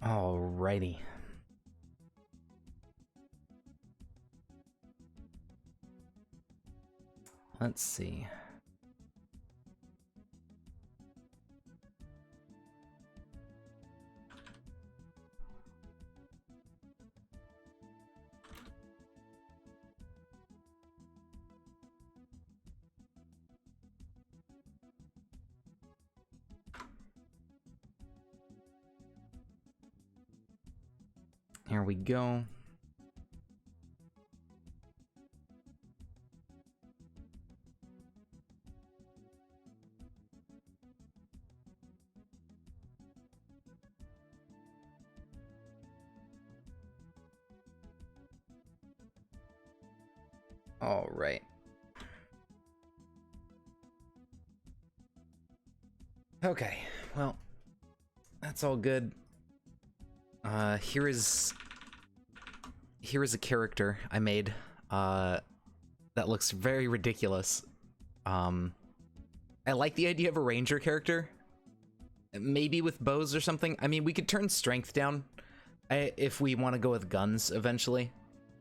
Alrighty. Let's see. Here we go. All right. Okay, well, that's all good. Here is a character I made that looks very ridiculous. I like the idea of a ranger character, maybe with bows or something. I mean, we could turn strength down if we want to go with guns eventually,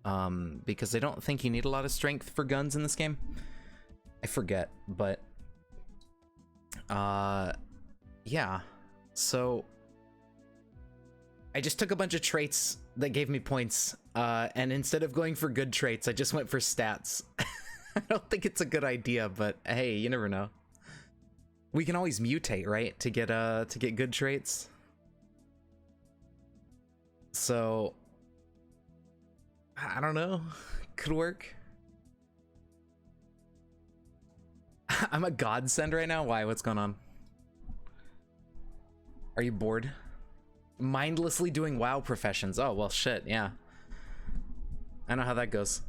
because I don't think you need a lot of strength for guns in this game. I forget, but yeah, so I just took a bunch of traits that gave me points, and instead of going for good traits, I just went for stats. I don't think it's a good idea, but hey, you never know. We can always mutate, right, to get good traits. So I don't know, could work. I'm a godsend right now. Why? What's going on? Are you bored? Mindlessly doing WoW professions. Oh, well, shit, yeah. I know how that goes.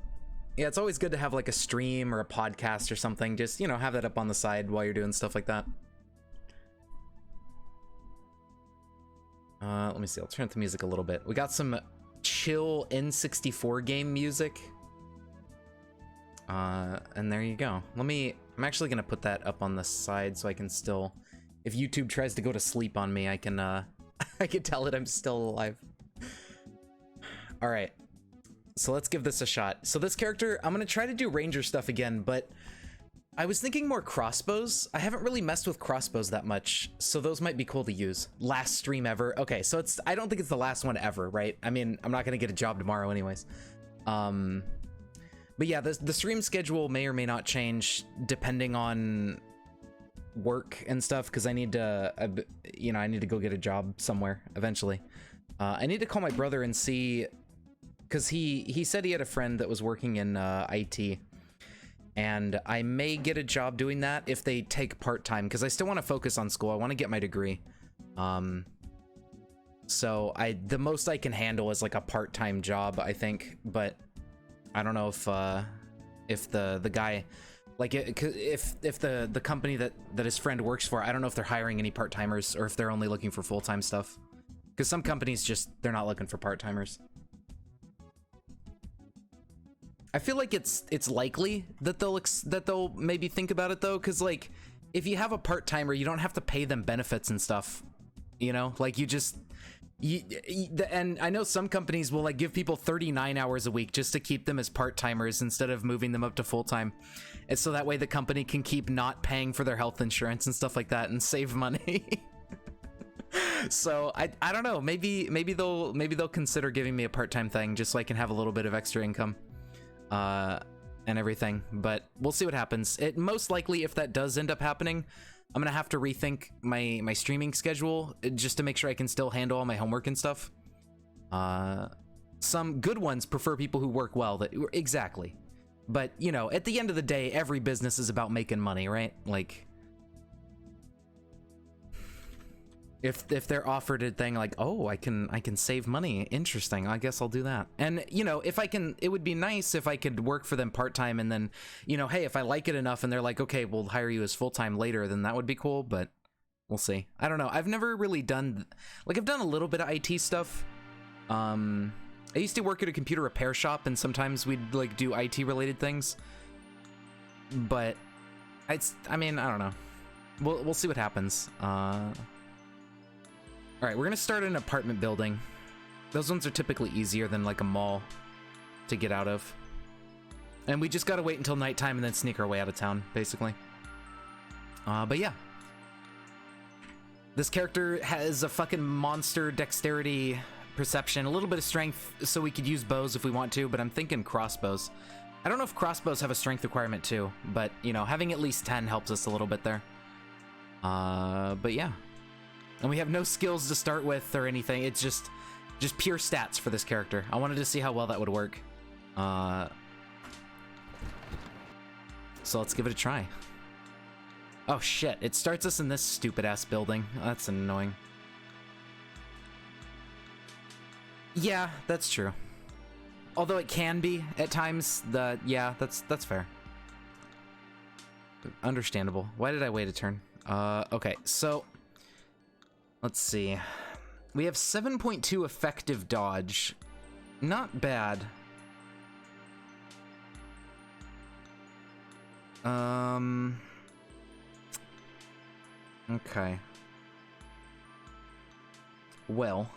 Yeah, it's always good to have like a stream or a podcast or something. Just, you know, have that up on the side while you're doing stuff like that. Let me see. I'll turn up the music a little bit. We got some chill N64 game music. And there you go. I'm actually gonna put that up on the side so I can still, if YouTube tries to go to sleep on me, I can I can tell it I'm still alive. All right, so let's give this a shot. So this character, I'm gonna try to do ranger stuff again, but I was thinking more crossbows. I haven't really messed with crossbows that much, so those might be cool to use. Last stream ever. Okay, so I don't think it's the last one ever, right? I mean, I'm not gonna get a job tomorrow anyways. But yeah, the stream schedule may or may not change depending on work and stuff, because I need to, you know, I need to go get a job somewhere eventually. I need to call my brother and see, because he said he had a friend that was working in IT, and I may get a job doing that if they take part-time, because I still want to focus on school. I want to get my degree. So the most I can handle is like a part-time job, I think, but I don't know if the guy, like, if the company that his friend works for, I don't know if they're hiring any part-timers or if they're only looking for full-time stuff, because some companies just, they're not looking for part-timers. I feel like it's likely that they'll maybe think about it though, because like if you have a part-timer, you don't have to pay them benefits and stuff, you know, like and I know some companies will like give people 39 hours a week just to keep them as part-timers instead of moving them up to full-time. And so that way the company can keep not paying for their health insurance and stuff like that and save money. So I don't know, maybe they'll consider giving me a part-time thing just so I can have a little bit of extra income and everything, but we'll see what happens. It most likely, if that does end up happening, I'm gonna have to rethink my streaming schedule just to make sure I can still handle all my homework and stuff. Some good ones prefer people who work well. Exactly, but you know, at the end of the day, every business is about making money, right? Like, if they're offered a thing like, oh, I can save money, interesting, I guess I'll do that. And you know, if I can, it would be nice if I could work for them part-time, and then, you know, hey, if I like it enough and they're like, okay, we'll hire you as full-time later, then that would be cool. But we'll see. I don't know, I've never really done, like, I've done a little bit of IT stuff. I used to work at a computer repair shop, and sometimes we'd like do IT related things, but I mean, I don't know, we'll see what happens. All right, we're gonna start an apartment building. Those ones are typically easier than like a mall to get out of. And we just gotta wait until nighttime and then sneak our way out of town, basically. But yeah. This character has a fucking monster dexterity, perception, a little bit of strength, so we could use bows if we want to, but I'm thinking crossbows. I don't know if crossbows have a strength requirement too, but, you know, having at least 10 helps us a little bit there. But yeah. And we have no skills to start with or anything. It's just pure stats for this character. I wanted to see how well that would work. So let's give it a try. Oh shit, it starts us in this stupid ass building. That's annoying. Yeah, that's true. Although it can be at times, yeah, that's fair. Understandable. Why did I wait a turn? Okay, so let's see. We have 7.2 effective dodge. Not bad. Okay. Well.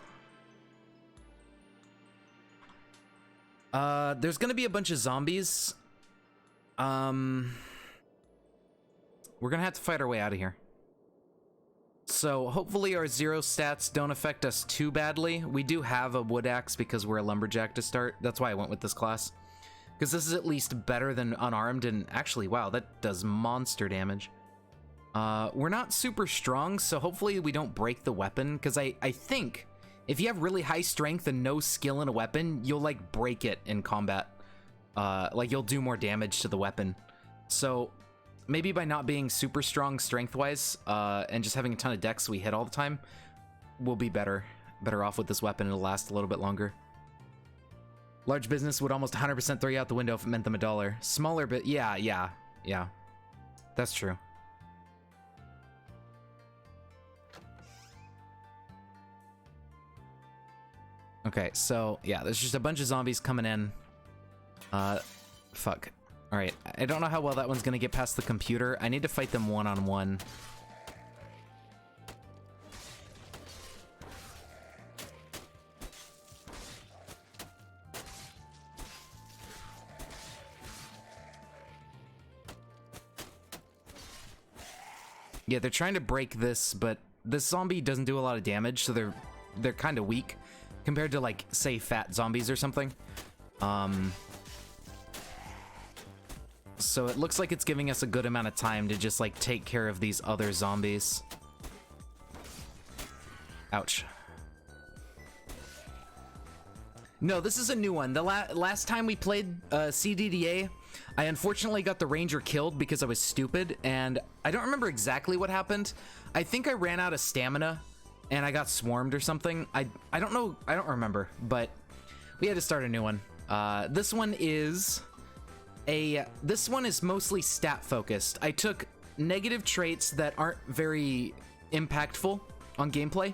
There's gonna be a bunch of zombies. We're gonna have to fight our way out of here. So hopefully our zero stats don't affect us too badly. We do have a wood axe because we're a lumberjack to start. That's why I went with this class. Because this is at least better than unarmed, and actually, wow, that does monster damage. We're not super strong, so hopefully we don't break the weapon, because I think if you have really high strength and no skill in a weapon, you'll, like, break it in combat. Like, you'll do more damage to the weapon. So maybe by not being super strong strength-wise, and just having a ton of dex we hit all the time, we'll be better off with this weapon. It'll last a little bit longer. Large business would almost 100% throw you out the window if it meant them $1. Smaller bit, yeah. That's true. Okay, so yeah, there's just a bunch of zombies coming in. Fuck. All right, I don't know how well that one's gonna get past the computer. I need to fight them one-on-one. Yeah, they're trying to break this, but this zombie doesn't do a lot of damage, so they're kind of weak compared to, like, say, fat zombies or something. So it looks like it's giving us a good amount of time to just, like, take care of these other zombies. Ouch. No, this is a new one. The last time we played CDDA, I unfortunately got the ranger killed because I was stupid, and I don't remember exactly what happened. I think I ran out of stamina, and I got swarmed or something. I don't know. I don't remember, but we had to start a new one. This one is mostly stat focused. I took negative traits that aren't very impactful on gameplay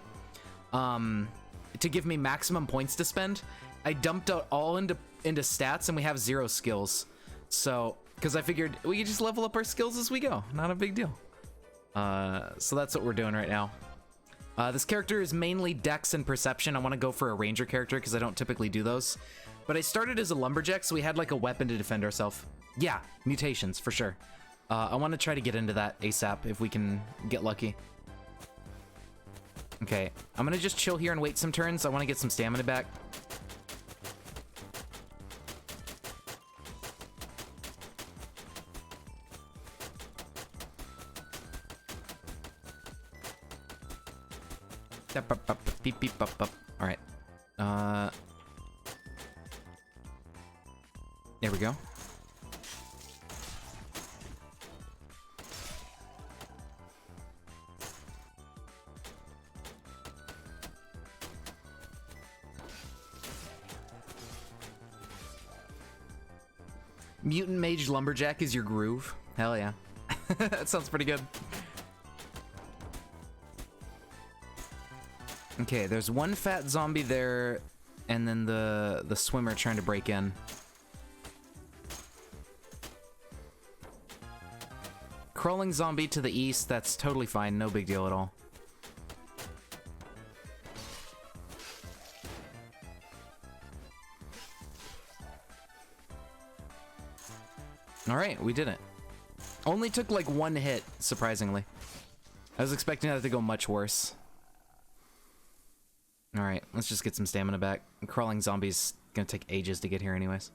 to give me maximum points to spend. I dumped out all into stats, and we have 0 skills. So, because I figured we could just level up our skills as we go. Not a big deal. So that's what we're doing right now. This character is mainly dex and perception. I want to go for a ranger character because I don't typically do those. But I started as a lumberjack, so we had like a weapon to defend ourselves. Yeah, mutations, for sure. I want to try to get into that ASAP if we can get lucky. Okay, I'm going to just chill here and wait some turns. I want to get some stamina back. Beep, beep, up, up. All right. There we go. Mutant Mage Lumberjack is your groove. Hell yeah. That sounds pretty good. Okay, there's one fat zombie there, and then the swimmer trying to break in. Crawling zombie to the east, that's totally fine, no big deal at all. All right, we did it. Only took like 1 hit, surprisingly. I was expecting that to go much worse. All right, let's just get some stamina back. Crawling zombies gonna take ages to get here anyways.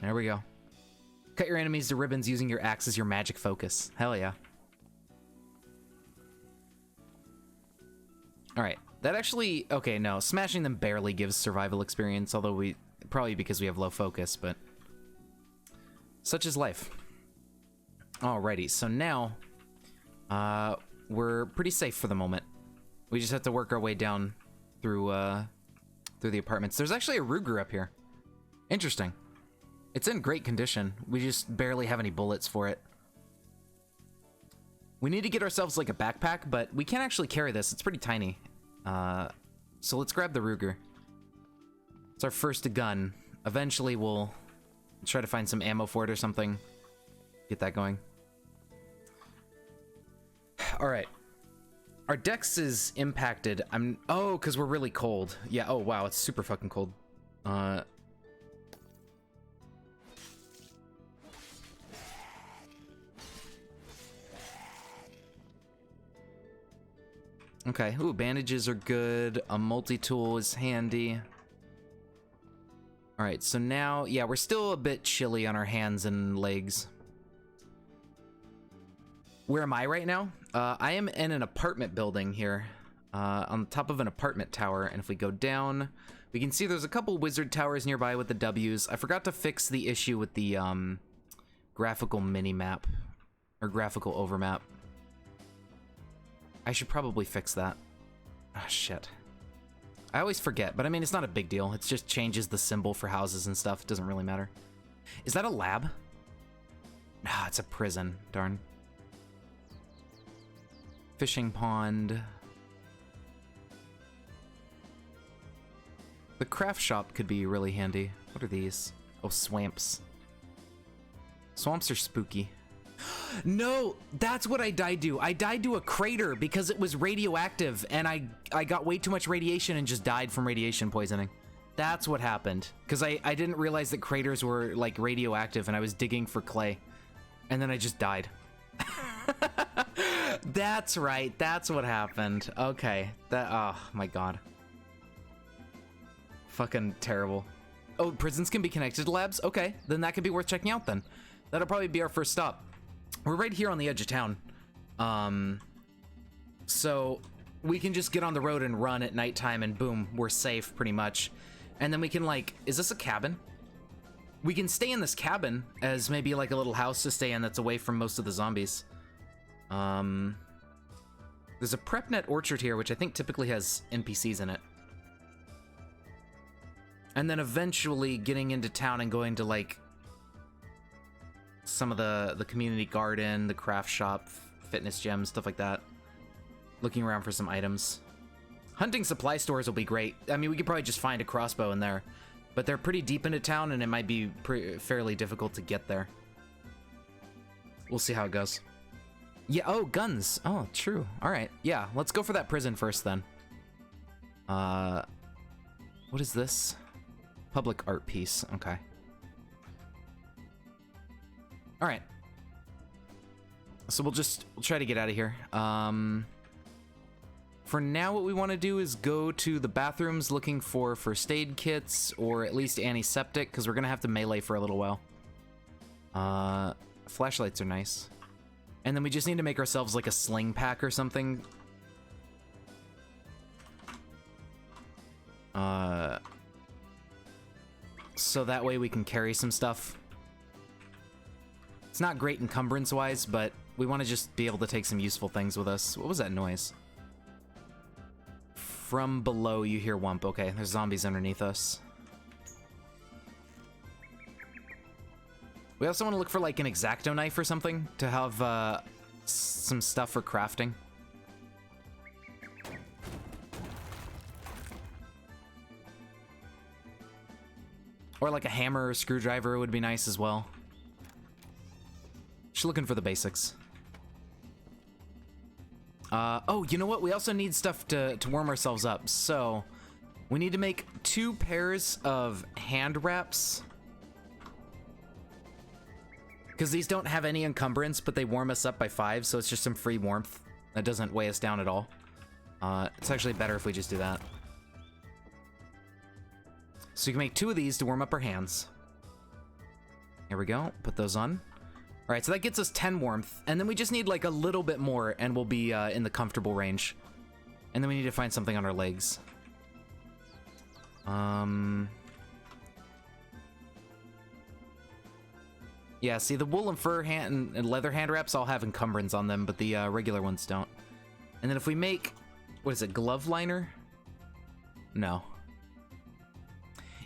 There we go. Cut your enemies to ribbons using your axe as your magic focus. Hell yeah. All right, that actually, okay, no, smashing them barely gives survival experience, although probably because we have low focus, but such is life. Alrighty, so now, we're pretty safe for the moment. We just have to work our way down through the apartments. There's actually a Ruger up here. Interesting. It's in great condition. We just barely have any bullets for it. We need to get ourselves like a backpack, but we can't actually carry this. It's pretty tiny. So let's grab the Ruger. It's our first gun. Eventually we'll try to find some ammo for it or something. Get that going. All right. Our dex is impacted. Oh, because we're really cold. Yeah, oh wow, it's super fucking cold. Okay, ooh, bandages are good. A multi-tool is handy. All right, so now, yeah, we're still a bit chilly on our hands and legs. Where am I right now? I am in an apartment building here, on top of an apartment tower, and if we go down, we can see there's a couple wizard towers nearby with the W's. I forgot to fix the issue with the graphical mini-map, or graphical overmap. I should probably fix that. Ah, shit. I always forget, but I mean, it's not a big deal. It just changes the symbol for houses and stuff. It doesn't really matter. Is that a lab? Nah, it's a prison. Darn. Fishing pond. The craft shop could be really handy. What are these? Oh, swamps. Swamps are spooky. No, that's what I died to. I died to a crater because it was radioactive, and I got way too much radiation and just died from radiation poisoning. That's what happened. Because I didn't realize that craters were, like, radioactive, and I was digging for clay. And then I just died. That's right. That's what happened. Okay. Oh, my God. Fucking terrible. Oh, prisons can be connected to labs? Okay, then that could be worth checking out then. That'll probably be our first stop. We're right here on the edge of town. So we can just get on the road and run at nighttime and boom, we're safe pretty much. And then we can like, is this a cabin? We can stay in this cabin as maybe like a little house to stay in that's away from most of the zombies. There's a PrepNet orchard here, which I think typically has NPCs in it. And then eventually getting into town and going to like some of the community garden, the craft shop, fitness gym, stuff like that. Looking around for some items. Hunting supply stores will be great. I mean, we could probably just find a crossbow in there, but they're pretty deep into town and it might be fairly difficult to get there. We'll see how it goes. Yeah, oh, guns. Oh, true. All right. Yeah, let's go for that prison first then. What is this? Public art piece. Okay. All right. So we'll try to get out of here. For now, what we want to do is go to the bathrooms looking for first aid kits or at least antiseptic because we're going to have to melee for a little while. Flashlights are nice. And then we just need to make ourselves like a sling pack or something. So that way we can carry some stuff. It's not great encumbrance-wise, but we want to just be able to take some useful things with us. What was that noise? From below, you hear Wump. Okay, there's zombies underneath us. We also want to look for, like, an X-Acto knife or something to have some stuff for crafting. Or, like, a hammer or screwdriver would be nice as well. Just looking for the basics. Oh, you know what? We also need stuff to warm ourselves up. So, We need to make 2 pairs of hand wraps. Because these don't have any encumbrance, but they warm us up by 5, so it's just some free warmth. That doesn't weigh us down at all. It's actually better if we just do that. So you can make 2 of these to warm up our hands. Here we go. Put those on. All right, so that gets us 10 warmth, and then we just need like a little bit more, and we'll be in the comfortable range. And then we need to find something on our legs. Yeah, see, the wool and fur hand and leather hand wraps all have encumbrance on them, but the regular ones don't. And then if we make, what is it, glove liner? No.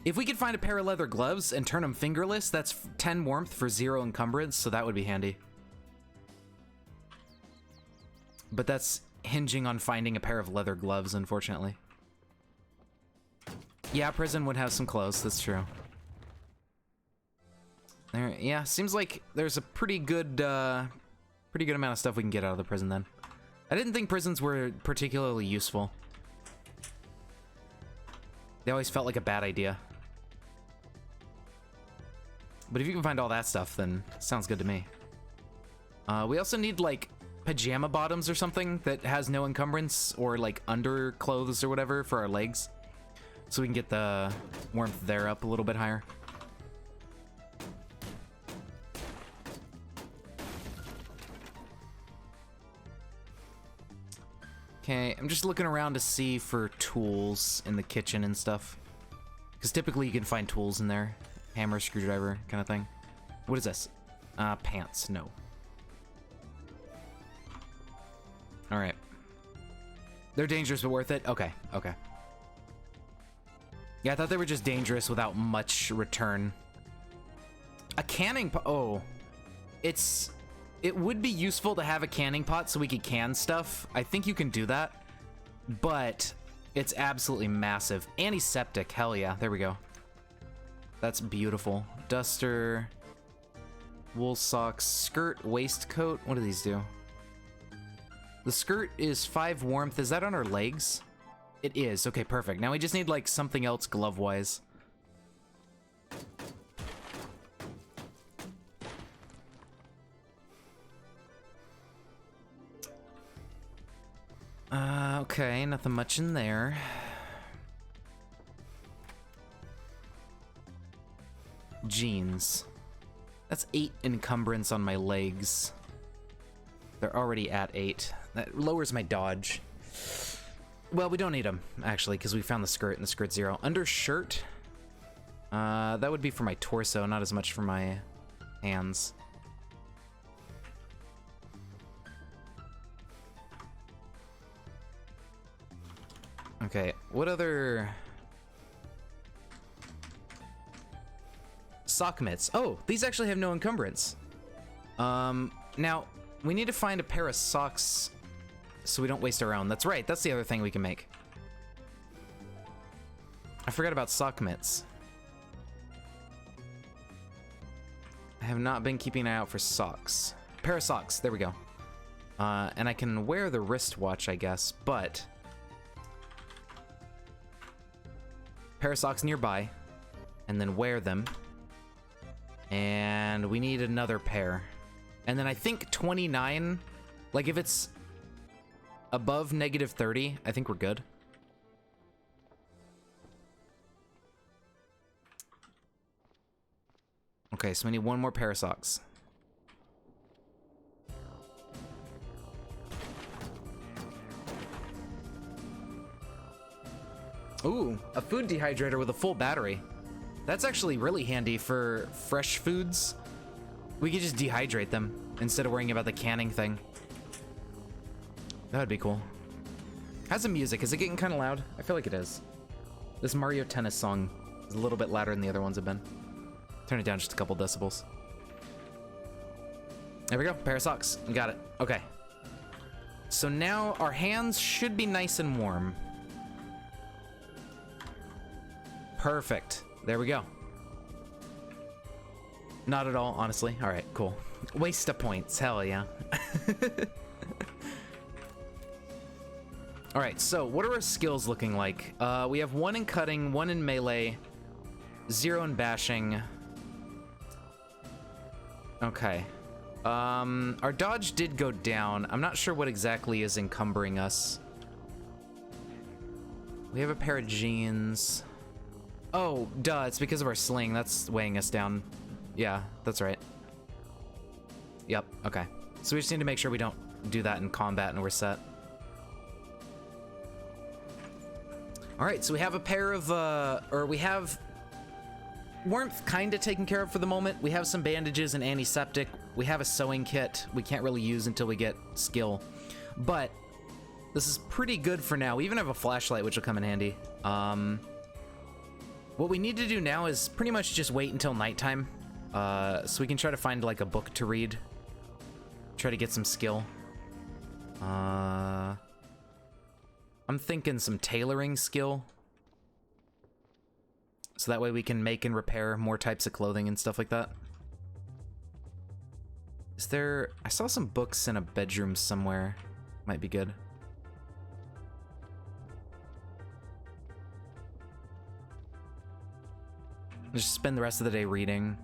If we could find a pair of leather gloves and turn them fingerless, that's 10 warmth for 0 encumbrance, so that would be handy. But that's hinging on finding a pair of leather gloves, unfortunately. Yeah, prison would have some clothes, that's true. There, yeah, seems like there's a pretty good amount of stuff we can get out of the prison then. I didn't think prisons were particularly useful. They always felt like a bad idea. But if you can find all that stuff, then it sounds good to me. We also need, like, pajama bottoms or something that has no encumbrance, or, like, underclothes or whatever for our legs. So we can get the warmth there up a little bit higher. Okay, I'm just looking around to see for tools in the kitchen and stuff. Because typically you can find tools in there. Hammer, screwdriver, kind of thing. What is this? Pants, no. Alright. They're dangerous but worth it? Okay, okay. Yeah, I thought they were just dangerous without much return. A canning pot, oh. It would be useful to have a canning pot so we could can stuff. I think you can do that. But it's absolutely massive. Antiseptic, hell yeah, there we go. That's beautiful. Duster, wool socks, skirt, waistcoat. What do these do? The skirt is 5 warmth. Is that on our legs? It is. Okay, perfect. Now we just need like something else glove-wise. Okay, nothing much in there. Jeans. That's 8 encumbrance on my legs. They're already at 8. That lowers my dodge. Well, we don't need them, actually, because we found the skirt and the skirt's 0. Undershirt. That would be for my torso, not as much for my hands. Okay, what other... Sock mitts. Oh, these actually have no encumbrance. Now, we need to find a pair of socks so we don't waste our own. That's right, that's the other thing we can make. I forgot about sock mitts. I have not been keeping an eye out for socks. Pair of socks, there we go. And I can wear the wristwatch, I guess, but... Pair of socks nearby, and then wear them. And we need another pair. And then I think 29, like if it's above -30, I think we're good. Okay, so we need one more pair of socks. Ooh, a food dehydrator with a full battery. That's actually really handy for fresh foods. We could just dehydrate them instead of worrying about the canning thing. That would be cool. How's the music? Is it getting kind of loud? I feel like it is. This Mario Tennis song is a little bit louder than the other ones have been. Turn it down just a couple decibels. There we go, pair of socks. We got it. Okay. So now our hands should be nice and warm. Perfect. There we go. Not at all, honestly. All right, cool. Waste of points. Hell yeah. All right, so what are our skills looking like? We have 1 in cutting, 1 in melee, 0 in bashing. Okay. Our dodge did go down. I'm not sure what exactly is encumbering us. We have a pair of jeans. Oh, duh, it's because of our sling. That's weighing us down. Yeah, that's right. Yep, okay. So we just need to make sure we don't do that in combat and we're set. All right, so we have a pair of, or we have warmth kind of taken care of for the moment. We have some bandages and antiseptic. We have a sewing kit we can't really use until we get skill. But this is pretty good for now. We even have a flashlight, which will come in handy. What we need to do now is pretty much just wait until nighttime. So we can try to find like a book to read. Try to get some skill. I'm thinking some tailoring skill. So that way we can make and repair more types of clothing and stuff like that. Is there... I saw some books in a bedroom somewhere. Might be good. Just spend the rest of the day reading.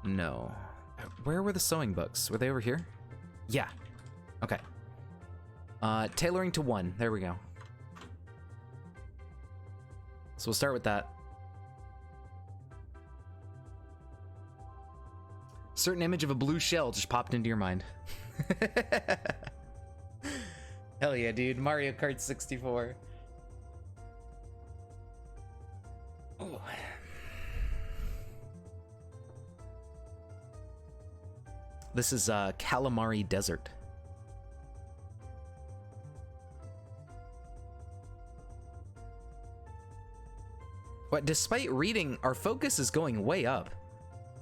No. Where were the sewing books? Were they over here? Yeah. Okay. Tailoring to 1. There we go. So we'll start with that. Certain image of a blue shell just popped into your mind. Hell yeah, dude. Mario Kart 64. Oh. This is Calamari Desert. But despite reading, our focus is going way up.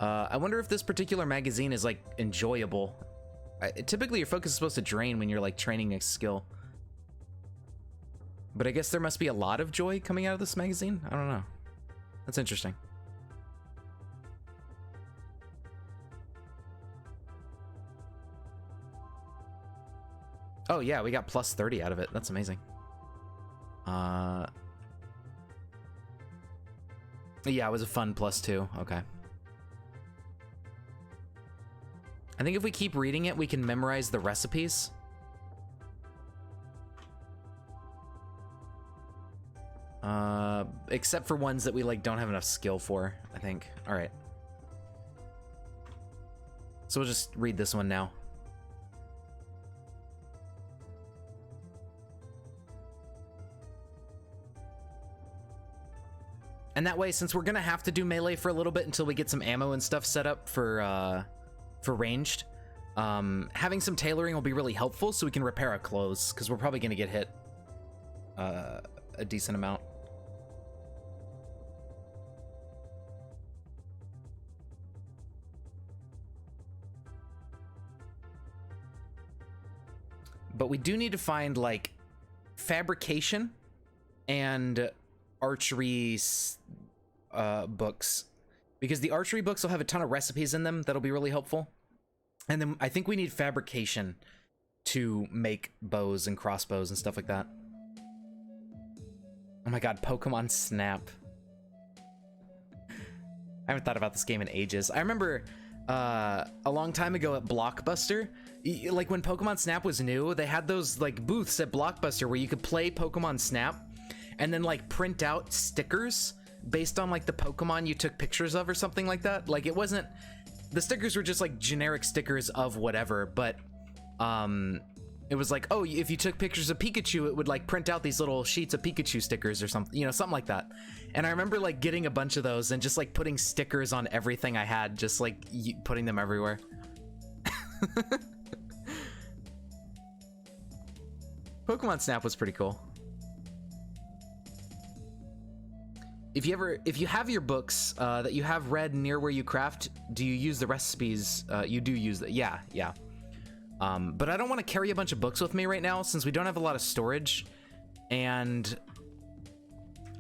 I wonder if this particular magazine is like enjoyable. Typically your focus is supposed to drain when you're like training a skill. But I guess there must be a lot of joy coming out of this magazine? I don't know. That's interesting. Oh yeah, we got plus 30 out of it. That's amazing. Yeah, it was a fun +2. Okay. I think if we keep reading it, we can memorize the recipes. Except for ones that we like don't have enough skill for, I think. All right. So we'll just read this one now. And that way, since we're gonna have to do melee for a little bit until we get some ammo and stuff set up for ranged, having some tailoring will be really helpful so we can repair our clothes, because we're probably gonna get hit a decent amount. But we do need to find like fabrication and archery books, because the archery books will have a ton of recipes in them that'll be really helpful. And then I think we need fabrication to make bows and crossbows and stuff like that. Oh my god, Pokemon Snap. I haven't thought about this game in ages. I remember a long time ago at Blockbuster, like when Pokemon Snap was new, they had those like booths at Blockbuster where you could play Pokemon Snap and then like print out stickers based on like the Pokemon you took pictures of or something like that. Like it wasn't, the stickers were just like generic stickers of whatever, but it was like, oh, if you took pictures of Pikachu, it would like print out these little sheets of Pikachu stickers or something, you know, something like that. And I remember like getting a bunch of those and just like putting stickers on everything I had, just like putting them everywhere. Pokemon Snap was pretty cool. If you have your books that you have read near where you craft, do you use the recipes? You do use that, yeah. But I don't want to carry a bunch of books with me right now since we don't have a lot of storage, and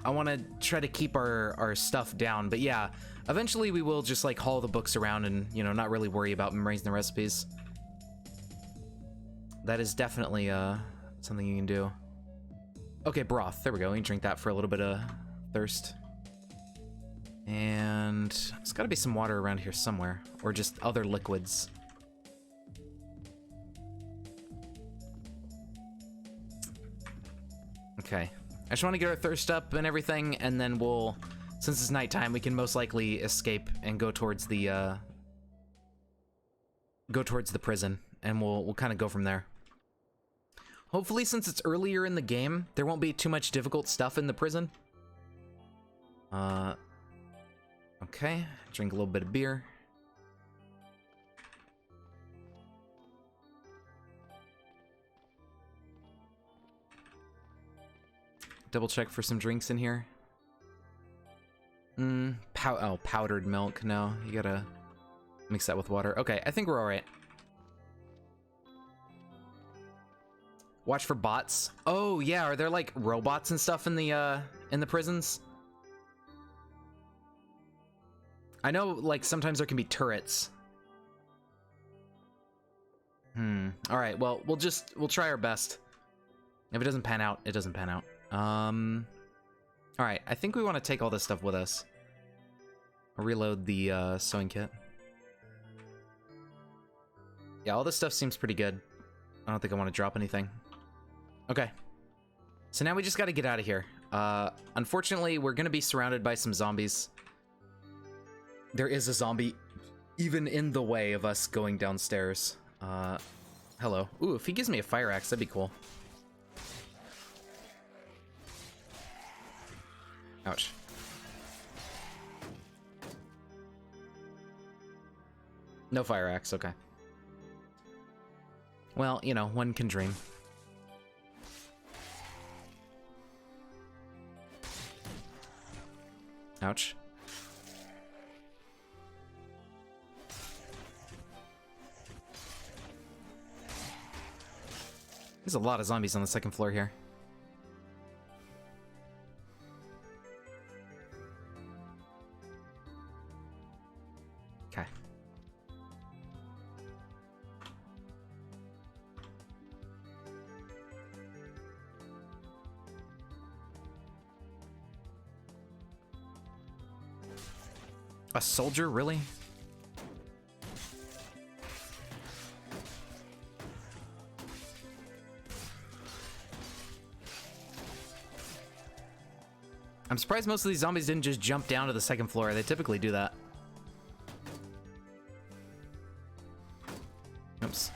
I want to try to keep our stuff down. But yeah, eventually we will just like haul the books around and, you know, not really worry about memorizing the recipes. That is definitely something you can do. Okay, broth. There we go. We can drink that for a little bit of thirst. And there's got to be some water around here somewhere, or just other liquids. Okay. I just want to get our thirst up and everything, and then we'll, since it's nighttime, we can most likely escape and go towards the prison, and we'll kind of go from there. Hopefully, since it's earlier in the game, there won't be too much difficult stuff in the prison. Okay, drink a little bit of beer. Double check for some drinks in here. Powdered milk. No, you gotta mix that with water. Okay, I think we're all right. Watch for bots. Oh yeah, are there like robots and stuff in the prisons? I know like sometimes there can be turrets. All right, well, we'll try our best. If it doesn't pan out, it doesn't pan out. All right, I think we want to take all this stuff with us. I'll reload the sewing kit. Yeah, all this stuff seems pretty good. I don't think I want to drop anything. Okay. So now we just got to get out of here. Unfortunately, we're going to be surrounded by some zombies. There is a zombie even in the way of us going downstairs. Hello. Ooh, if he gives me a fire axe, that'd be cool. Ouch. No fire axe, okay. Well, you know, one can dream. Ouch. There's a lot of zombies on the second floor here. Okay. A soldier, really? I'm surprised most of these zombies didn't just jump down to the second floor. They typically do that. Oops.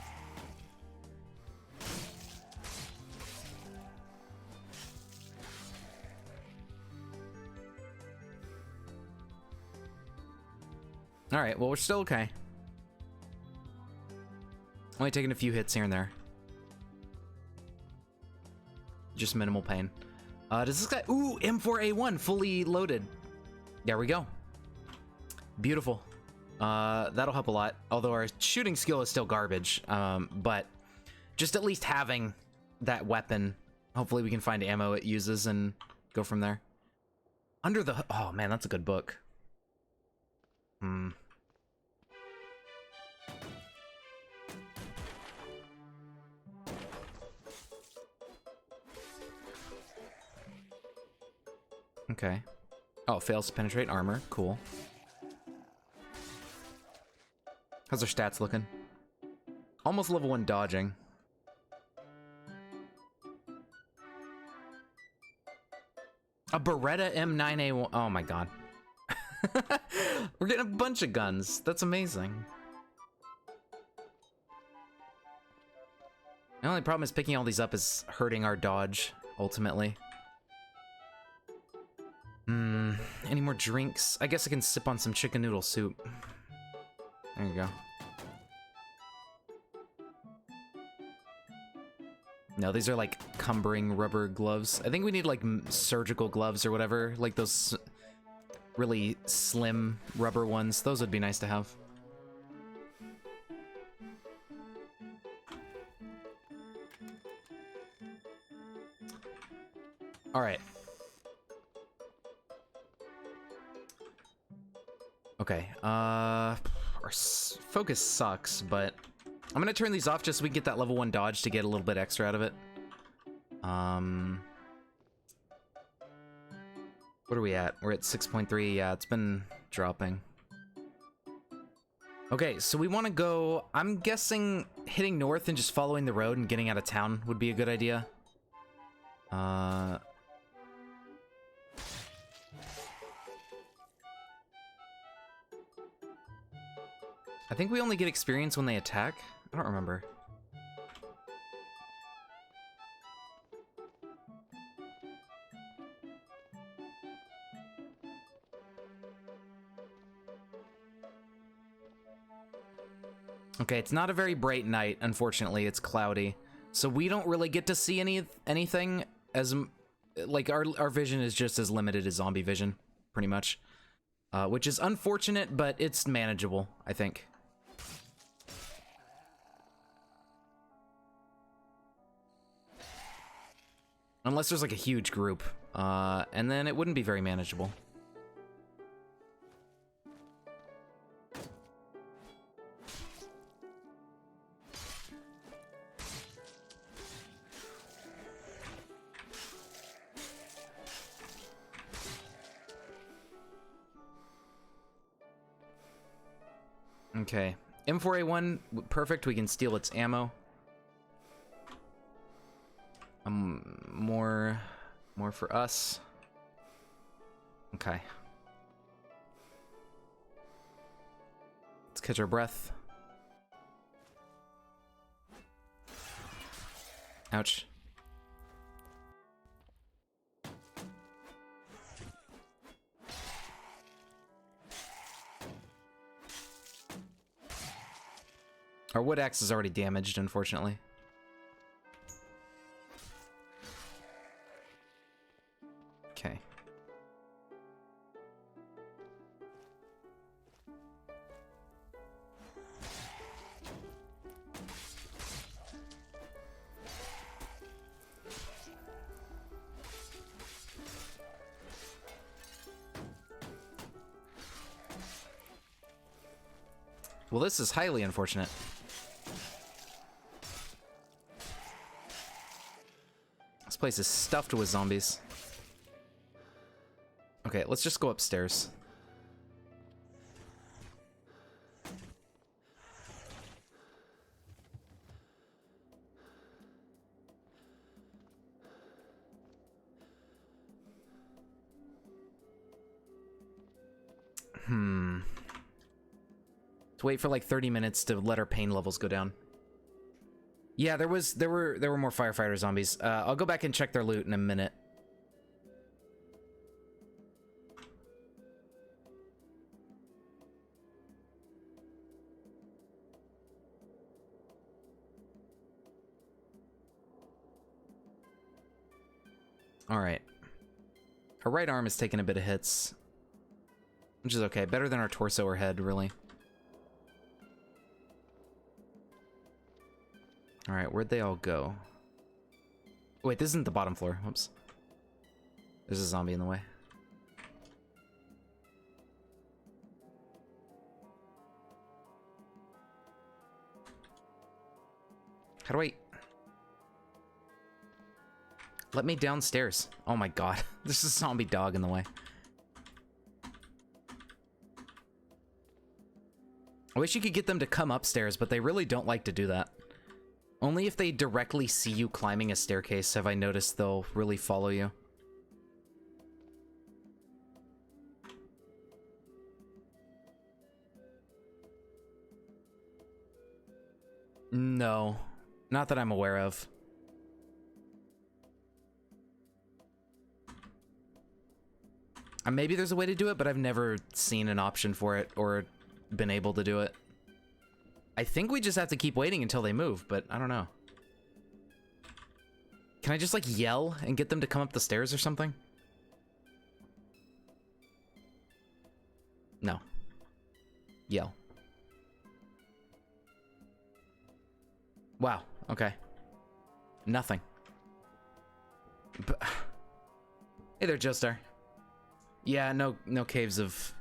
All right, well, we're still okay. Only taking a few hits here and there. Just minimal pain. Does this guy... Ooh, M4A1, fully loaded. There we go. Beautiful. That'll help a lot. Although our shooting skill is still garbage. But just at least having that weapon, hopefully we can find ammo it uses and go from there. Under the... Oh, man, that's a good book. Okay. Oh, fails to penetrate armor. Cool. How's our stats looking? Almost level 1 dodging. A Beretta M9A1. Oh my god. We're getting a bunch of guns. That's amazing. The only problem is picking all these up is hurting our dodge, ultimately. Any more drinks? I guess I can sip on some chicken noodle soup. There you go. No, these are like cumbering rubber gloves. I think we need like surgical gloves or whatever, like those really slim rubber ones. Those would be nice to have. All right. Okay, our focus sucks, but I'm gonna turn these off just so we can get that level 1 dodge to get a little bit extra out of it. What are we at? We're at 6.3. Yeah, it's been dropping. Okay, so we want to go... I'm guessing hitting north and just following the road and getting out of town would be a good idea. I think we only get experience when they attack. I don't remember. Okay, it's not a very bright night, unfortunately. It's cloudy. So we don't really get to see anything as... Like, our vision is just as limited as zombie vision, pretty much. Which is unfortunate, but it's manageable, I think. Unless there's like a huge group, and then it wouldn't be very manageable. Okay, M4A1, perfect, we can steal its ammo. More for us. Okay. Let's catch our breath. Ouch. Our wood axe is already damaged, unfortunately. Okay. Well, this is highly unfortunate. This place is stuffed with zombies. Okay, let's just go upstairs. To wait for like 30 minutes to let our pain levels go down. Yeah, there were more firefighter zombies. I'll go back and check their loot in a minute. All right. Her right arm is taking a bit of hits, which is okay. Better than our torso or head, really. All right, where'd they all go? Wait, this isn't the bottom floor. Whoops. There's a zombie in the way. How do I... Let me downstairs. Oh my god. There's a zombie dog in the way. I wish you could get them to come upstairs, but they really don't like to do that. Only if they directly see you climbing a staircase have I noticed they'll really follow you. No. Not that I'm aware of. Maybe there's a way to do it, but I've never seen an option for it or been able to do it. I think we just have to keep waiting until they move, but I don't know. Can I just, like, yell and get them to come up the stairs or something? No. Yell. Wow, okay. Nothing. But... Hey there, Joestar. Yeah, no caves of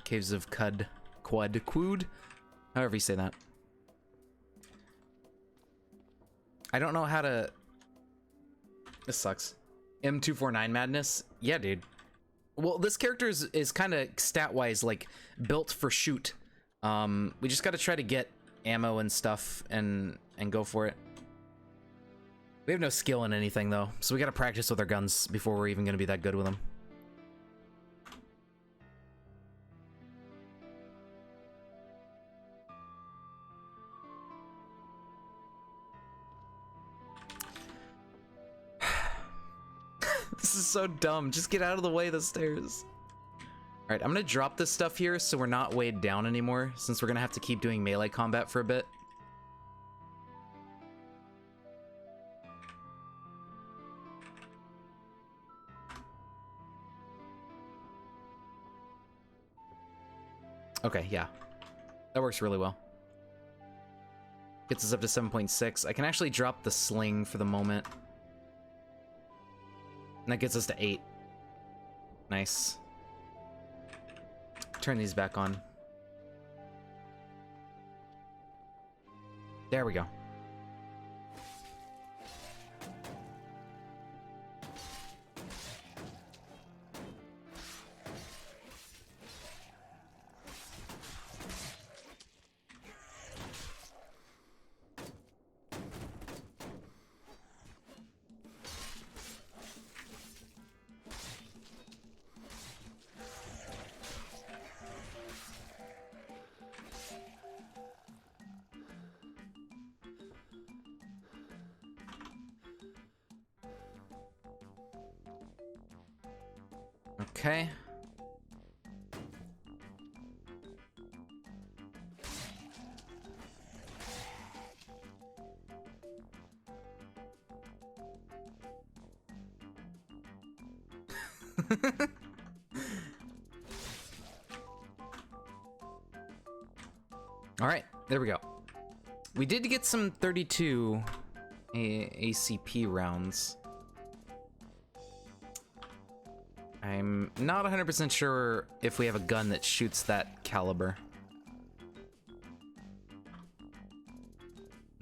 Quood, however you say that. I don't know how to... This sucks. M249 madness? Yeah, dude. Well, this character is kind of stat-wise, like, built for shoot. We just gotta try to get ammo and stuff and go for it. We have no skill in anything, though, so we gotta practice with our guns before we're even gonna be that good with them. This is so dumb. Just get out of the way of the stairs. All right, I'm gonna drop this stuff here so we're not weighed down anymore, since we're gonna have to keep doing melee combat for a bit. Okay, yeah. That works really well. Gets us up to 7.6. I can actually drop the sling for the moment. And that gets us to 8. Nice. Turn these back on. There we go. Okay. All right, there we go. We did get some 32 ACP rounds. I'm not 100% sure if we have a gun that shoots that caliber.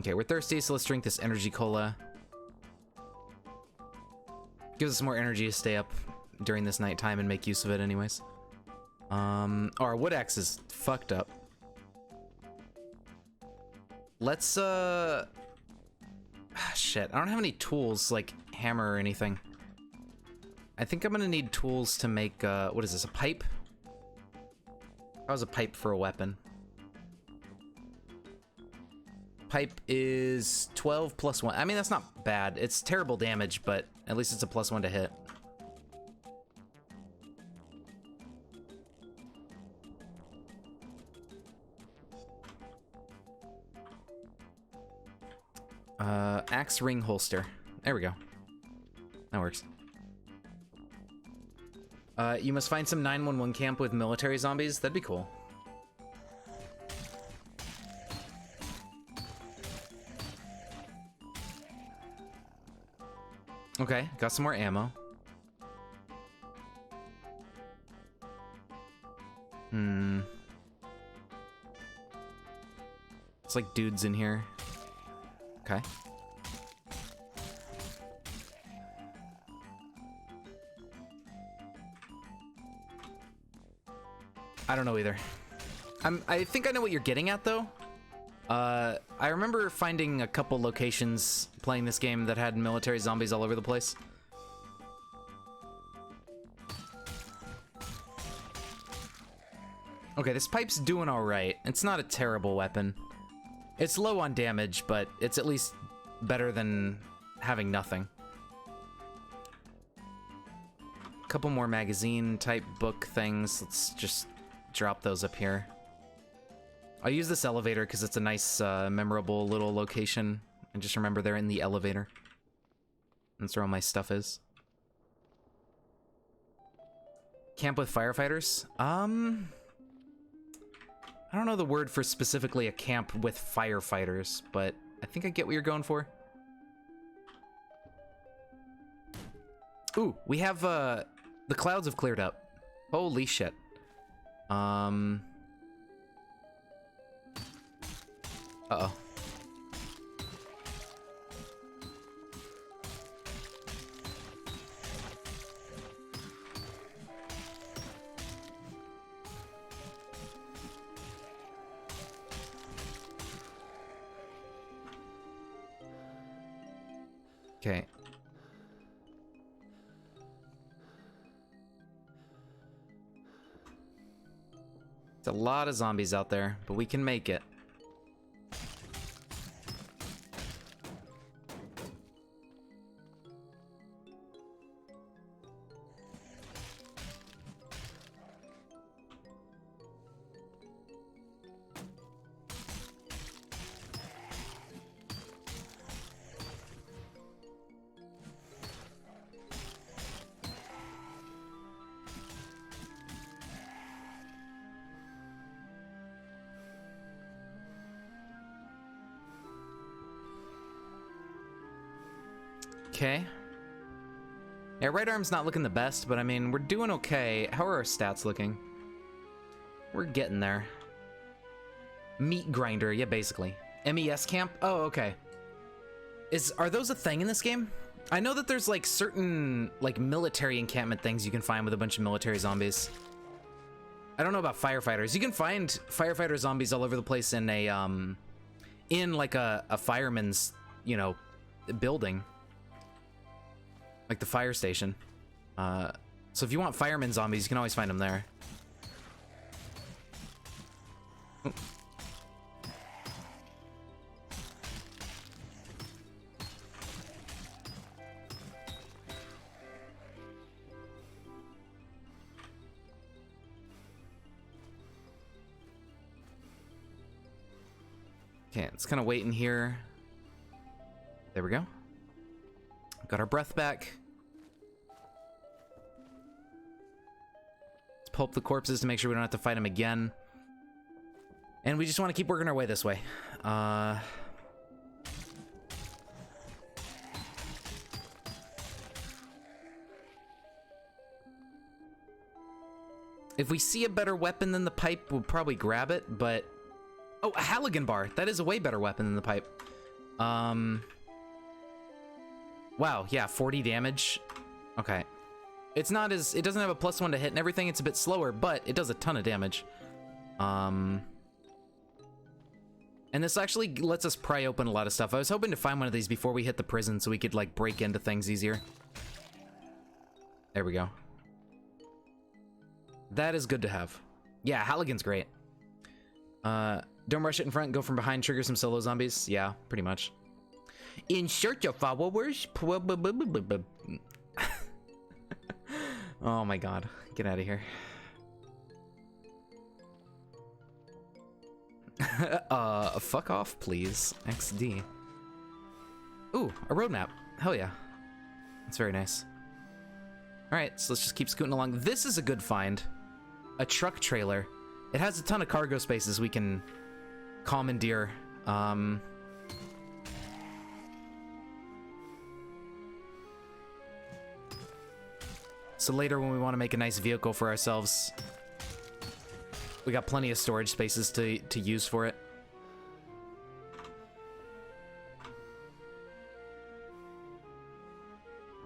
Okay, we're thirsty, so let's drink this energy cola. Gives us more energy to stay up during this nighttime and make use of it anyways. Our wood axe is fucked up. Let's, shit, I don't have any tools, like hammer or anything. I think I'm gonna need tools to make, what is this, a pipe? How's a pipe for a weapon? Pipe is 12 plus 1. I mean, that's not bad. It's terrible damage, but at least it's a +1 to hit. Axe ring holster. There we go. That works. You must find some 911 camp with military zombies. That'd be cool. Okay, got some more ammo. It's like dudes in here. Okay. I don't know either. I think I know what you're getting at, though. I remember finding a couple locations playing this game that had military zombies all over the place. Okay, this pipe's doing all right. It's not a terrible weapon. It's low on damage, but it's at least better than having nothing. A couple more magazine-type book things. Let's just drop those up here. I'll use this elevator because it's a nice, memorable little location. And just remember they're in the elevator. That's where all my stuff is. Camp with firefighters? I don't know the word for specifically a camp with firefighters, but I think I get what you're going for. Ooh, we have, the clouds have cleared up. Holy shit. Uh-oh. Okay. There's a lot of zombies out there, but we can make it. Okay. Yeah, right arm's not looking the best, but I mean, we're doing okay. How are our stats looking? We're getting there. Meat grinder, yeah, basically. MES camp? Oh, okay. Are those a thing in this game? I know that there's like certain like military encampment things you can find with a bunch of military zombies. I don't know about firefighters. You can find firefighter zombies all over the place in a like a fireman's, you know, building. Like the fire station. So if you want fireman zombies, you can always find them there. Oh. Okay, let's kind of wait in here. There we go. Got our breath back. Let's pulp the corpses to make sure we don't have to fight them again. And we just want to keep working our way this way. If we see a better weapon than the pipe, we'll probably grab it, but... Oh, a Halligan bar! That is a way better weapon than the pipe. Wow, yeah, 40 damage. Okay. It's not as... It doesn't have a +1 to hit and everything. It's a bit slower, but it does a ton of damage. And this actually lets us pry open a lot of stuff. I was hoping to find one of these before we hit the prison so we could, like, break into things easier. There we go. That is good to have. Yeah, Halligan's great. Don't rush it in front, go from behind, trigger some solo zombies. Yeah, pretty much. Insert your followers. Oh my god. Get out of here. Fuck off, please. XD. Ooh, a road map. Hell yeah. That's very nice. Alright, so let's just keep scooting along. This is a good find. A truck trailer. It has a ton of cargo spaces we can commandeer. So later when we want to make a nice vehicle for ourselves, we got plenty of storage spaces to use for it.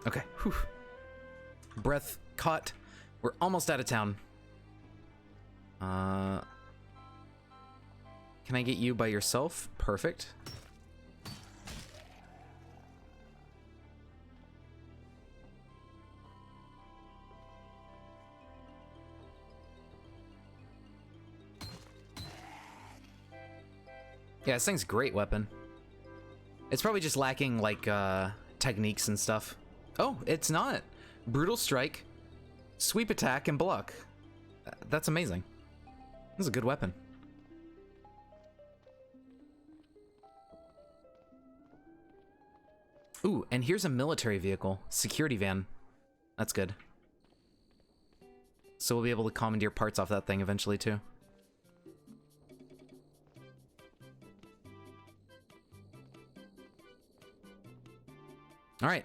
Okay, whew. Breath caught. We're almost out of town. Can I get you by yourself? Perfect. Yeah, this thing's a great weapon. It's probably just lacking, like, techniques and stuff. Oh, it's not. Brutal strike, sweep attack, and block. That's amazing. This is a good weapon. Ooh, and here's a military vehicle. Security van. That's good. So we'll be able to commandeer parts off that thing eventually, too. Alright,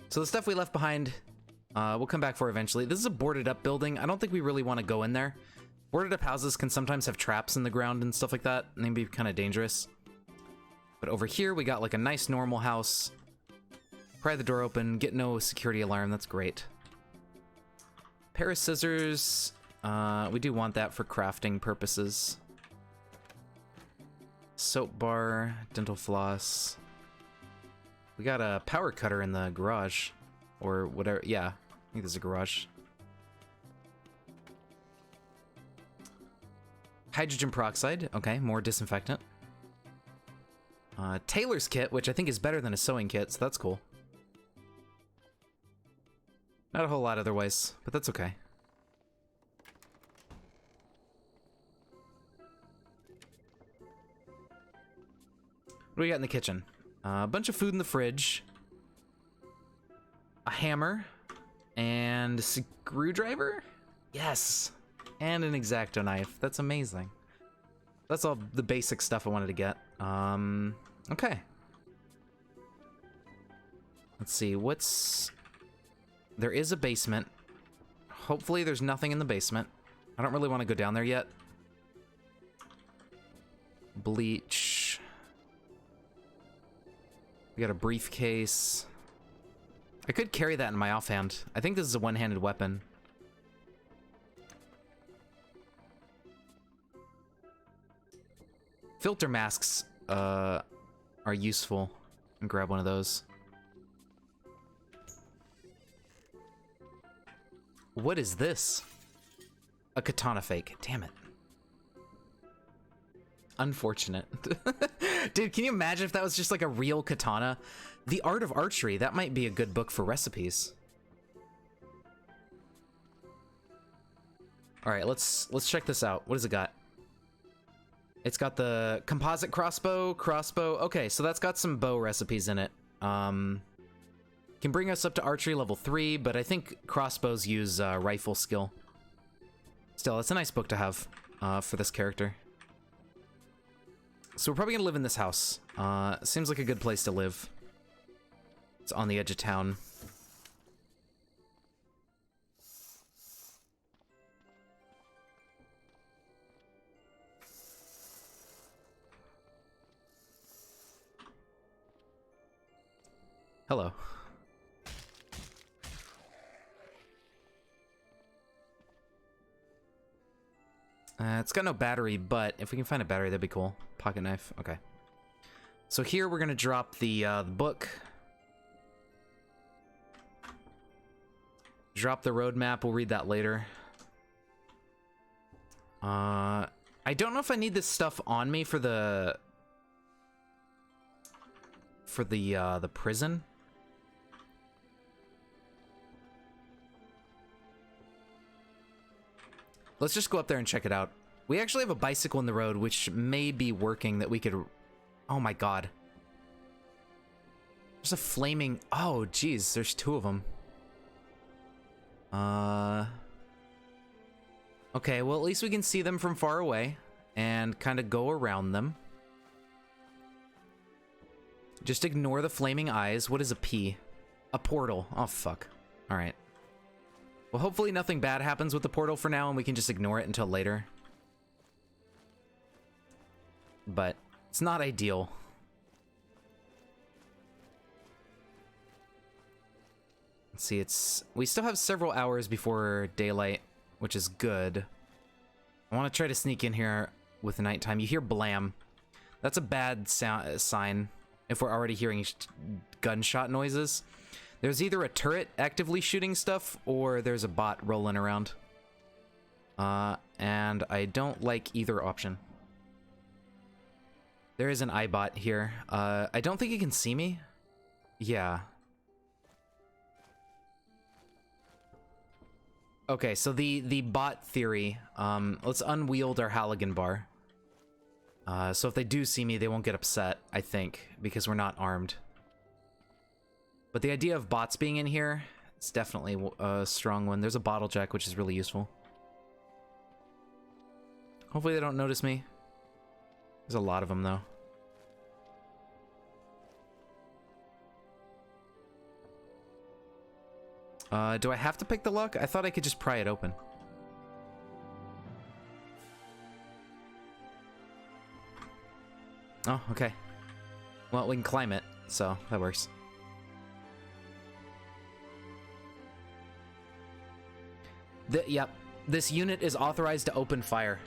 so the stuff we left behind, we'll come back for eventually. This is a boarded up building. I don't think we really want to go in there. Boarded up houses can sometimes have traps in the ground and stuff like that, and they can be kind of dangerous. But over here, we got like a nice normal house. Pry the door open, get no security alarm, that's great. Pair of scissors, we do want that for crafting purposes. soap bar, dental floss. We got a power cutter in the garage. Or whatever. Yeah, I think there's a garage. Hydrogen peroxide. Okay, more disinfectant. Tailor's kit, which I think is better than a sewing kit, so that's cool. Not a whole lot otherwise, but that's okay. What do we got in the kitchen? A bunch of food in the fridge. A hammer. And a screwdriver? Yes! And an X-Acto knife. That's amazing. That's all the basic stuff I wanted to get. Okay. Let's see, what's... There is a basement. Hopefully there's nothing in the basement. I don't really want to go down there yet. Bleach. We got a briefcase. I could carry that in my offhand. I think this is a one-handed weapon. Filter masks are useful. And grab one of those. What is this? A katana fake. Damn it. Unfortunate. Dude, can you imagine if that was just like a real katana? The Art of Archery. That might be a good book for recipes. All right, let's check this out. What does it got? It's got the composite crossbow. Okay, so that's got some bow recipes in it. Can bring us up to archery level 3, but I think crossbows use rifle skill. Still, it's a nice book to have for this character. So we're probably gonna live in this house. Seems like a good place to live. It's on the edge of town. Hello. It's got no battery, but if we can find a battery, that'd be cool. Pocket knife. Okay. So here we're gonna drop the book. Drop the roadmap. We'll read that later. I don't know if I need this stuff on me for the prison. Let's just go up there and check it out. We actually have a bicycle in the road, which may be working that we could... Oh my god. There's a flaming... Oh, geez, there's 2 of them. Okay, well, at least we can see them from far away and kind of go around them. Just ignore the flaming eyes. What is a P? A portal. Oh, fuck. All right. Well, hopefully nothing bad happens with the portal for now, and we can just ignore it until later. But it's not ideal. Let's see, we still have several hours before daylight, which is good. I want to try to sneak in here with nighttime. You hear blam. That's a bad sign if we're already hearing gunshot noises. There's either a turret actively shooting stuff or there's a bot rolling around. And I don't like either option. There is an iBot here. I don't think he can see me. Yeah. Okay, so the bot theory, let's unwield our Halligan bar. So if they do see me, they won't get upset, I think, because we're not armed. But the idea of bots being in here, it's definitely a strong one. There's a bottle jack, which is really useful. Hopefully they don't notice me. There's a lot of them, though. Do I have to pick the lock? I thought I could just pry it open. Oh, okay. Well, we can climb it, so that works. Yep. This unit is authorized to open fire.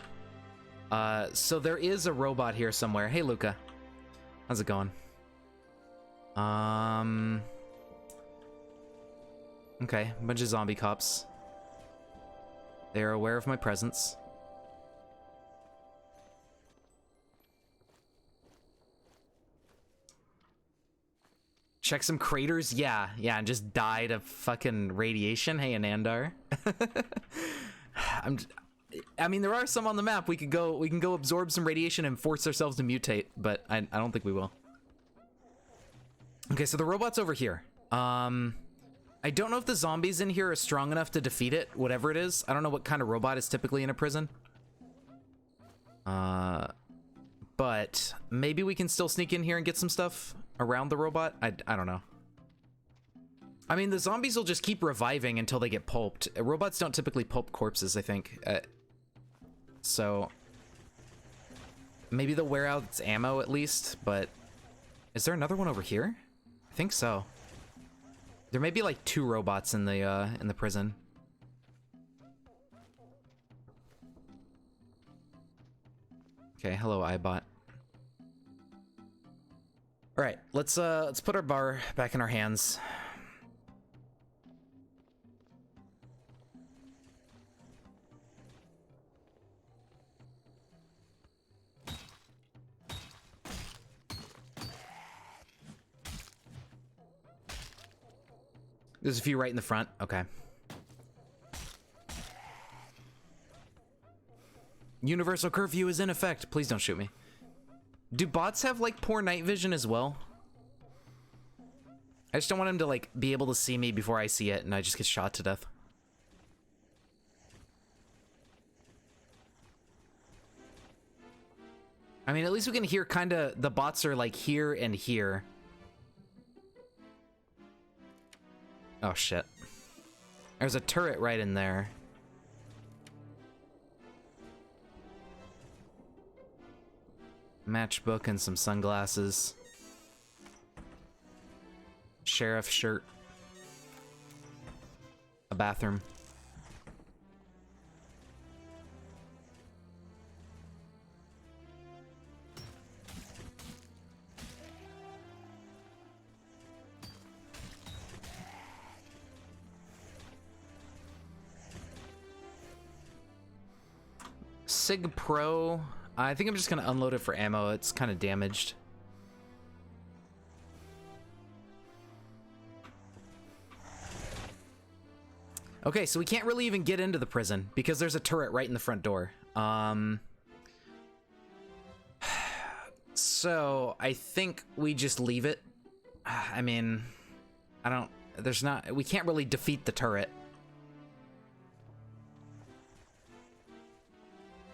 So there is a robot here somewhere. Hey, Luca. How's it going? Okay, a bunch of zombie cops. They're aware of my presence. Check some craters? Yeah, and just died of fucking radiation. Hey, Anandar. I mean, there are some on the map. We can go absorb some radiation and force ourselves to mutate, but I don't think we will. Okay, so the robot's over here. I don't know if the zombies in here are strong enough to defeat it, whatever it is. I don't know what kind of robot is typically in a prison. But maybe we can still sneak in here and get some stuff around the robot. I don't know. I mean, the zombies will just keep reviving until they get pulped. Robots don't typically pulp corpses, I think. So maybe they'll wear out its ammo at least, but is there another one over here? I think so. There may be like 2 robots in the prison. Okay, hello, iBot. All right, let's put our bar back in our hands. There's a few right in the front. Okay. Universal curfew is in effect. Please don't shoot me. Do bots have like poor night vision as well? I just don't want him to like be able to see me before I see it and I just get shot to death. I mean, at least we can hear kind of, the bots are like here and here. Oh shit. There's a turret right in there. Matchbook and some sunglasses. Sheriff shirt. A bathroom. Sig Pro. I think I'm just gonna unload it for ammo. It's kind of damaged. Okay, so we can't really even get into the prison because there's a turret right in the front door. So I think we just leave it. I mean, we can't really defeat the turret.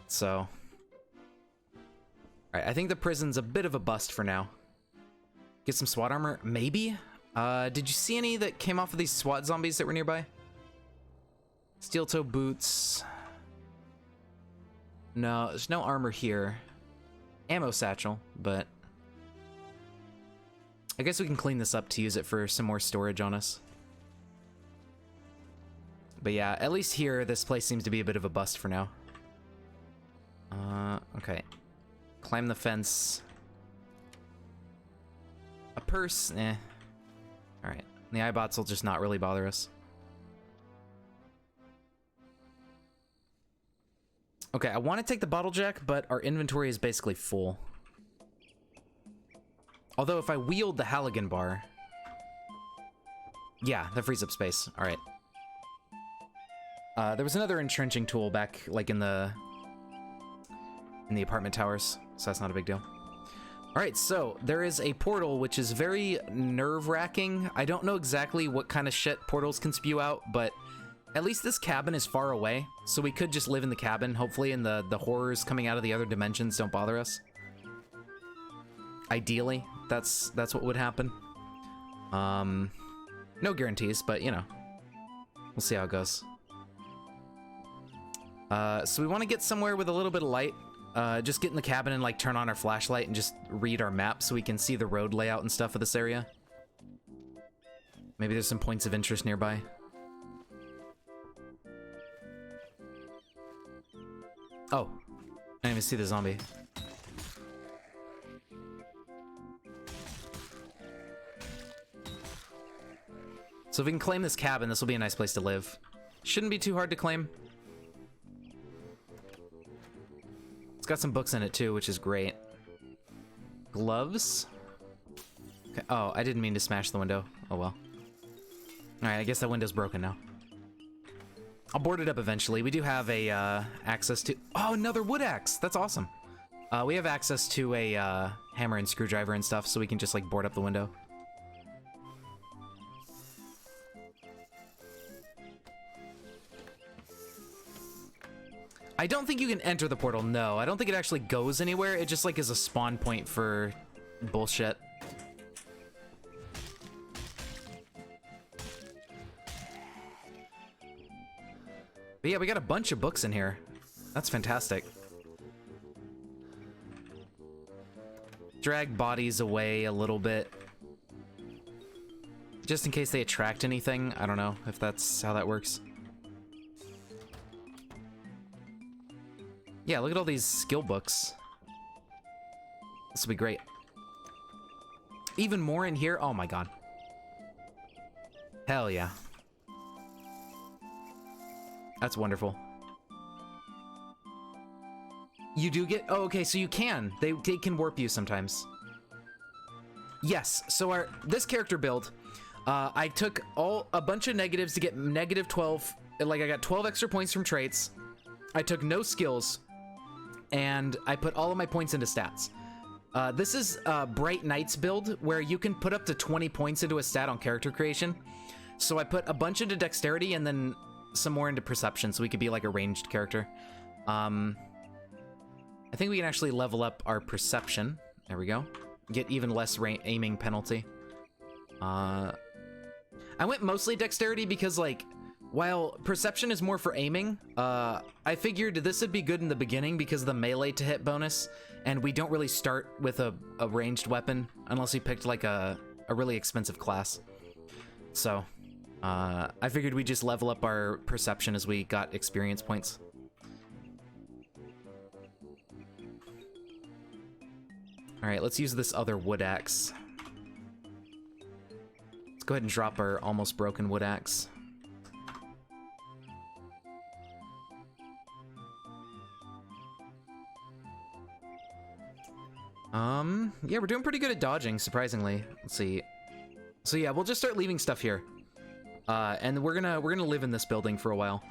So, alright, I think the prison's a bit of a bust for now. Get some SWAT armor? Maybe? Did you see any that came off of these SWAT zombies that were nearby? Steel toe boots. No, there's no armor here. Ammo satchel, but I guess we can clean this up to use it for some more storage on us. But yeah, at least here, this place seems to be a bit of a bust for now. Okay. Climb the fence. A purse? Eh. Alright. The iBots will just not really bother us. Okay, I want to take the bottle jack, but our inventory is basically full. Although if I wield the Halligan bar... Yeah, that frees up space. Alright. There was another entrenching tool back, like, in the apartment towers, so that's not a big deal. Alright, so there is a portal which is very nerve-wracking. I don't know exactly what kind of shit portals can spew out, but at least this cabin is far away, so we could just live in the cabin, hopefully, and the horrors coming out of the other dimensions don't bother us. Ideally, that's what would happen. No guarantees, but, you know, we'll see how it goes. So we want to get somewhere with a little bit of light. Just get in the cabin and like turn on our flashlight and just read our map so we can see the road layout and stuff of this area. Maybe there's some points of interest nearby. Oh, I didn't even see the zombie. So if we can claim this cabin, this will be a nice place to live. Shouldn't be too hard to claim. It's got some books in it too, which is great. Gloves? Okay. Oh, I didn't mean to smash the window. Oh well. Alright, I guess that window's broken now. I'll board it up eventually. We do have a access to... Oh, another wood axe! That's awesome. We have access to a hammer and screwdriver and stuff, so we can just like board up the window. I don't think you can enter the portal, no. I don't think it actually goes anywhere. It just like is a spawn point for bullshit. But yeah, we got a bunch of books in here. That's fantastic. Drag bodies away a little bit. Just in case they attract anything. I don't know if that's how that works. Yeah, look at all these skill books. This will be great. Even more in here? Oh my god. Hell yeah. That's wonderful. You do get... Oh, okay, so you can. They can warp you sometimes. Yes, so this character build, I took a bunch of negatives to get negative 12. Like, I got 12 extra points from traits. I took no skills. And I put all of my points into stats. This is Bright Knights build, where you can put up to 20 points into a stat on character creation. So I put a bunch into dexterity and then some more into perception, so we could be like a ranged character. I think we can actually level up our perception. There we go. Get even less aiming penalty. I went mostly dexterity because, like, while perception is more for aiming, I figured this would be good in the beginning because of the melee to hit bonus, and we don't really start with a ranged weapon unless we picked like a really expensive class. So, I figured we'd just level up our perception as we got experience points. Alright, let's use this other wood axe. Let's go ahead and drop our almost broken wood axe. Yeah, we're doing pretty good at dodging, surprisingly. Let's see. So yeah, we'll just start leaving stuff here. And we're gonna live in this building for a while.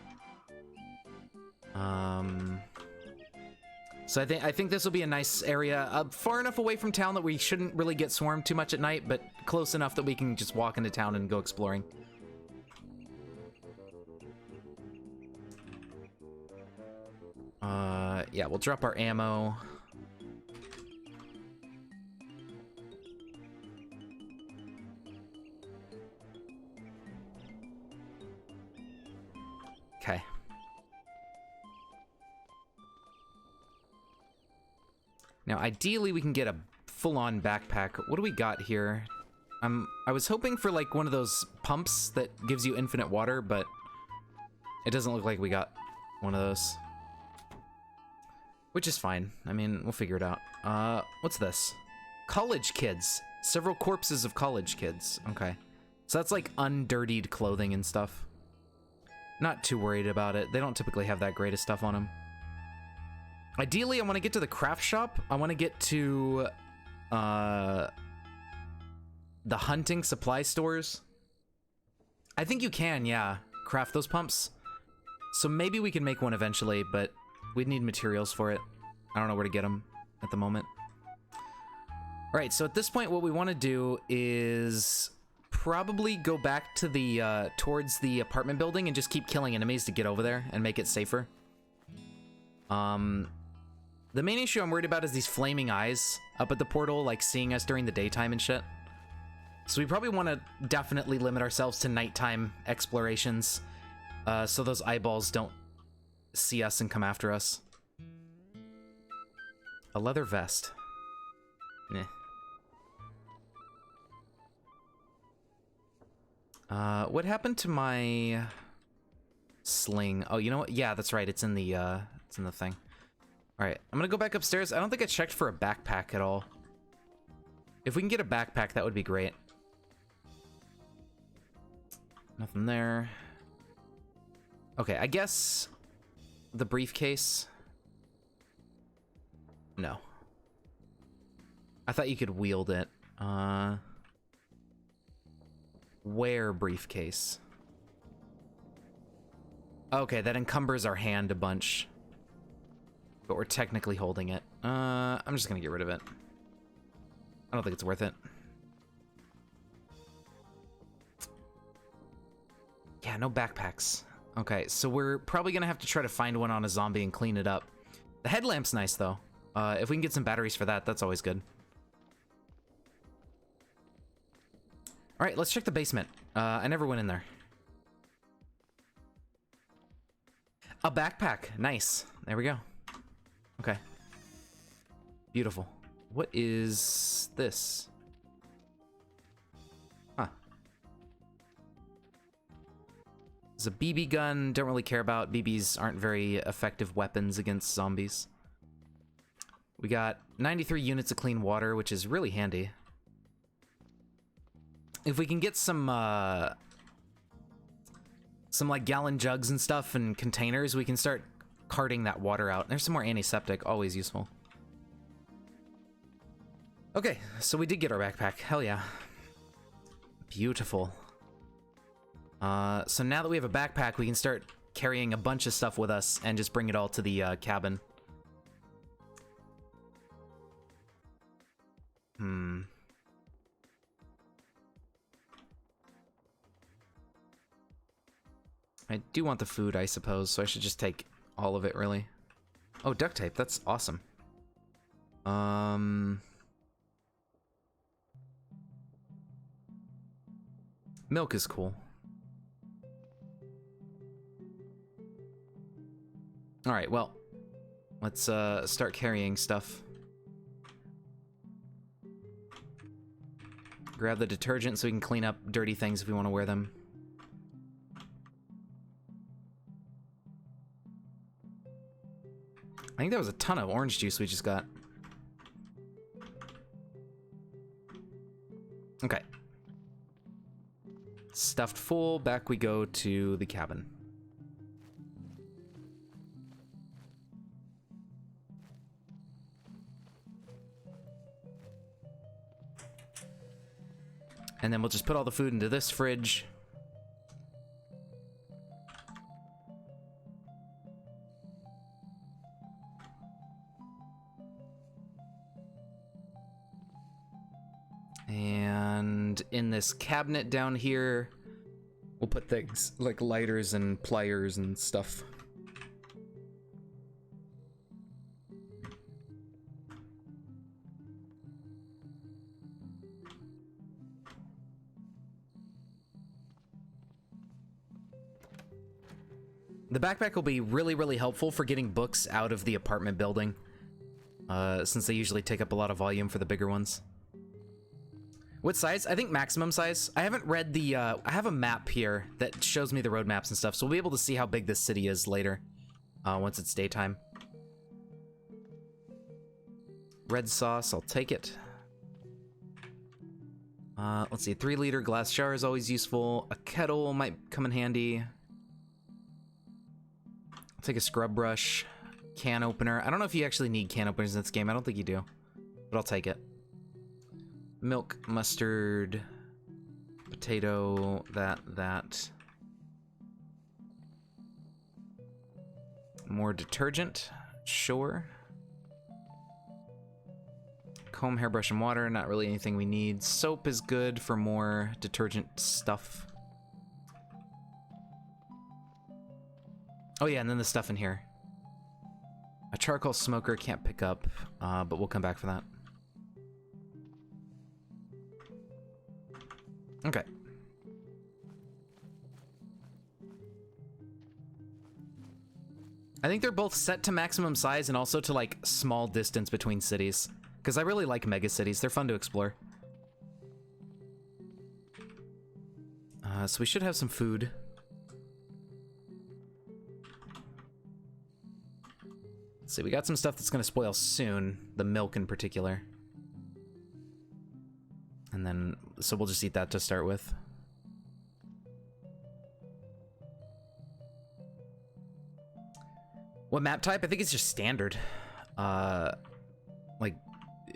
So I think this will be a nice area, far enough away from town that we shouldn't really get swarmed too much at night, but close enough that we can just walk into town and go exploring. Yeah, we'll drop our ammo. Okay. Now, ideally, we can get a full-on backpack. What do we got here? I was hoping for, like, one of those pumps that gives you infinite water, but it doesn't look like we got one of those. Which is fine. I mean, we'll figure it out. What's this? College kids. Several corpses of college kids. Okay. So that's, like, undirtied clothing and stuff. Not too worried about it. They don't typically have that great of stuff on them. Ideally, I want to get to the craft shop. I want to get to the hunting supply stores. I think you can, yeah, craft those pumps. So maybe we can make one eventually, but we'd need materials for it. I don't know where to get them at the moment. All right, so at this point, what we want to do is probably go back to the towards the apartment building and just keep killing enemies to get over there and make it safer. The main issue I'm worried about is these flaming eyes up at the portal, like seeing us during the daytime and shit. So we probably want to definitely limit ourselves to nighttime explorations, so those eyeballs don't see us and come after us. A leather vest. Meh. What happened to my sling? Oh, you know what? Yeah, that's right. It's in the thing. All right, I'm gonna go back upstairs. I don't think I checked for a backpack at all. If we can get a backpack, that would be great. Nothing there. Okay, I guess the briefcase. No. I thought you could wield it. Where briefcase? Okay, that encumbers our hand a bunch. But we're technically holding it. I'm just gonna get rid of it. I don't think it's worth it. Yeah, no backpacks. Okay, so we're probably gonna have to try to find one on a zombie and clean it up. The headlamp's nice, though. If we can get some batteries for that, that's always good. All right, let's check the basement. I never went in there. A backpack. Nice. There we go. Okay. Beautiful. What is this? Huh. It's a BB gun. Don't really care about. BBs aren't very effective weapons against zombies. We got 93 units of clean water, which is really handy. If we can get some like gallon jugs and stuff and containers, we can start carting that water out. There's some more antiseptic, always useful. Okay, so we did get our backpack. Hell yeah. Beautiful. So now that we have a backpack, we can start carrying a bunch of stuff with us and just bring it all to the cabin. I do want the food, I suppose, so I should just take all of it, really. Oh, duct tape, that's awesome. Milk is cool. Alright, well, let's start carrying stuff. Grab the detergent so we can clean up dirty things if we want to wear them. I think that was a ton of orange juice we just got. Okay. Stuffed full, back we go to the cabin. And then we'll just put all the food into this fridge. And in this cabinet down here, we'll put things like lighters and pliers and stuff. The backpack will be really, really helpful for getting books out of the apartment building, since they usually take up a lot of volume for the bigger ones. What size? I think maximum size. I haven't read the, I have a map here that shows me the road maps and stuff, so we'll be able to see how big this city is later, once it's daytime. Red sauce, I'll take it. Let's see, 3-liter glass jar is always useful. A kettle might come in handy. I'll take a scrub brush. Can opener. I don't know if you actually need can openers in this game. I don't think you do, but I'll take it. Milk, mustard, potato, that. More detergent, sure. Comb, hairbrush, and water, not really anything we need. Soap is good for more detergent stuff. Oh yeah, and then the stuff in here. A charcoal smoker, can't pick up, but we'll come back for that. Okay. I think they're both set to maximum size and also to, like, small distance between cities. Because I really like mega cities. They're fun to explore. So we should have some food. Let's see, we got some stuff that's gonna spoil soon, the milk in particular. And then, so we'll just eat that to start with. What map type? I think it's just standard. Like,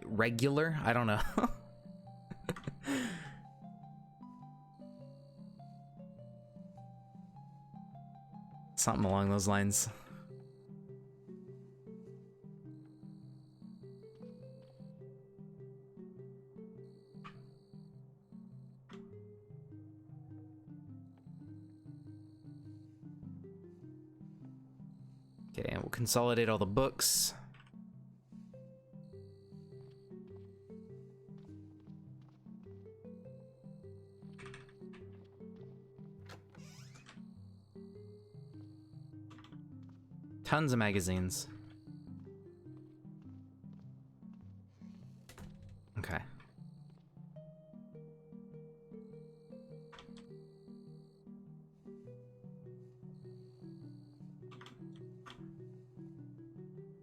regular? I don't know. Something along those lines. Okay, and we'll consolidate all the books. Tons of magazines. Okay.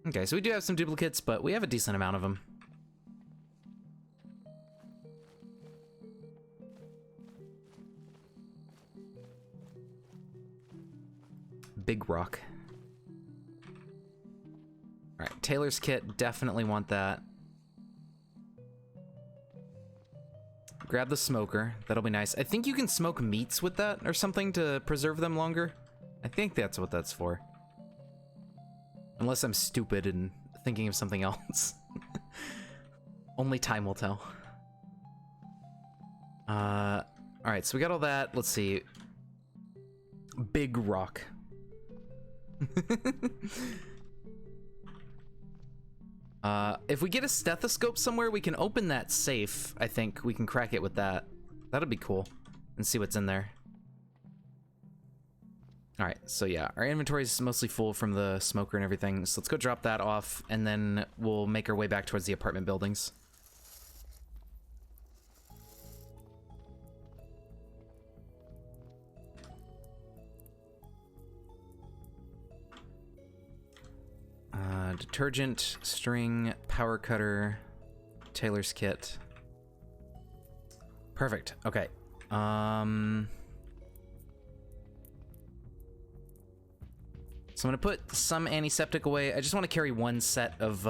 Okay, so we do have some duplicates, but we have a decent amount of them. Big rock. All right, Taylor's kit, definitely want that. Grab the smoker, that'll be nice. I think you can smoke meats with that or something to preserve them longer. I think that's what that's for. Unless I'm stupid and thinking of something else. Only time will tell. Alright, so we got all that. Let's see. Big rock. If we get a stethoscope somewhere, we can open that safe. I think we can crack it with that. That'll be cool. And see what's in there. Alright, so yeah, our inventory is mostly full from the smoker and everything, so let's go drop that off, and then we'll make our way back towards the apartment buildings. Detergent, string, power cutter, Taylor's kit. Perfect, okay. So I'm gonna put some antiseptic away. I just want to carry one set of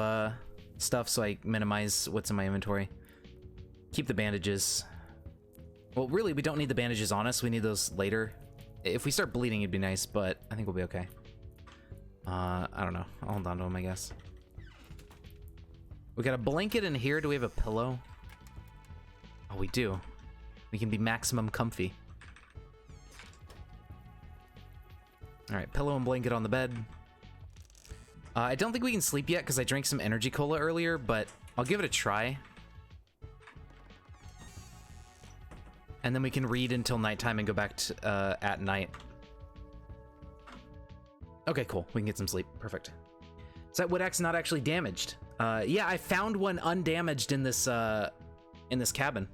stuff so I minimize what's in my inventory. Keep the bandages. Well, really, we don't need the bandages on us. We need those later. If we start bleeding, it'd be nice, but I think we'll be okay. I don't know. I'll hold on to them, I guess. We got a blanket in here. Do we have a pillow? Oh, we do. We can be maximum comfy. Alright, pillow and blanket on the bed. I don't think we can sleep yet because I drank some energy cola earlier, but I'll give it a try. And then we can read until nighttime and go back to, at night. Okay, cool. We can get some sleep. Perfect. Is that wood axe not actually damaged? Yeah, I found one undamaged in this cabin.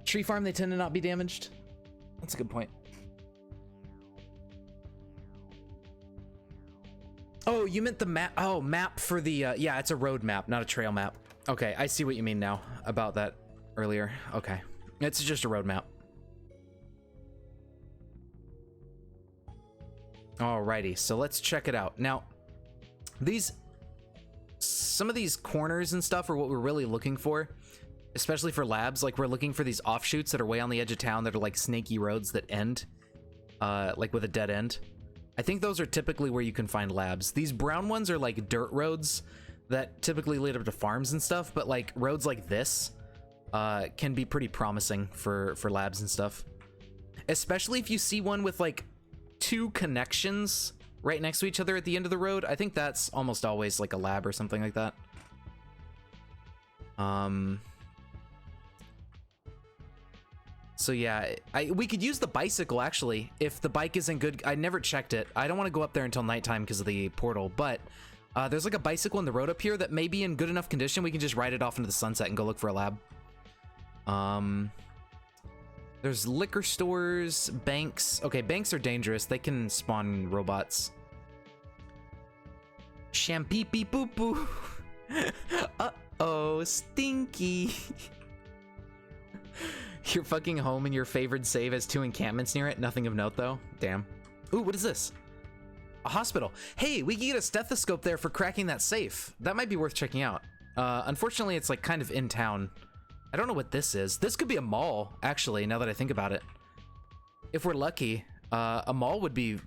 Tree farm, they tend to not be damaged. That's a good point. Oh, you meant the map. Oh, map for the, yeah, it's a road map, not a trail map. Okay, I see what you mean now about that earlier. Okay, it's just a road map. Alrighty, so let's check it out. Now, some of these corners and stuff are what we're really looking for, especially for labs. Like, we're looking for these offshoots that are way on the edge of town that are like snaky roads that end, like with a dead end. I think those are typically where you can find labs. These brown ones are like dirt roads that typically lead up to farms and stuff, but like roads like this can be pretty promising for labs and stuff. Especially if you see one with like 2 connections right next to each other at the end of the road. I think that's almost always like a lab or something like that. So yeah, we could use the bicycle actually if the bike isn't good. I never checked it. I don't want to go up there until nighttime because of the portal, but there's like a bicycle in the road up here that may be in good enough condition. We can just ride it off into the sunset and go look for a lab. There's liquor stores, banks. Okay, banks are dangerous. They can spawn robots. Shampee poo poo. Uh-oh, stinky. You're fucking home and your favored save has 2 encampments near it. Nothing of note though. Damn. Ooh, what is this? A hospital. Hey, we can get a stethoscope there for cracking that safe. That might be worth checking out. Unfortunately, it's like kind of in town. I don't know what this is. This could be a mall, actually, now that I think about it. If we're lucky, a mall would be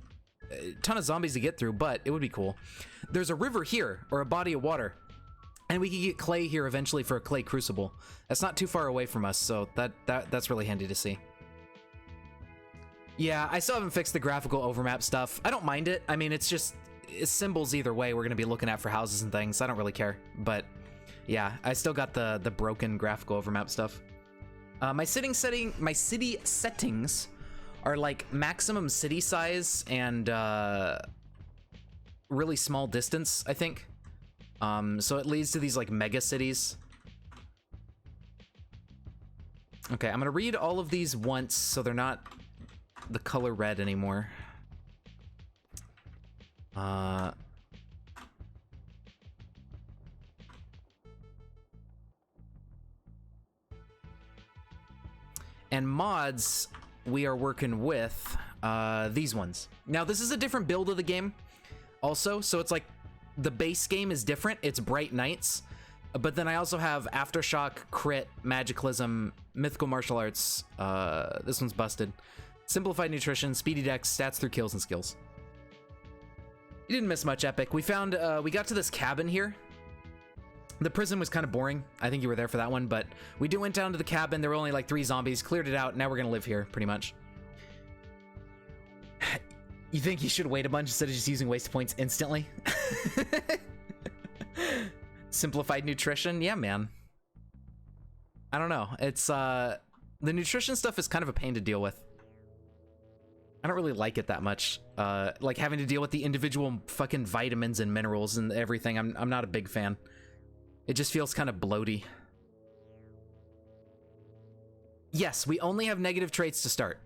a ton of zombies to get through, but it would be cool. There's a river here, or a body of water. And we could get clay here eventually for a clay crucible. That's not too far away from us, so that's really handy to see. Yeah, I still haven't fixed the graphical overmap stuff. I don't mind it. I mean, it's symbols either way we're gonna be looking at for houses and things. I don't really care, but yeah, I still got the broken graphical overmap stuff. My city settings are like maximum city size and really small distance, I think. So it leads to these like mega cities. Okay, I'm gonna read all of these once so they're not the color red anymore. And mods, we are working with these ones. Now, this is a different build of the game also, so it's like the base game is different. It's Bright Knights, but then I also have Aftershock, Crit, Magicalism, Mythical Martial Arts. This one's busted. Simplified Nutrition, Speedy Dex, Stats through Kills and Skills. You didn't miss much, Epic. We found, we got to this cabin here. The prison was kind of boring. I think you were there for that one, but we went down to the cabin. There were only like 3 zombies, cleared it out. Now we're gonna live here, pretty much. You think you should wait a bunch instead of just using waste points instantly? Simplified Nutrition? Yeah, man. I don't know. It's, the nutrition stuff is kind of a pain to deal with. I don't really like it that much. Like having to deal with the individual fucking vitamins and minerals and everything. I'm not a big fan. It just feels kind of bloaty. Yes, we only have negative traits to start.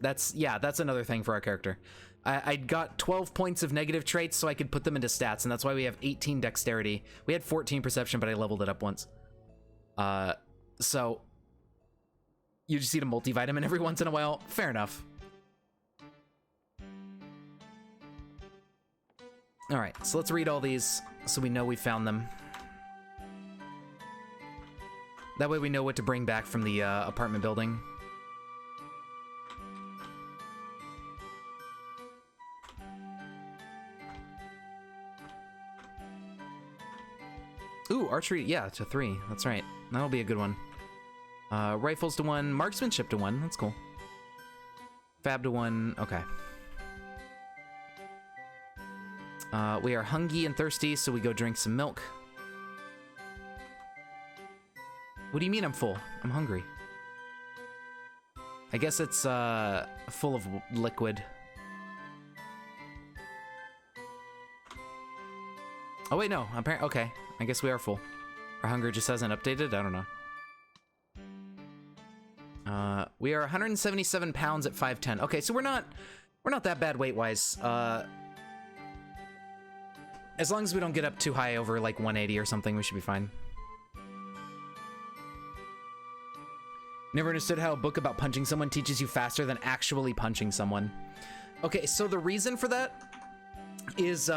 That's another thing for our character. I got 12 points of negative traits so I could put them into stats, and that's why we have 18 dexterity. We had 14 perception, but I leveled it up once. So you just eat a multivitamin every once in a while. Fair enough. All right, so let's read all these so we know we found them. That way we know what to bring back from the apartment building. Ooh, archery, yeah, to 3. That's right. That'll be a good one. Rifles to 1, marksmanship to 1. That's cool. Fab to 1. Okay. We are hungry and thirsty, so we go drink some milk. What do you mean I'm full? I'm hungry. I guess it's full of liquid. Oh wait, no. Apparently, okay. I guess we are full. Our hunger just hasn't updated. I don't know. We are 177 pounds at 5'10". Okay, so we're not that bad weight-wise. As long as we don't get up too high over like 180 or something, we should be fine. Never understood how a book about punching someone teaches you faster than actually punching someone. Okay, so the reason for that is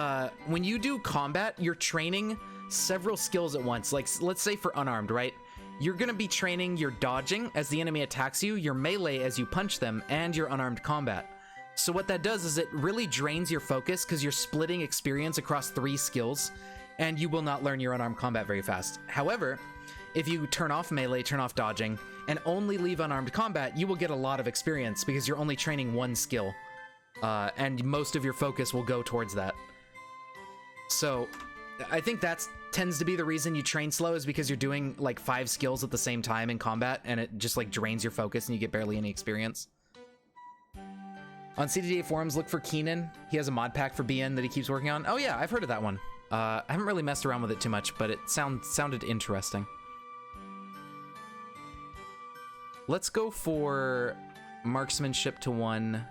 when you do combat, you're training several skills at once. Like, let's say for unarmed, right? You're gonna be training your dodging as the enemy attacks you, your melee as you punch them, and your unarmed combat. So what that does is it really drains your focus because you're splitting experience across 3 skills, and you will not learn your unarmed combat very fast. However, if you turn off melee, turn off dodging, and only leave unarmed combat, you will get a lot of experience because you're only training 1 skill. And most of your focus will go towards that. So I think that tends to be the reason you train slow, is because you're doing like 5 skills at the same time in combat, and it just like drains your focus and you get barely any experience. On CDDA forums, look for Keenan. He has a mod pack for BN that he keeps working on. Oh yeah, I've heard of that one. I haven't really messed around with it too much, but it sounded interesting. Let's go for marksmanship to 1.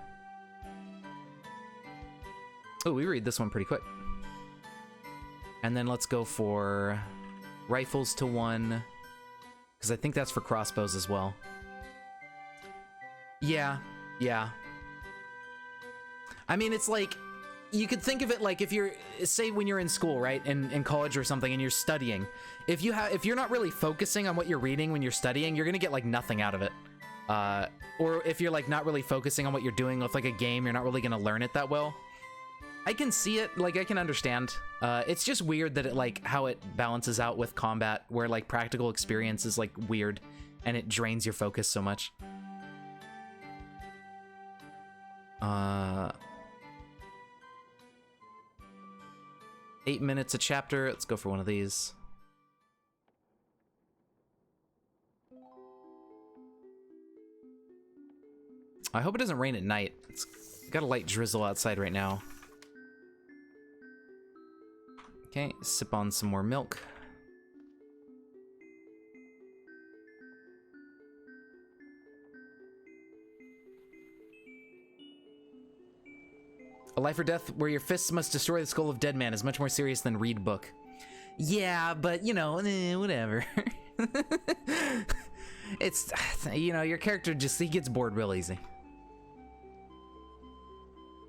Oh, we read this one pretty quick. And then let's go for rifles to 1, because I think that's for crossbows as well. Yeah, yeah. I mean, it's like, you could think of it like if you're, say when you're in school, right? In college or something, and you're studying. If you're not really focusing on what you're reading when you're studying, you're gonna get like nothing out of it. Or if you're like not really focusing on what you're doing with like a game, you're not really gonna learn it that well. I can see it, like I can understand. It's just weird that it like how it balances out with combat, where like practical experience is like weird and it drains your focus so much. 8 minutes a chapter. Let's go for one of these. I hope it doesn't rain at night. It's got a light drizzle outside right now. Okay, sip on some more milk. A life or death where your fists must destroy the skull of dead man is much more serious than read book. Yeah, but you know, whatever. It's, you know, your character just, he gets bored real easy.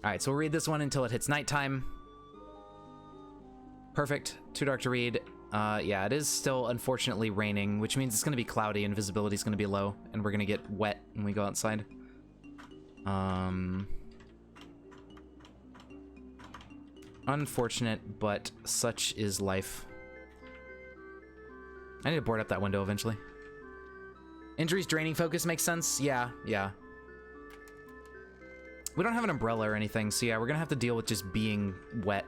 Alright, so we'll read this one until it hits nighttime. Perfect. Too dark to read. Yeah, it is still unfortunately raining, which means it's going to be cloudy and visibility is going to be low, and we're going to get wet when we go outside. Unfortunate, but such is life. I need to board up that window eventually. Injuries draining focus makes sense? Yeah, yeah. We don't have an umbrella or anything, so yeah, we're gonna have to deal with just being wet.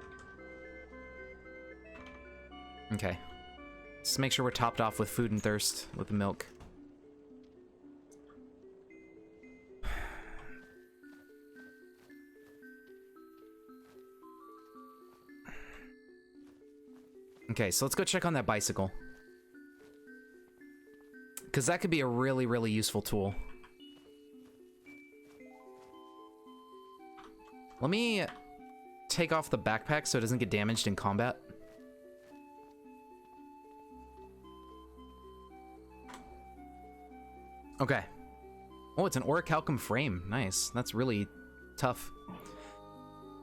Okay. Let's make sure we're topped off with food and thirst with the milk. Okay, so let's go check on that bicycle. Because that could be a really, really useful tool. Let me take off the backpack so it doesn't get damaged in combat. Okay. Oh, it's an orichalcum frame. Nice. That's really tough.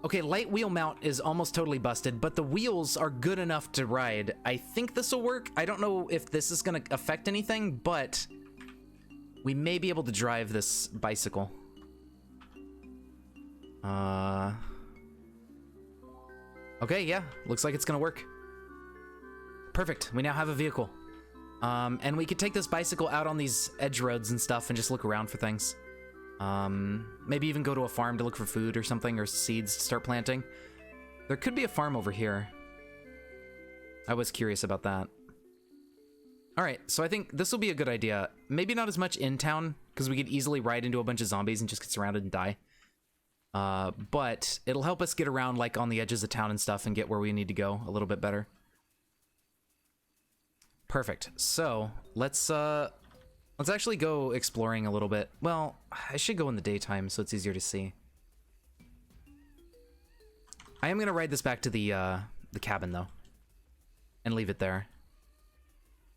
Okay, light wheel mount is almost totally busted, but the wheels are good enough to ride. I think this will work. I don't know if this is going to affect anything, but we may be able to drive this bicycle. Okay, yeah. Looks like it's going to work. Perfect. We now have a vehicle. And we could take this bicycle out on these edge roads and stuff and just look around for things. Maybe even go to a farm to look for food or something, or seeds to start planting. There could be a farm over here. I was curious about that. Alright, so I think this will be a good idea. Maybe not as much in town, because we could easily ride into a bunch of zombies and just get surrounded and die. But it'll help us get around like on the edges of town and stuff and get where we need to go a little bit better. Perfect. So, let's actually go exploring a little bit. Well, I should go in the daytime so it's easier to see. I am gonna ride this back to the cabin though, and leave it there,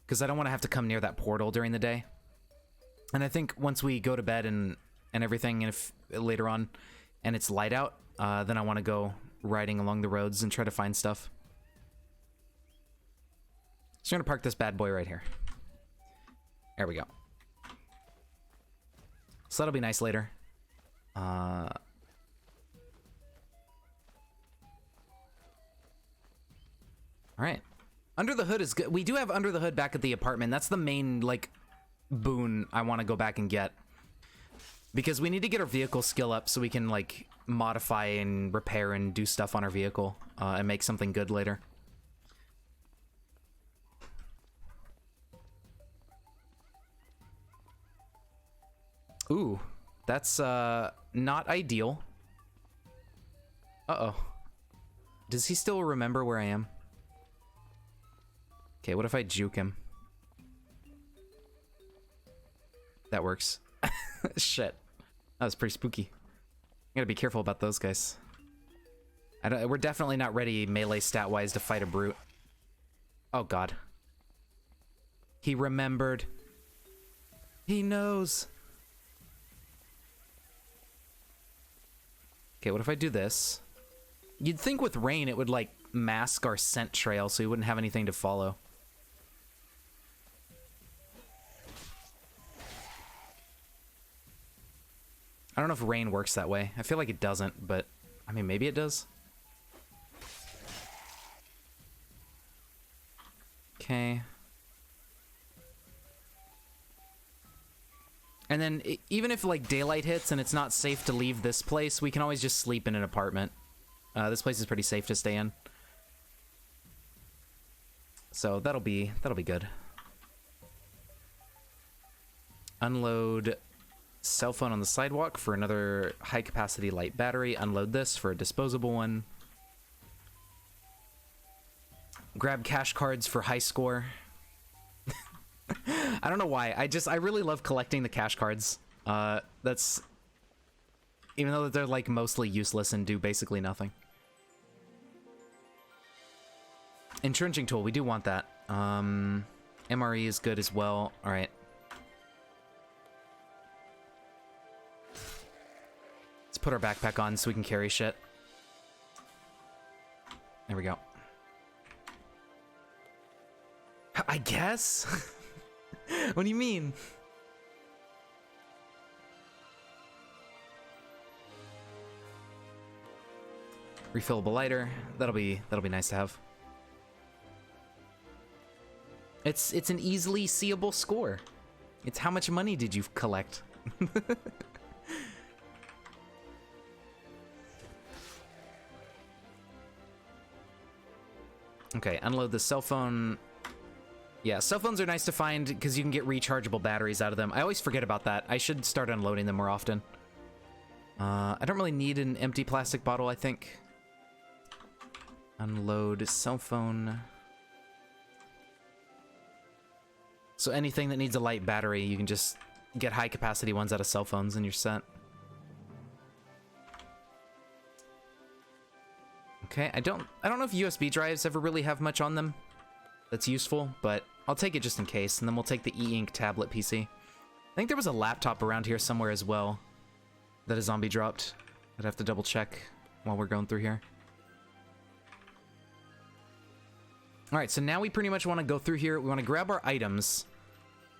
because I don't want to have to come near that portal during the day. And I think once we go to bed and everything, and if later on, and it's light out, then I want to go riding along the roads and try to find stuff. So I'm gonna park this bad boy right here. There we go. So that'll be nice later. All right. Under the hood is good. We do have under the hood back at the apartment. That's the main, like, boon I want to go back and get. Because we need to get our vehicle skill up so we can, like, modify and repair and do stuff on our vehicle and make something good later. Ooh, that's not ideal. Uh-oh. Does he still remember where I am? Okay, what if I juke him? That works. Shit. That was pretty spooky. I gotta be careful about those guys. We're definitely not ready melee stat-wise to fight a brute. Oh god. He remembered. He knows. Okay, what if I do this? You'd think with rain it would, like, mask our scent trail so we wouldn't have anything to follow. I don't know if rain works that way. I feel like it doesn't, but, I mean, maybe it does. Okay. And then, even if, like, daylight hits and it's not safe to leave this place, we can always just sleep in an apartment. This place is pretty safe to stay in. So, that'll be good. Unload cell phone on the sidewalk for another high-capacity light battery. Unload this for a disposable one. Grab cash cards for high score. I don't know why. I really love collecting the cash cards. That's... Even though they're, like, mostly useless and do basically nothing. Entrenching tool, we do want that. MRE is good as well. Alright. Let's put our backpack on so we can carry shit. There we go. I guess? What do you mean? Refillable lighter. That'll be nice to have. It's an easily seeable score. It's how much money did you collect? Okay, unload the cell phone. Yeah, cell phones are nice to find because you can get rechargeable batteries out of them. I always forget about that. I should start unloading them more often. I don't really need an empty plastic bottle, I think. Unload cell phone. So anything that needs a light battery, you can just get high capacity ones out of cell phones and you're set. Okay, I don't know if USB drives ever really have much on them that's useful, but I'll take it just in case, and then we'll take the e-ink tablet PC. I think there was a laptop around here somewhere as well that a zombie dropped. I'd have to double check while we're going through here. Alright, so now we pretty much want to go through here. We want to grab our items,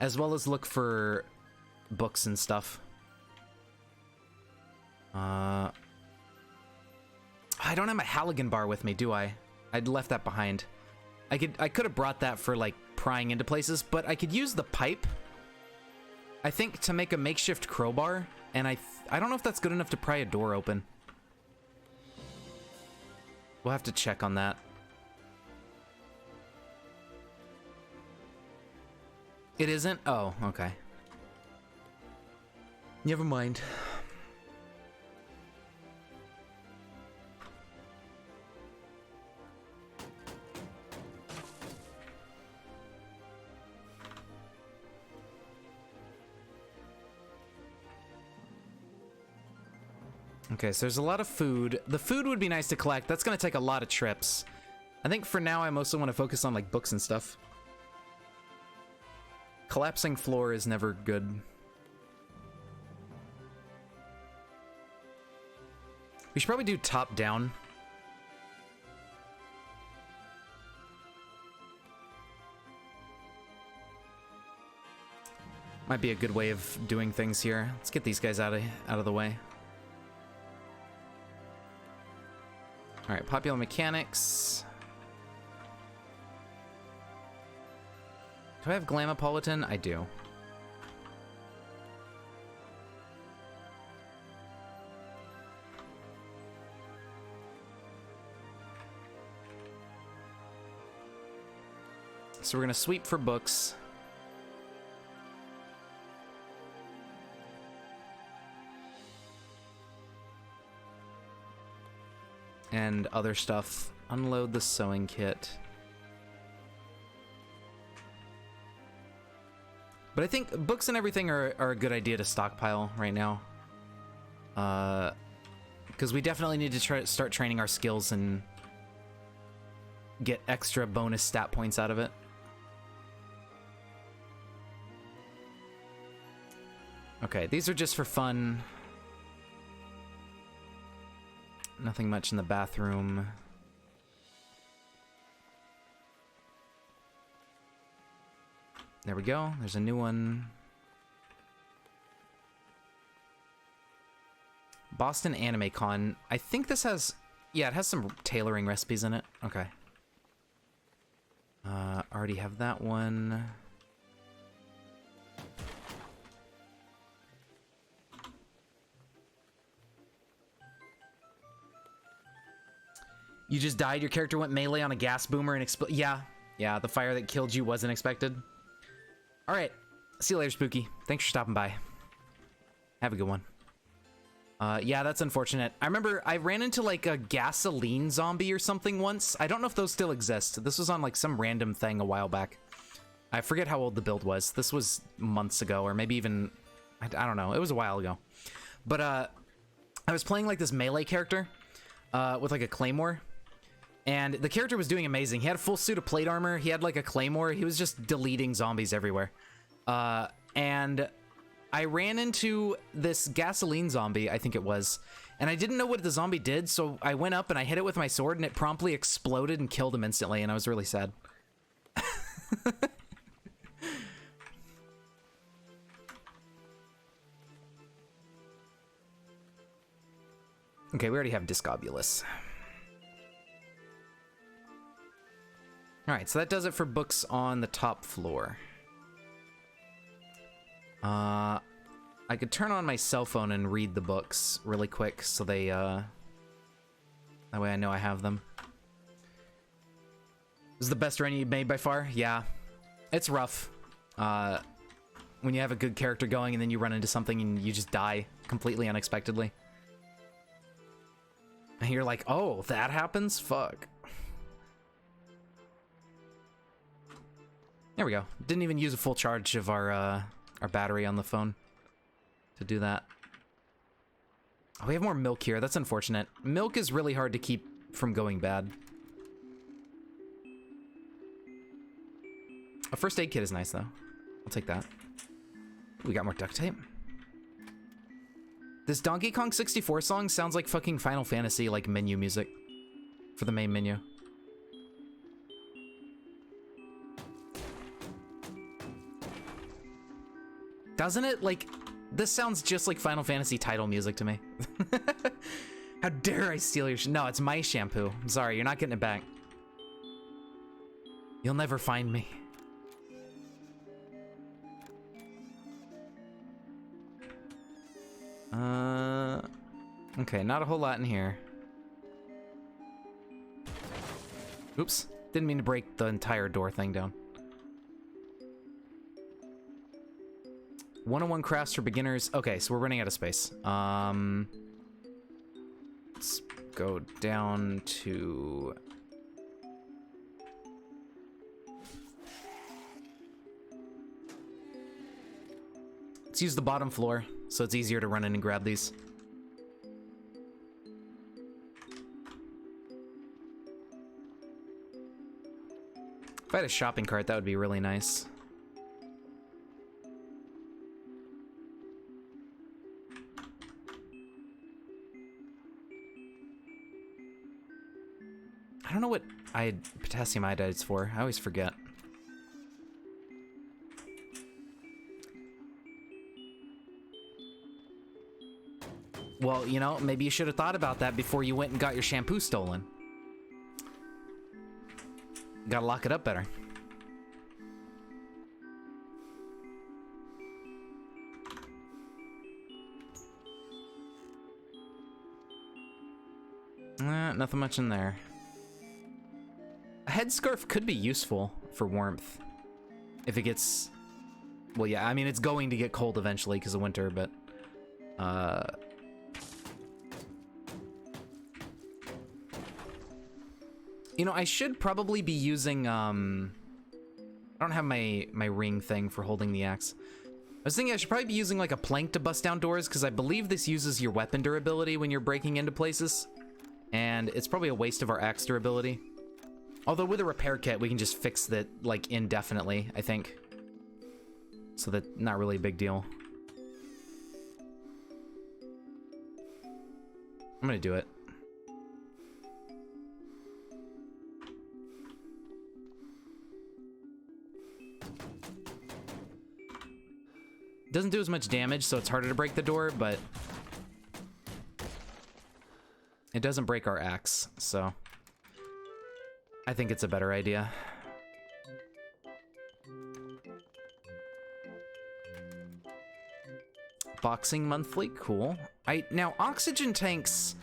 as well as look for books and stuff. I don't have my Halligan bar with me, do I? I'd left that behind. I could have brought that for, like, prying into places, but I could use the pipe, I think, to make a makeshift crowbar, and I don't know if that's good enough to pry a door open. We'll have to check on that. It isn't? Oh, okay. Never mind. Okay, so there's a lot of food. The food would be nice to collect. That's gonna take a lot of trips. I think for now I mostly want to focus on, like, books and stuff. Collapsing floor is never good. We should probably do top down. Might be a good way of doing things here. Let's get these guys out of the way. All right, popular mechanics. Do I have Glamopolitan? I do. So we're gonna sweep for books. And other stuff. Unload the sewing kit. But I think books and everything are a good idea to stockpile right now. Because we definitely need to start training our skills in get extra bonus stat points out of it. Okay, these are just for fun. Nothing much in the bathroom. There we go. There's a new one. Boston Anime Con. I think this has... Yeah, it has some tailoring recipes in it. Okay. Already have that one. You just died. Your character went melee on a gas boomer and exploded. Yeah, the fire that killed you wasn't expected. All right. See you later, Spooky. Thanks for stopping by. Have a good one. Yeah, that's unfortunate. I remember I ran into like a gasoline zombie or something once. I don't know if those still exist. This was on like some random thing a while back. I forget how old the build was. This was months ago, or maybe even, I don't know. It was a while ago. But I was playing like this melee character with like a claymore. And the character was doing amazing. He had a full suit of plate armor. He had like a claymore. He was just deleting zombies everywhere. And I ran into this gasoline zombie, I think it was. And I didn't know what the zombie did, so I went up and I hit it with my sword and it promptly exploded and killed him instantly, and I was really sad. Okay, we already have Discobulus. Alright, so that does it for books on the top floor. I could turn on my cell phone and read the books really quick so they, that way I know I have them. This is the best run you've made by far? Yeah. It's rough. When you have a good character going and then you run into something and you just die completely unexpectedly. And you're like, oh, that happens? Fuck. There we go. Didn't even use a full charge of our battery on the phone to do that. Oh, we have more milk here. That's unfortunate. Milk is really hard to keep from going bad. A first aid kit is nice, though. I'll take that. We got more duct tape. This Donkey Kong 64 song sounds like fucking Final Fantasy, like, menu music for the main menu. Doesn't it? Like, this sounds just like Final Fantasy title music to me. How dare I steal your no, it's my shampoo. I'm sorry, you're not getting it back. You'll never find me. Okay, not a whole lot in here. Oops, didn't mean to break the entire door thing down. 101 crafts for beginners. Okay, so we're running out of space. Let's go down to... Let's use the bottom floor, so it's easier to run in and grab these. If I had a shopping cart, that would be really nice. I don't know what potassium iodide is for. I always forget. Well, you know, maybe you should have thought about that before you went and got your shampoo stolen. Gotta lock it up better. Nothing much in there. A headscarf could be useful for warmth. If it gets... Well, yeah, I mean, it's going to get cold eventually because of winter, but... You know, I should probably be using, I don't have my ring thing for holding the axe. I was thinking I should probably be using, like, a plank to bust down doors, because I believe this uses your weapon durability when you're breaking into places. And it's probably a waste of our axe durability. Although with a repair kit, we can just fix that, like, indefinitely, I think. So that, not really a big deal. I'm gonna do it. Doesn't do as much damage, so it's harder to break the door, but it doesn't break our axe, so I think it's a better idea. Boxing monthly, cool. Now oxygen tanks,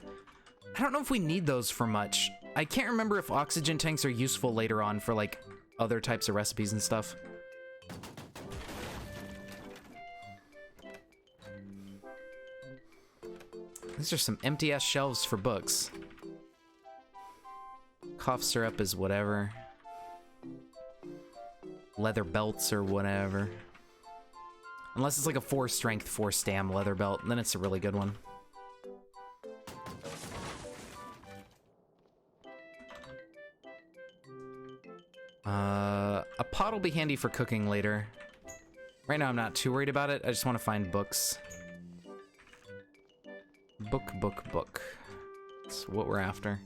I don't know if we need those for much. I can't remember if oxygen tanks are useful later on for like other types of recipes and stuff. These are some empty ass shelves for books. Cough syrup is whatever. Leather belts or whatever. Unless it's like a 4 strength, 4 stam leather belt, then it's a really good one. A pot will be handy for cooking later. Right now I'm not too worried about it, I just want to find books. Book. That's what we're after.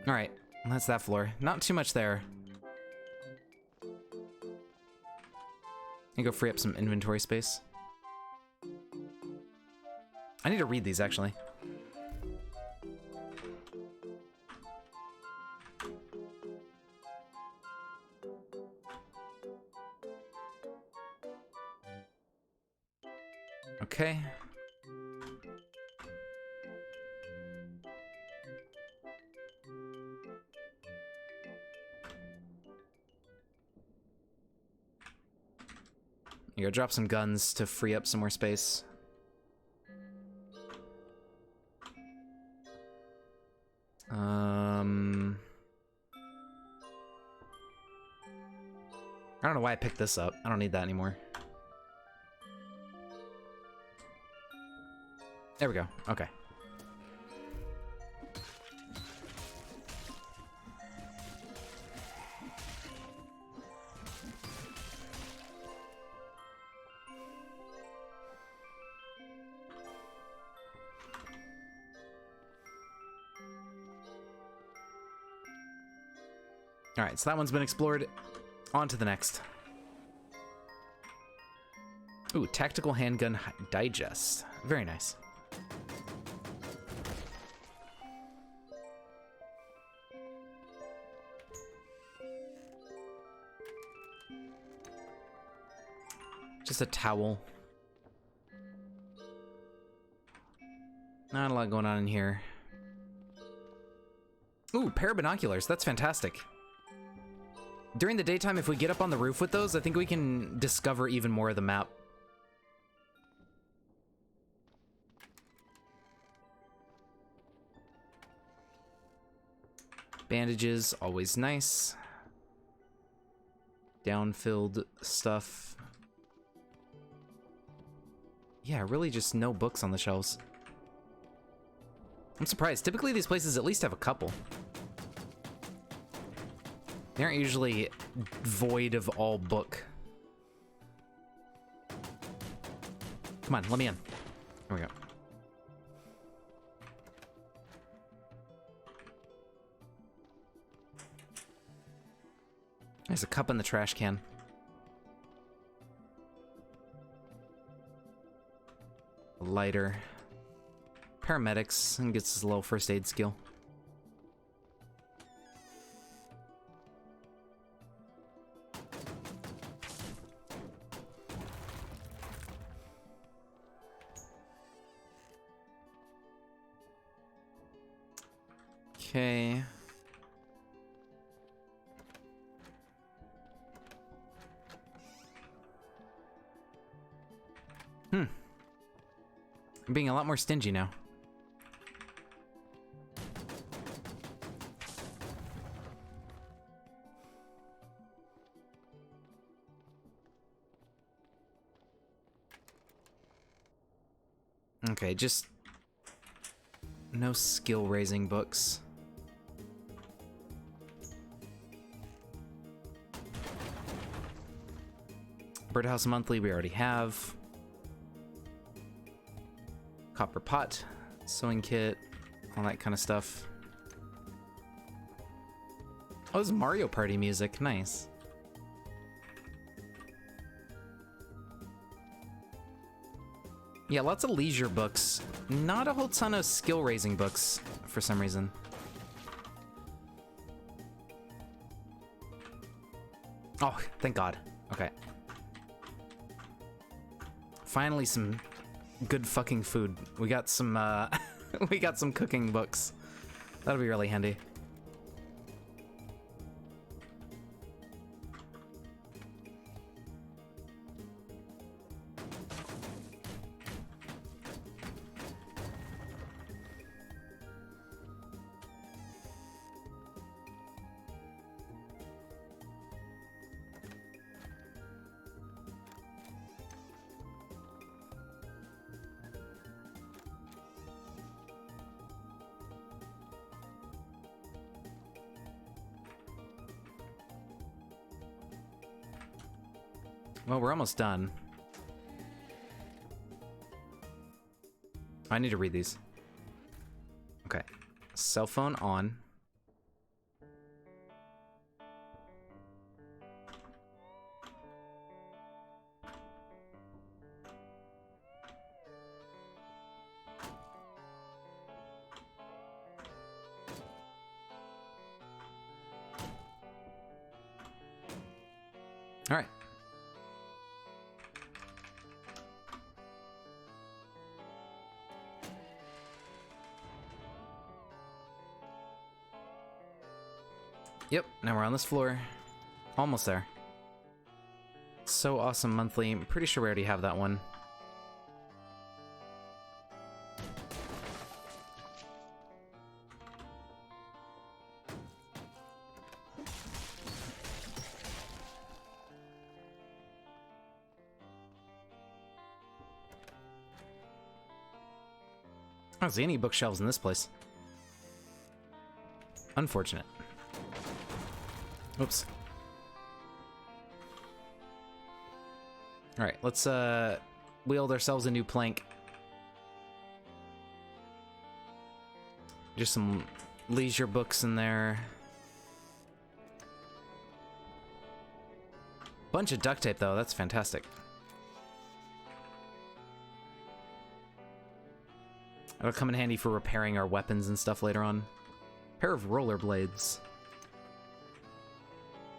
Alright, that's that floor. Not too much there. I go free up some inventory space. I need to read these, actually. Okay. You go drop some guns to free up some more space. I don't know why I picked this up. I don't need that anymore. There we go. Okay. All right, so that one's been explored. On to the next. Ooh, tactical handgun digest. Very nice. Just a towel. Not a lot going on in here. Ooh, pair of binoculars. That's fantastic. During the daytime, if we get up on the roof with those, I think we can discover even more of the map. Bandages, always nice. Down-filled stuff. Yeah, really just no books on the shelves. I'm surprised. Typically, these places at least have a couple. They aren't usually void of all book. Come on, let me in. Here we go. There's a cup in the trash can. A lighter. Paramedics, and gets his little first aid skill. Okay. I'm being a lot more stingy now. Okay, just No skill raising books. Birdhouse Monthly we already have. Copper pot, sewing kit, all that kind of stuff. Oh, this is Mario Party music. Nice. Yeah, lots of leisure books. Not a whole ton of skill-raising books, for some reason. Oh, thank God. Okay. Finally some good fucking food. We got some, we got some cooking books. That'll be really handy. Well, we're almost done. I need to read these. Okay. Cell phone on. All right. Yep, now we're on this floor. Almost there. So Awesome Monthly. I'm pretty sure we already have that one. I don't see any bookshelves in this place. Unfortunate. Oops. Alright, let's wield ourselves a new plank. Just some leisure books in there. Bunch of duct tape though, that's fantastic. That'll come in handy for repairing our weapons and stuff later on. Pair of rollerblades.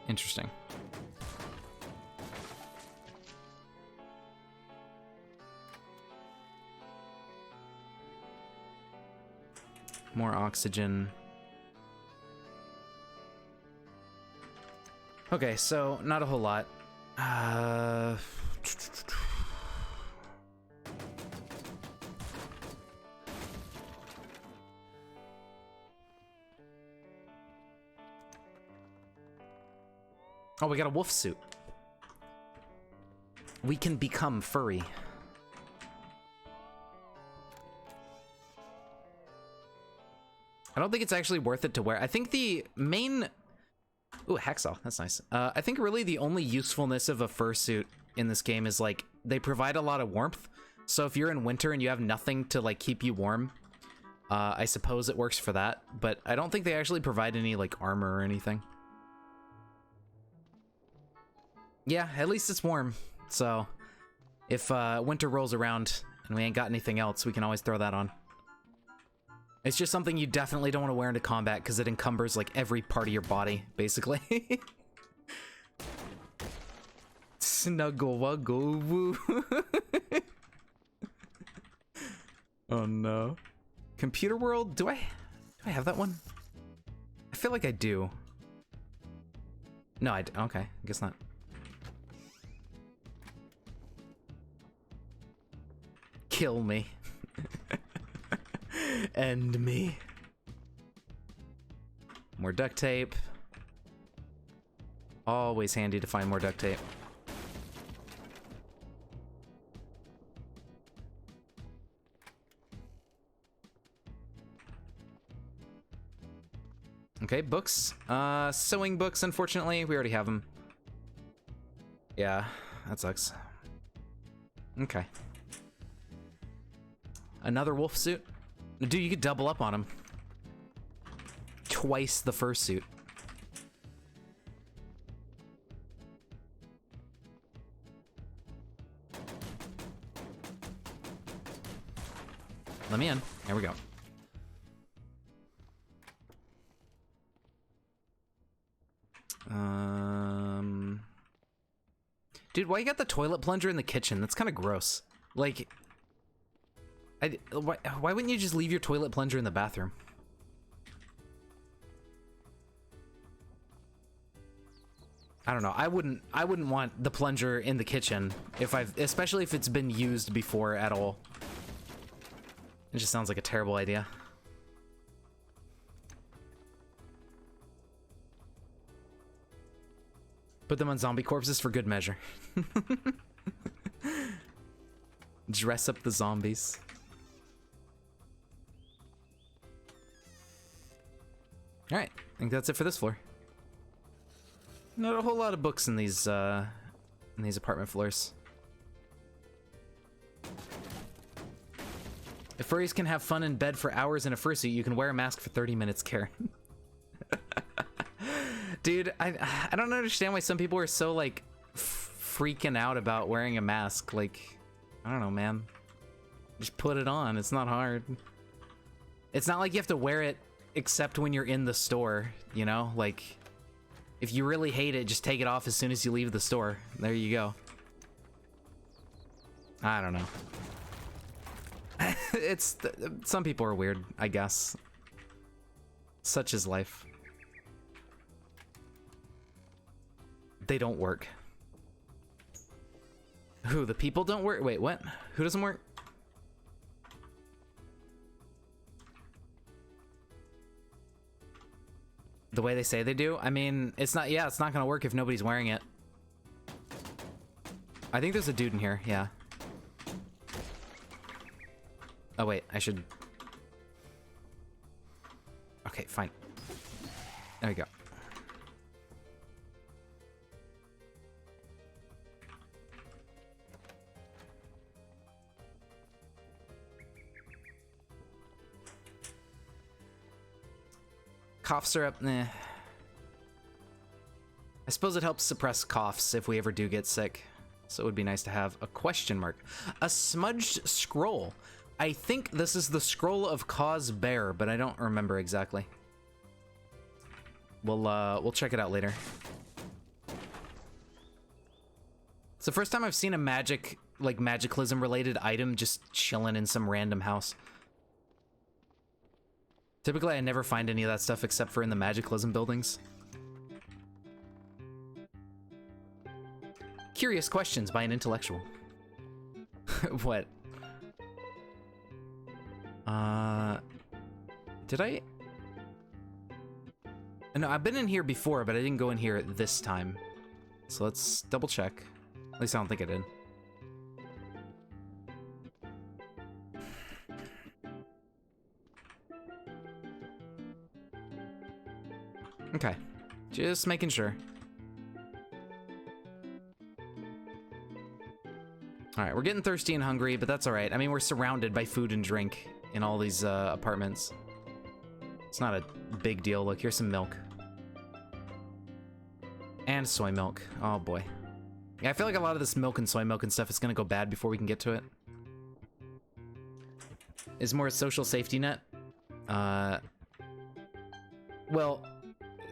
Interesting. More oxygen. Okay, so not a whole lot. Oh, we got a wolf suit. We can become furry. I don't think it's actually worth it to wear. I think the main... Ooh, hacksaw. That's nice. I think really the only usefulness of a fursuit in this game is, like, they provide a lot of warmth. So if you're in winter and you have nothing to, like, keep you warm, I suppose it works for that. But I don't think they actually provide any, like, armor or anything. Yeah, at least it's warm. So if winter rolls around and we ain't got anything else, we can always throw that on. It's just something you definitely don't want to wear into combat because it encumbers like every part of your body, basically. Snuggle wuggle woo. Oh no. Computer World? Do I have that one? I feel like I do. No, okay, I guess not. Kill me. End me. More duct tape. Always handy to find more duct tape. Okay, books. Sewing books, unfortunately. We already have them. Yeah, that sucks. Okay. Another wolf suit? Dude, you could double up on him. Twice the first suit. Let me in. There we go. Dude, why you got the toilet plunger in the kitchen? That's kind of gross. Like, why wouldn't you just leave your toilet plunger in the bathroom? I don't know. I wouldn't want the plunger in the kitchen especially if it's been used before at all. It just sounds like a terrible idea. Put them on zombie corpses for good measure. Dress up the zombies. Alright, I think that's it for this floor. Not a whole lot of books in these apartment floors. If furries can have fun in bed for hours in a fursuit, you can wear a mask for 30 minutes, Karen. Dude, I don't understand why some people are so, like, freaking out about wearing a mask. Like, I don't know, man. Just put it on. It's not hard. It's not like you have to wear it except when you're in the store, you know? Like, if you really hate it, just take it off as soon as you leave the store. There you go. I don't know. Some people are weird, I guess. Such is life. They don't work. Who, the people don't work? Wait, what? Who doesn't work? The way they say they do? I mean, it's not gonna work if nobody's wearing it. I think there's a dude in here, yeah. Oh wait, I should... Okay, fine. There we go. Cough syrup, nah. I suppose it helps suppress coughs if we ever do get sick. So it would be nice to have a question mark. A smudged scroll. I think this is the scroll of Cause Bear, but I don't remember exactly. We'll check it out later. It's the first time I've seen a magicalism related item just chilling in some random house. Typically, I never find any of that stuff except for in the magicalism buildings. Curious questions by an intellectual. What? Did I? No, I've been in here before, but I didn't go in here this time. So let's double check. At least I don't think I did. Okay, just making sure. All right, we're getting thirsty and hungry, but that's all right. I mean, we're surrounded by food and drink in all these apartments. It's not a big deal. Look, here's some milk. And soy milk. Oh boy. Yeah, I feel like a lot of this milk and soy milk and stuff is gonna go bad before we can get to it. Is more a social safety net? Well,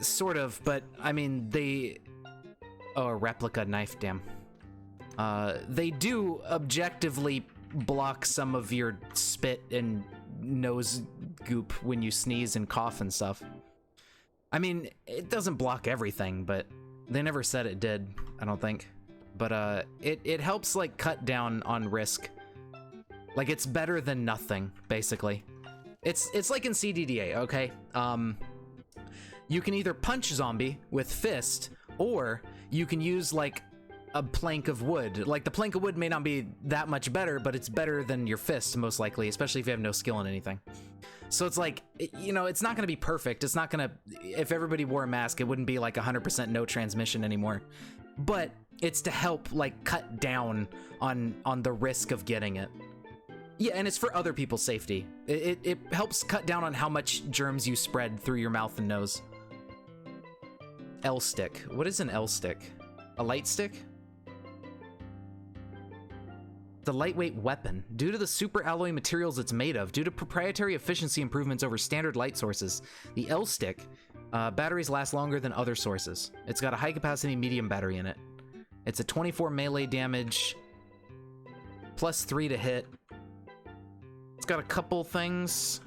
sort of, but I mean, oh, a replica knife, damn. They do objectively block some of your spit and nose goop when you sneeze and cough and stuff. I mean, it doesn't block everything, but they never said it did, I don't think. But it helps like cut down on risk. Like it's better than nothing, basically. It's like in CDDA, okay? You can either punch zombie with fist, or you can use like a plank of wood. Like the plank of wood may not be that much better, but it's better than your fist most likely, especially if you have no skill in anything. So it's like, you know, it's not going to be perfect. It's not going to, if everybody wore a mask, it wouldn't be like 100% no transmission anymore. But it's to help like cut down on the risk of getting it. Yeah, and it's for other people's safety. It helps cut down on how much germs you spread through your mouth and nose. L stick. What is an L stick? A light stick? The lightweight weapon. Due to the super alloy materials it's made of, due to proprietary efficiency improvements over standard light sources, the L stick batteries last longer than other sources. It's got a high capacity medium battery in it. It's a 24 melee damage, plus 3 to hit. It's got a couple things.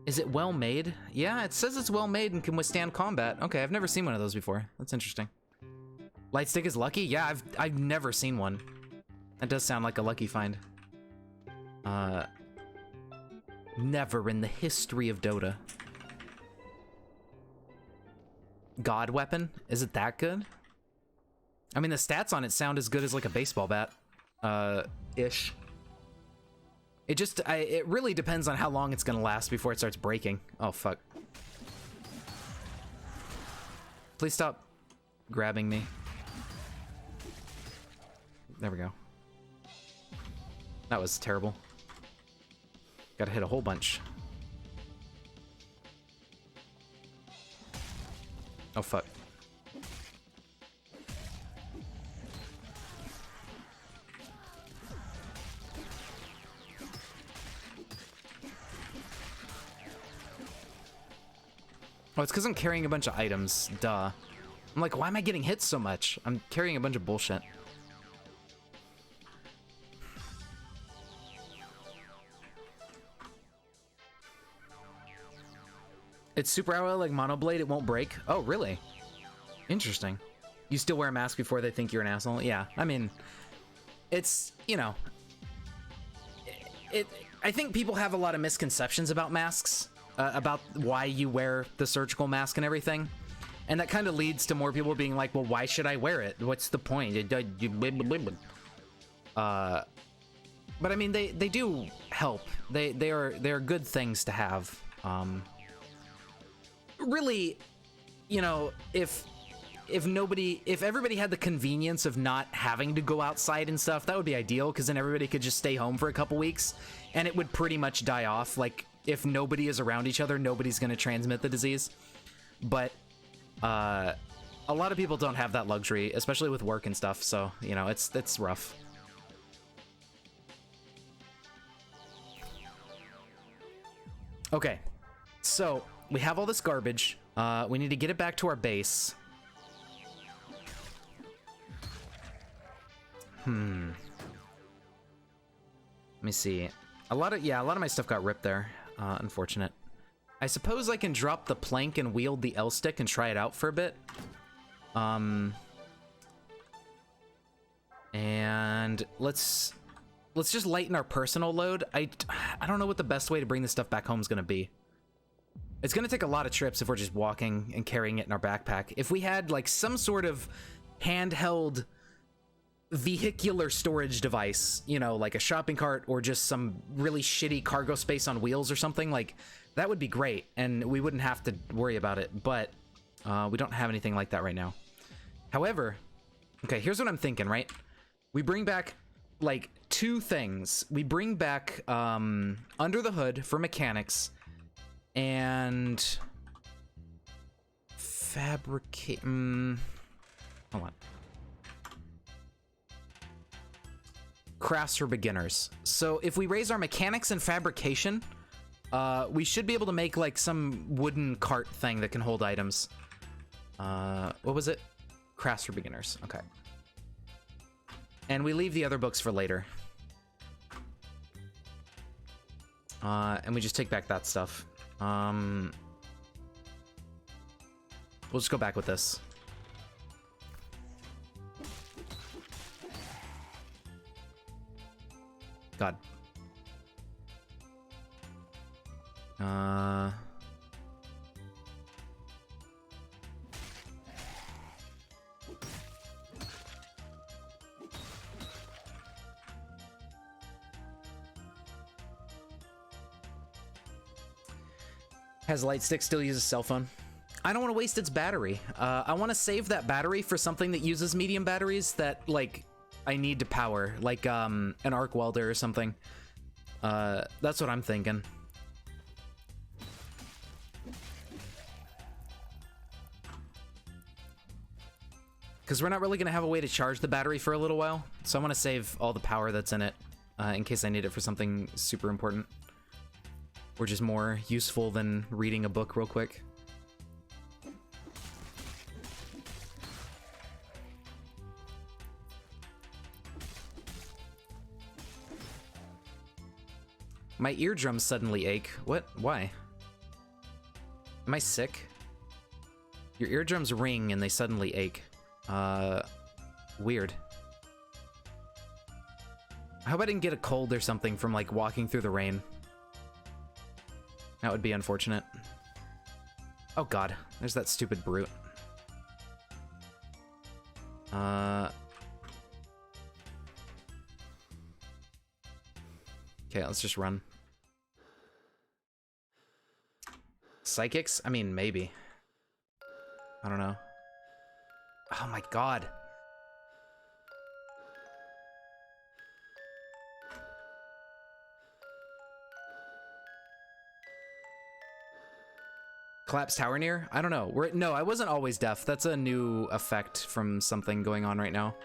Is it well made? Yeah, it says it's well made and can withstand combat. Okay, I've never seen one of those before. That's interesting. Light stick is lucky? Yeah, I've never seen one. That does sound like a lucky find. Never in the history of Dota. God weapon? Is it that good? I mean, the stats on it sound as good as like a baseball bat. Ish. It really depends on how long it's gonna last before it starts breaking. Oh, fuck. Please stop grabbing me. There we go. That was terrible. Gotta hit a whole bunch. Oh, fuck. Oh, it's because I'm carrying a bunch of items. Duh. I'm like, why am I getting hit so much? I'm carrying a bunch of bullshit. It's super alloy like Monoblade, it won't break. Oh, really? Interesting. You still wear a mask before they think you're an asshole? Yeah, I mean, it's, you know, I think people have a lot of misconceptions about masks, about why you wear the surgical mask and everything. And that kind of leads to more people being like, well, why should I wear it? What's the point? But I mean, they do help. They are good things to have. Really, you know, if everybody had the convenience of not having to go outside and stuff, that would be ideal, because then everybody could just stay home for a couple weeks and it would pretty much die off. Like, if nobody is around each other, nobody's going to transmit the disease. But a lot of people don't have that luxury, especially with work and stuff, so, you know, it's rough. Okay, so we have all this garbage. We need to get it back to our base. Let me see. A lot of my stuff got ripped there. Unfortunate. I suppose I can drop the plank and wield the L stick and try it out for a bit. And let's just lighten our personal load. I don't know what the best way to bring this stuff back home is going to be. It's going to take a lot of trips if we're just walking and carrying it in our backpack. If we had like some sort of handheld vehicular storage device, you know, like a shopping cart or just some really shitty cargo space on wheels or something, like that would be great and we wouldn't have to worry about it, but we don't have anything like that right now. However, okay, here's what I'm thinking, right? We bring back like two things. We bring back Under the Hood for mechanics and fabricate. Hold on. Crafts for beginners. So if we raise our mechanics and fabrication, we should be able to make like some wooden cart thing that can hold items. What was it? Crafts for beginners. Okay. And we leave the other books for later. And we just take back that stuff. We'll just go back with this. God. Has Lightstick still uses cell phone? I don't want to waste its battery. I want to save that battery for something that uses medium batteries that, like, I need to power, like an arc welder or something. That's what I'm thinking. Because we're not really going to have a way to charge the battery for a little while, so I want to save all the power that's in it in case I need it for something super important. Or just more useful than reading a book real quick. My eardrums suddenly ache. What? Why? Am I sick? Your eardrums ring and they suddenly ache. Weird. I hope I didn't get a cold or something from, like, walking through the rain. That would be unfortunate. Oh god, there's that stupid brute. Okay, let's just run. Psychics? I mean, maybe. I don't know. Oh my god. Collapse tower near? I don't know. No, I wasn't always deaf. That's a new effect from something going on right now.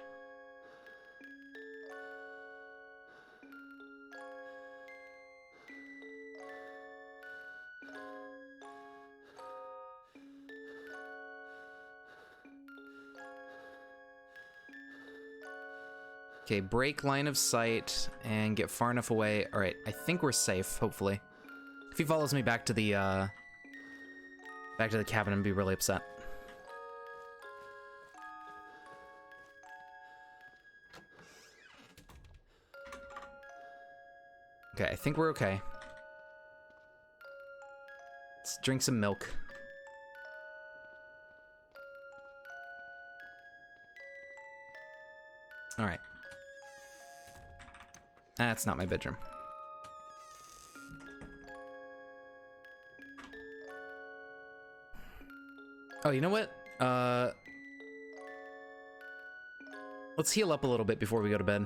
Okay, break line of sight and get far enough away. All right, I think we're safe, hopefully. If he follows me back to the cabin, I'm gonna be really upset. Okay, I think we're okay. Let's drink some milk. All right. That's not my bedroom. Oh, you know what? Let's heal up a little bit before we go to bed.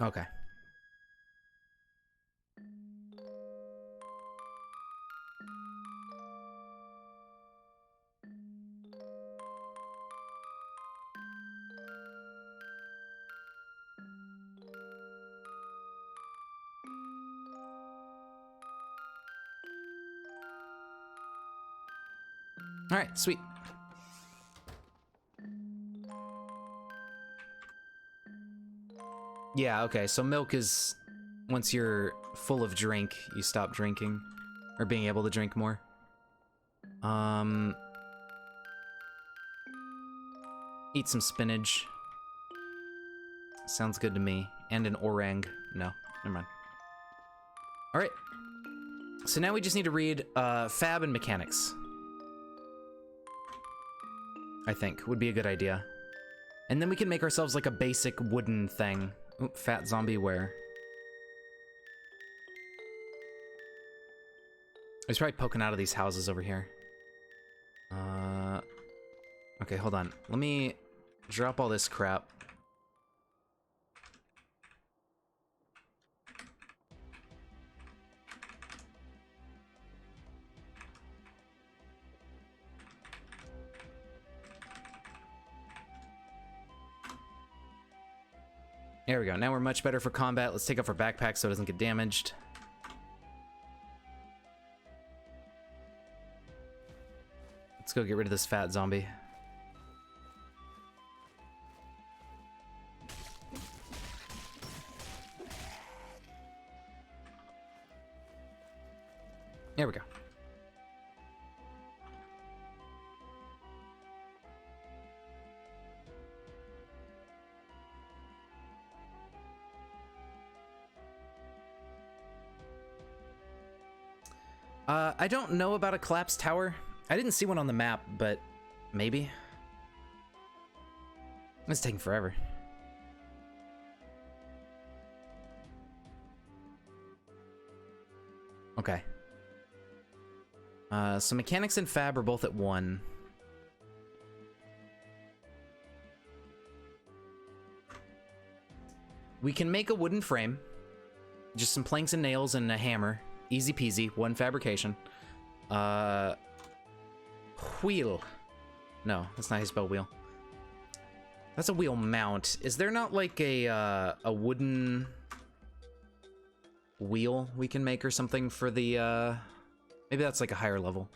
Okay. All right, sweet. Yeah, okay, so milk is, once you're full of drink, you stop drinking, or being able to drink more. Eat some spinach. Sounds good to me. And an orang. No, never mind. All right. So now we just need to read Fab and Mechanics. I think would be a good idea. And then we can make ourselves like a basic wooden thing. Oop, fat zombie where? He's probably poking out of these houses over here. Okay, hold on. Let me drop all this crap. There we go. Now we're much better for combat. Let's take off our backpack so it doesn't get damaged. Let's go get rid of this fat zombie. There we go. I don't know about a collapsed tower. I didn't see one on the map, but maybe. It's taking forever. Okay. So mechanics and fab are both at 1. We can make a wooden frame. Just some planks and nails and a hammer. Easy peasy, 1 fabrication. Wheel. No, that's not how you spell wheel. That's a wheel mount. Is there not like a wooden wheel we can make or something for the, maybe that's like a higher level.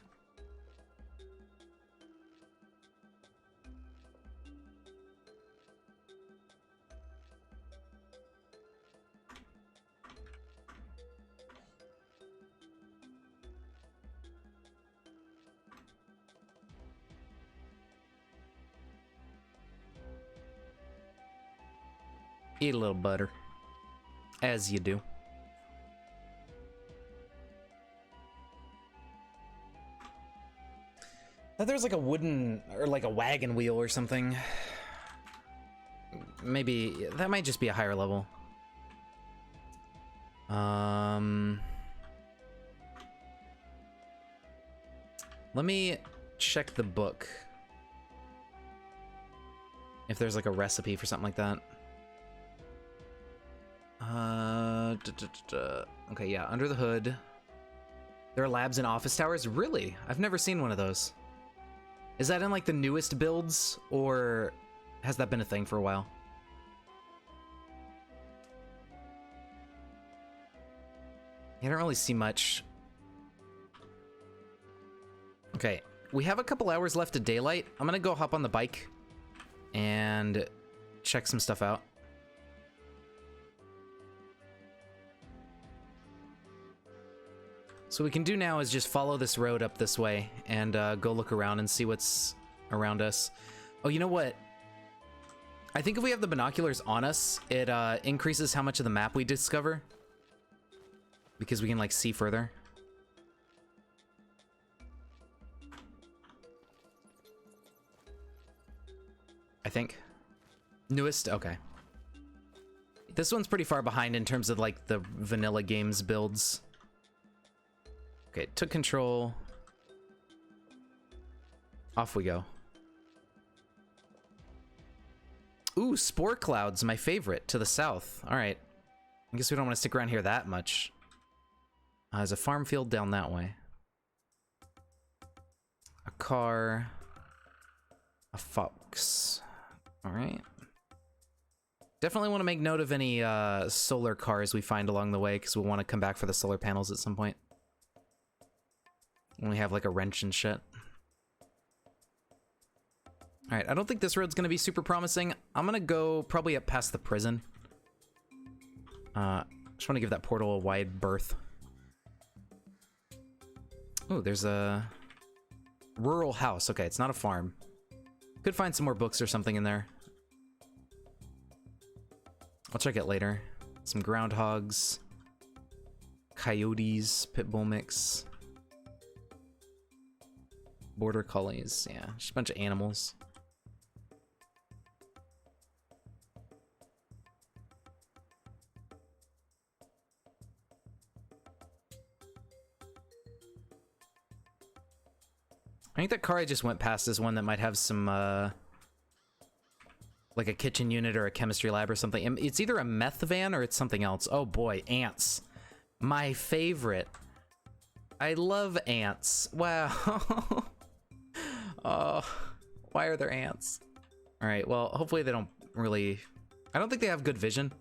Eat a little butter. As you do. I thought there was like a wooden, or like a wagon wheel or something. Maybe, that might just be a higher level. Let me check the book. If there's like a recipe for something like that. Okay, yeah, under the hood. There are labs and office towers? Really? I've never seen one of those. Is that in like the newest builds, or has that been a thing for a while? I don't really see much. Okay, we have a couple hours left of daylight. I'm gonna go hop on the bike and check some stuff out. So what we can do now is just follow this road up this way and go look around and see what's around us. Oh, you know what? I think if we have the binoculars on us, it increases how much of the map we discover. Because we can, like, see further. I think. Newest? Okay. This one's pretty far behind in terms of, like, the vanilla games builds. Okay, took control. Off we go. Ooh, spore clouds, my favorite, to the south. All right. I guess we don't want to stick around here that much. There's a farm field down that way. A car. A fox. All right. Definitely want to make note of any solar cars we find along the way, because we'll want to come back for the solar panels at some point. When we have like a wrench and shit. All right, I don't think this road's gonna be super promising. I'm gonna go probably up past the prison. Just want to give that portal a wide berth. Oh, there's a rural house. Okay, it's not a farm. Could find some more books or something in there. I'll check it later. Some groundhogs. Coyotes, pit bull mix. Border collies, yeah, just a bunch of animals. I think that car I just went past is one that might have some, like a kitchen unit or a chemistry lab or something. It's either a meth van or it's something else. Oh boy, ants. My favorite. I love ants. Wow. Oh, why are there ants? All right, well, hopefully they don't really... I don't think they have good vision,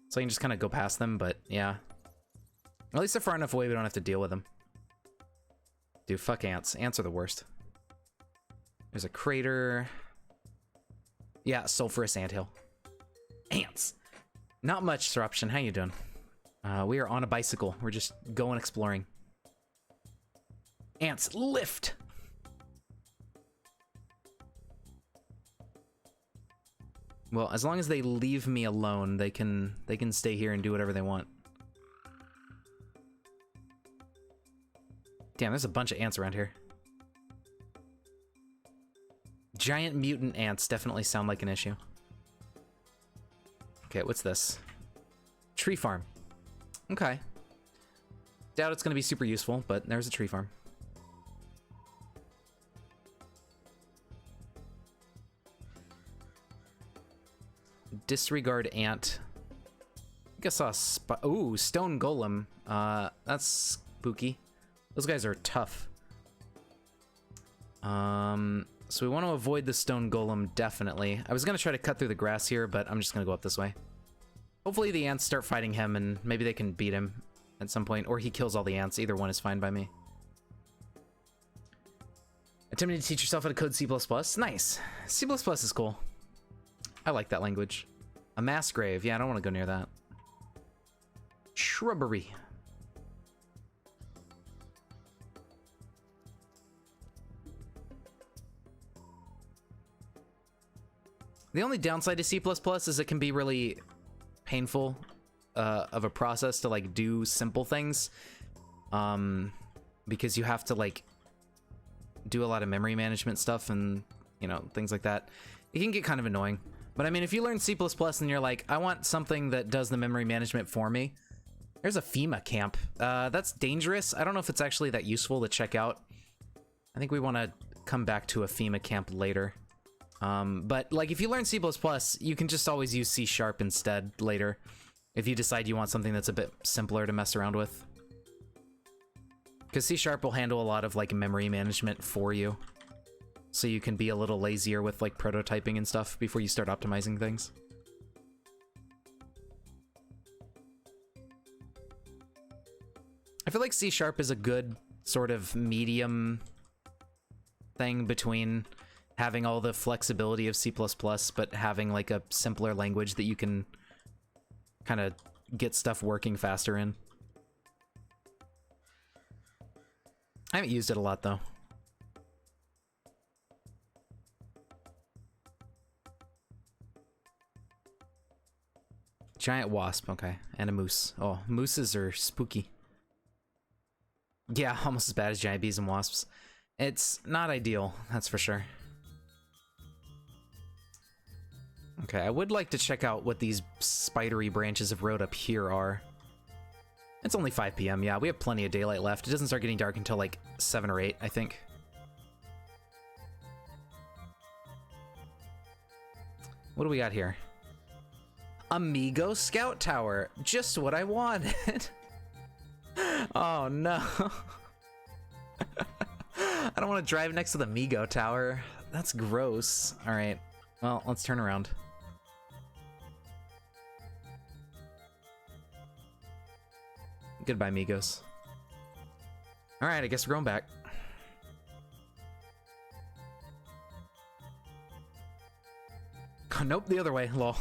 so I can just kind of go past them, but yeah. At least they're far enough away we don't have to deal with them. Dude, fuck ants. Ants are the worst. There's a crater. Yeah, sulfurous anthill. Ants! Not much disruption. How you doing? We are on a bicycle. We're just going exploring. Ants, lift! Well, as long as they leave me alone, they can stay here and do whatever they want. Damn, there's a bunch of ants around here. Giant mutant ants definitely sound like an issue. Okay, what's this? Tree farm. Okay. Doubt it's going to be super useful, but there's a tree farm. Disregard ant. I think I saw a ooh, stone golem. That's spooky. Those guys are tough. So we want to avoid the stone golem, definitely. I was going to try to cut through the grass here, but I'm just going to go up this way. Hopefully the ants start fighting him, and maybe they can beat him at some point, or he kills all the ants. Either one is fine by me. Attempting to teach yourself how to code C++. Nice. C++ is cool. I like that language. A mass grave. Yeah, I don't want to go near that. Shrubbery. The only downside to C++ is it can be really painful of a process to like do simple things, because you have to like do a lot of memory management stuff and, you know, things like that. It can get kind of annoying. But I mean, if you learn C++ and you're like, I want something that does the memory management for me, there's a FEMA camp. That's dangerous. I don't know if it's actually that useful to check out. I think we want to come back to a FEMA camp later. But like if you learn C++, you can just always use C# instead later if you decide you want something that's a bit simpler to mess around with. Because C# will handle a lot of like memory management for you. So you can be a little lazier with like prototyping and stuff before you start optimizing things. I feel like C# is a good sort of medium thing between having all the flexibility of C++, but having like a simpler language that you can kind of get stuff working faster in. I haven't used it a lot though. Giant wasp, okay. And a moose. Oh, mooses are spooky. Yeah, almost as bad as giant bees and wasps. It's not ideal, that's for sure. Okay, I would like to check out what these spidery branches of road up here are. It's only 5 p.m. Yeah, we have plenty of daylight left. It doesn't start getting dark until like 7 or 8, I think. What do we got here? Amigo Scout Tower. Just what I wanted. Oh no. I don't want to drive next to the Amigo Tower. That's gross. Alright. Well, let's turn around. Goodbye, Migos. Alright, I guess we're going back. Oh, nope, the other way, lol.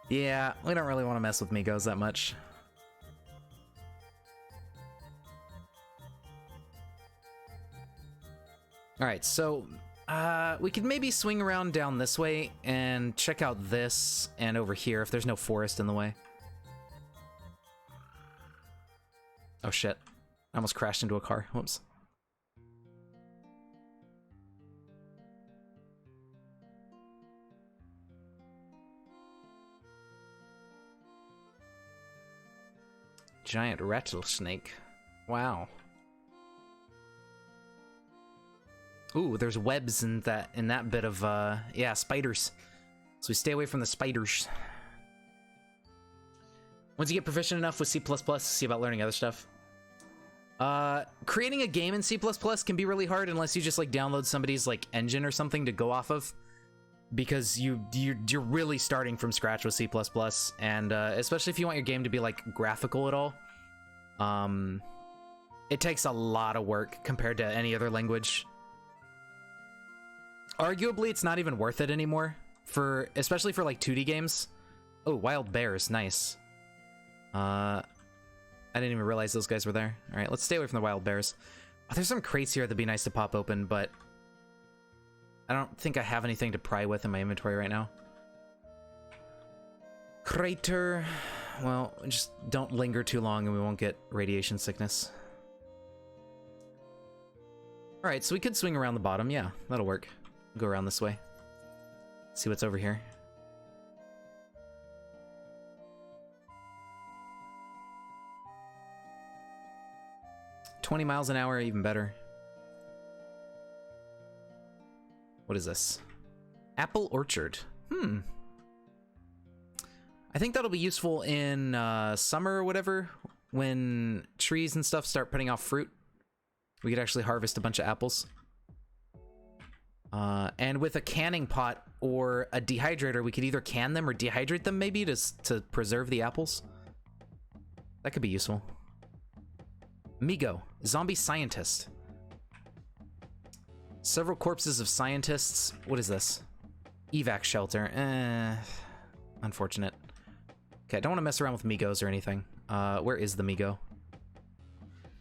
Yeah, we don't really want to mess with Migos that much. Alright, so we could maybe swing around down this way and check out this and over here if there's no forest in the way. Oh shit, I almost crashed into a car, whoops. Giant rattlesnake, wow. Ooh, there's webs in that bit of, yeah, spiders. So we stay away from the spiders. Once you get proficient enough with C++, see about learning other stuff. Creating a game in C++ can be really hard unless you just, like, download somebody's, like, engine or something to go off of. Because you're really starting from scratch with C++, and, especially if you want your game to be, like, graphical at all. It takes a lot of work compared to any other language. Arguably, it's not even worth it anymore, especially for like 2D games. Oh, wild bears, nice. I didn't even realize those guys were there. All right, let's stay away from the wild bears. Oh, there's some crates here that'd be nice to pop open, but I don't think I have anything to pry with in my inventory right now. Crater. well, just don't linger too long and we won't get radiation sickness. Alright, so we could swing around the bottom. Yeah, that'll work. Go around this way. See what's over here. $20 miles an hour, even better. What is this? Apple orchard. I think that'll be useful in summer or whatever, when trees and stuff start putting off fruit. We could actually harvest a bunch of apples. And with a canning pot or a dehydrator, we could either can them or dehydrate them maybe to preserve the apples. That could be useful. Migo, zombie scientist. Several corpses of scientists. What is this? Evac shelter. Unfortunate. Okay, I don't want to mess around with Migos or anything. Where is the Migo?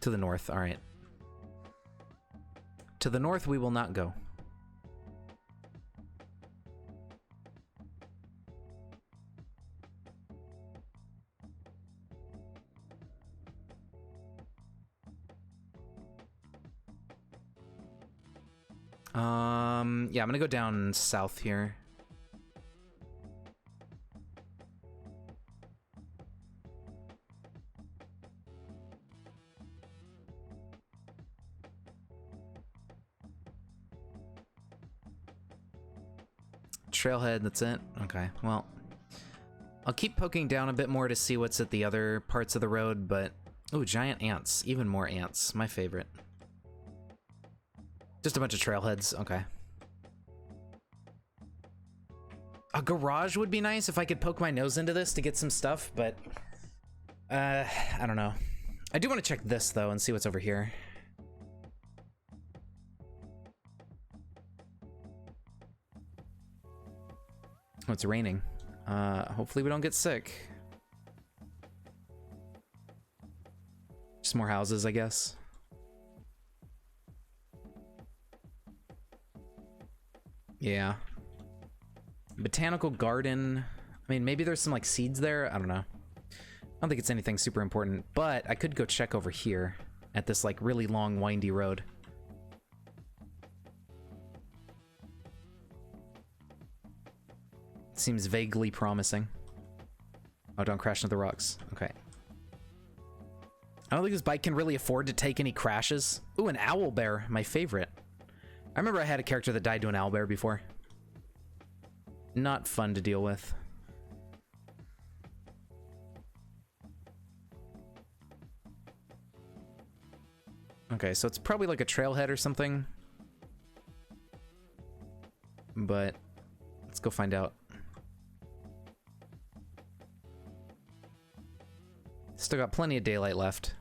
To the north, alright. To the north we will not go. Yeah, I'm gonna go down south here. Trailhead, that's it? Okay, well. I'll keep poking down a bit more to see what's at the other parts of the road, but... Ooh, giant ants. Even more ants. My favorite. Just a bunch of trailheads. Okay. A garage would be nice if I could poke my nose into this to get some stuff, but... I don't know. I do want to check this, though, and see what's over here. Oh, it's raining. Hopefully we don't get sick. Just more houses, I guess. Yeah. Botanical garden. I mean, maybe there's some, like, seeds there? I don't know. I don't think it's anything super important, but I could go check over here at this, like, really long, windy road. Seems vaguely promising. Oh, don't crash into the rocks. Okay. I don't think this bike can really afford to take any crashes. Ooh, an owlbear, my favorite. I remember I had a character that died to an owlbear before. Not fun to deal with. Okay, so it's probably like a trailhead or something. But let's go find out. Still got plenty of daylight left.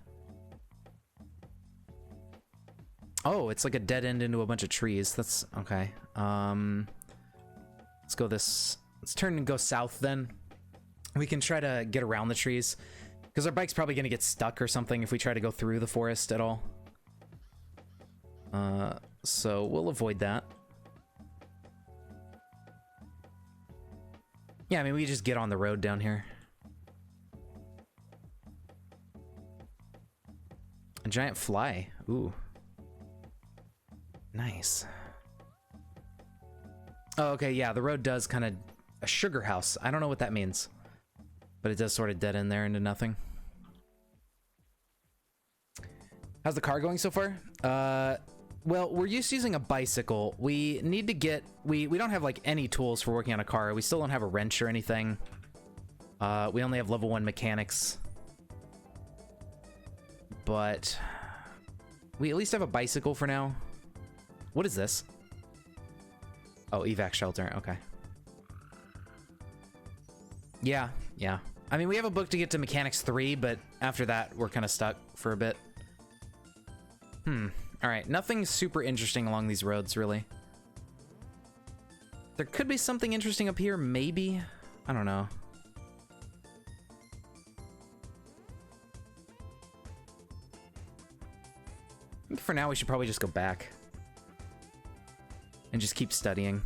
Oh, it's like a dead end into a bunch of trees. That's okay. Let's go this. Let's turn and go south then. We can try to get around the trees because our bike's probably gonna get stuck or something if we try to go through the forest at all. So we'll avoid that. Yeah, I mean, we just get on the road down here. A giant fly. Ooh. Nice. Oh, okay, yeah, the road does kind of... A sugar house. I don't know what that means. But it does sort of dead end there into nothing. How's the car going so far? Well, we're used to using a bicycle. We need to get... We don't have, like, any tools for working on a car. We still don't have a wrench or anything. We only have level 1 mechanics. But... we at least have a bicycle for now. What is this? Oh, evac shelter. Okay. Yeah, yeah. I mean, we have a book to get to Mechanics 3, but after that, we're kind of stuck for a bit. Alright, nothing super interesting along these roads, really. There could be something interesting up here, maybe? I don't know. I think for now, we should probably just go back. And just keep studying.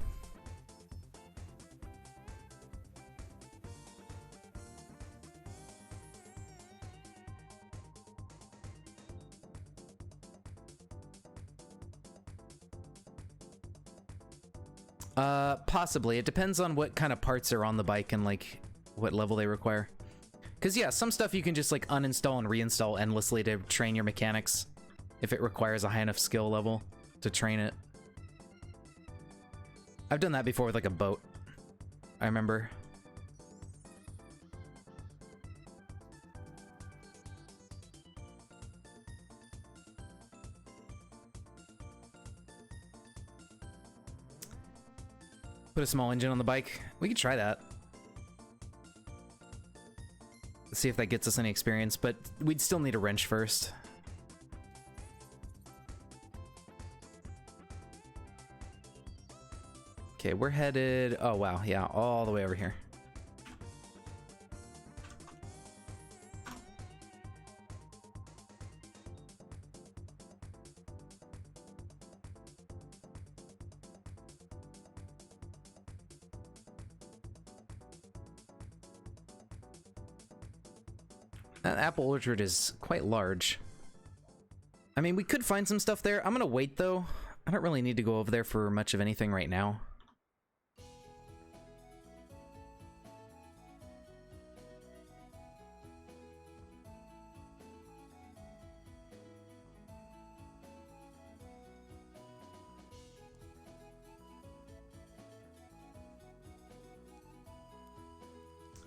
Possibly. It depends on what kind of parts are on the bike and like what level they require. Because yeah, some stuff you can just like uninstall and reinstall endlessly to train your mechanics if it requires a high enough skill level to train it. I've done that before with like a boat, I remember. Put a small engine on the bike. We could try that. See if that gets us any experience, but we'd still need a wrench first. Okay, we're headed... Oh, wow. Yeah, all the way over here. That apple orchard is quite large. I mean, we could find some stuff there. I'm gonna wait, though. I don't really need to go over there for much of anything right now.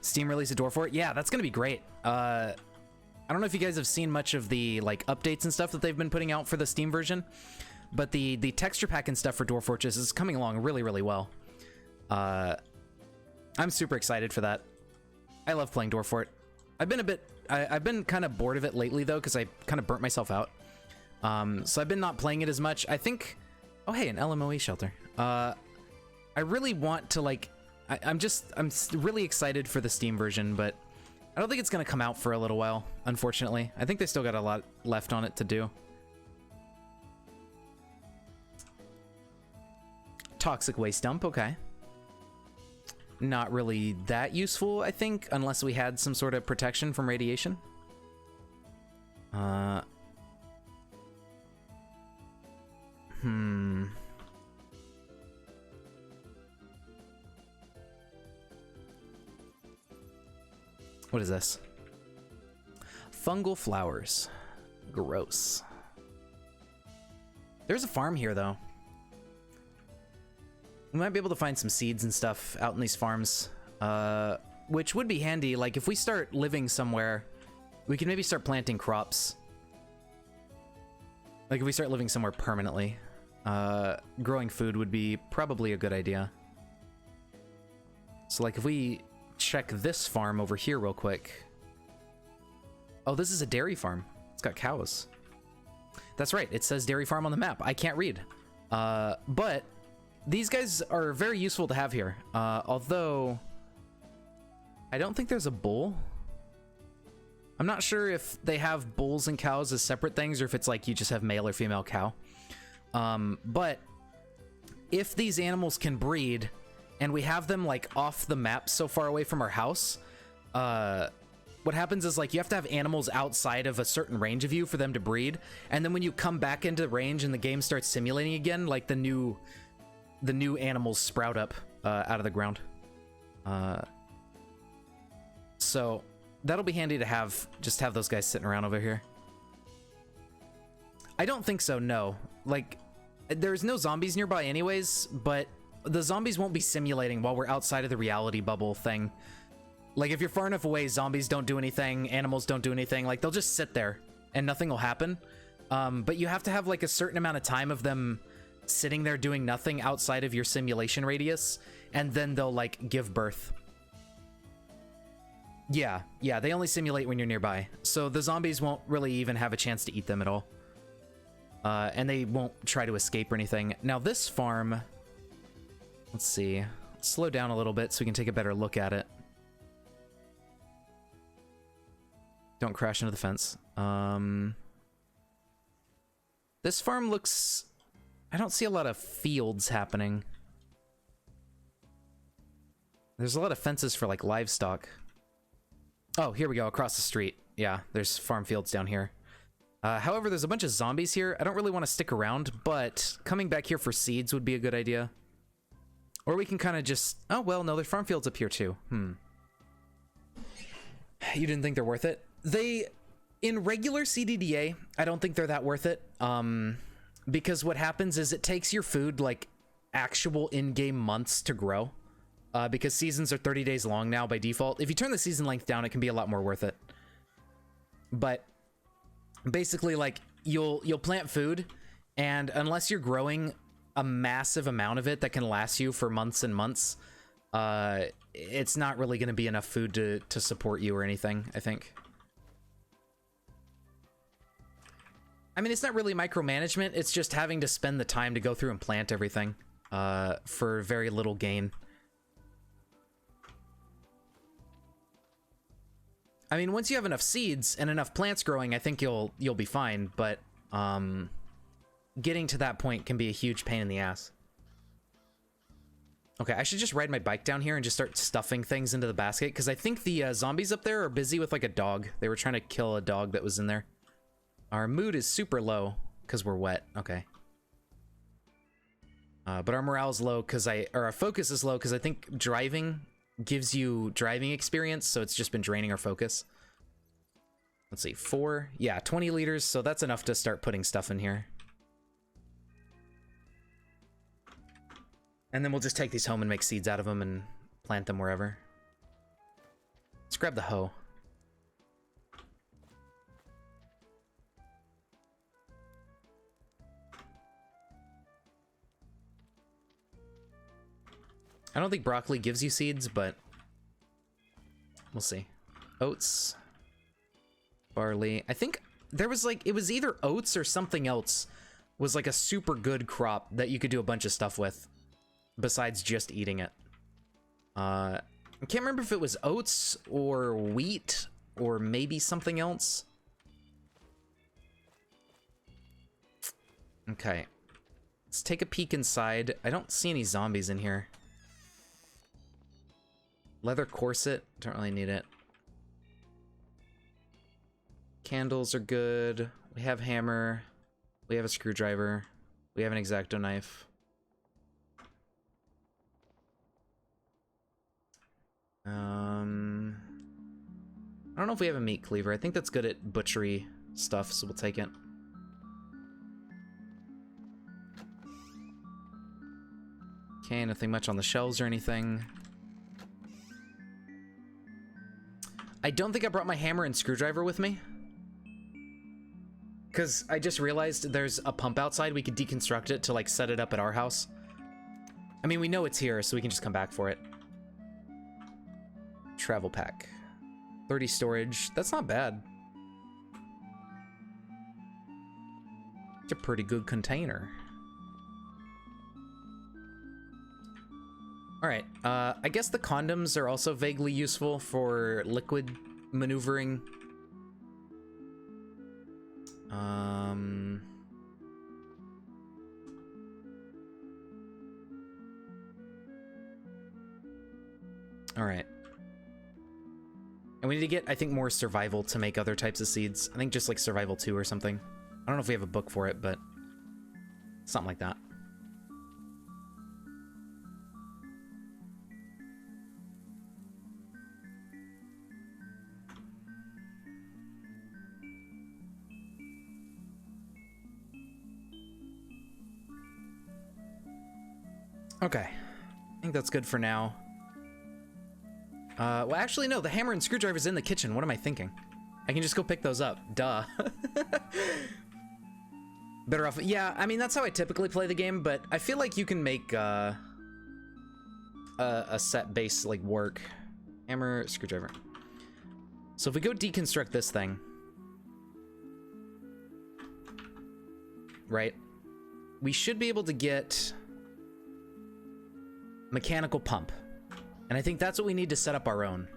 Steam release a door for it? Yeah, that's gonna be great. I don't know if you guys have seen much of the like updates and stuff that they've been putting out for the Steam version, but the texture pack and stuff for Dwarf Fortress is coming along really, really well. I'm super excited for that. I love playing Dwarf Fort. I've been kind of bored of it lately though, because I kind of burnt myself out. So I've been not playing it as much. I think, oh hey, an LMOE shelter. I really want to like, I'm really excited for the Steam version, but I don't think it's gonna come out for a little while, unfortunately. I think they still got a lot left on it to do. Toxic waste dump, okay. Not really that useful, I think, unless we had some sort of protection from radiation. What is this? Fungal flowers. Gross. There's a farm here, though. We might be able to find some seeds and stuff out in these farms, which would be handy. Like, if we start living somewhere, we can maybe start planting crops. Like, if we start living somewhere permanently, growing food would be probably a good idea. So, like, if we check this farm over here real quick. Oh, this is a dairy farm. It's got cows. That's right. It says dairy farm on the map. I can't read. But these guys are very useful to have here. Although I don't think there's a bull. I'm not sure if they have bulls and cows as separate things or if it's like you just have male or female cow. But if these animals can breed and we have them like off the map so far away from our house, what happens is like you have to have animals outside of a certain range of you for them to breed, and then when you come back into range and the game starts simulating again, like the new animals sprout up out of the ground. So that'll be handy to have, just have those guys sitting around over here. I don't think so, no. Like, there's no zombies nearby anyways, but the zombies won't be simulating while we're outside of the reality bubble thing. Like, if you're far enough away, zombies don't do anything, animals don't do anything. Like, they'll just sit there and nothing will happen. But you have to have like a certain amount of time of them sitting there doing nothing outside of your simulation radius, and then they'll like give birth. Yeah, they only simulate when you're nearby. So the zombies won't really even have a chance to eat them at all. And they won't try to escape or anything. Now this farm, let's see, slow down a little bit so we can take a better look at it. Don't crash into the fence. This farm looks, I don't see a lot of fields happening. There's a lot of fences for like livestock. Oh, here we go, across the street. Yeah, there's farm fields down here. However, there's a bunch of zombies here. I don't really want to stick around, but coming back here for seeds would be a good idea. Or we can kind of just... Oh, well, no, there's farm fields up here, too. You didn't think they're worth it? In regular CDDA, I don't think they're that worth it. Because what happens is it takes your food, like, actual in-game months to grow. Because seasons are 30 days long now by default. If you turn the season length down, it can be a lot more worth it. But basically, like, you'll plant food, and unless you're growing a massive amount of it that can last you for months and months, it's not really going to be enough food to support you or anything, I think. I mean, it's not really micromanagement, it's just having to spend the time to go through and plant everything for very little gain. I mean, once you have enough seeds and enough plants growing, I think you'll be fine, but getting to that point can be a huge pain in the ass. Okay, I should just ride my bike down here and just start stuffing things into the basket, because I think the zombies up there are busy with, like, a dog. They were trying to kill a dog that was in there. Our mood is super low, because we're wet. Okay. But our morale is low, or our focus is low, because I think driving gives you driving experience, so it's just been draining our focus. Let's see, 4. Yeah, 20 liters, so that's enough to start putting stuff in here. And then we'll just take these home and make seeds out of them and plant them wherever. Let's grab the hoe. I don't think broccoli gives you seeds, but we'll see. Oats. Barley. I think there was, like, it was either oats or something else was, like, a super good crop that you could do a bunch of stuff with besides just eating it. I can't remember if it was oats or wheat or maybe something else. Okay. Let's take a peek inside. I don't see any zombies in here. Leather corset. Don't really need it. Candles are good. We have hammer. We have a screwdriver. We have an X-Acto knife. I don't know if we have a meat cleaver. I think that's good at butchery stuff, so we'll take it. Okay, nothing much on the shelves or anything. I don't think I brought my hammer and screwdriver with me. Because I just realized there's a pump outside. We could deconstruct it to, like, set it up at our house. I mean, we know it's here, so we can just come back for it. Travel pack. 30 storage. That's not bad. It's a pretty good container. Alright, I guess the condoms are also vaguely useful for liquid maneuvering. Alright. And we need to get, I think, more survival to make other types of seeds. I think just like survival 2 or something. I don't know if we have a book for it, but something like that. Okay. I think that's good for now. Well, actually, no. The hammer and screwdriver's in the kitchen. What am I thinking? I can just go pick those up. Duh. Better off... Yeah, I mean, that's how I typically play the game, but I feel like you can make a set base, like, work. Hammer, screwdriver. So if we go deconstruct this thing... Right? We should be able to get... mechanical pump. And I think that's what we need to set up our own.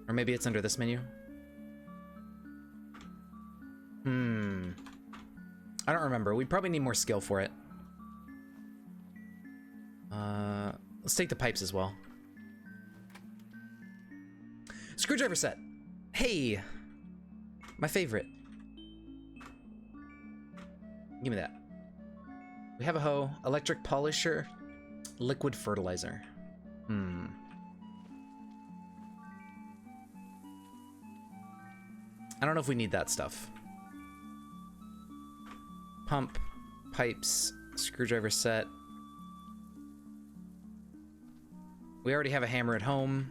Or maybe it's under this menu. I don't remember. We probably need more skill for it. Let's take the pipes as well. Screwdriver set. Hey! My favorite. Give me that. We have a hoe, electric polisher, liquid fertilizer. I don't know if we need that stuff. Pump, pipes, screwdriver set. We already have a hammer at home.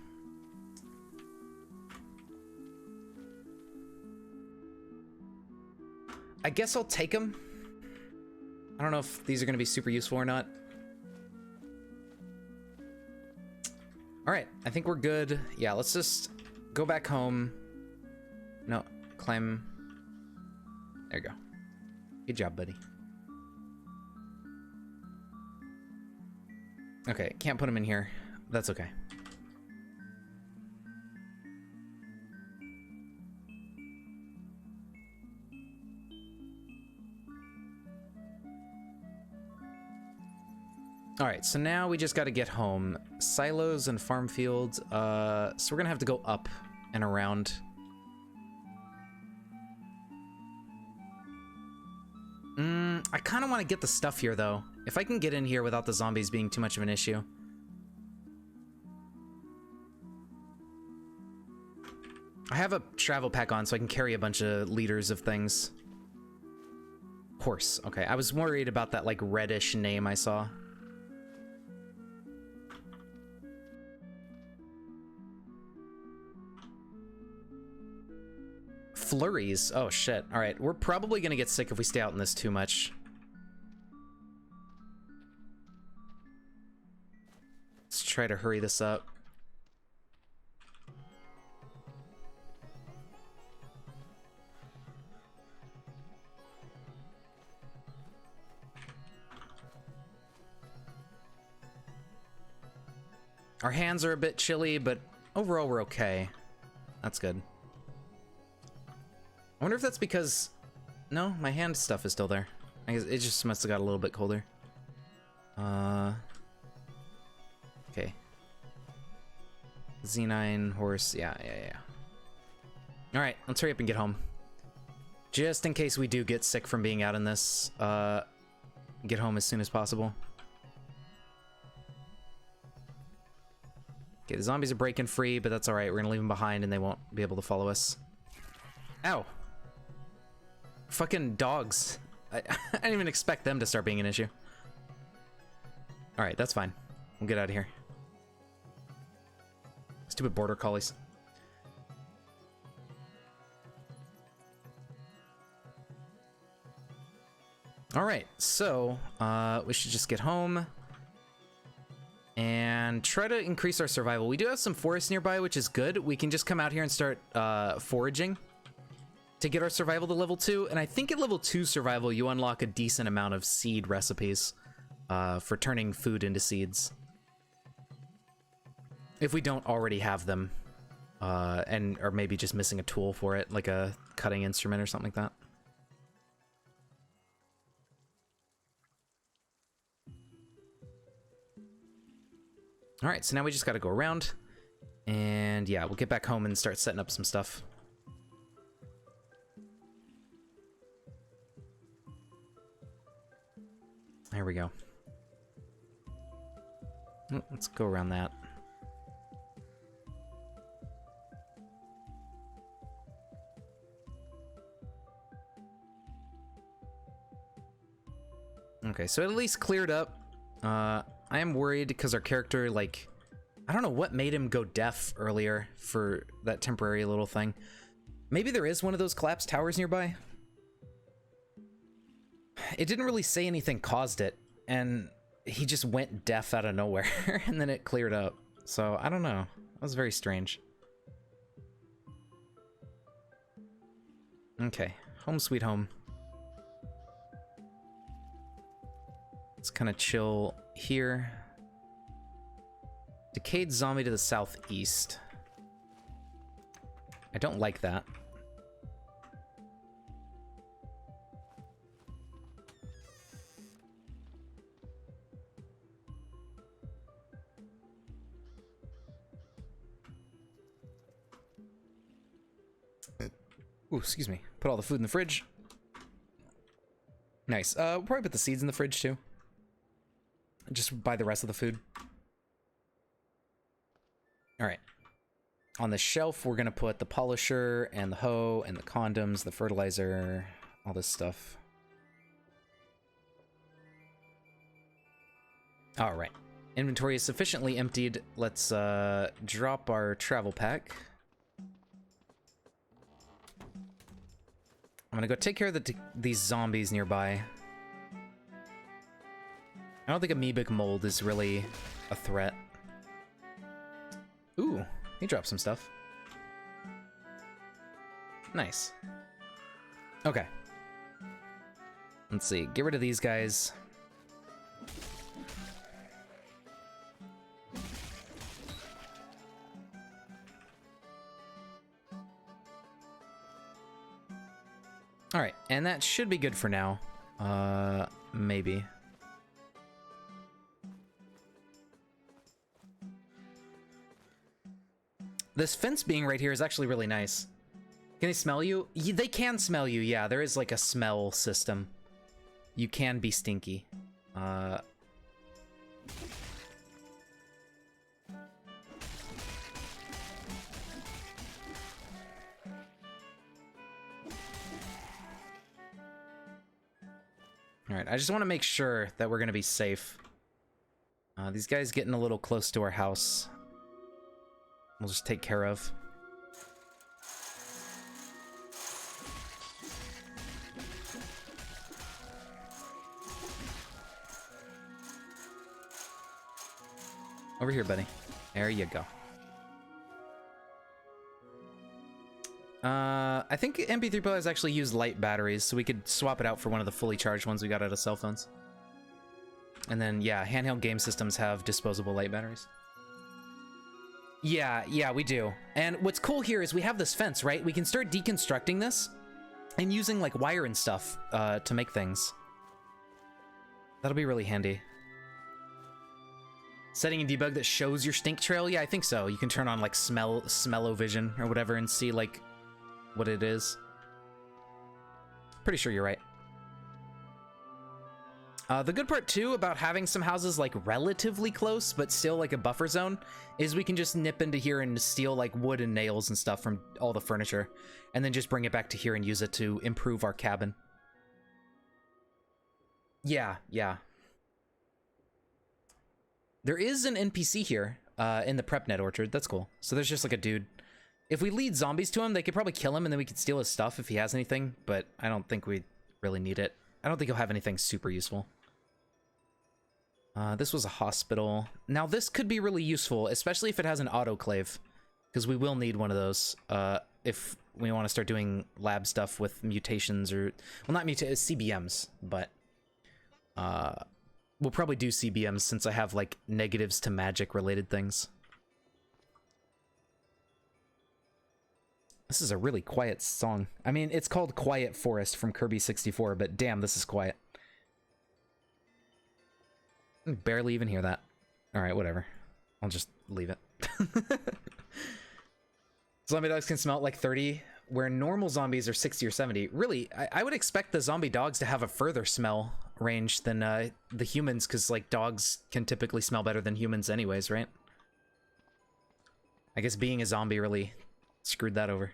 I guess I'll take them. I don't know if these are going to be super useful or not. All right, I think we're good. Yeah, let's just go back home. No, climb. There you go. Good job, buddy. Okay, can't put him in here. That's okay. All right, so now we just got to get home. Silos and farm fields. So we're gonna have to go up and around. I kind of want to get the stuff here, though. If I can get in here without the zombies being too much of an issue. I have a travel pack on, so I can carry a bunch of liters of things. Horse. Okay, I was worried about that, like, reddish name I saw. Flurries. Oh, shit. All right, we're probably going to get sick if we stay out in this too much. Let's try to hurry this up. Our hands are a bit chilly, but overall we're okay. That's good. I wonder if that's because... No, my hand stuff is still there. I guess it just must have got a little bit colder. Okay. Z9, horse, yeah. Alright, let's hurry up and get home. Just in case we do get sick from being out in this, get home as soon as possible. Okay, the zombies are breaking free, but that's alright. We're gonna leave them behind and they won't be able to follow us. Ow. Fucking dogs. I didn't even expect them to start being an issue. Alright, that's fine. We'll get out of here. Stupid border collies. Alright, so we should just get home and try to increase our survival. We do have some forest nearby, which is good. We can just come out here and start foraging to get our survival to level 2. And I think at level 2 survival, you unlock a decent amount of seed recipes for turning food into seeds. If we don't already have them, or maybe just missing a tool for it, like a cutting instrument or something like that. All right, so now we just got to go around, and yeah, we'll get back home and start setting up some stuff. There we go. Let's go around that. Okay, so at least cleared up. I am worried because our character, like, I don't know what made him go deaf earlier for that temporary little thing. Maybe there is one of those collapsed towers nearby. It didn't really say anything caused it, and he just went deaf out of nowhere, and then it cleared up. So, I don't know. That was very strange. Okay, home sweet home. Let's kind of chill here. Decayed zombie to the southeast. I don't like that. Ooh, excuse me. Put all the food in the fridge. Nice. We'll probably put the seeds in the fridge too. Just buy the rest of the food. All right. On the shelf, we're gonna put the polisher and the hoe and the condoms, the fertilizer, all this stuff. All right. Inventory is sufficiently emptied. Let's drop our travel pack. I'm gonna go take care of these zombies nearby. I don't think amoebic mold is really a threat. Ooh, he dropped some stuff. Nice. Okay. Let's see, get rid of these guys. All right, and that should be good for now. Maybe. This fence being right here is actually really nice. Can they smell you? They can smell you, yeah. There is like a smell system. You can be stinky. Alright, I just want to make sure that we're going to be safe. These guys getting a little close to our house. We'll just take care of. Over here, buddy. There you go. I think MP3 players actually use light batteries, so we could swap it out for one of the fully charged ones we got out of cell phones. And then, yeah, handheld game systems have disposable light batteries. Yeah, we do. And what's cool here is we have this fence, right? We can start deconstructing this and using, like, wire and stuff to make things. That'll be really handy. Setting a debug that shows your stink trail? Yeah, I think so. You can turn on, like, smell-o-vision or whatever and see, like, what it is. Pretty sure you're right. The good part, too, about having some houses, like, relatively close, but still, like, a buffer zone, is we can just nip into here and steal, like, wood and nails and stuff from all the furniture, and then just bring it back to here and use it to improve our cabin. Yeah. There is an NPC here, in the PrepNet orchard. That's cool. So there's just, like, a dude. If we lead zombies to him, they could probably kill him, and then we could steal his stuff if he has anything, but I don't think we really need it. I don't think he'll have anything super useful. This was a hospital. Now, this could be really useful, especially if it has an autoclave, because we will need one of those if we want to start doing lab stuff with mutations or... Well, not CBMs, but we'll probably do CBMs since I have, like, negatives to magic-related things. This is a really quiet song. I mean, it's called Quiet Forest from Kirby 64, but damn, this is quiet. I can barely even hear that. Alright, whatever. I'll just leave it. Zombie dogs can smell like 30, where normal zombies are 60 or 70. Really, I would expect the zombie dogs to have a further smell range than the humans, because, like, dogs can typically smell better than humans anyways, right? I guess being a zombie really screwed that over.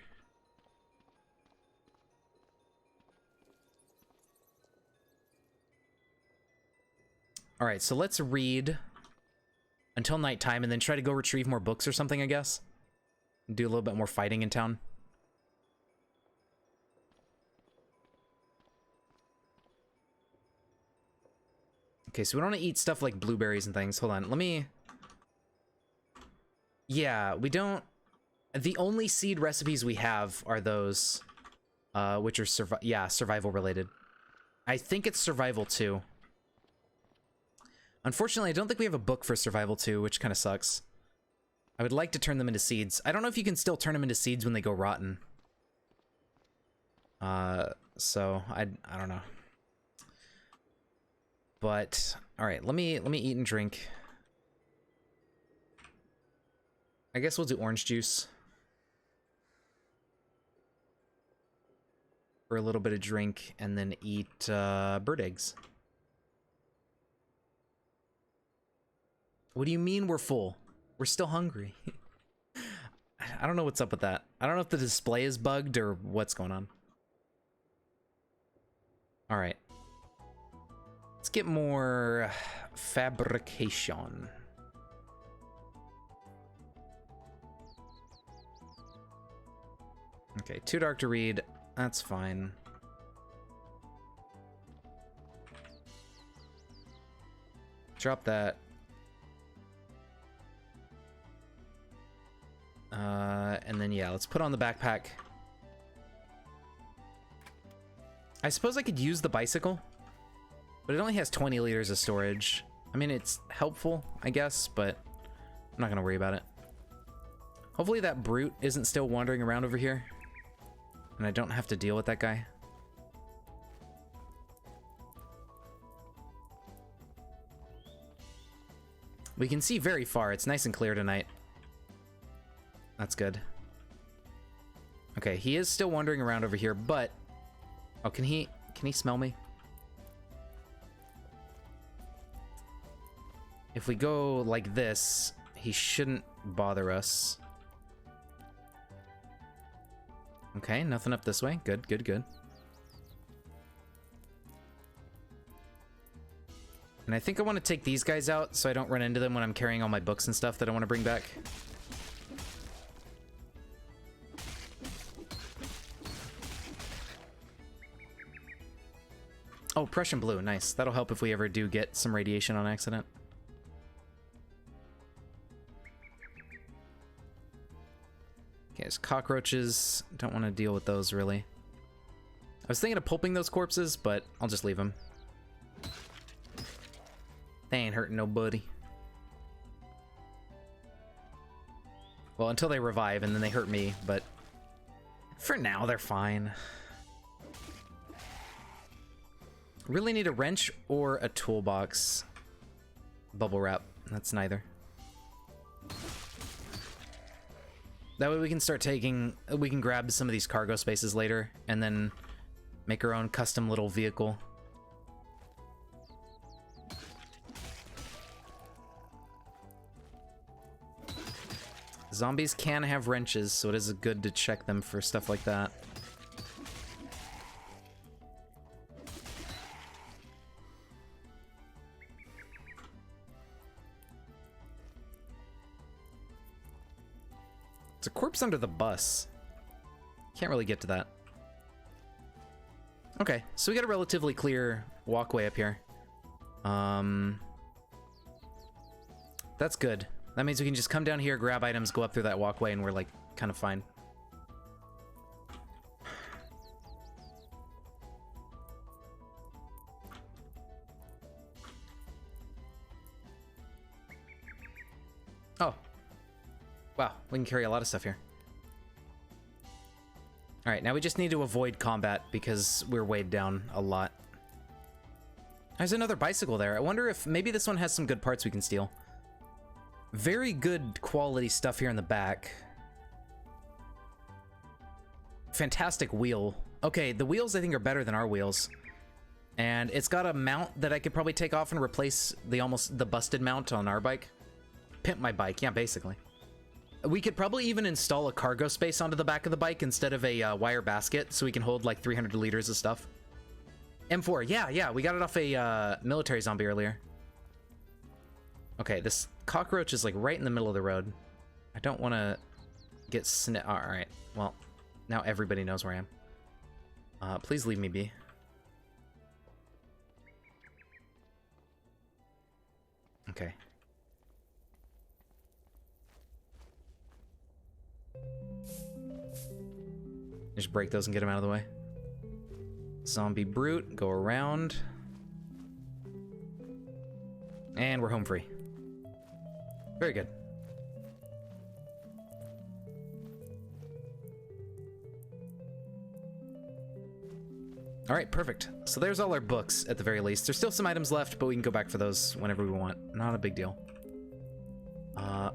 All right, so let's read until nighttime and then try to go retrieve more books or something, I guess. Do a little bit more fighting in town. Okay, so we don't want to eat stuff like blueberries and things. Hold on, let me... Yeah, we don't... The only seed recipes we have are those, which are survival related. I think it's survival 2. Unfortunately, I don't think we have a book for survival 2, which kind of sucks. I would like to turn them into seeds. I don't know if you can still turn them into seeds when they go rotten. So I don't know. But all right, let me eat and drink. I guess we'll do orange juice for a little bit of drink, and then eat bird eggs. What do you mean we're full? We're still hungry. I don't know what's up with that. I don't know if the display is bugged or what's going on. All right. Let's get more fabrication. Okay, too dark to read. That's fine. Drop that. And then, yeah, let's put on the backpack. I suppose I could use the bicycle, but it only has 20 liters of storage. I mean, it's helpful, I guess, but I'm not gonna worry about it. Hopefully that brute isn't still wandering around over here, and I don't have to deal with that guy. We can see very far. It's nice and clear tonight. That's good. Okay, he is still wandering around over here, but... Oh, can he smell me? If we go like this, he shouldn't bother us. Okay, nothing up this way. Good, good, good. And I think I want to take these guys out so I don't run into them when I'm carrying all my books and stuff that I want to bring back. Oh, Prussian blue, nice. That'll help if we ever do get some radiation on accident. Okay, there's cockroaches. Don't want to deal with those, really. I was thinking of pulping those corpses, but I'll just leave them. They ain't hurting nobody. Well, until they revive, and then they hurt me, but for now, they're fine. Really need a wrench or a toolbox. Bubble wrap. That's neither. That way we can start taking... We can grab some of these cargo spaces later, and then make our own custom little vehicle. Zombies can have wrenches, so it is good to check them for stuff like that. It's a corpse under the bus. Can't really get to that. Okay, so we got a relatively clear walkway up here. That's good. That means we can just come down here, grab items, go up through that walkway, and we're, like, kind of fine. Oh. Wow, we can carry a lot of stuff here. Alright, now we just need to avoid combat because we're weighed down a lot. There's another bicycle there. I wonder if maybe this one has some good parts we can steal. Very good quality stuff here in the back. Fantastic wheel. Okay, the wheels I think are better than our wheels. And it's got a mount that I could probably take off and replace the busted mount on our bike. Pimp my bike, yeah, basically. We could probably even install a cargo space onto the back of the bike instead of a wire basket, so we can hold like 300 liters of stuff. M4, yeah, we got it off a military zombie earlier. Okay, this cockroach is like right in the middle of the road. I don't want to get Alright, well, now everybody knows where I am. Please leave me be. Okay. Just break those and get them out of the way. Zombie brute, go around. And we're home free. Very good. All right, perfect. So there's all our books at the very least. There's still some items left, but we can go back for those whenever we want. Not a big deal.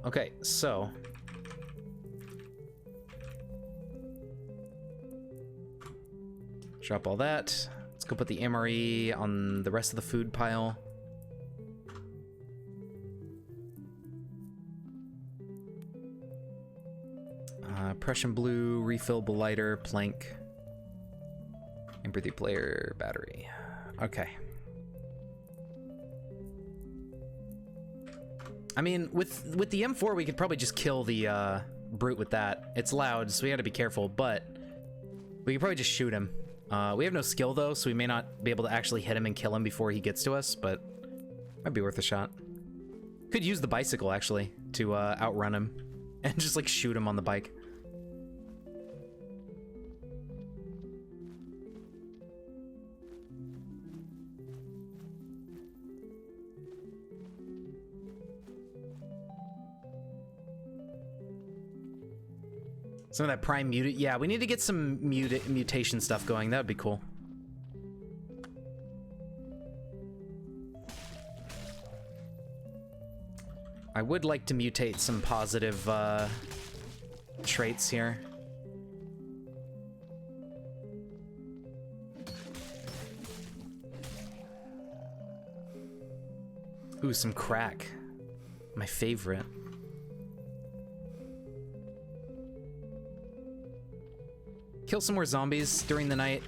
Okay, so... drop all that. Let's go put the MRE on the rest of the food pile. Prussian blue, refillable lighter, plank, empathy player, battery. Okay. I mean, with the M4, we could probably just kill the brute with that. It's loud, so we gotta be careful, but we could probably just shoot him. We have no skill, though, so we may not be able to actually hit him and kill him before he gets to us, but might be worth a shot. Could use the bicycle, actually, to outrun him and just, like, shoot him on the bike. Some of that prime muted. Yeah, we need to get some mutation stuff going. That would be cool. I would like to mutate some positive traits here. Ooh, some crack. My favorite. Kill some more zombies during the night.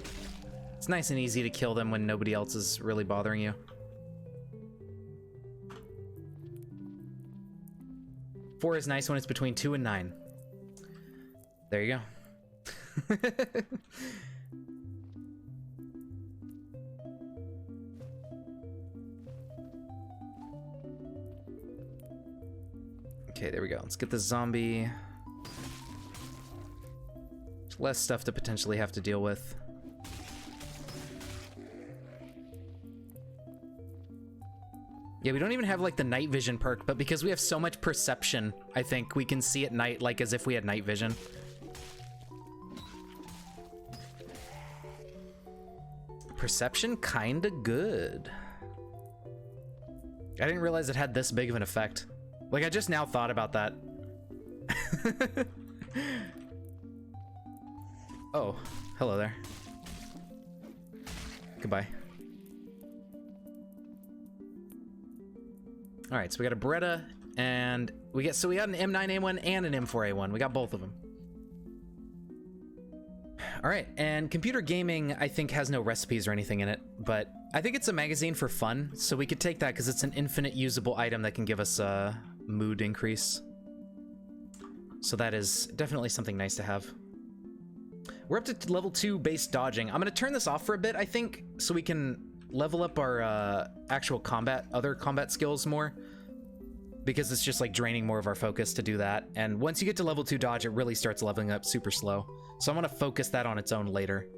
It's nice and easy to kill them when nobody else is really bothering you. 4 is nice when it's between 2 and 9. There you go. Okay, there we go. Let's get the zombie. Less stuff to potentially have to deal with. Yeah, we don't even have like the night vision perk, but because we have so much perception, I think we can see at night like as if we had night vision. Perception kinda good. I didn't realize it had this big of an effect. Like, I just now thought about that. Oh, hello there. Goodbye. All right, so we got a Beretta, and we got an M9A1 and an M4A1. We got both of them. All right, and computer gaming, I think, has no recipes or anything in it, but I think it's a magazine for fun, so we could take that because it's an infinite usable item that can give us a mood increase. So that is definitely something nice to have. We're up to level 2 base dodging. I'm gonna turn this off for a bit, I think, so we can level up our actual other combat skills more, because it's just like draining more of our focus to do that. And once you get to level 2 dodge, it really starts leveling up super slow. So I'm gonna focus that on its own later.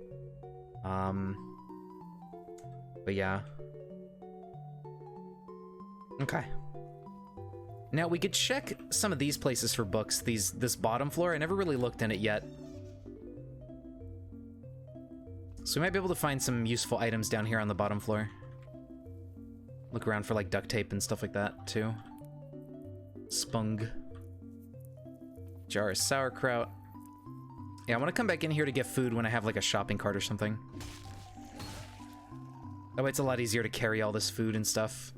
But yeah. Okay. Now we could check some of these places for books. This bottom floor, I never really looked in it yet. So we might be able to find some useful items down here on the bottom floor. Look around for like duct tape and stuff like that too. Spung. Jar of sauerkraut. Yeah, I want to come back in here to get food when I have like a shopping cart or something. That way it's a lot easier to carry all this food and stuff.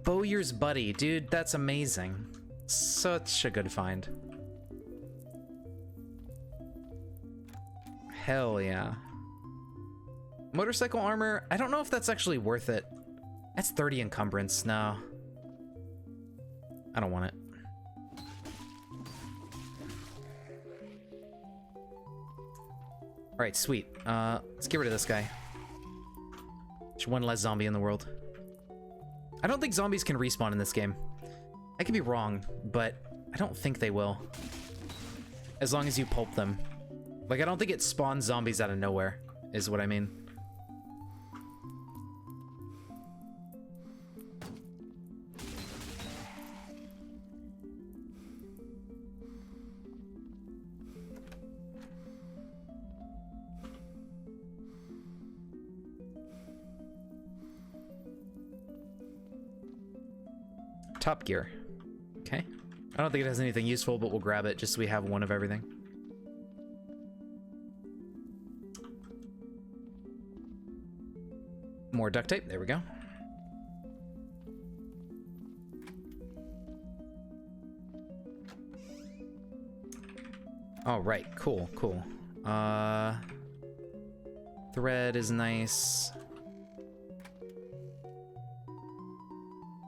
Bowyer's Buddy, dude, that's amazing. Such a good find. Hell yeah. Motorcycle armor, I don't know if that's actually worth it. That's 30 encumbrance, no. I don't want it. Alright, sweet. Let's get rid of this guy. There's one less zombie in the world. I don't think zombies can respawn in this game. I could be wrong, but I don't think they will. As long as you pulp them. Like, I don't think it spawns zombies out of nowhere, is what I mean. Top Gear. Okay. I don't think it has anything useful, but we'll grab it just so we have one of everything. More duct tape. There we go. All right, cool, cool. Thread is nice.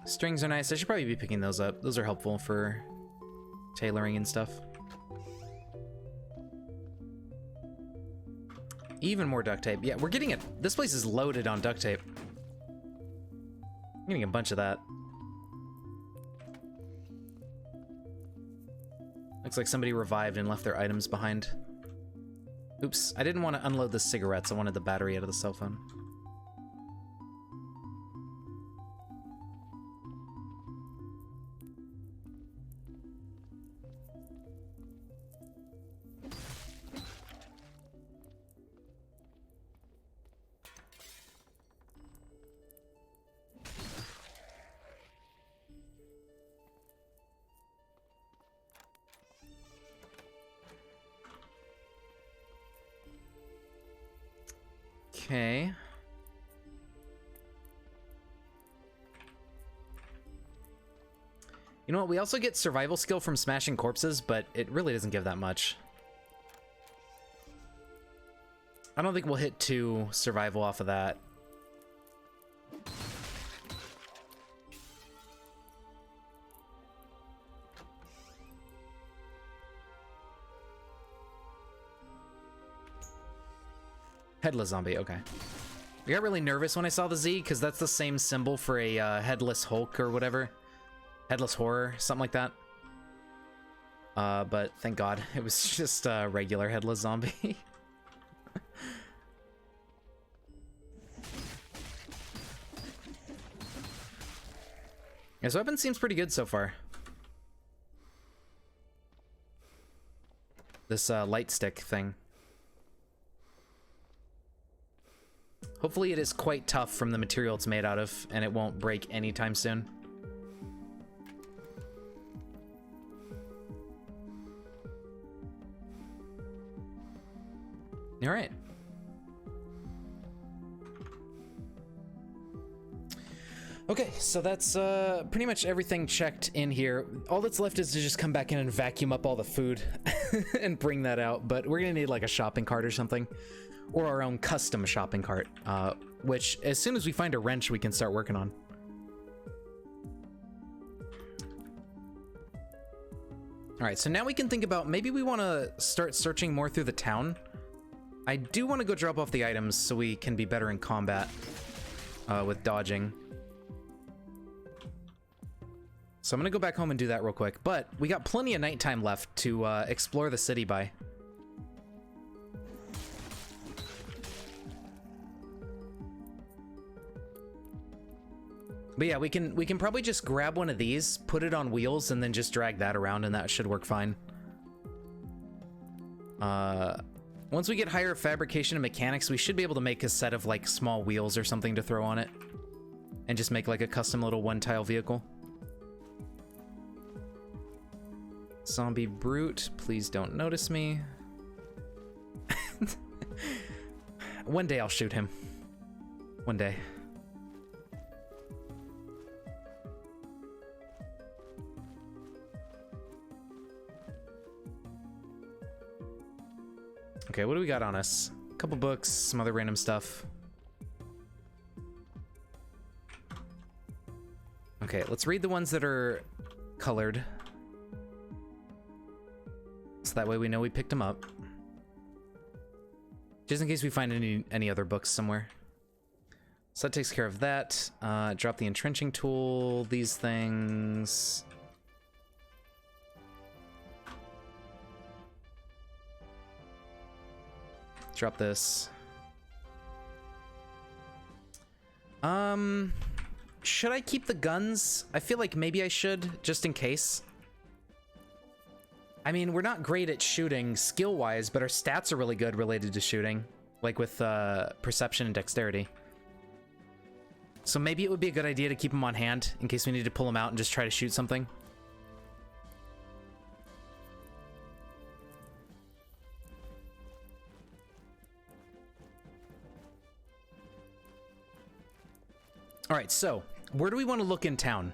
Strings are nice. I should probably be picking those up. Those are helpful for tailoring and stuff. Even more duct tape. Yeah, we're getting it. This place is loaded on duct tape. I'm getting a bunch of that. Looks like somebody revived and left their items behind. Oops, I didn't want to unload the cigarettes. I wanted the battery out of the cell phone. Okay. You know what? We also get survival skill from smashing corpses, but it really doesn't give that much. I don't think we'll hit 2 survival off of that. Headless zombie, okay. I got really nervous when I saw the Z, because that's the same symbol for a headless Hulk or whatever. Headless horror, something like that. But thank God, it was just a regular headless zombie. Yeah, this weapon seems pretty good so far. This light stick thing. Hopefully it is quite tough from the material it's made out of, and it won't break anytime soon. All right. Okay, so that's pretty much everything checked in here. All that's left is to just come back in and vacuum up all the food and bring that out, but we're gonna need like a shopping cart or something. Or our own custom shopping cart, which as soon as we find a wrench, we can start working on. All right, so now we can think about maybe we want to start searching more through the town. I do want to go drop off the items so we can be better in combat with dodging. So I'm going to go back home and do that real quick, but we got plenty of nighttime left to explore the city by. But yeah, we can probably just grab one of these, put it on wheels, and then just drag that around, and that should work fine. Once we get higher fabrication and mechanics, we should be able to make a set of like small wheels or something to throw on it, and just make like a custom little one-tile vehicle. Zombie brute, please don't notice me. One day I'll shoot him. One day. Okay, what do we got on us? A couple books, some other random stuff. Okay, let's read the ones that are colored. So that way we know we picked them up. Just in case we find any other books somewhere. So that takes care of that. Drop the entrenching tool, these things. Drop this. Should I keep the guns? I feel like maybe I should, just in case. I mean, we're not great at shooting skill-wise, but our stats are really good related to shooting, like with perception and dexterity. So maybe it would be a good idea to keep them on hand in case we need to pull them out and just try to shoot something. All right, so where do we want to look in town?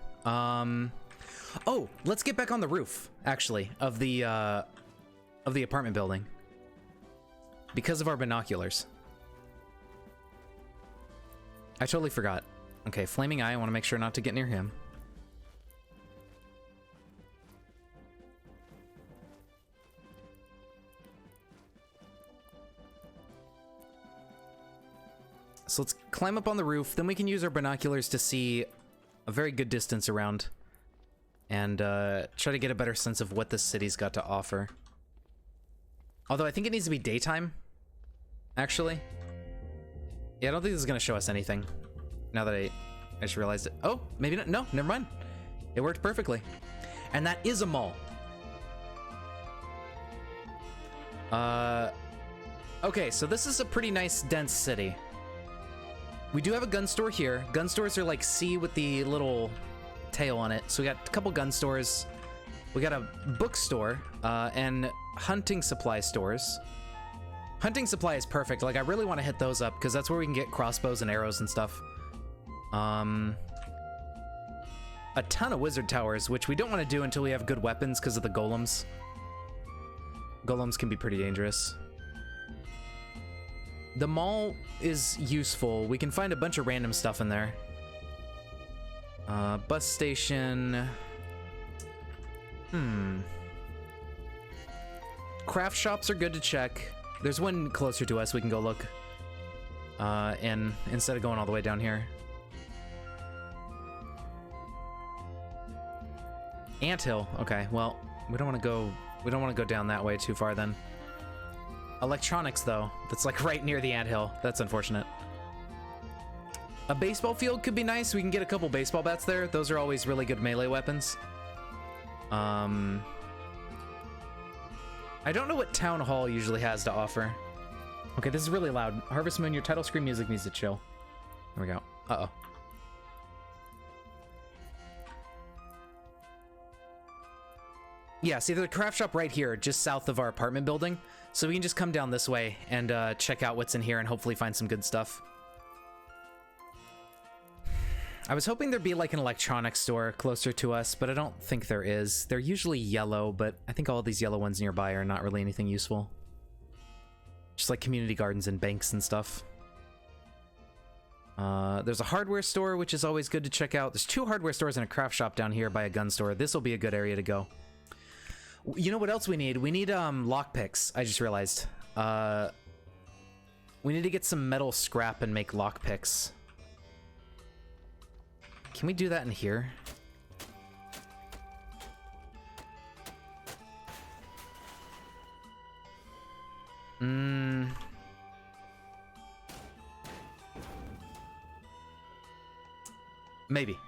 Oh, let's get back on the roof, actually, of the of the apartment building because of our binoculars. I totally forgot. Okay, Flaming Eye, I want to make sure not to get near him. So let's climb up on the roof, then we can use our binoculars to see a very good distance around and try to get a better sense of what this city's got to offer. Although I think it needs to be daytime, actually. Yeah, I don't think this is going to show us anything, now that I just realized it. Oh, maybe not. No, never mind. It worked perfectly. And that is a mall. Okay, so this is a pretty nice, dense city. We do have a gun store here. Gun stores are like C with the little tail on it. So we got a couple gun stores. We got a bookstore and hunting supply stores. Hunting supply is perfect. Like, I really want to hit those up because that's where we can get crossbows and arrows and stuff. A ton of wizard towers, which we don't want to do until we have good weapons because of the golems. Golems can be pretty dangerous. The mall is useful. We can find a bunch of random stuff in there. Bus station. Craft shops are good to check. There's one closer to us we can go look. And instead of going all the way down here. Anthill. Okay, well, we don't want to go down that way too far then. Electronics, though. That's like right near the anthill. That's unfortunate. A baseball field could be nice. We can get a couple baseball bats there. Those are always really good melee weapons. I don't know what Town Hall usually has to offer. Okay, this is really loud. Harvest Moon, your title screen music needs to chill. There we go. Uh-oh. Yeah, see, there's a craft shop right here, just south of our apartment building. So we can just come down this way and check out what's in here and hopefully find some good stuff. I was hoping there'd be like an electronics store closer to us, but I don't think there is. They're usually yellow, but I think all these yellow ones nearby are not really anything useful. Just like community gardens and banks and stuff. There's a hardware store, which is always good to check out. There's 2 hardware stores and a craft shop down here by a gun store. This will be a good area to go. You know what else we need? We need lockpicks. I just realized. We need to get some metal scrap and make lockpicks. Can we do that in here? Maybe.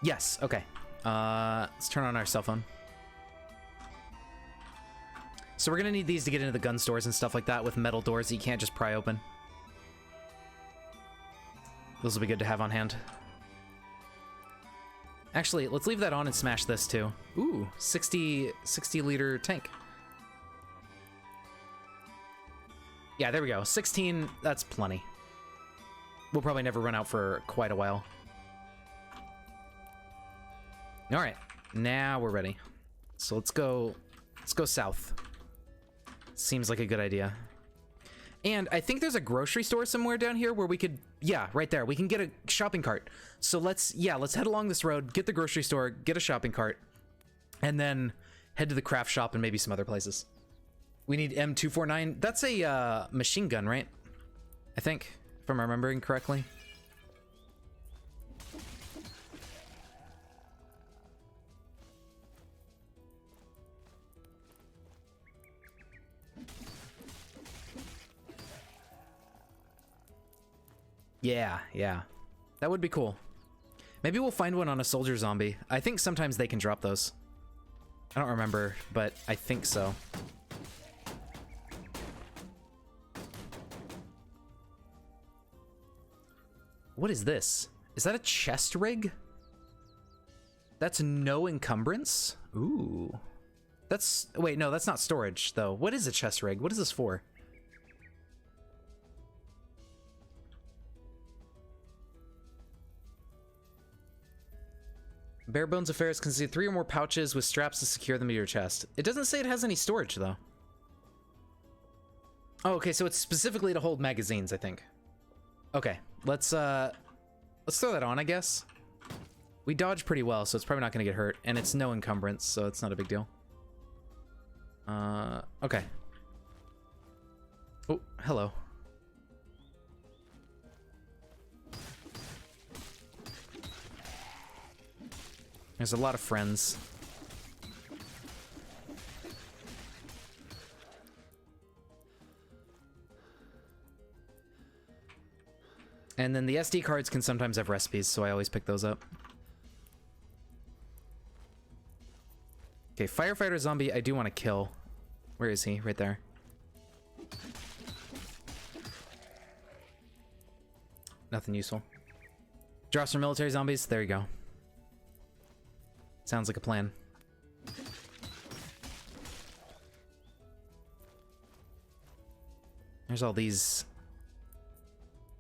Yes, okay. Let's turn on our cell phone. So we're gonna need these to get into the gun stores and stuff like that with metal doors that you can't just pry open. Those will be good to have on hand. Actually, let's leave that on and smash this too. Ooh, 60 liter tank. Yeah, there we go. 16, that's plenty. We'll probably never run out for quite a while. All right, now we're ready. So let's go south. Seems like a good idea. And I think there's a grocery store somewhere down here where we could, yeah, right there. We can get a shopping cart. So let's head along this road, get the grocery store, get a shopping cart, and then head to the craft shop and maybe some other places. We need M249. That's a machine gun, right? I think, if I'm remembering correctly. Yeah. That would be cool. Maybe we'll find one on a soldier zombie. I think sometimes they can drop those. I don't remember, but I think so. What is this? Is that a chest rig? That's no encumbrance? Ooh. That's... Wait, no, that's not storage, though. What is a chest rig? What is this for? Bare Bones Affairs can see 3 or more pouches with straps to secure them to your chest. It doesn't say it has any storage, though. Oh, okay, so it's specifically to hold magazines, I think. Okay, let's throw that on, I guess. We dodge pretty well, so it's probably not gonna get hurt, and it's no encumbrance, so it's not a big deal. Okay. Oh, hello. There's a lot of friends. And then the SD cards can sometimes have recipes, so I always pick those up. Okay, firefighter zombie I do want to kill. Where is he? Right there. Nothing useful. Drops for military zombies. There you go. Sounds like a plan. There's all these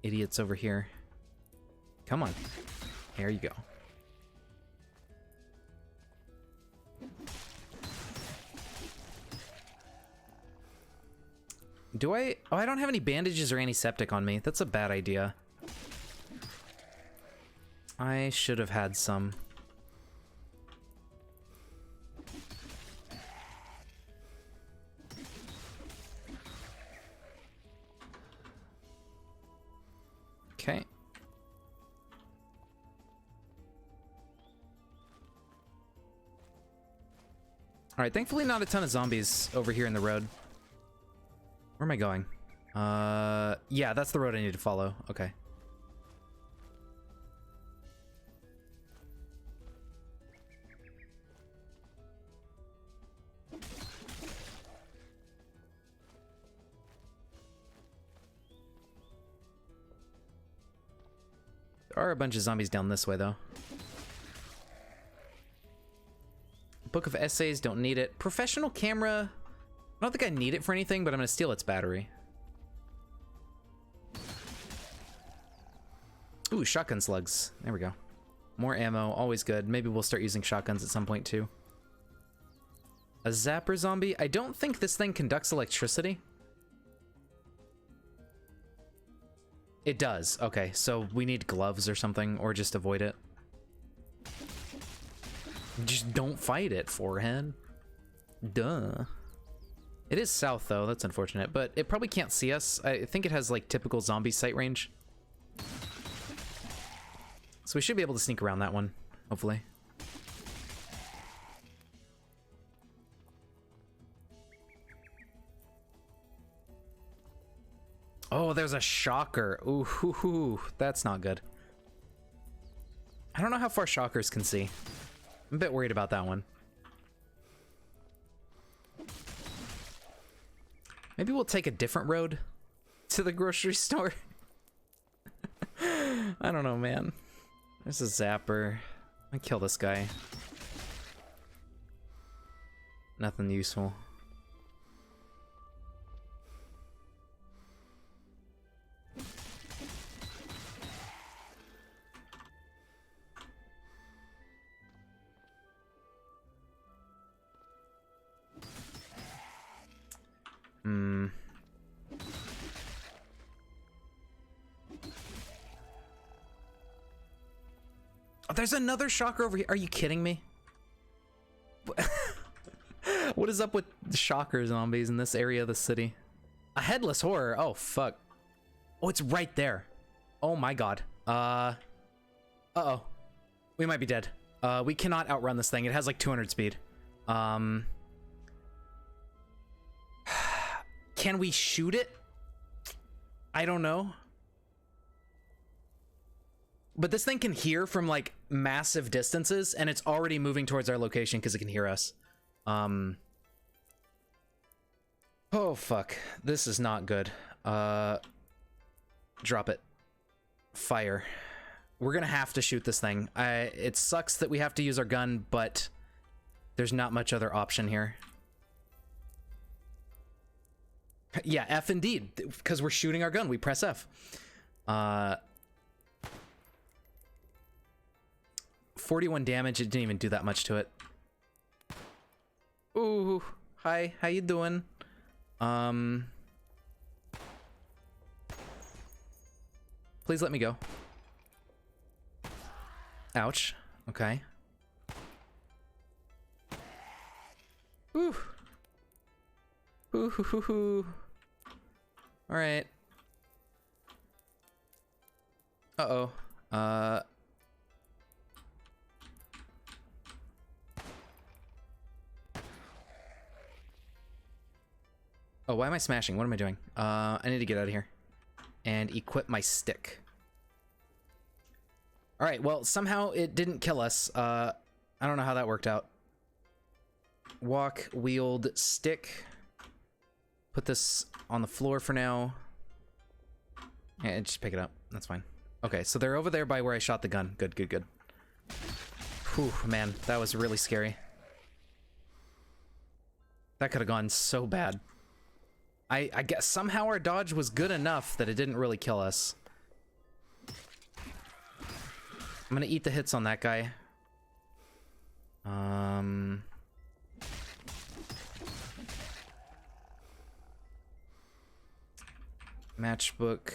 idiots over here. Come on. There you go. Do I? Oh, I don't have any bandages or antiseptic on me. That's a bad idea. I should have had some. Okay. All right, thankfully not a ton of zombies over here in the road. Where am I going? Yeah, that's the road I need to follow. Okay. There are a bunch of zombies down this way, though. Book of Essays, don't need it. Professional camera, I don't think I need it for anything, but I'm gonna steal its battery. Ooh, shotgun slugs. There we go. More ammo, always good. Maybe we'll start using shotguns at some point, too. A zapper zombie? I don't think this thing conducts electricity. It does. Okay, so we need gloves or something, or just avoid it. Just don't fight it, forehead. Duh. It is south, though. That's unfortunate, but it probably can't see us. I think it has, like, typical zombie sight range. So we should be able to sneak around that one, hopefully. Oh, there's a shocker. Ooh, hoo, hoo. That's not good. I don't know how far shockers can see. I'm a bit worried about that one. Maybe we'll take a different road to the grocery store. I don't know, man. There's a zapper. I kill this guy. Nothing useful. Oh, there's another shocker over here. Are you kidding me? What is up with shocker zombies in this area of the city? A headless horror. Oh, fuck. Oh, it's right there. Oh my god. Uh-oh. We might be dead. We cannot outrun this thing. It has like 200 speed. Can we shoot it? I don't know. But this thing can hear from like massive distances, and it's already moving towards our location because it can hear us. Oh fuck, this is not good. Drop it. Fire. We're gonna have to shoot this thing. It sucks that we have to use our gun, but there's not much other option here. Yeah, F indeed, because we're shooting our gun. We press F. 41 damage. It didn't even do that much to it. Ooh, hi, how you doing? Please let me go. Ouch. Okay. Ooh. Ooh, hoo, hoo, hoo. All right. Uh-oh. Oh, why am I smashing? What am I doing? I need to get out of here and equip my stick. All right, well, somehow it didn't kill us. I don't know how that worked out. Walk, wield, stick. Put this on the floor for now. Yeah, just pick it up. That's fine. Okay, so they're over there by where I shot the gun. Good, good, good. Whew, man, that was really scary. That could have gone so bad. I guess somehow our dodge was good enough that it didn't really kill us. I'm gonna eat the hits on that guy. Matchbook.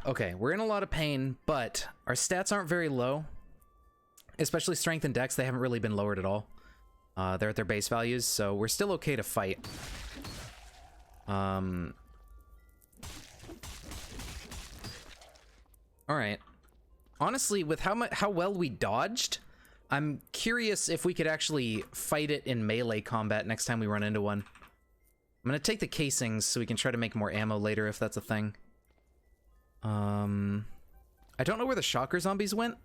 Okay, we're in a lot of pain, but our stats aren't very low. Especially strength and dex, they haven't really been lowered at all. They're at their base values, so we're still okay to fight. Alright. Honestly, with how well we dodged, I'm curious if we could actually fight it in melee combat next time we run into one. I'm gonna take the casings so we can try to make more ammo later if that's a thing. I don't know where the shocker zombies went.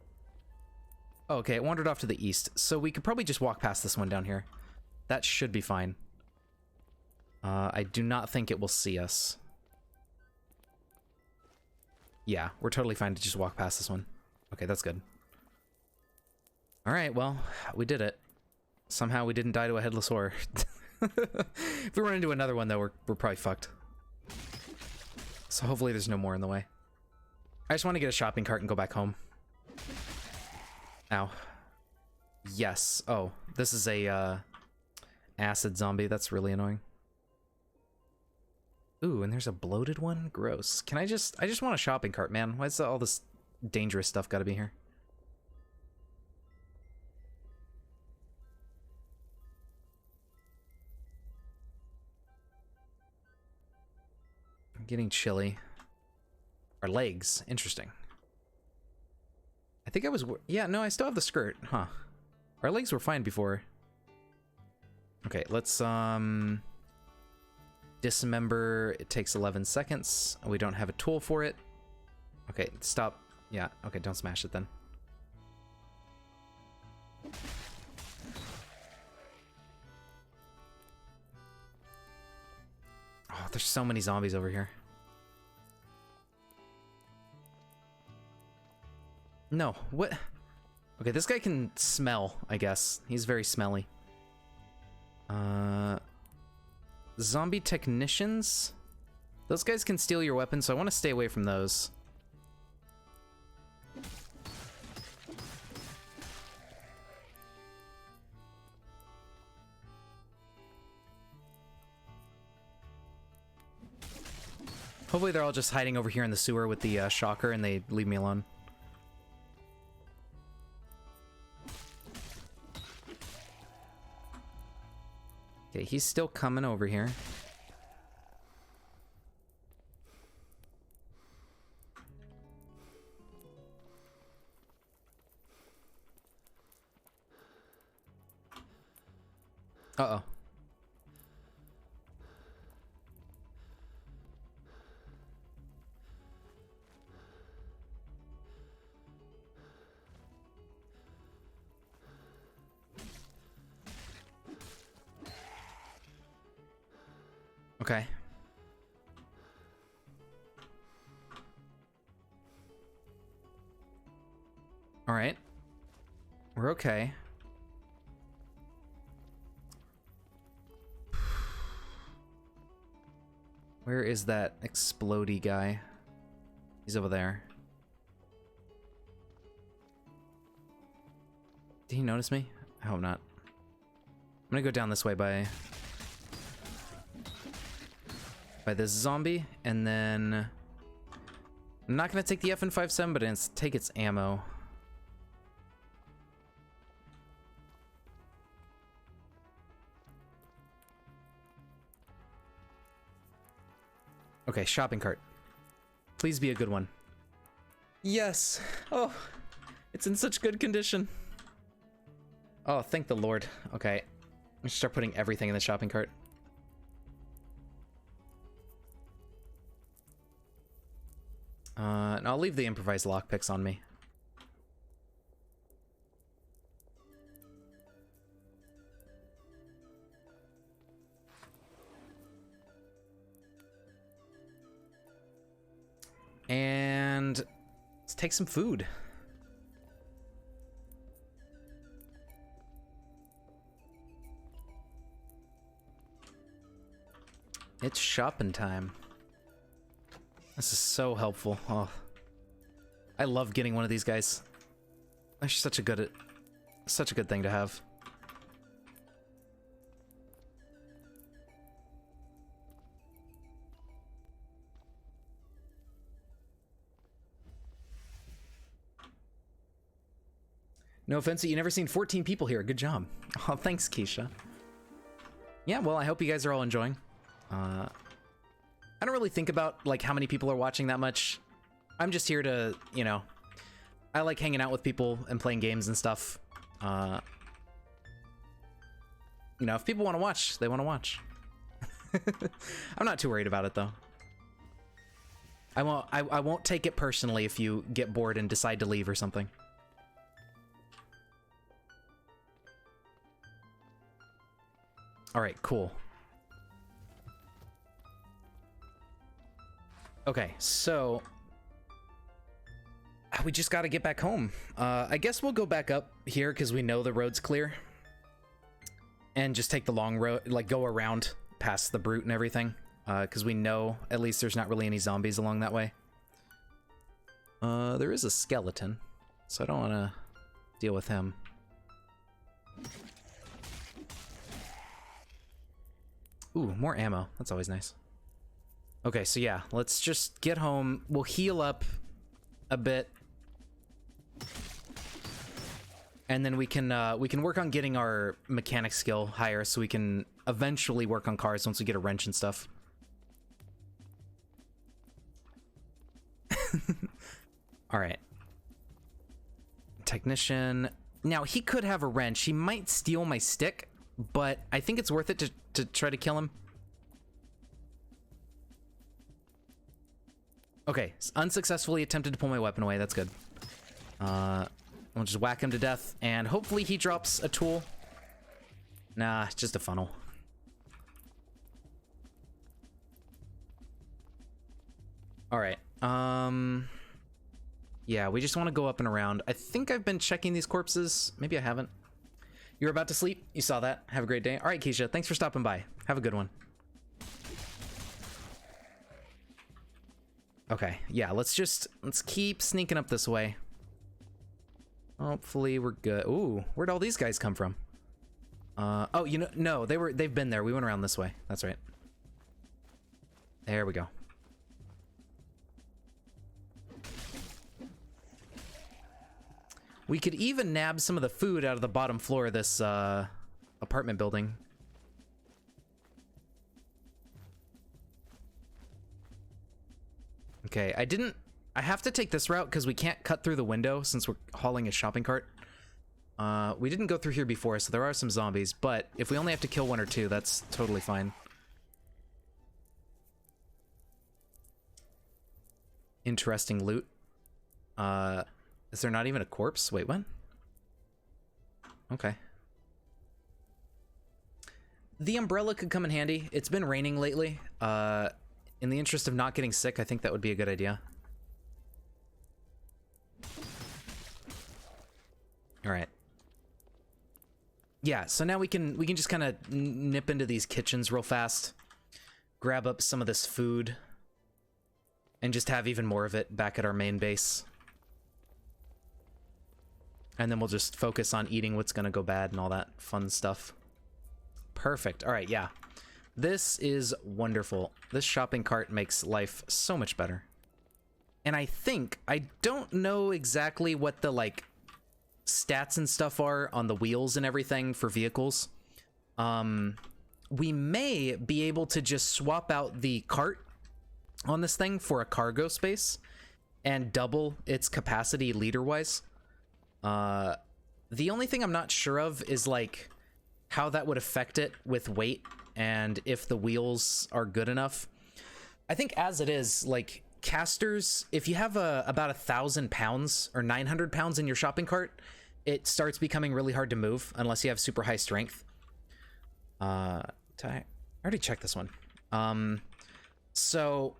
Oh, okay, it wandered off to the east, so we could probably just walk past this one down here. That should be fine. I do not think it will see us. Yeah, we're totally fine to just walk past this one. Okay, that's good. Alright, well, we did it. Somehow we didn't die to a headless horror. If we run into another one, though, we're probably fucked. So hopefully there's no more in the way. I just want to get a shopping cart and go back home. Ow. Yes. Oh, this is a, acid zombie. That's really annoying. Ooh, and there's a bloated one? Gross. Can I just want a shopping cart, man. Why is all this dangerous stuff gotta be here? I'm getting chilly. Our legs. Interesting. I think I was... Yeah, no, I still have the skirt. Huh. Our legs were fine before. Okay, let's, dismember. It takes 11 seconds. We don't have a tool for it. Okay, stop. Yeah, okay, don't smash it then. Oh, there's so many zombies over here. No, what? Okay, this guy can smell, I guess. He's very smelly. Zombie technicians? Those guys can steal your weapon, so I want to stay away from those. Hopefully they're all just hiding over here in the sewer with the shocker and they leave me alone. Okay, he's still coming over here. Uh-oh. Okay. All right. We're okay. Where is that explodey guy? He's over there. Did he notice me? I hope not. I'm gonna go down this way by this zombie, and then I'm not gonna take the FN57, but it's take its ammo. Okay, shopping cart. Please be a good one. Yes! Oh, it's in such good condition. Oh, thank the Lord. Okay, I'm start putting everything in the shopping cart. And I'll leave the improvised lockpicks on me. And let's take some food. It's shopping time. This is so helpful. Oh, I love getting one of these guys. They're such a good thing to have. No offense, you never seen 14 people here. Good job. Oh, thanks, Keisha. Yeah, well, I hope you guys are all enjoying. I don't really think about like how many people are watching that much. I'm just here to, you know, I like hanging out with people and playing games and stuff. You know, if people want to watch, they want to watch. I'm not too worried about it though. I won't take it personally if you get bored and decide to leave or something. All right, cool. Okay, so we just got to get back home. I guess we'll go back up here because we know the road's clear. And just take the long road, like go around past the brute and everything. Because we know at least there's not really any zombies along that way. There is a skeleton, so I don't want to deal with him. Ooh, more ammo. That's always nice. Okay, so yeah, let's just get home. We'll heal up a bit. And then we can work on getting our mechanic skill higher so we can eventually work on cars once we get a wrench and stuff. All right. Technician. Now, he could have a wrench. He might steal my stick, but I think it's worth it to try to kill him. Okay, unsuccessfully attempted to pull my weapon away. That's good. We'll just whack him to death, and hopefully he drops a tool. Nah, it's just a funnel. All right. Yeah, we just want to go up and around. I think I've been checking these corpses. Maybe I haven't. You're about to sleep? You saw that. Have a great day. All right, Keisha, thanks for stopping by. Have a good one. Okay, yeah, let's keep sneaking up this way. Hopefully we're good. Ooh, where'd all these guys come from? Oh, you know, no, they've been there. We went around this way. That's right. There we go. We could even nab some of the food out of the bottom floor of this apartment building. Okay, I have to take this route because we can't cut through the window since we're hauling a shopping cart. We didn't go through here before, so there are some zombies, but if we only have to kill one or two, that's totally fine. Interesting loot. Is there not even a corpse? Wait, what? Okay. The umbrella could come in handy. It's been raining lately. In the interest of not getting sick, I think that would be a good idea. All right. Yeah, so now we can just kind of nip into these kitchens real fast. grab up some of this food and just have even more of it back at our main base. And then we'll just focus on eating what's gonna go bad and all that fun stuff. Perfect. All right, yeah. This is wonderful. This shopping cart makes life so much better. And I don't know exactly what the, like, stats and stuff are on the wheels and everything for vehicles. We may be able to just swap out the cart on this thing for a cargo space and double its capacity liter-wise. The only thing I'm not sure of is, like, how that would affect it with weight and if the wheels are good enough. I think as it is, like, casters, if you have about 1,000 pounds or 900 pounds in your shopping cart, it starts becoming really hard to move unless you have super high strength. I already checked this one. So,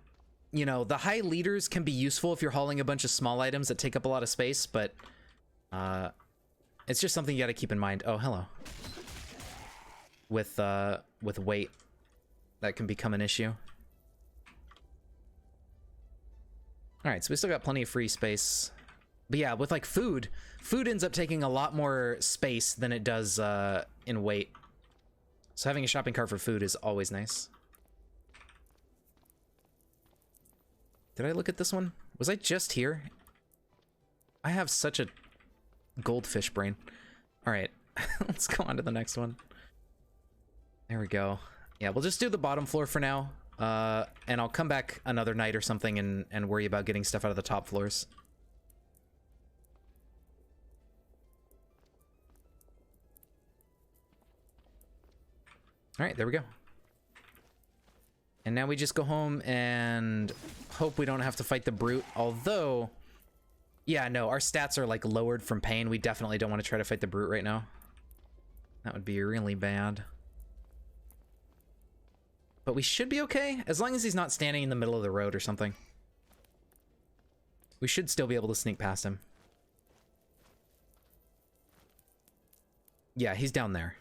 you know, the high liters can be useful if you're hauling a bunch of small items that take up a lot of space, but it's just something you got to keep in mind. Oh, hello. With weight, that can become an issue. All right, so we still got plenty of free space. But yeah, with like food ends up taking a lot more space than it does in weight. So having a shopping cart for food is always nice. Did I look at this one? Was I just here? I have such a goldfish brain. All right, let's go on to the next one. There we go. Yeah, we'll just do the bottom floor for now. And I'll come back another night or something and worry about getting stuff out of the top floors. All right, there we go. And now we just go home and hope we don't have to fight the brute. Although, yeah, no, our stats are like lowered from pain. We definitely don't want to try to fight the brute right now. That would be really bad. But we should be okay, as long as he's not standing in the middle of the road or something. We should still be able to sneak past him. Yeah, he's down there.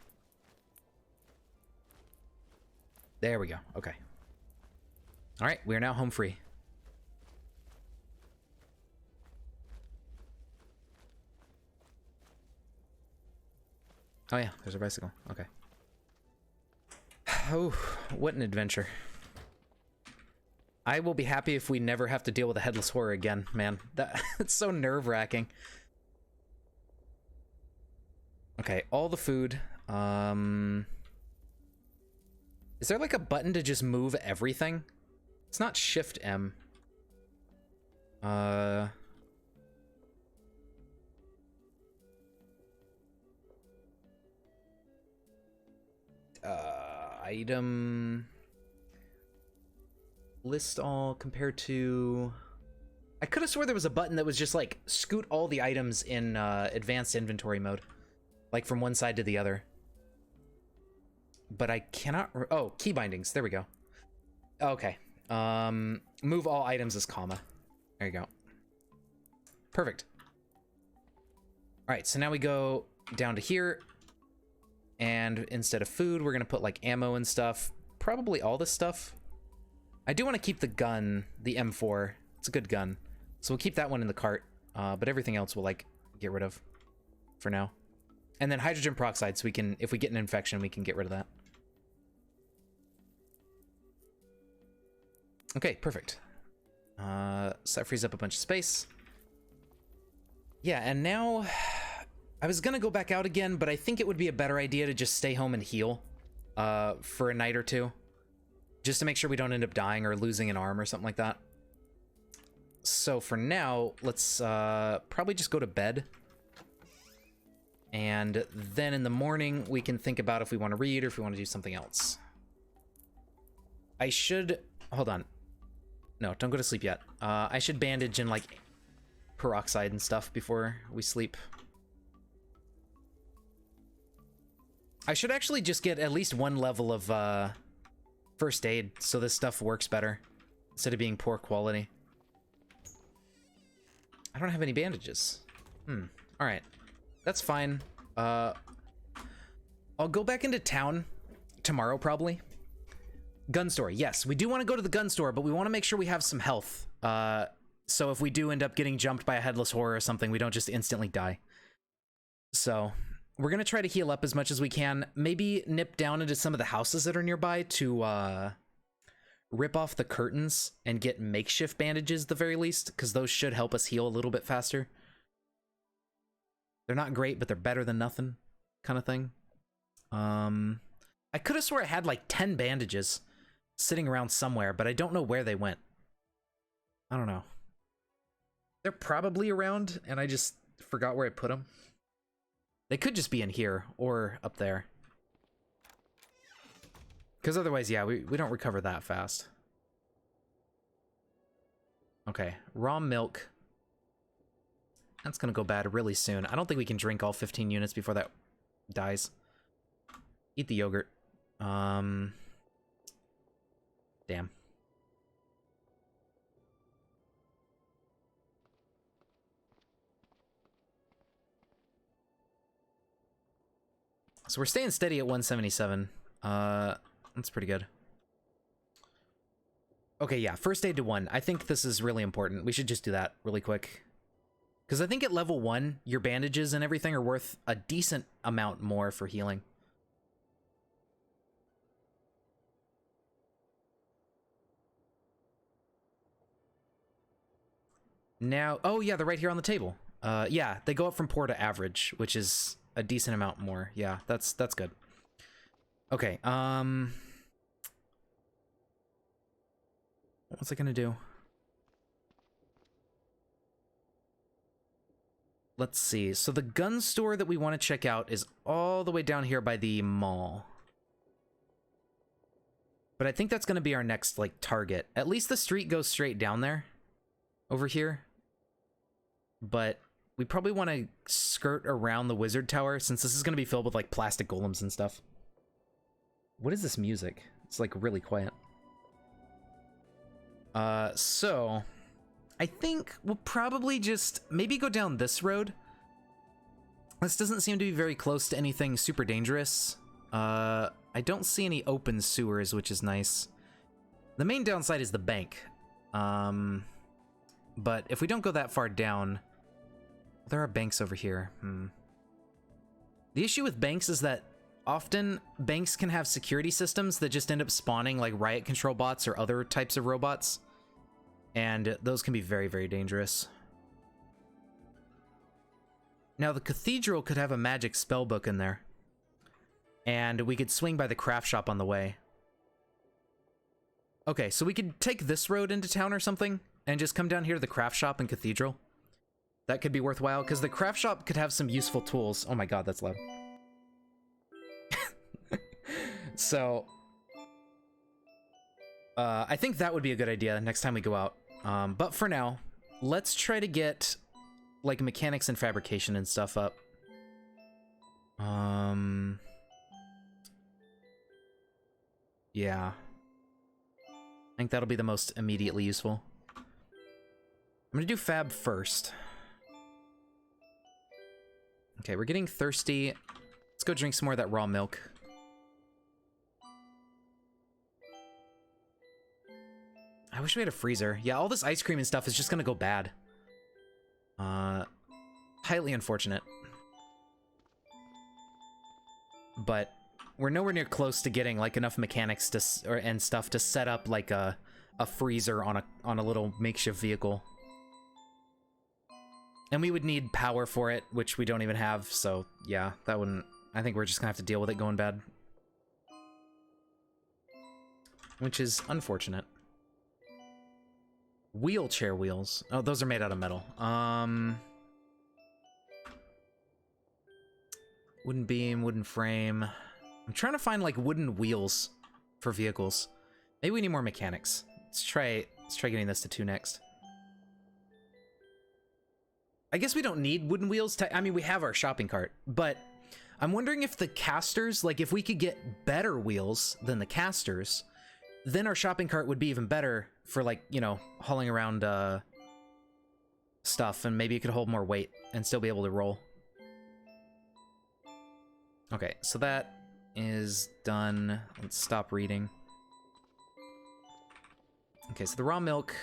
There we go. Okay. All right, we are now home free. Oh yeah, there's a bicycle. Okay. Oh, what an adventure. I will be happy if we never have to deal with a headless horror again, man. It's so nerve-wracking. Okay, all the food. Is there like a button to just move everything? It's not Shift M. Item list all compared to... I could have swore there was a button that was just like scoot all the items in advanced inventory mode, like from one side to the other. But I cannot... Oh, key bindings. There we go. Okay. Move all items as comma. There you go. Perfect. All right, so now we go down to here. And instead of food, we're going to put like ammo and stuff. Probably all this stuff. I do want to keep the gun, the M4. It's a good gun. So we'll keep that one in the cart. But everything else we'll like get rid of for now. And then hydrogen peroxide, so we can, if we get an infection, we can get rid of that. Okay, perfect. So that frees up a bunch of space. Yeah, and now... I was gonna go back out again, but I think it would be a better idea to just stay home and heal for a night or two. Just to make sure we don't end up dying or losing an arm or something like that. So for now, let's probably just go to bed. And then in the morning, we can think about if we want to read or if we want to do something else. I should... Hold on. No, don't go to sleep yet. I should bandage and, like, peroxide and stuff before we sleep. I should actually just get at least one level of first aid so this stuff works better instead of being poor quality. I don't have any bandages. All right. That's fine. I'll go back into town tomorrow, probably. Gun store. Yes, we do want to go to the gun store, but we want to make sure we have some health. So if we do end up getting jumped by a headless horror or something, we don't just instantly die. So we're going to try to heal up as much as we can. Maybe nip down into some of the houses that are nearby to rip off the curtains and get makeshift bandages at the very least, because those should help us heal a little bit faster. They're not great, but they're better than nothing kind of thing. I could have swore I had like 10 bandages sitting around somewhere, but I don't know where they went. I don't know. They're probably around, and I just forgot where I put them. They could just be in here or up there. Because otherwise, yeah, we don't recover that fast. Okay, raw milk. That's gonna go bad really soon. I don't think we can drink all 15 units before that dies. Eat the yogurt. Damn. So we're staying steady at 177. That's pretty good. Okay, yeah, first aid to 1. I think this is really important. We should just do that really quick. Because I think at level 1, your bandages and everything are worth a decent amount more for healing. Now, oh yeah, they're right here on the table. Yeah, they go up from poor to average, which is a decent amount more. Yeah, that's good. Okay, what's it gonna do? Let's see. So the gun store that we want to check out is all the way down here by the mall. But I think that's gonna be our next, like, target. At least the street goes straight down there. Over here. But we probably want to skirt around the wizard tower, since this is going to be filled with like plastic golems and stuff. What is this music? It's like really quiet. So I think we'll probably just maybe go down this road. This doesn't seem to be very close to anything super dangerous. I don't see any open sewers, which is nice. The main downside is the bank. But if we don't go that far down, there are banks over here. The issue with banks is that often banks can have security systems that just end up spawning like riot control bots or other types of robots. And those can be very, very dangerous. Now the cathedral could have a magic spell book in there. And we could swing by the craft shop on the way. Okay, so we could take this road into town or something and just come down here to the craft shop and cathedral. That could be worthwhile, because the craft shop could have some useful tools. Oh my god, that's loud. So, I think that would be a good idea next time we go out. But for now, let's try to get, like, mechanics and fabrication and stuff up. Yeah. I think that'll be the most immediately useful. I'm gonna do fab first. Okay, we're getting thirsty. Let's go drink some more of that raw milk. I wish we had a freezer. Yeah, all this ice cream and stuff is just gonna go bad. Highly unfortunate. But we're nowhere near close to getting like enough mechanics to and stuff to set up like a freezer on a little makeshift vehicle. And we would need power for it, which we don't even have, so yeah, that wouldn't... I think we're just gonna have to deal with it going bad. Which is unfortunate. Wheelchair wheels. Oh, those are made out of metal. Wooden beam, wooden frame. I'm trying to find, like, wooden wheels for vehicles. Maybe we need more mechanics. Let's try getting this to 2 next. I guess we don't need wooden wheels. I mean, we have our shopping cart, but I'm wondering if the casters, like if we could get better wheels than the casters, then our shopping cart would be even better for, like, you know, hauling around stuff, and maybe it could hold more weight and still be able to roll. Okay, so that is done. Let's stop reading. Okay, so the raw milk,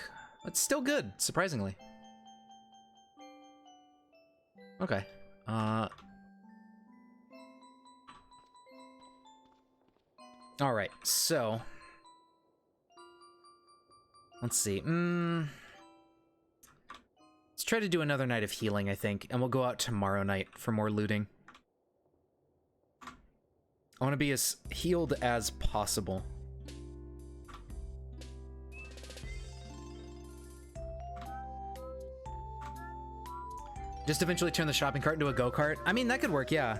it's still good, surprisingly. Okay. Alright, so... Let's see. Let's try to do another night of healing, I think, and we'll go out tomorrow night for more looting. I want to be as healed as possible. Just eventually turn the shopping cart into a go-kart? I mean, that could work, yeah.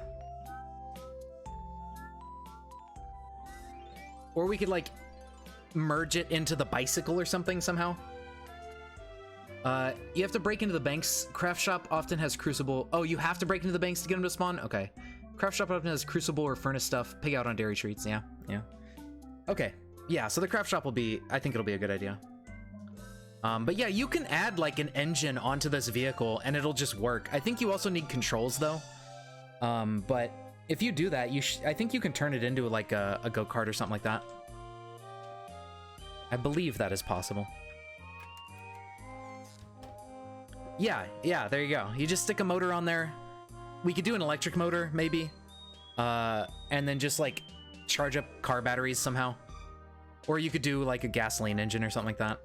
Or we could, like, merge it into the bicycle or something somehow. You have to break into the banks. Craft shop often has crucible. Oh, you have to break into the banks to get them to spawn? Okay. Craft shop often has crucible or furnace stuff. Pig out on dairy treats. Yeah, yeah. Okay. Yeah, so the craft shop will be, I think it'll be a good idea. But yeah, you can add like an engine onto this vehicle and it'll just work. I think you also need controls though. But if you do that, I think you can turn it into like a go-kart or something like that. I believe that is possible. Yeah, there you go. You just stick a motor on there. We could do an electric motor, maybe. And then just like charge up car batteries somehow. Or you could do like a gasoline engine or something like that.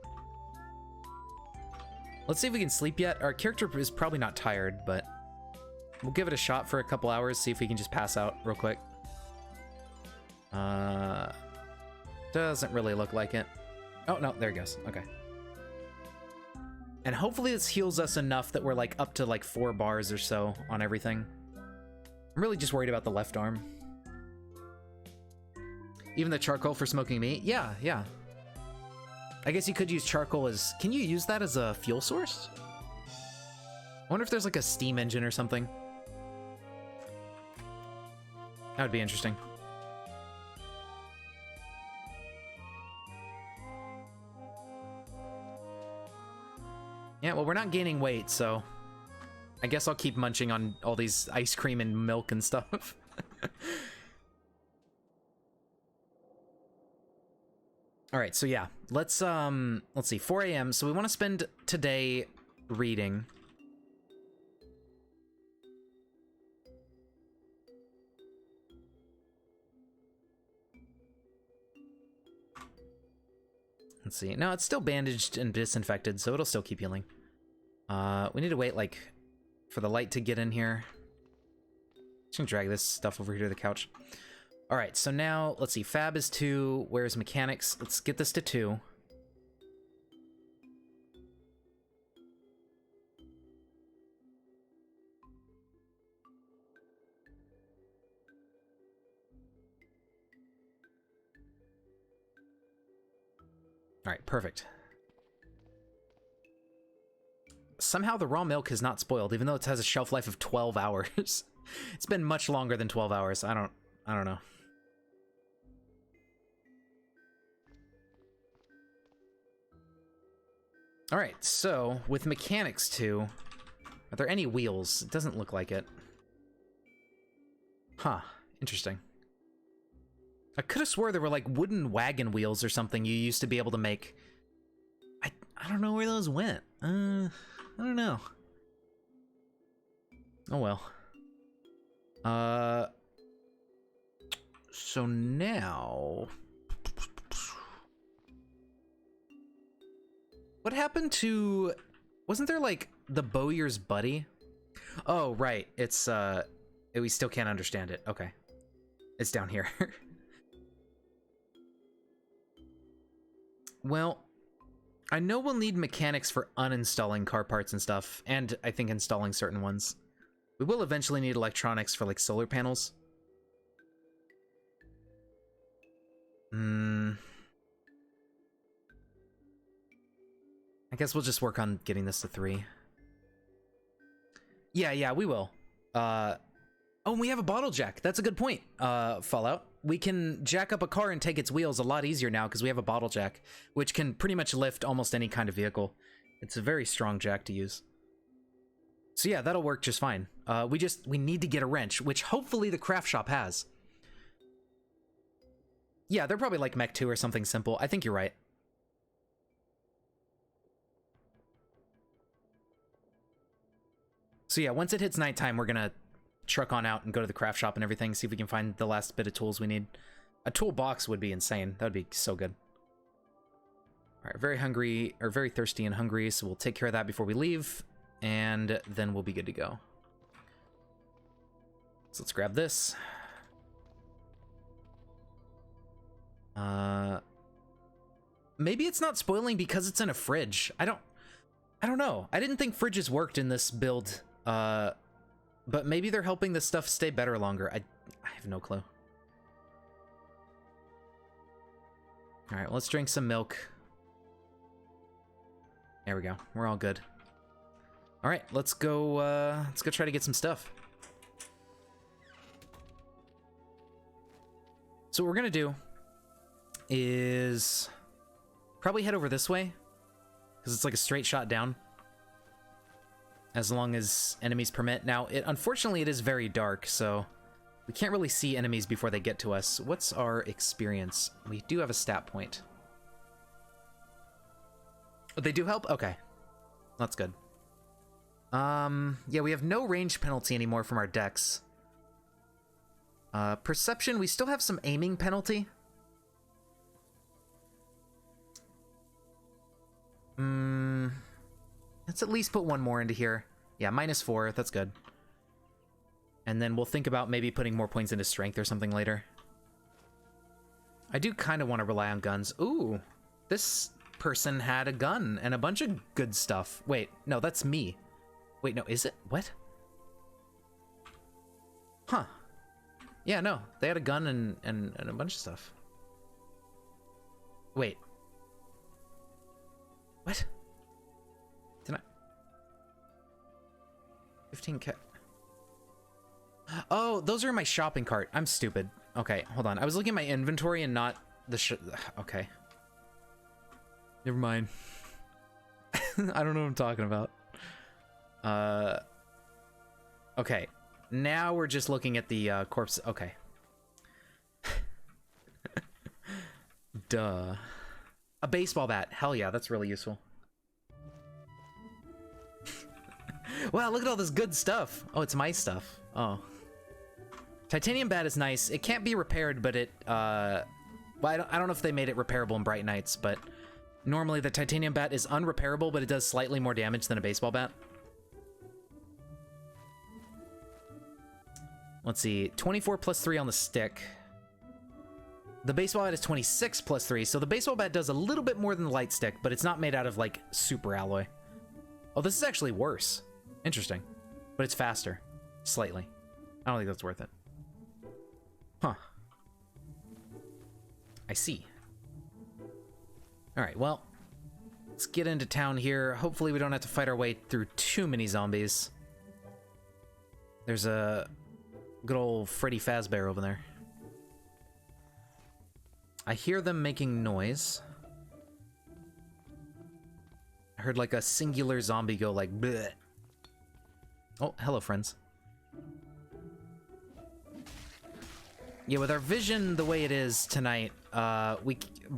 Let's see if we can sleep yet. Our character is probably not tired, but we'll give it a shot for a couple hours, see if we can just pass out real quick. Doesn't really look like it. Oh, no, there it goes. Okay. And hopefully this heals us enough that we're like up to like 4 bars or so on everything. I'm really just worried about the left arm. Even the charcoal for smoking meat? Yeah. I guess you could use charcoal as... Can you use that as a fuel source? I wonder if there's like a steam engine or something. That would be interesting. Yeah, well, we're not gaining weight, so... I guess I'll keep munching on all these ice cream and milk and stuff. All right, so yeah, let's see, 4 a.m. So we want to spend today reading. Let's see. No, it's still bandaged and disinfected, so it'll still keep healing. We need to wait, like, for the light to get in here. Just gonna drag this stuff over here to the couch. All right, so now, let's see. Fab is 2. Where's mechanics? Let's get this to 2. All right, perfect. Somehow the raw milk is not spoiled, even though it has a shelf life of 12 hours. It's been much longer than 12 hours. I don't know. All right, so with mechanics 2, are there any wheels? It doesn't look like it. Huh, interesting. I could have swore there were like wooden wagon wheels or something you used to be able to make. I don't know where those went. I don't know. Oh well. So now... What happened to... Wasn't there, like, the Bowyer's buddy? Oh, right. It's, we still can't understand it. Okay. It's down here. Well, I know we'll need mechanics for uninstalling car parts and stuff, and I think installing certain ones. We will eventually need electronics for, like, solar panels. I guess we'll just work on getting this to 3. Yeah, we will. Oh, and we have a bottle jack. That's a good point, Fallout. We can jack up a car and take its wheels a lot easier now because we have a bottle jack, which can pretty much lift almost any kind of vehicle. It's a very strong jack to use. So yeah, that'll work just fine. We need to get a wrench, which hopefully the craft shop has. Yeah, they're probably like Mech 2 or something simple. I think you're right. So yeah, once it hits nighttime, we're gonna truck on out and go to the craft shop and everything, see if we can find the last bit of tools we need. A toolbox would be insane. That would be so good. All right, very hungry, or very thirsty and hungry, so we'll take care of that before we leave, and then we'll be good to go. So let's grab this. Maybe it's not spoiling because it's in a fridge. I don't know. I didn't think fridges worked in this build. But maybe they're helping this stuff stay better longer. I have no clue. All right, well, let's drink some milk. There we go. We're all good. All right, let's go try to get some stuff. So what we're gonna do is probably head over this way, because it's like a straight shot down, as long as enemies permit. Now, unfortunately, it is very dark, so we can't really see enemies before they get to us. What's our experience? We do have a stat point. Oh, they do help? Okay. That's good. Yeah, we have no range penalty anymore from our dex. Perception, we still have some aiming penalty. Let's at least put one more into here. Yeah, -4, that's good. And then we'll think about maybe putting more points into strength or something later. I do kind of want to rely on guns. Ooh, this person had a gun and a bunch of good stuff. Wait, no, that's me. Wait, no, is it? What? Huh. Yeah, no, they had a gun and a bunch of stuff. Wait. What? Did I? 15K. Oh, those are in my shopping cart. I'm stupid. Okay, hold on. I was looking at my inventory and not the okay. Never mind. I don't know what I'm talking about. Okay. Now we're just looking at the corpse. Okay. Duh. A baseball bat. Hell yeah, that's really useful. Wow, look at all this good stuff. Oh, it's my stuff. Oh. Titanium bat is nice. It can't be repaired, but it, well, I don't know if they made it repairable in Bright Nights, but normally the titanium bat is unrepairable, but it does slightly more damage than a baseball bat. Let's see, 24 plus 3 on the stick. The baseball bat is 26 plus 3, so the baseball bat does a little bit more than the light stick, but it's not made out of, like, super alloy. Oh, this is actually worse. Interesting. But it's faster. Slightly. I don't think that's worth it. Huh. I see. Alright, well, let's get into town here. Hopefully we don't have to fight our way through too many zombies. There's a good old Freddy Fazbear over there. I hear them making noise. I heard like a singular zombie go like bleh. Oh, hello friends. Yeah, with our vision the way it is tonight, by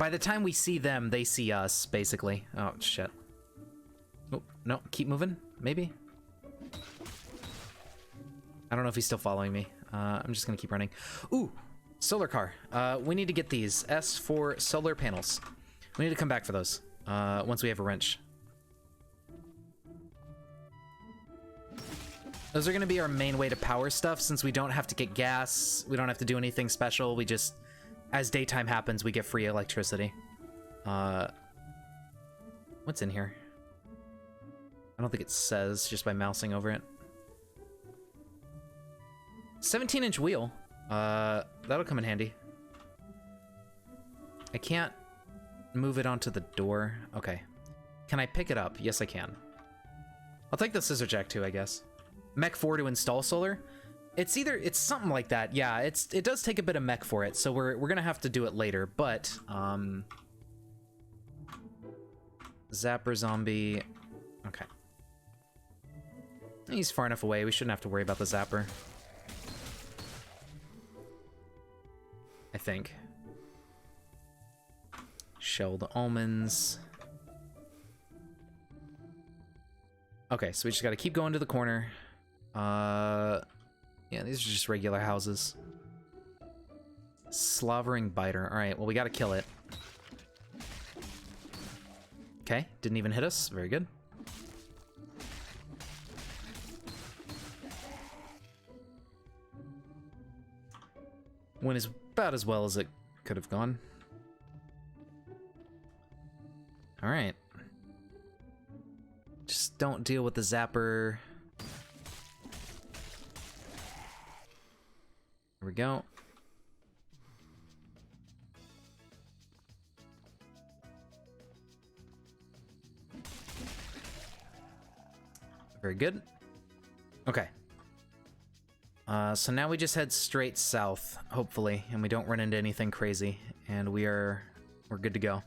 the time we see them, they see us, basically. Oh, shit. Oh, no, keep moving, maybe? I don't know if he's still following me. I'm just gonna keep running. Ooh, solar car. We need to get these. S for solar panels. We need to come back for those, once we have a wrench. Those are gonna be our main way to power stuff, since we don't have to get gas, we don't have to do anything special, we just, as daytime happens, we get free electricity. What's in here? I don't think it says, just by mousing over it. 17-inch wheel. That'll come in handy. I can't move it onto the door. Okay. Can I pick it up? Yes, I can. I'll take the scissor jack too, I guess. Mech 4 to install solar. It's something like that. Yeah, it does take a bit of mech for it, so we're gonna have to do it later. But Zapper zombie. Okay. He's far enough away. We shouldn't have to worry about the Zapper. I think. Shelled almonds. Okay, so we just gotta keep going to the corner. Yeah, these are just regular houses. Slavering biter. Alright, well, we gotta kill it. Okay, didn't even hit us. Very good. Went as about as well as it could have gone. Alright. Just don't deal with the zapper. There we go. Very good. Okay. So now we just head straight south, hopefully, and we don't run into anything crazy, and we're good to go.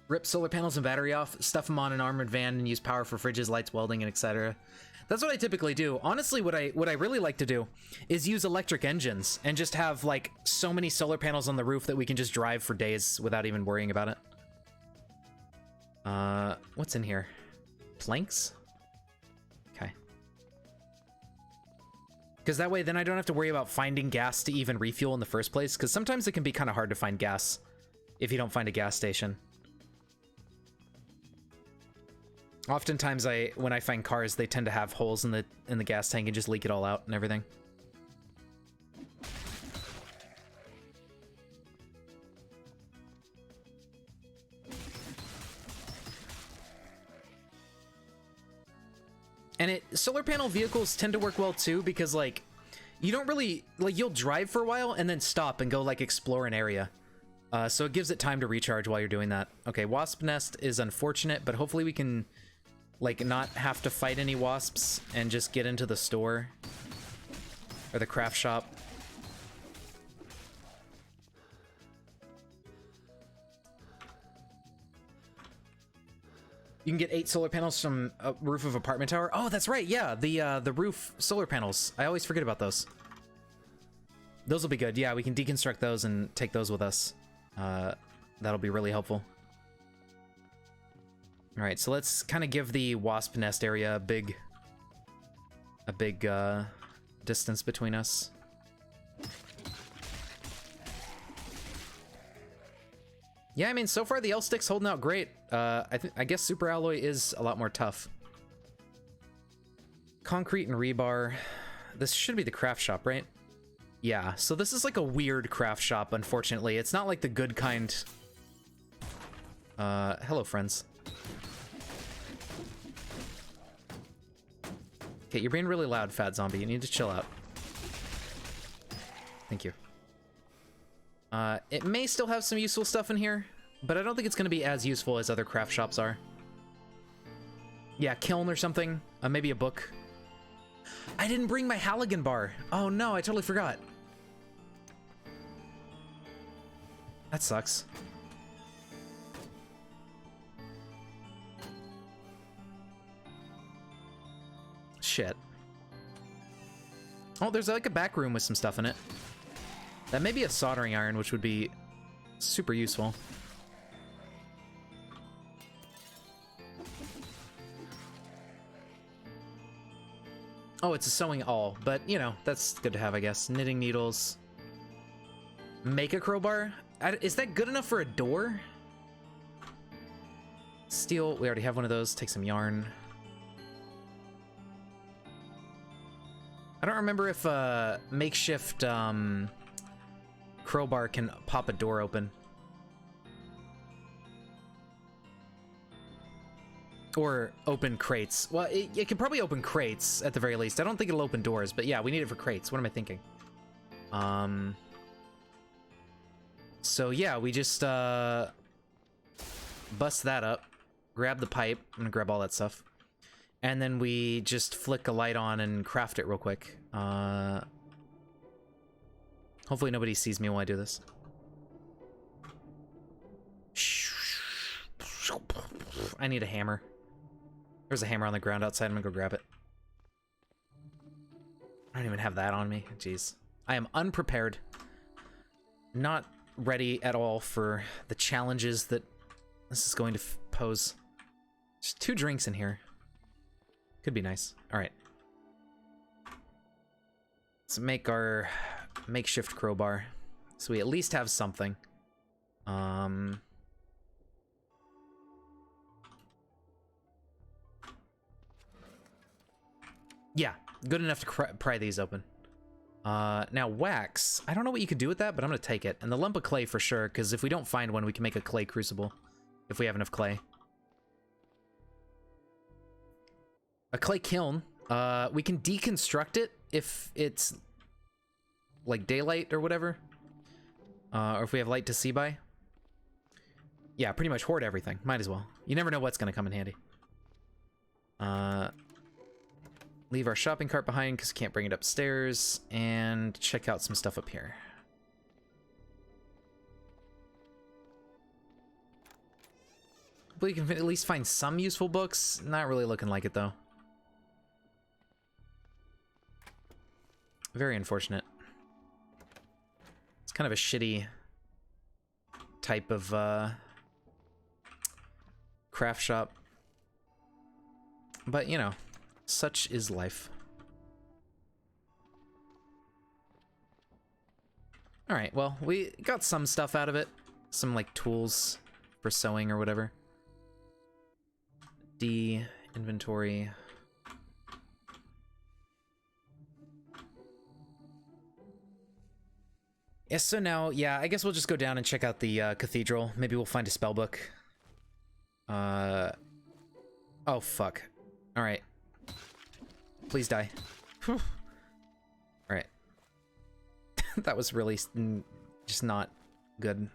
Rip solar panels and battery off, stuff them on an armored van, and use power for fridges, lights, welding, and etc. That's what I typically do. Honestly, what I really like to do is use electric engines and just have like so many solar panels on the roof that we can just drive for days without even worrying about it. What's in here? Planks? Okay. Because that way then I don't have to worry about finding gas to even refuel in the first place, because sometimes it can be kind of hard to find gas if you don't find a gas station. Oftentimes when I find cars, they tend to have holes in the gas tank and just leak it all out and everything. And solar panel vehicles tend to work well too, because like you don't really like, you'll drive for a while and then stop and go like explore an area. So it gives it time to recharge while you're doing that. Okay, wasp nest is unfortunate, but hopefully we can like not have to fight any wasps and just get into the store or the craft shop. You can get 8 solar panels from a roof of apartment tower. Oh, that's right. Yeah, the roof solar panels. I always forget about those. Those will be good. Yeah, we can deconstruct those and take those with us. That'll be really helpful. All right, so let's kind of give the wasp nest area a big distance between us. Yeah, I mean, so far the L-Stick's holding out great. I guess Super Alloy is a lot more tough. Concrete and rebar. This should be the craft shop, right? Yeah, so this is like a weird craft shop, unfortunately. It's not like the good kind. Hello, friends. Okay, you're being really loud, Fat Zombie. You need to chill out. Thank you. It may still have some useful stuff in here, but I don't think it's going to be as useful as other craft shops are. Yeah, kiln or something. Maybe a book. I didn't bring my Halligan bar. Oh no, I totally forgot. That sucks. Shit. Oh, there's like a back room with some stuff in it. That may be a soldering iron, which would be super useful. Oh, it's a sewing awl, but you know, that's good to have, I guess. Knitting needles. Make a crowbar? Is that good enough for a door? Steel, we already have one of those. Take some yarn. I don't remember if makeshift crowbar can pop a door open. Or open crates. Well, it can probably open crates at the very least. I don't think it'll open doors, but yeah, we need it for crates. What am I thinking? So yeah, we just bust that up, grab the pipe. I'm gonna grab all that stuff. And then we just flick a light on and craft it real quick. Hopefully nobody sees me while I do this. I need a hammer. There's a hammer on the ground outside. I'm gonna go grab it. I don't even have that on me. Jeez. I am unprepared. Not ready at all for the challenges that this is going to pose. There's 2 drinks in here. Could be nice. All right. Let's make our makeshift crowbar, so we at least have something. Yeah, good enough to pry these open. Now wax. I don't know what you could do with that, but I'm gonna take it. And the lump of clay for sure, because if we don't find one, we can make a clay crucible. If we have enough clay. A clay kiln. We can deconstruct it if it's like daylight or whatever. Or if we have light to see by. Yeah, pretty much hoard everything. Might as well. You never know what's gonna come in handy. Leave our shopping cart behind because can't bring it upstairs, and check out some stuff up here. We can at least find some useful books. Not really looking like it though. Very unfortunate. It's kind of a shitty type of craft shop. But, you know, such is life. Alright, well, we got some stuff out of it. Some, like, tools for sewing or whatever. D, inventory. Yeah, so now, yeah, I guess we'll just go down and check out the cathedral. Maybe we'll find a spell book. Oh, fuck. Alright. Please die. Alright. That was really just not good.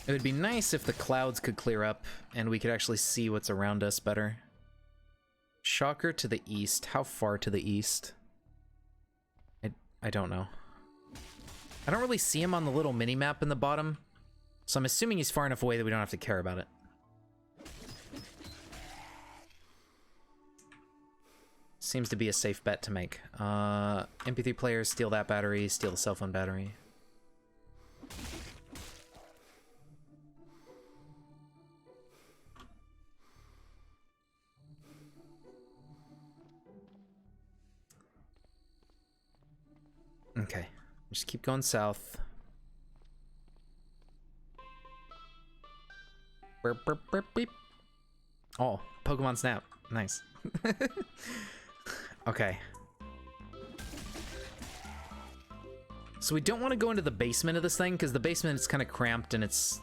It would be nice if the clouds could clear up and we could actually see what's around us better. Shocker to the east. How far to the east? I don't know. I don't really see him on the little mini-map in the bottom, so I'm assuming he's far enough away that we don't have to care about it. Seems to be a safe bet to make. MP3 players, steal that battery, steal the cell phone battery. Okay, just keep going south. Burp, burp, burp, beep. Oh, Pokemon Snap. Nice. Okay. So we don't want to go into the basement of this thing, because the basement is kind of cramped and there's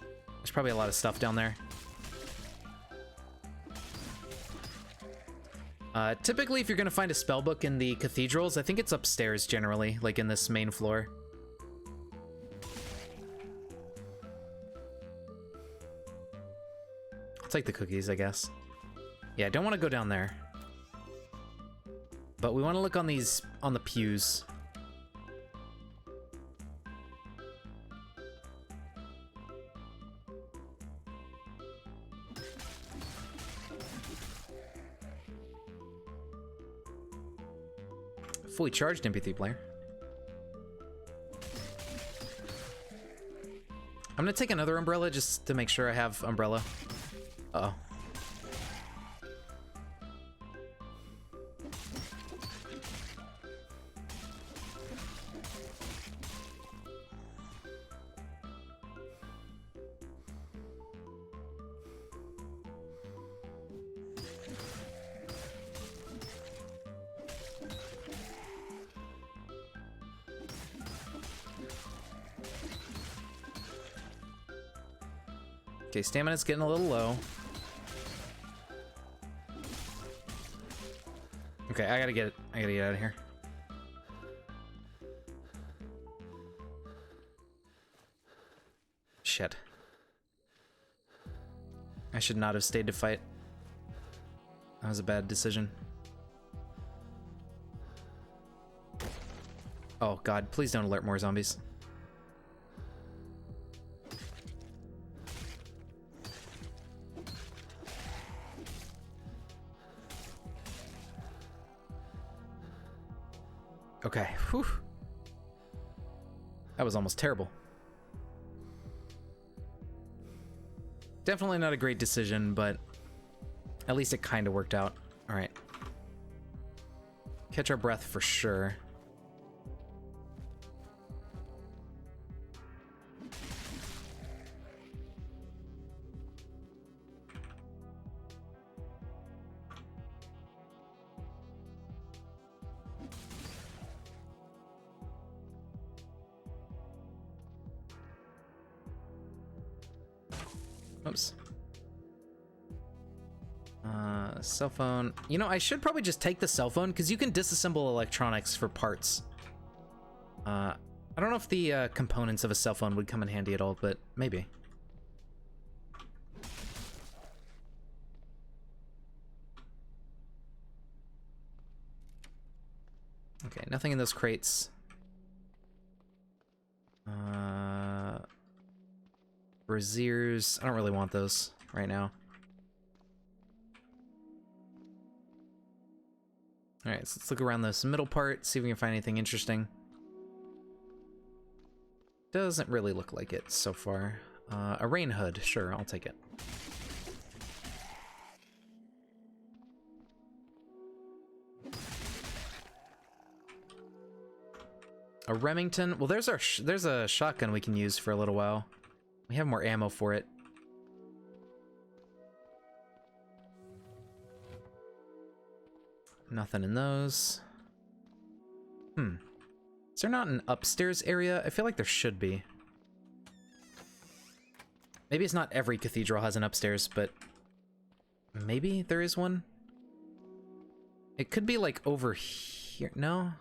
probably a lot of stuff down there. Typically, if you're going to find a spellbook in the cathedrals, I think it's upstairs generally, like in this main floor. I'll take the cookies, I guess. Yeah, I don't want to go down there. But we want to look on the pews. Fully charged MP3 player. I'm gonna take another umbrella just to make sure I have umbrella. Uh-oh. Okay, stamina's getting a little low. Okay, I gotta get out of here. Shit. I should not have stayed to fight. That was a bad decision. Oh god, please don't alert more zombies. Okay, whew. That was almost terrible. Definitely not a great decision, but at least it kind of worked out. All right. Catch our breath for sure. Oops. Cell phone. You know, I should probably just take the cell phone because you can disassemble electronics for parts. I don't know if the components of a cell phone would come in handy at all, but maybe. Okay, nothing in those crates. Braziers. I don't really want those right now. Alright, so let's look around this middle part, see if we can find anything interesting. Doesn't really look like it so far. A rain hood. Sure, I'll take it. A Remington. Well, there's a shotgun we can use for a little while. We have more ammo for it. Nothing in those. Is there not an upstairs area? I feel like there should be. Maybe it's not every cathedral has an upstairs, but maybe there is one. It could be like over here. No?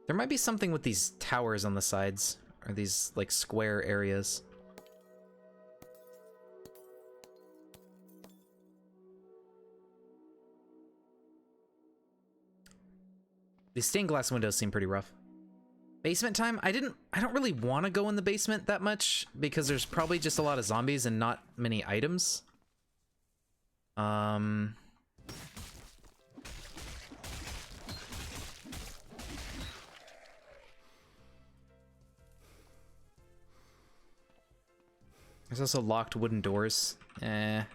There might be something with these towers on the sides, or these like square areas. These stained glass windows seem pretty rough. Basement time? I don't really want to go in the basement that much because there's probably just a lot of zombies and not many items. There's also locked wooden doors. I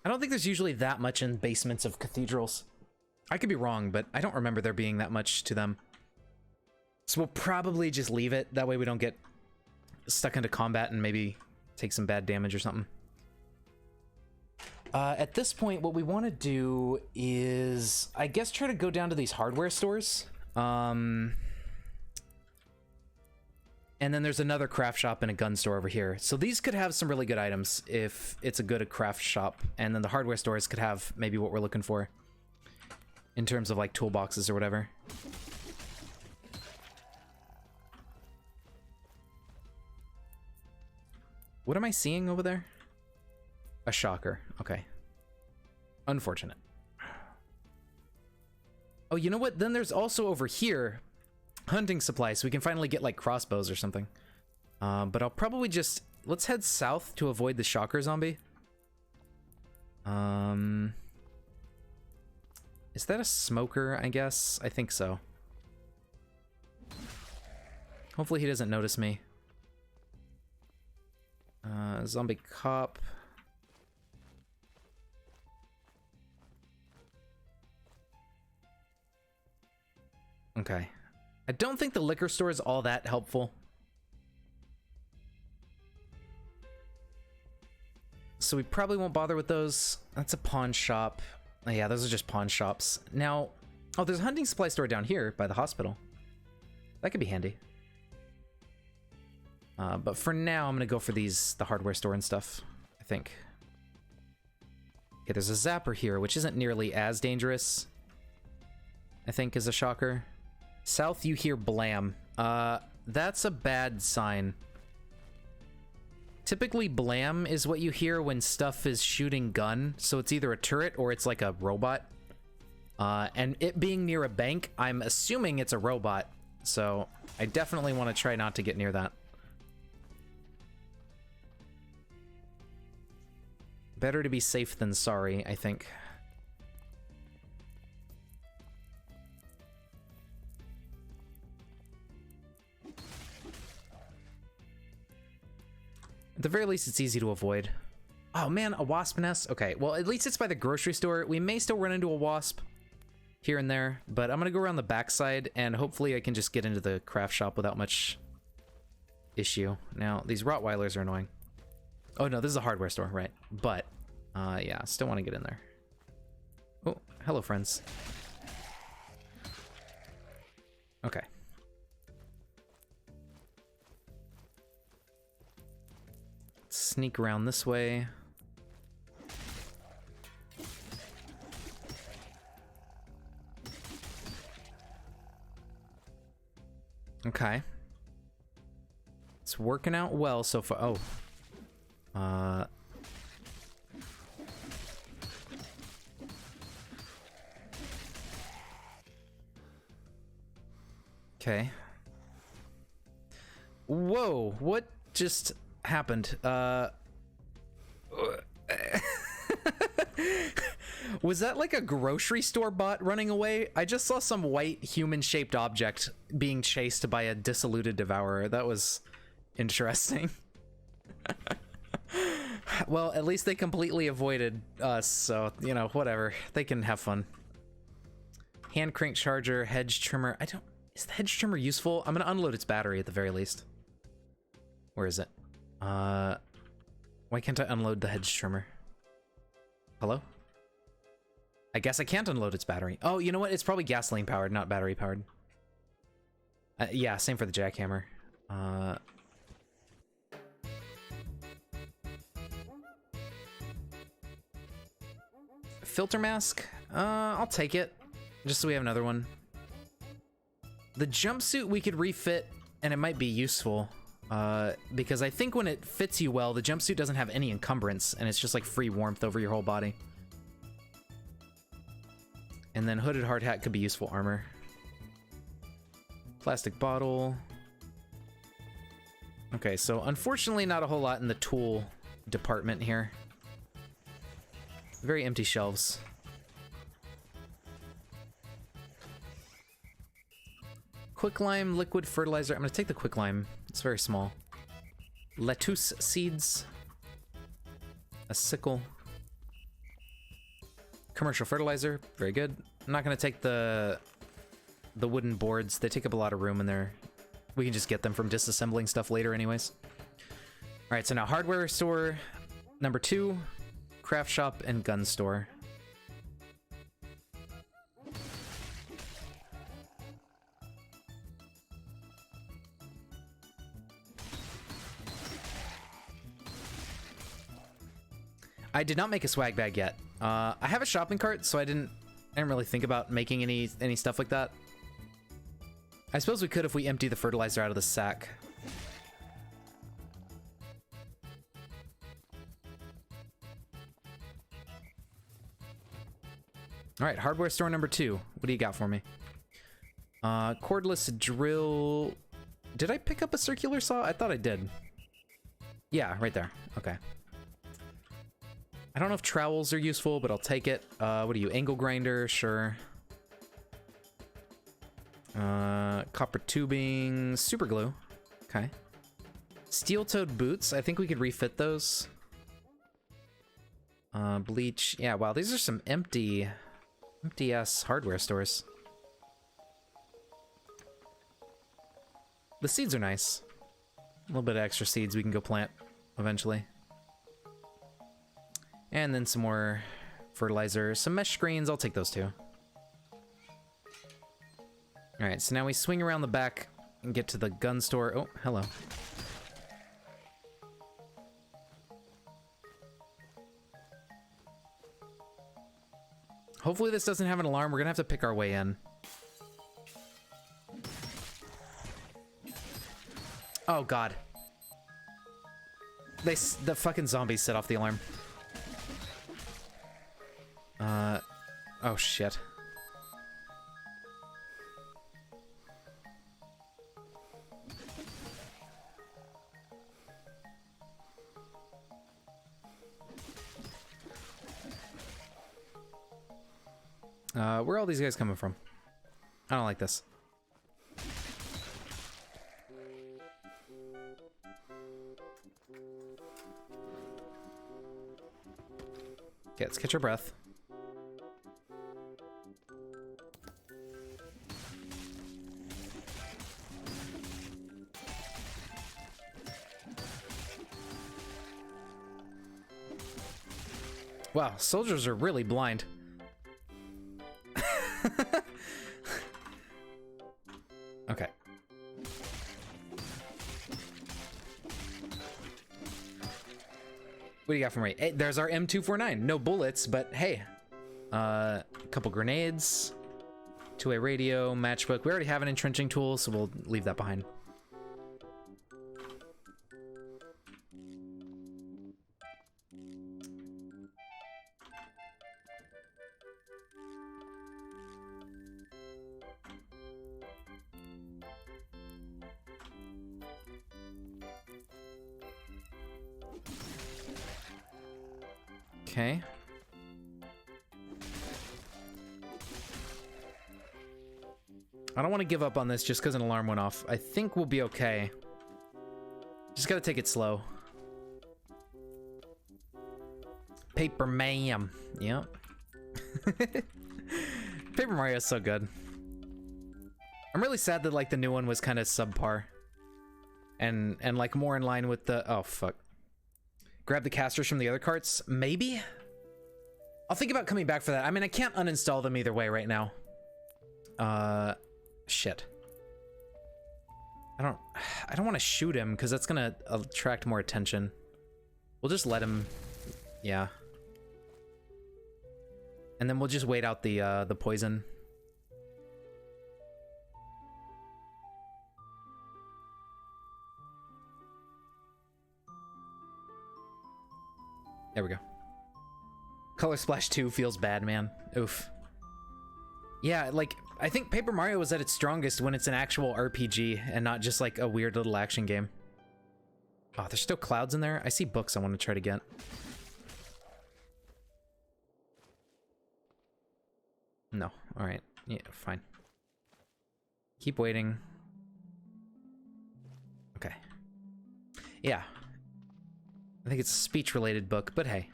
don't think there's usually that much in basements of cathedrals. I could be wrong, but I don't remember there being that much to them. So we'll probably just leave it. That way we don't get stuck into combat and maybe take some bad damage or something. At this point, what we want to do is, I guess, try to go down to these hardware stores. And then there's another craft shop and a gun store over here. So these could have some really good items if it's a good craft shop. And then the hardware stores could have maybe what we're looking for in terms of like toolboxes or whatever. What am I seeing over there? A shocker. Okay. Unfortunate. Oh, you know what? Then there's also over here hunting supplies, so we can finally get like crossbows or something. But I'll probably just... Let's head south to avoid the shocker zombie. Is that a smoker, I guess? I think so. Hopefully he doesn't notice me. Zombie cop. Okay. I don't think the liquor store is all that helpful. So we probably won't bother with those. That's a pawn shop. Oh, yeah, those are just pawn shops. Now, oh, there's a hunting supply store down here by the hospital. That could be handy. But for now, I'm gonna go for the hardware store and stuff, I think. Okay, there's a zapper here, which isn't nearly as dangerous, I think, as a shocker. South, you hear blam. That's a bad sign. Typically, blam is what you hear when stuff is shooting gun, so it's either a turret or it's like a robot. And it being near a bank, I'm assuming it's a robot, so I definitely want to try not to get near that. Better to be safe than sorry, I think. At the very least, it's easy to avoid. Oh man, a wasp nest? Okay, well, at least it's by the grocery store. We may still run into a wasp here and there, but I'm gonna go around the backside, and hopefully I can just get into the craft shop without much issue. Now, these Rottweilers are annoying. Oh no, this is a hardware store, right? But, yeah, still want to get in there. Oh, hello, friends. Okay. Sneak around this way. Okay. It's working out well so far. Oh. Okay. Whoa, what just happened? Was that like a grocery store bot running away? I just saw some white human-shaped object being chased by a disilluted devourer. That was interesting. Well, at least they completely avoided us, so, you know, whatever. They can have fun. Hand crank charger, hedge trimmer. Is the hedge trimmer useful? I'm gonna unload its battery at the very least. Where is it? Why can't I unload the hedge trimmer? Hello? I guess I can't unload its battery. Oh, you know what? It's probably gasoline powered, not battery powered. Yeah, same for the jackhammer. Filter mask? I'll take it. Just so we have another one. The jumpsuit we could refit, and it might be useful. Because I think when it fits you well, the jumpsuit doesn't have any encumbrance, and it's just like free warmth over your whole body. And then hooded hard hat could be useful armor. Plastic bottle. Okay, so unfortunately not a whole lot in the tool department here. Very empty shelves. Quicklime liquid fertilizer. I'm gonna take the quicklime. It's very small. Lettuce seeds. A sickle. Commercial fertilizer. Very good. I'm not gonna take the wooden boards. They take up a lot of room in there. We can just get them from disassembling stuff later anyways. Alright, so now hardware store number 2, craft shop, and gun store. I did not make a swag bag yet. I have a shopping cart, so I didn't really think about making any stuff like that. I suppose we could if we empty the fertilizer out of the sack. All right, hardware store number 2. What do you got for me? Cordless drill. Did I pick up a circular saw? I thought I did. Yeah, right there. Okay. I don't know if trowels are useful, but I'll take it. What are you? Angle grinder? Sure. Copper tubing. Super glue. Okay. Steel-toed boots. I think we could refit those. Bleach. Yeah, wow, these are some empty-ass hardware stores. The seeds are nice. A little bit of extra seeds we can go plant eventually. And then some more fertilizer. Some mesh screens, I'll take those too. Alright, so now we swing around the back and get to the gun store. Oh, hello. Hopefully this doesn't have an alarm. We're gonna have to pick our way in. Oh god. The fucking zombies set off the alarm. Oh shit. Where are all these guys coming from? I don't like this. Okay, let's catch our breath. Wow, soldiers are really blind. Okay. What do you got for me? Hey, there's our M249. No bullets, but hey. A couple grenades. Two-way radio, matchbook. We already have an entrenching tool, so we'll leave that behind. Okay. I don't want to give up on this just because an alarm went off. I think we'll be okay. Just gotta take it slow. Paper Ma'am. Yep. Paper Mario is so good. I'm really sad that like the new one was kind of subpar. And like more in line with the... Oh, fuck. Grab the casters from the other carts? Maybe? I'll think about coming back for that. I mean, I can't uninstall them either way right now. Shit. I don't want to shoot him because that's gonna attract more attention. We'll just let him... Yeah. And then we'll just wait out the poison. There we go. Color Splash 2 feels bad, man. Oof. Yeah, like, I think Paper Mario was at its strongest when it's an actual RPG and not just like a weird little action game. Oh, there's still clouds in there? I see books I want to try to get. No. Alright. Yeah, fine. Keep waiting. Okay. Yeah. I think it's a speech-related book, but hey.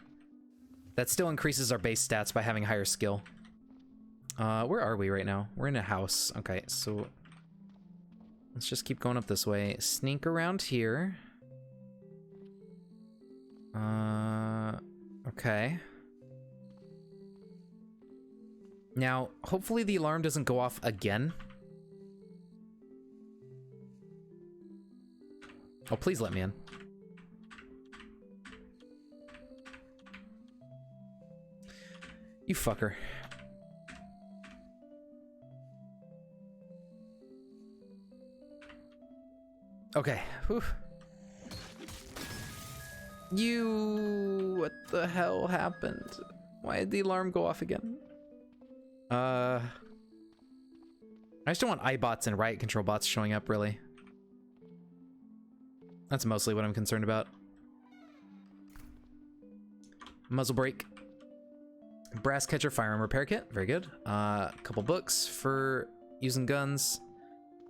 That still increases our base stats by having higher skill. Where are we right now? We're in a house. Okay, so... Let's just keep going up this way. Sneak around here. Okay. Now, hopefully the alarm doesn't go off again. Oh, please let me in. You fucker. Okay. Whew. What the hell happened? Why did the alarm go off again? I just don't want iBots and riot control bots showing up, really. That's mostly what I'm concerned about. Muzzle brake. Brass catcher firearm repair kit. Very good. A couple books for using guns.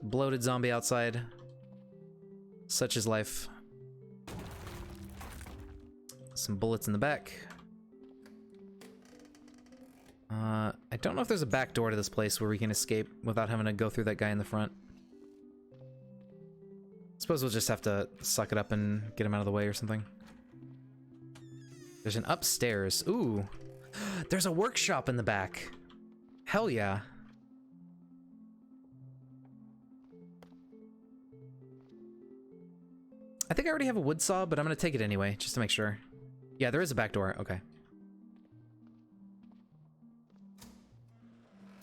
Bloated zombie outside. Such is life. Some bullets in the back. I don't know if there's a back door to this place where we can escape without having to go through that guy in the front. Suppose we'll just have to suck it up and get him out of the way or something. There's an upstairs. Ooh. There's a workshop in the back. Hell yeah. I think I already have a wood saw, but I'm gonna take it anyway, just to make sure. Yeah, there is a back door. Okay.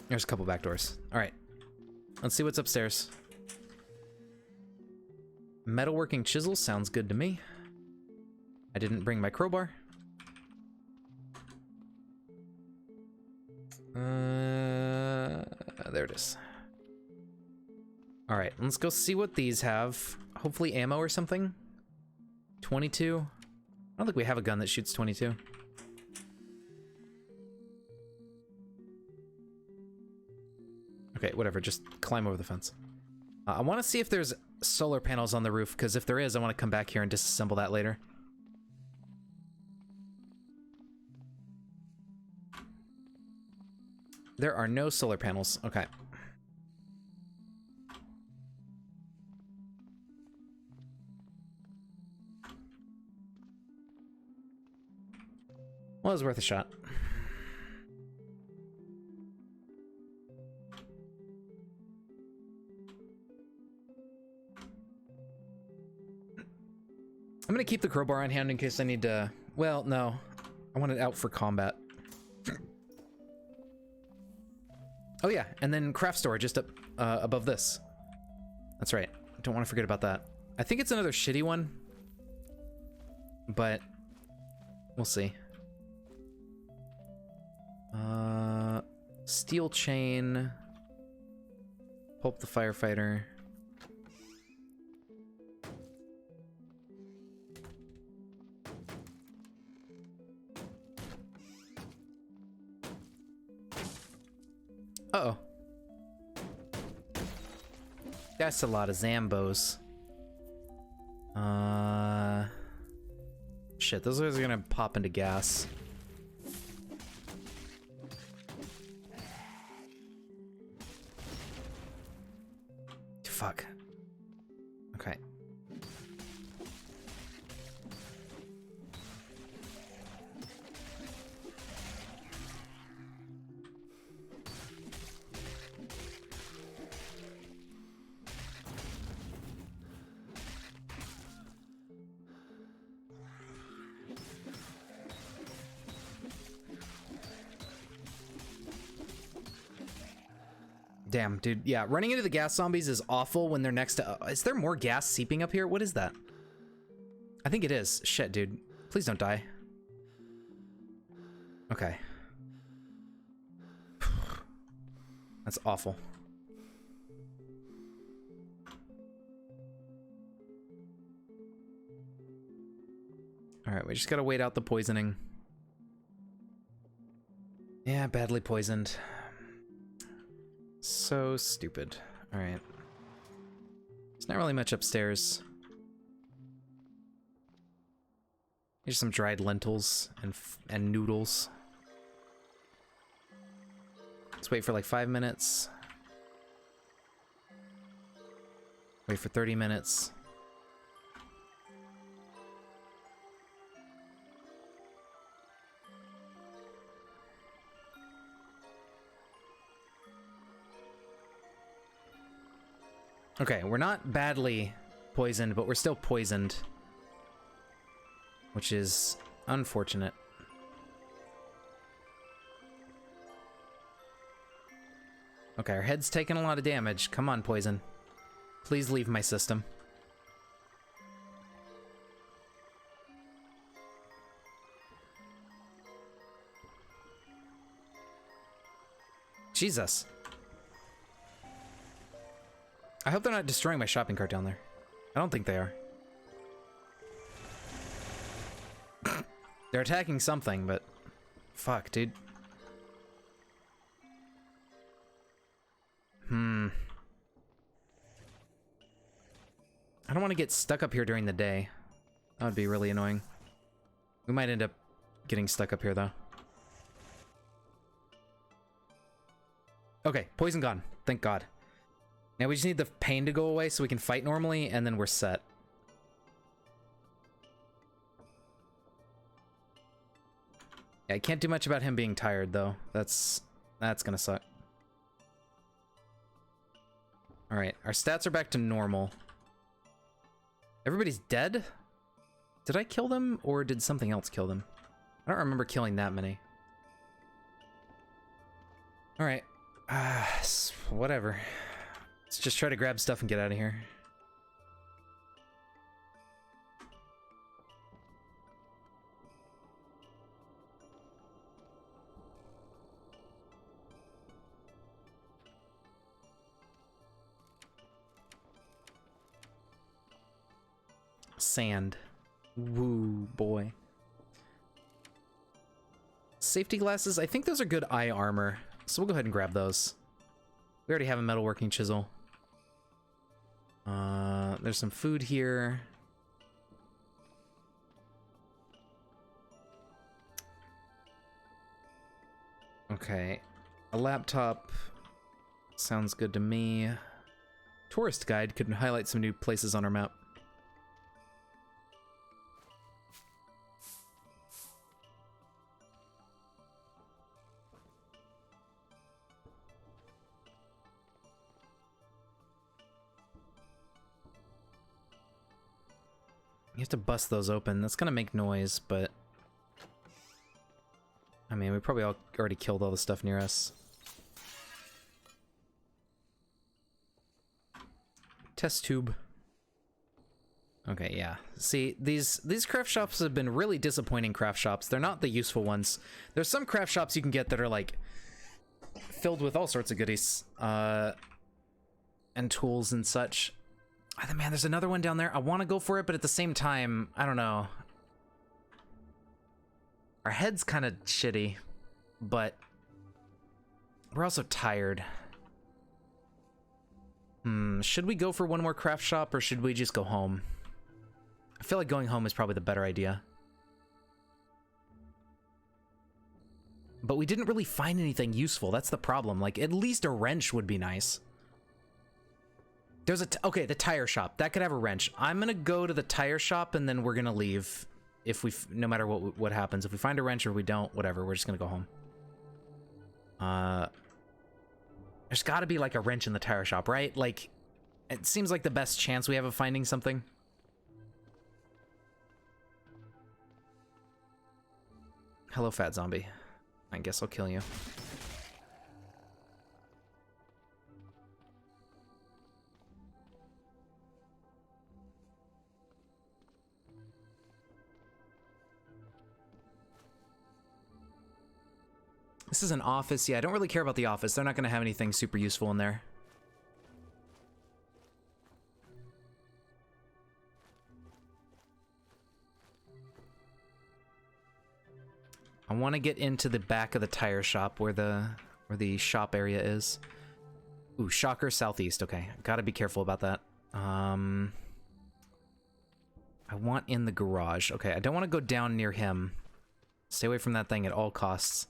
There's a couple back doors. All right. Let's see what's upstairs. Metalworking chisel sounds good to me. I didn't bring my crowbar. There it is. All right, let's go see what these have. Hopefully ammo or something. 22. I don't think we have a gun that shoots 22. Okay, whatever, just climb over the fence. I want to see if there's solar panels on the roof, because if there is, I want to come back here and disassemble that later. There are no solar panels. Okay. Well, it was worth a shot. I'm gonna keep the crowbar on hand in case I need to... Well, no. I want it out for combat. Oh yeah, and then craft store just up above this. That's right. Don't want to forget about that. I think it's another shitty one, but we'll see. Steel chain. Pulp the firefighter. Uh-oh. That's a lot of Zambos. Shit, those are gonna pop into gas. Fuck. Okay. Damn, dude. Yeah, running into the gas zombies is awful when they're next to... is there more gas seeping up here? What is that? I think it is. Shit, dude. Please don't die. Okay. That's awful. Alright, we just gotta wait out the poisoning. Yeah, badly poisoned. So stupid. Alright. There's not really much upstairs. Here's some dried lentils and noodles. Let's wait for like 5 minutes. Wait for 30 minutes. Okay, we're not badly poisoned, but we're still poisoned. Which is unfortunate. Okay, our head's taking a lot of damage. Come on, poison. Please leave my system. Jesus. I hope they're not destroying my shopping cart down there. I don't think they are. They're attacking something, but... fuck, dude. I don't want to get stuck up here during the day. That would be really annoying. We might end up getting stuck up here, though. Okay, poison gone. Thank God. Now we just need the pain to go away so we can fight normally, and then we're set. Yeah, I can't do much about him being tired, though. That's gonna suck. Alright, our stats are back to normal. Everybody's dead? Did I kill them, or did something else kill them? I don't remember killing that many. Alright. Whatever. Let's just try to grab stuff and get out of here. Sand. Woo, boy. Safety glasses. I think those are good eye armor. So we'll go ahead and grab those. We already have a metalworking chisel. There's some food here. Okay. A laptop sounds good to me. Tourist guide could highlight some new places on our map. You have to bust those open. That's gonna make noise, but... I mean, we probably already killed all the stuff near us. Test tube. Okay, yeah. See, these craft shops have been really disappointing craft shops. They're not the useful ones. There's some craft shops you can get that are, like, filled with all sorts of goodies. And tools and such. Oh, man, there's another one down there. I want to go for it, but at the same time, I don't know. Our head's kind of shitty, but we're also tired. Should we go for one more craft shop, or should we just go home? I feel like going home is probably the better idea. But we didn't really find anything useful. That's the problem. Like, at least a wrench would be nice. There's okay, the tire shop. That could have a wrench. I'm gonna go to the tire shop, and then we're gonna leave. If we, no matter what happens. If we find a wrench or we don't, whatever, we're just gonna go home. There's gotta be, like, a wrench in the tire shop, right? Like, it seems like the best chance we have of finding something. Hello, fat zombie. I guess I'll kill you. This is an office. Yeah, I don't really care about the office. They're not going to have anything super useful in there. I want to get into the back of the tire shop where the shop area is. Ooh, shocker, southeast. Okay, gotta be careful about that. I want in the garage. Okay, I don't want to go down near him. Stay away from that thing at all costs.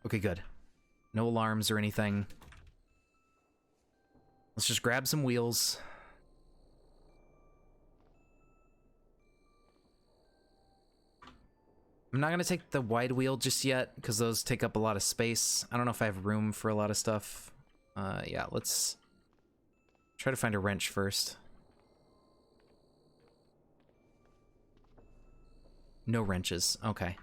Okay, good. No alarms or anything. Let's just grab some wheels. I'm not gonna take the wide wheel just yet, because those take up a lot of space. I don't know if I have room for a lot of stuff. Yeah, let's try to find a wrench first. No wrenches. Okay.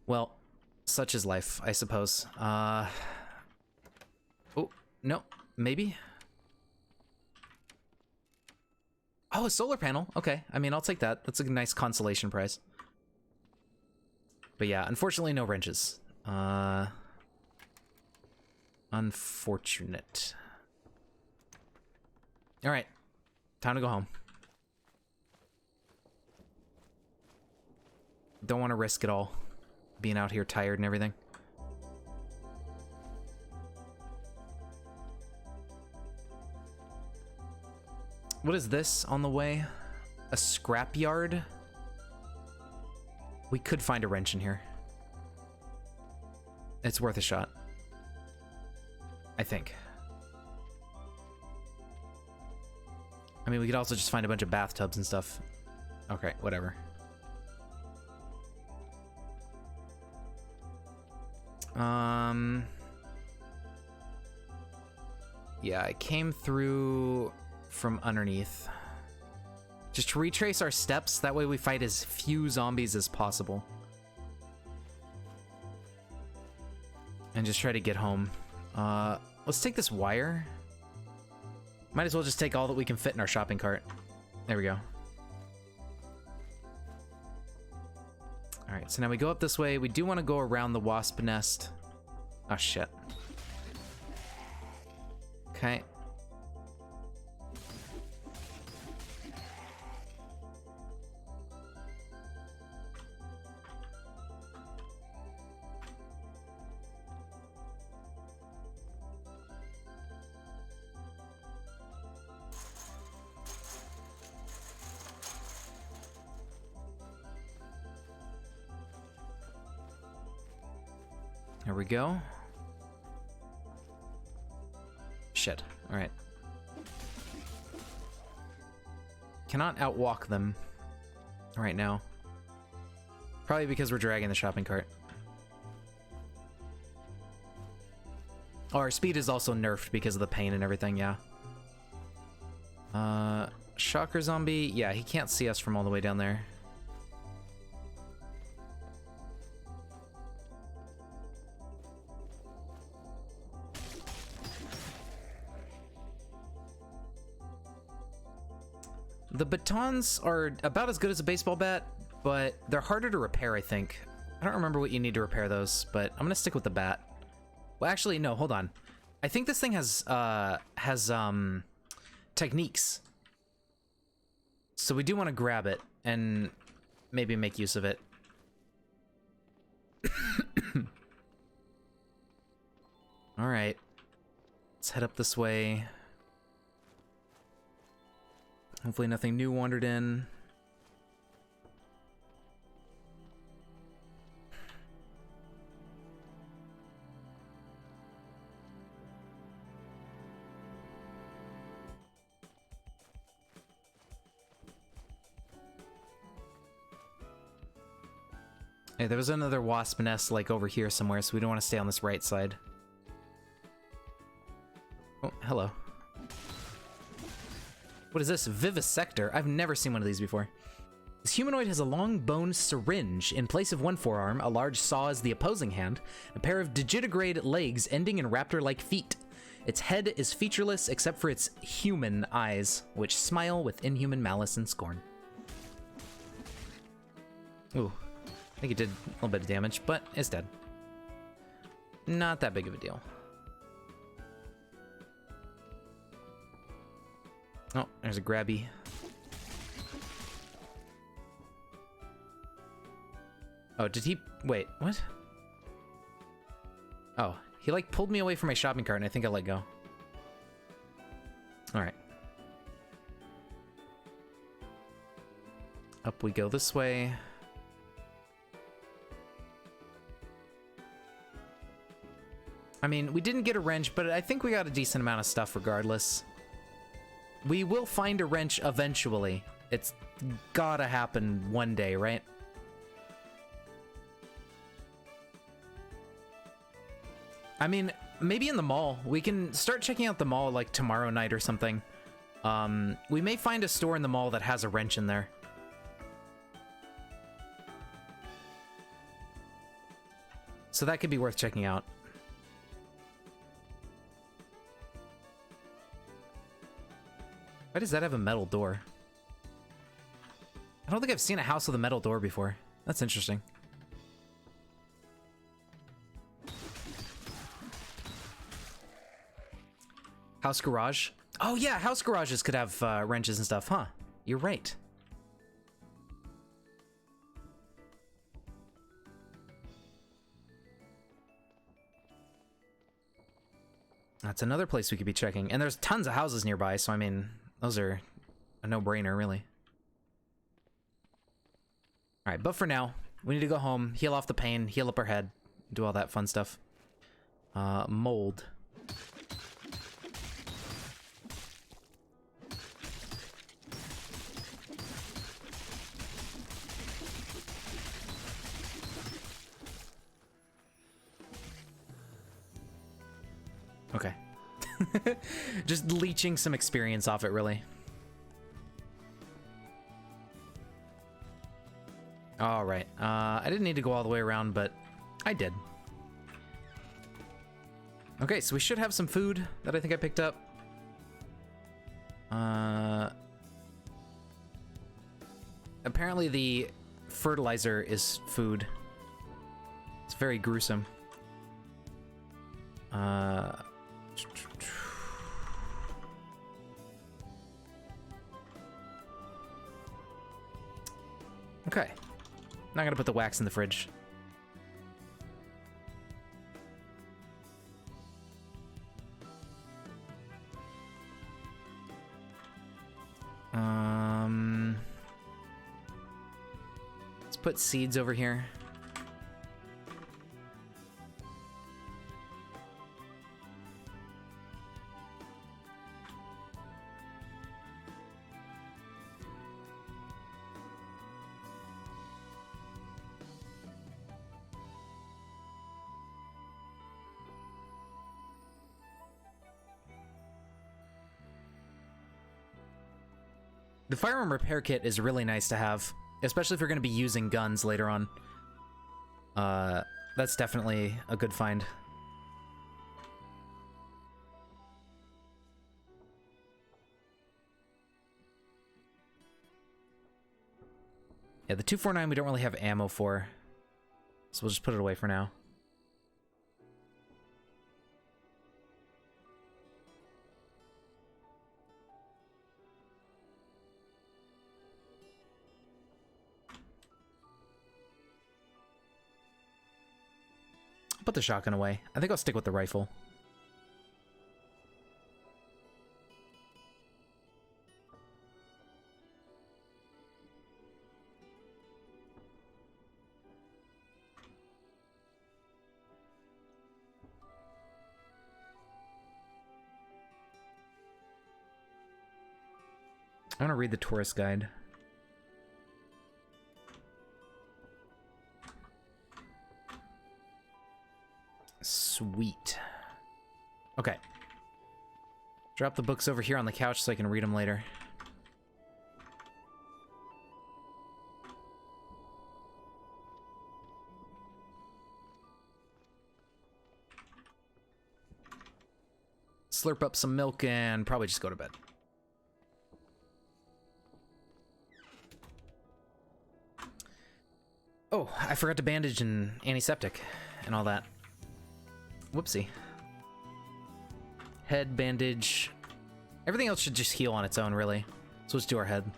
Well, such is life, I suppose. Oh, no, maybe? Oh, a solar panel. Okay, I mean, I'll take that. That's a nice consolation prize. But yeah, unfortunately, no wrenches. Unfortunate. All right, time to go home. Don't want to risk it all, being out here tired and everything. What is this on the way? A scrapyard? We could find a wrench in here. It's worth a shot. I think. I mean, we could also just find a bunch of bathtubs and stuff. Okay, whatever. Yeah, I came through from underneath. Just to retrace our steps, that way we fight as few zombies as possible. And just try to get home. Let's take this wire. Might as well just take all that we can fit in our shopping cart. There we go. Alright, so now we go up this way. We do want to go around the wasp nest. Oh, shit. Okay. There we go. Shit. Alright. Cannot outwalk them right now. Probably because we're dragging the shopping cart. Oh, our speed is also nerfed because of the pain and everything, yeah. Shocker zombie. Yeah, he can't see us from all the way down there. The batons are about as good as a baseball bat, but they're harder to repair, I think. I don't remember what you need to repair those, but I'm gonna stick with the bat. Well, actually, no, hold on. I think this thing has techniques. So we do want to grab it and maybe make use of it. All right. Let's head up this way. Hopefully nothing new wandered in. Hey, there was another wasp nest like over here somewhere, so we don't want to stay on this right side. Oh, hello. What is this? Vivisector? I've never seen one of these before. This humanoid has a long bone syringe. In place of one forearm, a large saw is the opposing hand, a pair of digitigrade legs ending in raptor-like feet. Its head is featureless except for its human eyes, which smile with inhuman malice and scorn. Ooh. I think it did a little bit of damage, but it's dead. Not that big of a deal. Oh, there's a grabby. Oh, did he... Wait, what? Oh, he like pulled me away from my shopping cart and I think I let go. Alright. Up we go this way. I mean, we didn't get a wrench, but I think we got a decent amount of stuff regardless. We will find a wrench eventually. It's gotta happen one day, right? I mean, maybe in the mall. We can start checking out the mall like tomorrow night or something. We may find a store in the mall that has a wrench in there. So that could be worth checking out. Why does that have a metal door? I don't think I've seen a house with a metal door before. That's interesting. House garage? Oh yeah, house garages could have wrenches and stuff, huh? You're right. That's another place we could be checking. And there's tons of houses nearby, so I mean... Those are a no-brainer, really. Alright, but for now, we need to go home, heal off the pain, heal up our head, do all that fun stuff. Mold. Okay. Just leeching some experience off it, really. All right. I didn't need to go all the way around, but I did. Okay, so we should have some food that I think I picked up. Apparently the fertilizer is food. It's very gruesome. Okay. Not gonna put the wax in the fridge. Let's put seeds over here. The firearm repair kit is really nice to have, especially if you're going to be using guns later on. That's definitely a good find. Yeah, the 249 we don't really have ammo for, so we'll just put it away for now. I'll put the shotgun away. I think I'll stick with the rifle. I want to read the tourist guide. Sweet. Okay. Drop the books over here on the couch so I can read them later. Slurp up some milk and probably just go to bed. Oh, I forgot to bandage and antiseptic and all that. Whoopsie. Head, bandage. Everything else should just heal on its own, really. So let's do our head.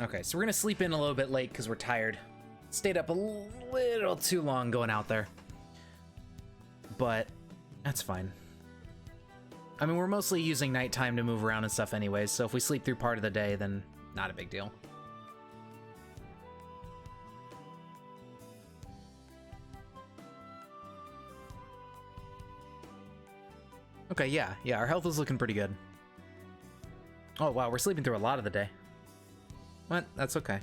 Okay, so we're gonna sleep in a little bit late because we're tired. Stayed up a little too long going out there. But that's fine. I mean, we're mostly using nighttime to move around and stuff anyways, so if we sleep through part of the day, then not a big deal. Okay, yeah, our health is looking pretty good. Oh, wow, we're sleeping through a lot of the day. What? That's okay.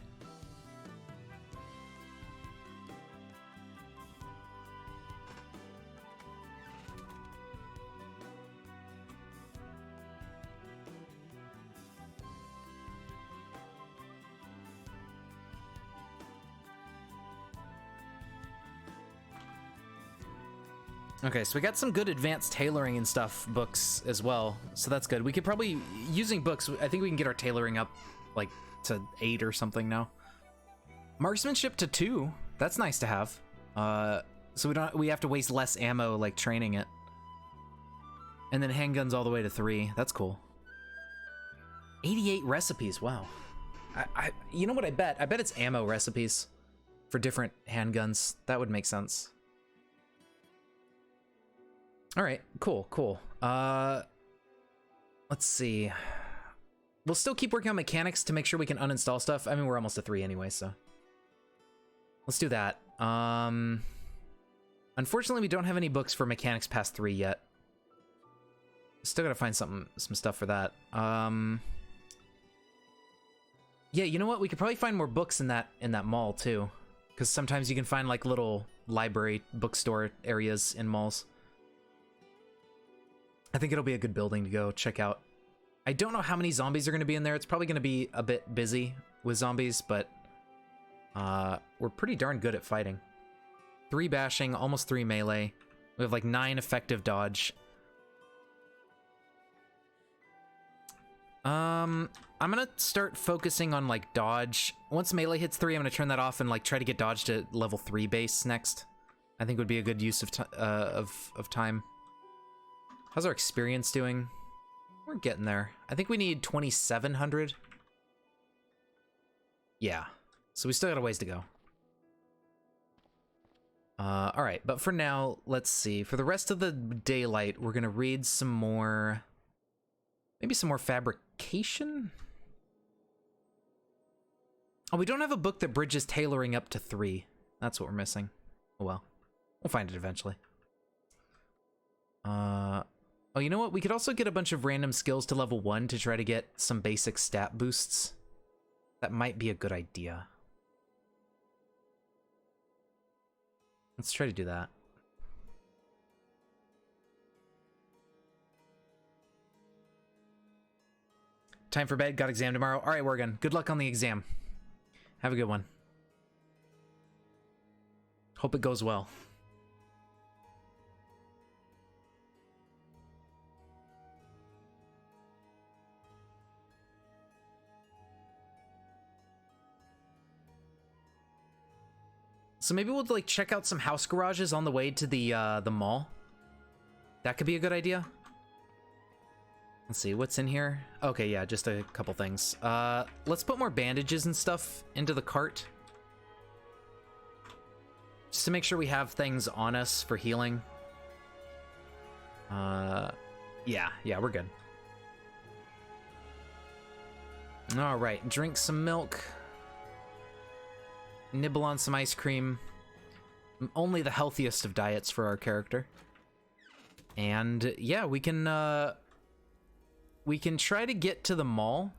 Okay, so we got some good advanced tailoring and stuff books as well, so that's good. We could probably, using books, I think we can get our tailoring up, like, to 8 or something now. Marksmanship to 2, that's nice to have. So we have to waste less ammo, like, training it. And then handguns all the way to 3, that's cool. 88 recipes, wow. You know what I bet? I bet it's ammo recipes for different handguns. That would make sense. All right, cool. Let's see. We'll still keep working on mechanics to make sure we can uninstall stuff. I mean, we're almost to 3 anyway, so. Let's do that. Unfortunately, we don't have any books for mechanics past 3 yet. Still gotta find some stuff for that. Yeah, you know what? We could probably find more books in that mall, too. Because sometimes you can find, like, little library bookstore areas in malls. I think it'll be a good building to go check out. I don't know how many zombies are going to be in there. It's probably going to be a bit busy with zombies, but we're pretty darn good at fighting. 3 bashing, almost 3 melee. We have like 9 effective dodge. I'm gonna start focusing on like dodge. Once melee hits 3, I'm gonna turn that off and like try to get dodge to level 3 base next. I think would be a good use of time. How's our experience doing? We're getting there. I think we need 2,700. Yeah. So we still got a ways to go. All right, but for now, let's see. For the rest of the daylight, we're gonna read some more, maybe some more fabrication? Oh, we don't have a book that bridges tailoring up to 3. That's what we're missing. Oh well. We'll find it eventually. Oh, you know what? We could also get a bunch of random skills to level 1 to try to get some basic stat boosts. That might be a good idea. Let's try to do that. Time for bed. Got exam tomorrow. All right, Worgen. Good luck on the exam. Have a good one. Hope it goes well. So maybe we'll like check out some house garages on the way to the mall. That could be a good idea. Let's see what's in here. Okay, yeah, just a couple things. Let's put more bandages and stuff into the cart, just to make sure we have things on us for healing. Yeah, we're good. All right, drink some milk. Nibble on some ice cream. Only the healthiest of diets for our character. And yeah, we can try to get to the mall.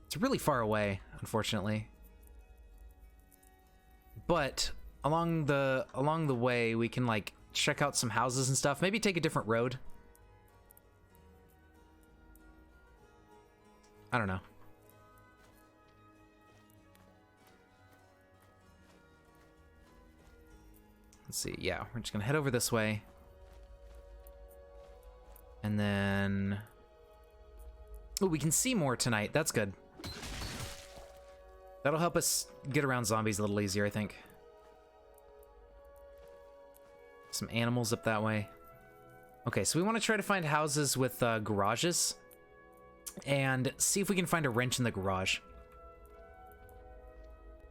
It's really far away, unfortunately. But along the way, we can like check out some houses and stuff. Maybe take a different road. I don't know. Let's see. Yeah, we're just gonna head over this way. And then... oh, we can see more tonight. That's good. That'll help us get around zombies a little easier, I think. Some animals up that way. Okay, so we want to try to find houses with garages. And see if we can find a wrench in the garage.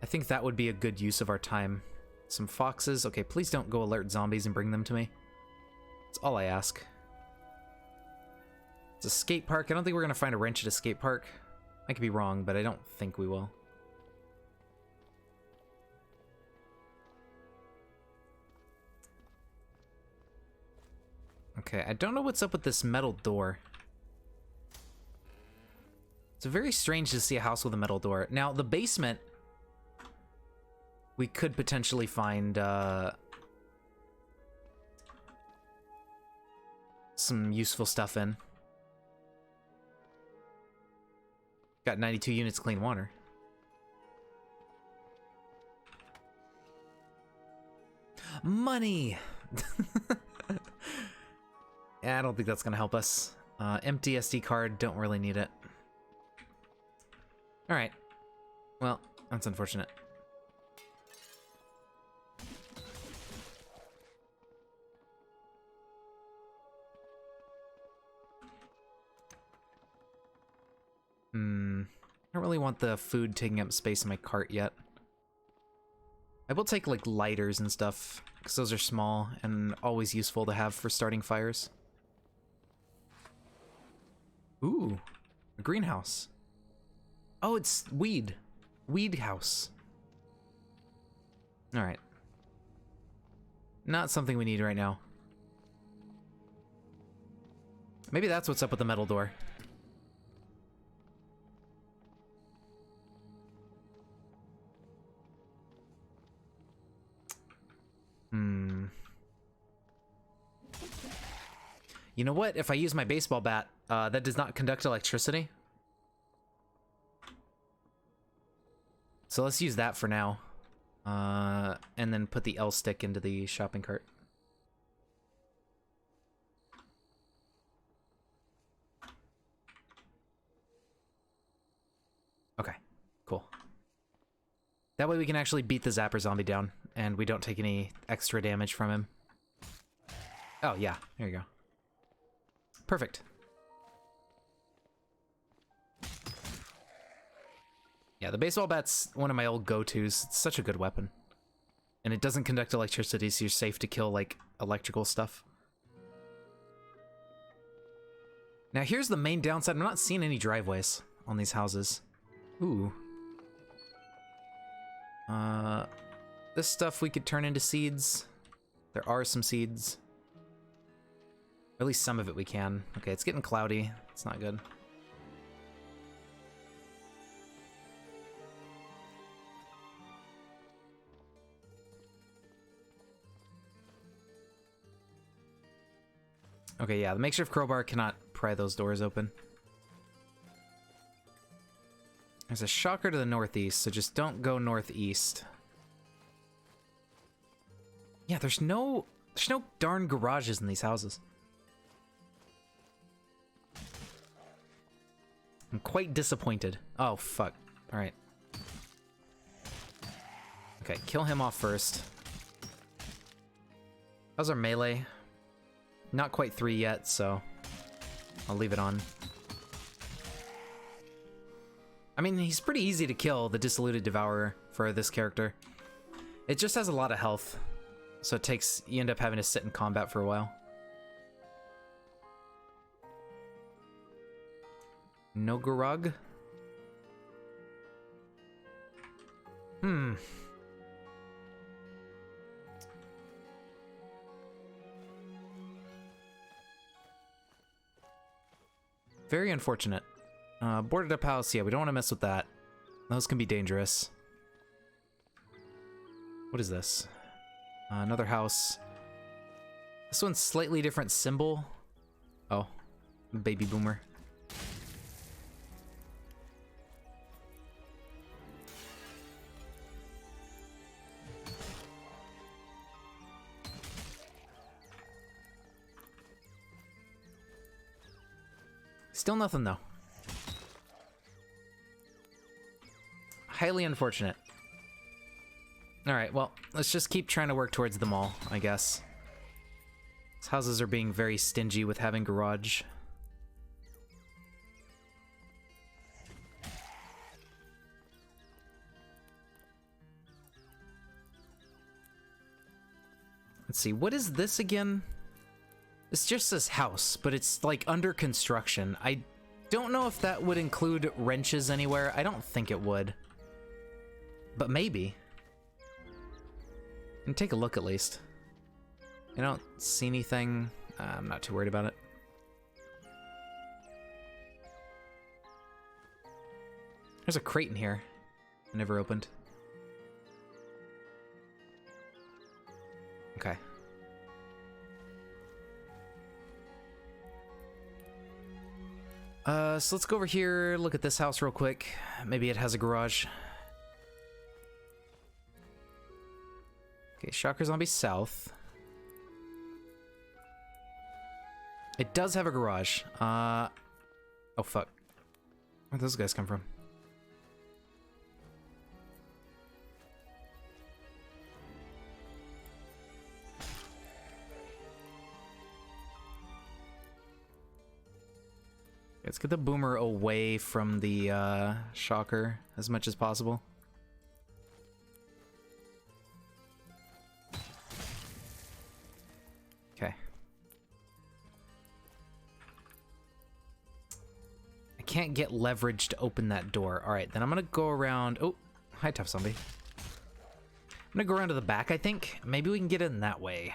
I think that would be a good use of our time. Some foxes. Okay, please don't go alert zombies and bring them to me. That's all I ask. It's a skate park. I don't think we're going to find a wrench at a skate park. I could be wrong, but I don't think we will. Okay, I don't know what's up with this metal door. It's very strange to see a house with a metal door. Now, the basement... we could potentially find some useful stuff in. Got 92 units clean water. Money! Yeah, I don't think that's gonna help us. Empty SD card, don't really need it. Alright. Well, that's unfortunate. I don't really want the food taking up space in my cart yet. I will take, like, lighters and stuff, because those are small and always useful to have for starting fires. Ooh, a greenhouse. Oh, it's weed. Weed house. Alright. Not something we need right now. Maybe that's what's up with the metal door. You know what? If I use my baseball bat, that does not conduct electricity. So let's use that for now. And then put the L stick into the shopping cart. Okay, cool. That way we can actually beat the Zapper zombie down, and we don't take any extra damage from him. Oh, yeah, there you go. Perfect. Yeah, the baseball bat's one of my old go-tos. It's such a good weapon. And it doesn't conduct electricity, so you're safe to kill, like, electrical stuff. Now, here's the main downside. I'm not seeing any driveways on these houses. Ooh. This stuff we could turn into seeds. There are some seeds. Or at least some of it we can. Okay, it's getting cloudy. It's not good. Okay, yeah, the makeshift crowbar cannot pry those doors open. There's a shocker to the northeast, so just don't go northeast. Yeah, there's no darn garages in these houses. I'm quite disappointed. Oh, fuck. Alright. Okay, kill him off first. How's our melee? Not quite 3 yet, so I'll leave it on. I mean, he's pretty easy to kill, the Dissolute Devourer, for this character. It just has a lot of health, so you end up having to sit in combat for a while. No Garug? Very unfortunate. Boarded up house, yeah, we don't want to mess with that. Those can be dangerous. What is this? Another house. This one's slightly different symbol. Oh, baby boomer. Still nothing though. Highly unfortunate. Alright, well, let's just keep trying to work towards them all, I guess. These houses are being very stingy with having garage. Let's see, what is this again? It's just this house, but it's like under construction. I don't know if that would include wrenches anywhere. I don't think it would. But maybe. And take a look at least. I don't see anything. I'm not too worried about it. There's a crate in here. I never opened. Okay. So let's go over here, look at this house real quick. Maybe it has a garage. Okay, Shocker Zombie South. It does have a garage. Oh fuck. Where'd those guys come from? Let's get the boomer away from the shocker as much as possible. Okay. I can't get leverage to open that door. Alright, then I'm gonna go around... Oh, hi, Tough Zombie. I'm gonna go around to the back, I think. Maybe we can get in that way.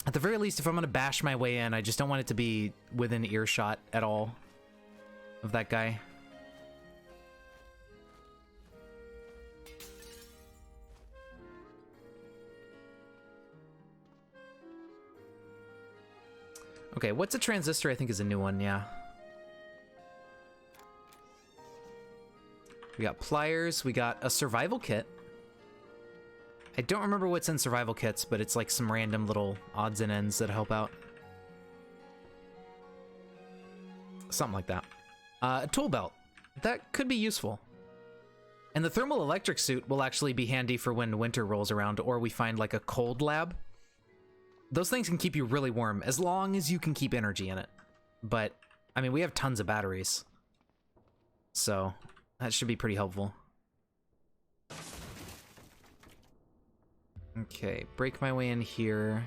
At the very least, if I'm gonna bash my way in, I just don't want it to be within earshot at all of that guy. Okay, what's a transistor? I think is a new one, yeah. We got pliers, we got a survival kit. I don't remember what's in survival kits, but it's like some random little odds and ends that help out. Something like that. A tool belt. That could be useful. And the thermal electric suit will actually be handy for when winter rolls around or we find like a cold lab. Those things can keep you really warm as long as you can keep energy in it. But, I mean, we have tons of batteries. So, that should be pretty helpful. Okay, break my way in here.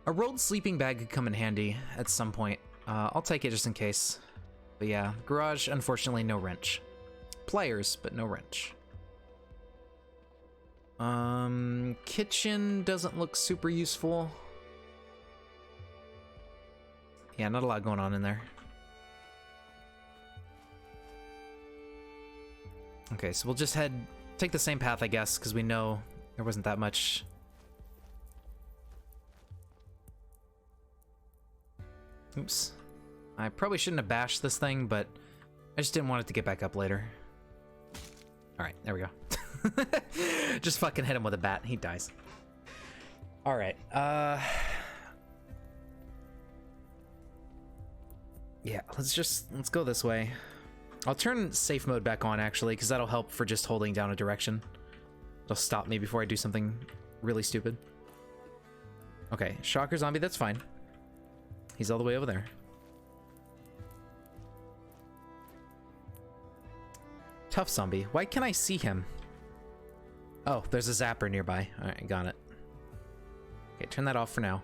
A rolled sleeping bag could come in handy at some point. I'll take it just in case. But yeah, garage, unfortunately, no wrench. Pliers, but no wrench. Kitchen doesn't look super useful. Yeah, not a lot going on in there. Okay, so we'll just take the same path, I guess, because we know there wasn't that much. Oops. I probably shouldn't have bashed this thing, but I just didn't want it to get back up later. Alright, there we go. Just fucking hit him with a bat. He dies. Alright, yeah, let's go this way. I'll turn safe mode back on, actually, because that'll help for just holding down a direction. It'll stop me before I do something really stupid. Okay, Shocker Zombie, that's fine. He's all the way over there. Tough Zombie. Why can't I see him? Oh, there's a zapper nearby. Alright, got it. Okay, turn that off for now.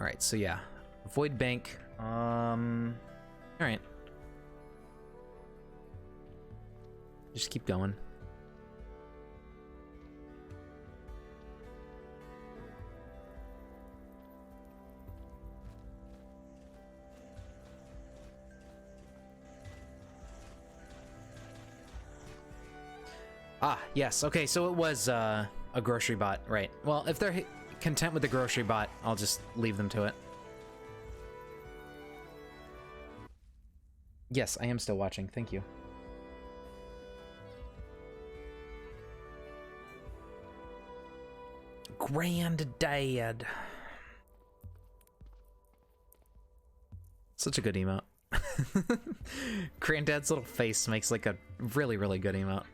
Alright, so yeah. Void Bank. Alright. Just keep going. Ah, yes. Okay, so it was a grocery bot, right. Well, if they're content with the grocery bot, I'll just leave them to it. Yes, I am still watching. Thank you. Granddad. Such a good emote. Granddad's little face makes like a really, really good emote.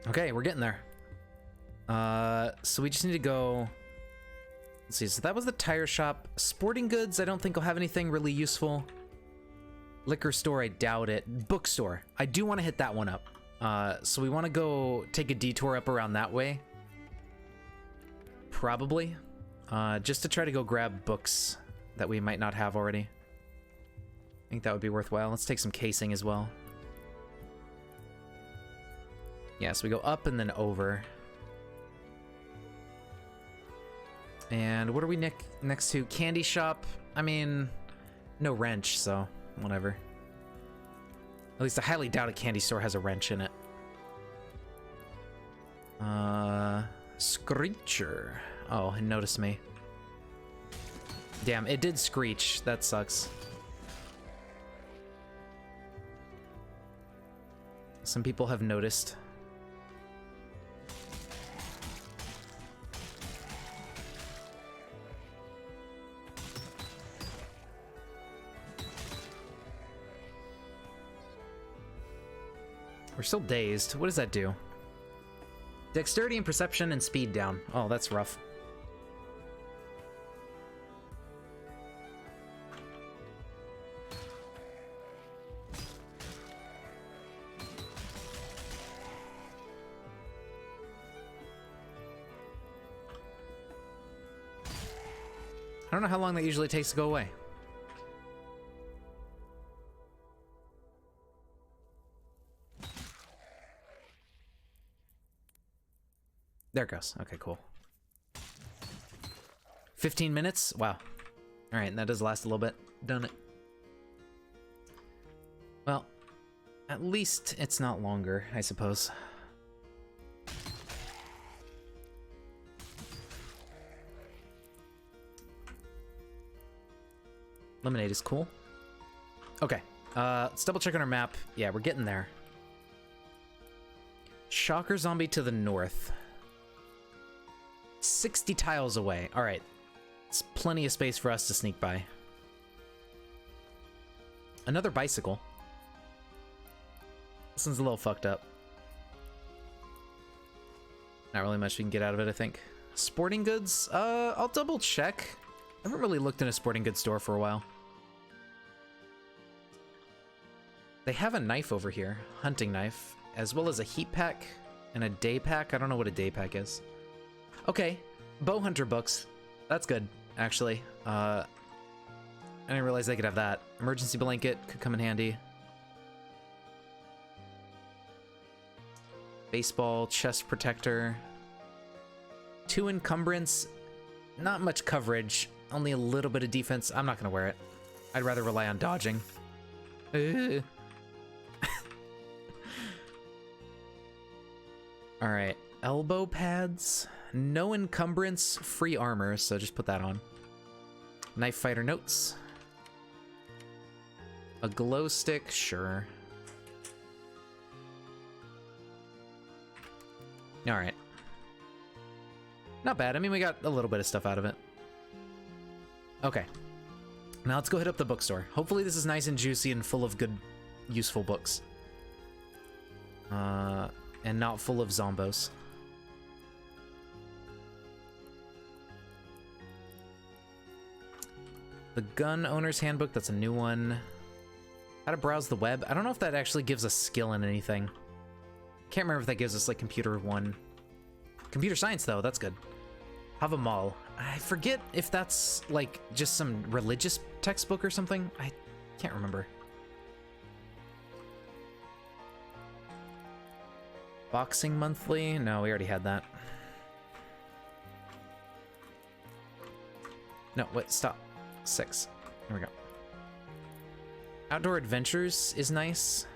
Okay, we're getting there. So we just need to go... Let's see, so that was the tire shop. Sporting goods, I don't think will have anything really useful. Liquor store, I doubt it. Bookstore, I do want to hit that one up. So we want to go take a detour up around that way. Probably. Just to try to go grab books that we might not have already. I think that would be worthwhile. Let's take some casing as well. Yeah, so we go up and then over. And what are we next to? Candy shop? I mean, no wrench, so whatever. At least I highly doubt a candy store has a wrench in it. Screecher. Oh, it noticed me. Damn, it did screech. That sucks. Some people have noticed. We're still dazed. What does that do? Dexterity and perception and speed down. Oh, that's rough. I don't know how long that usually takes to go away. There it goes. Okay, cool. 15 minutes? Wow. Alright, and that does last a little bit. Done it. Well, at least it's not longer, I suppose. Lemonade is cool. Okay, let's double check on our map. Yeah, we're getting there. Shocker Zombie to the north. 60 tiles away. All right. It's plenty of space for us to sneak by. Another bicycle. This one's a little fucked up. Not really much we can get out of it, I think. Sporting goods? I'll double check. I haven't really looked in a sporting goods store for a while. They have a knife over here. Hunting knife. As well as a heat pack and a day pack. I don't know what a day pack is. Okay, bow hunter books. That's good, actually. I didn't realize they could have that. Emergency blanket could come in handy. Baseball, chest protector. 2 encumbrance. Not much coverage, only a little bit of defense. I'm not gonna wear it. I'd rather rely on dodging. All right, elbow pads, no encumbrance, free armor, so just put that on. Knife fighter notes. A glow stick, sure. All right. Not bad. I mean, we got a little bit of stuff out of it. Okay. Now let's go hit up the bookstore. Hopefully this is nice and juicy and full of good, useful books. And not full of zombos. The Gun Owner's Handbook, that's a new one. How to browse the web. I don't know if that actually gives us skill in anything. Can't remember if that gives us, like, Computer 1. Computer Science, though, that's good. Have a Mall. I forget if that's, like, just some religious textbook or something. I can't remember. Boxing Monthly? No, we already had that. No, wait, stop. 6. Here we go. Outdoor Adventures is nice,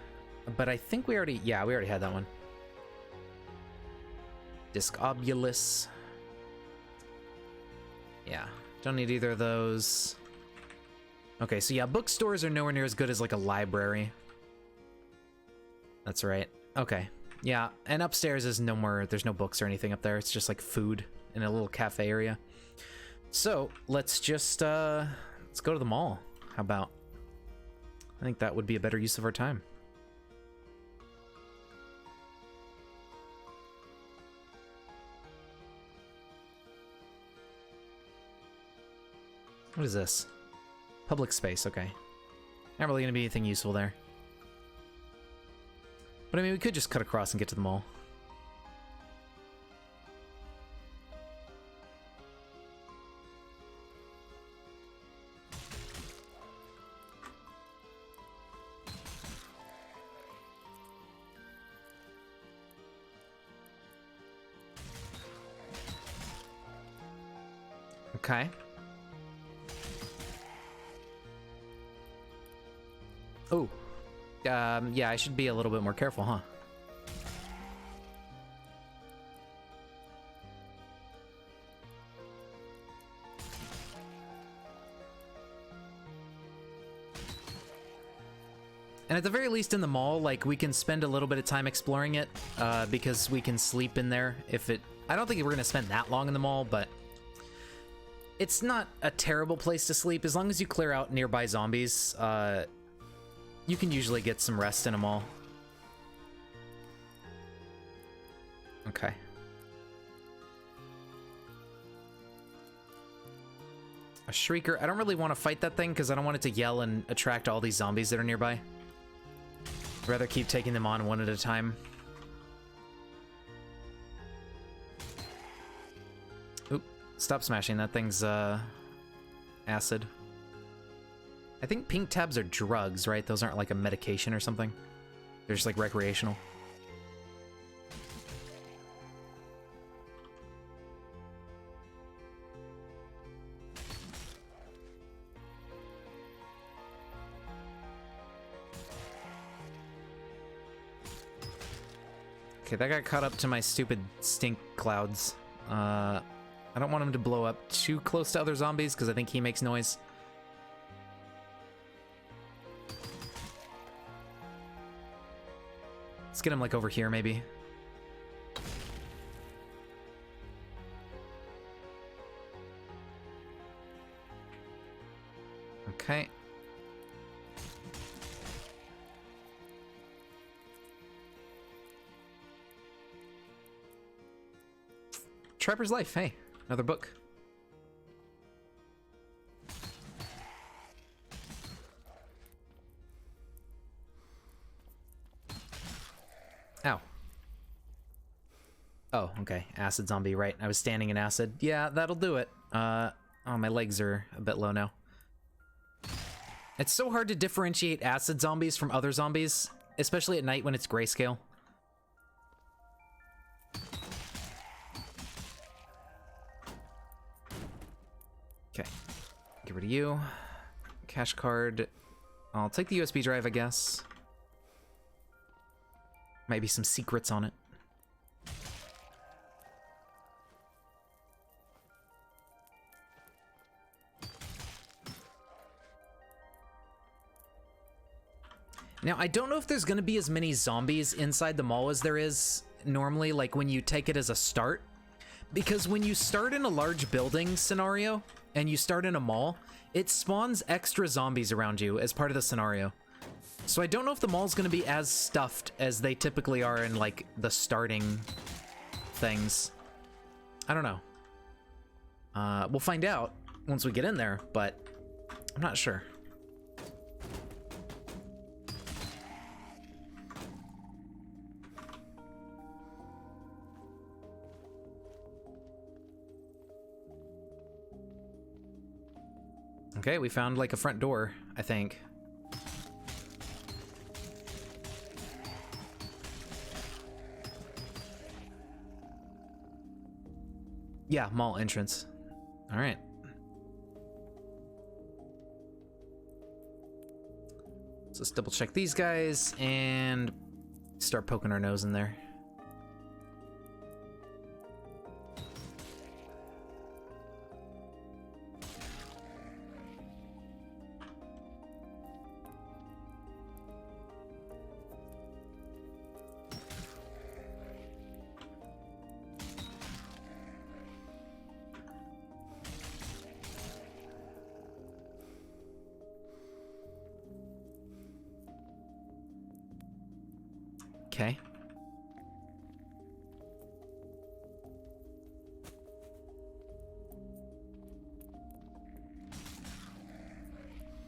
but I think we already, yeah, we already had that one. Discobulus. Yeah, don't need either of those. Okay, so yeah, bookstores are nowhere near as good as like a library. That's right. Okay, yeah, and upstairs is no more, there's no books or anything up there. It's just like food in a little cafe area. So let's just, let's go to the mall. How about? I think that would be a better use of our time. What is this? Public space, okay. Not really gonna be anything useful there. But I mean, we could just cut across and get to the mall. Okay. Oh. Yeah, I should be a little bit more careful, huh? And at the very least in the mall, like, we can spend a little bit of time exploring it, because we can sleep in there if it... I don't think we're gonna spend that long in the mall, but... It's not a terrible place to sleep. As long as you clear out nearby zombies, you can usually get some rest in a mall. Okay. A Shrieker. I don't really want to fight that thing because I don't want it to yell and attract all these zombies that are nearby. I'd rather keep taking them on one at a time. Oop. Stop smashing. That thing's, acid. I think pink tabs are drugs, right? Those aren't like a medication or something. They're just like recreational. Okay, that got caught up to my stupid stink clouds. I don't want him to blow up too close to other zombies because I think he makes noise. Let's get him like over here, maybe. Okay. Trapper's Life, hey, another book. Ow. Oh, okay, acid zombie, right. I was standing in acid. Yeah, that'll do it. Oh, my legs are a bit low now. It's so hard to differentiate acid zombies from other zombies, especially at night when it's grayscale. Okay, get rid of you. Cash card. I'll take the USB drive, I guess. Might be some secrets on it. Now, I don't know if there's going to be as many zombies inside the mall as there is normally, like when you take it as a start. Because when you start in a large building scenario, and you start in a mall, it spawns extra zombies around you as part of the scenario. So I don't know if the mall's going to be as stuffed as they typically are in, like, the starting things. I don't know. We'll find out once we get in there, but I'm not sure. Okay, we found like a front door, I think. Yeah, mall entrance. All right. So let's double check these guys and start poking our nose in there. Okay.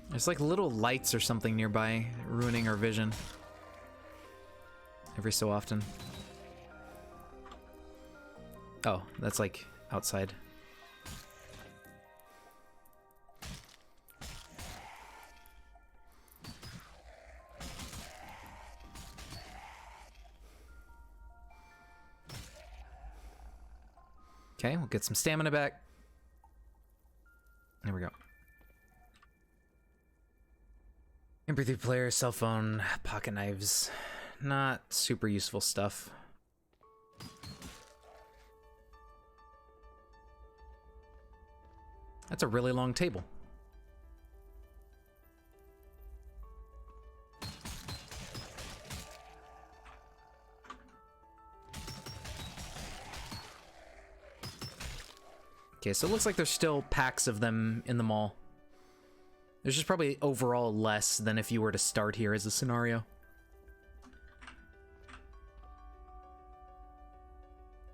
There's like little lights or something nearby, ruining our vision every so often. Oh, that's like outside. Okay, we'll get some stamina back. There we go. MP3 player, cell phone, pocket knives. Not super useful stuff. That's a really long table. Okay, so it looks like there's still packs of them in the mall. There's just probably overall less than if you were to start here as a scenario.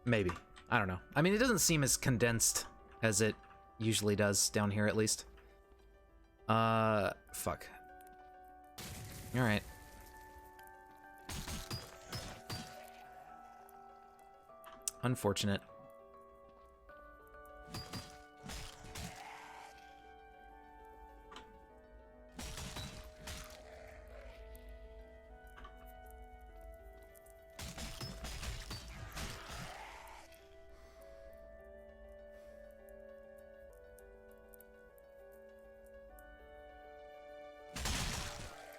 Maybe. I don't know. I mean, it doesn't seem as condensed as it usually does down here, at least. Fuck. Alright. Unfortunate.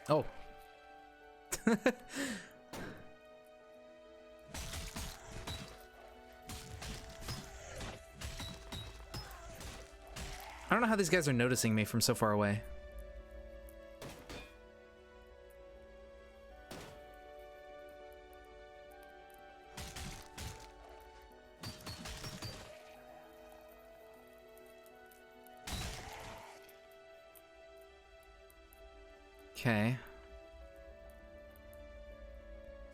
Oh. I don't know how these guys are noticing me from so far away. Okay.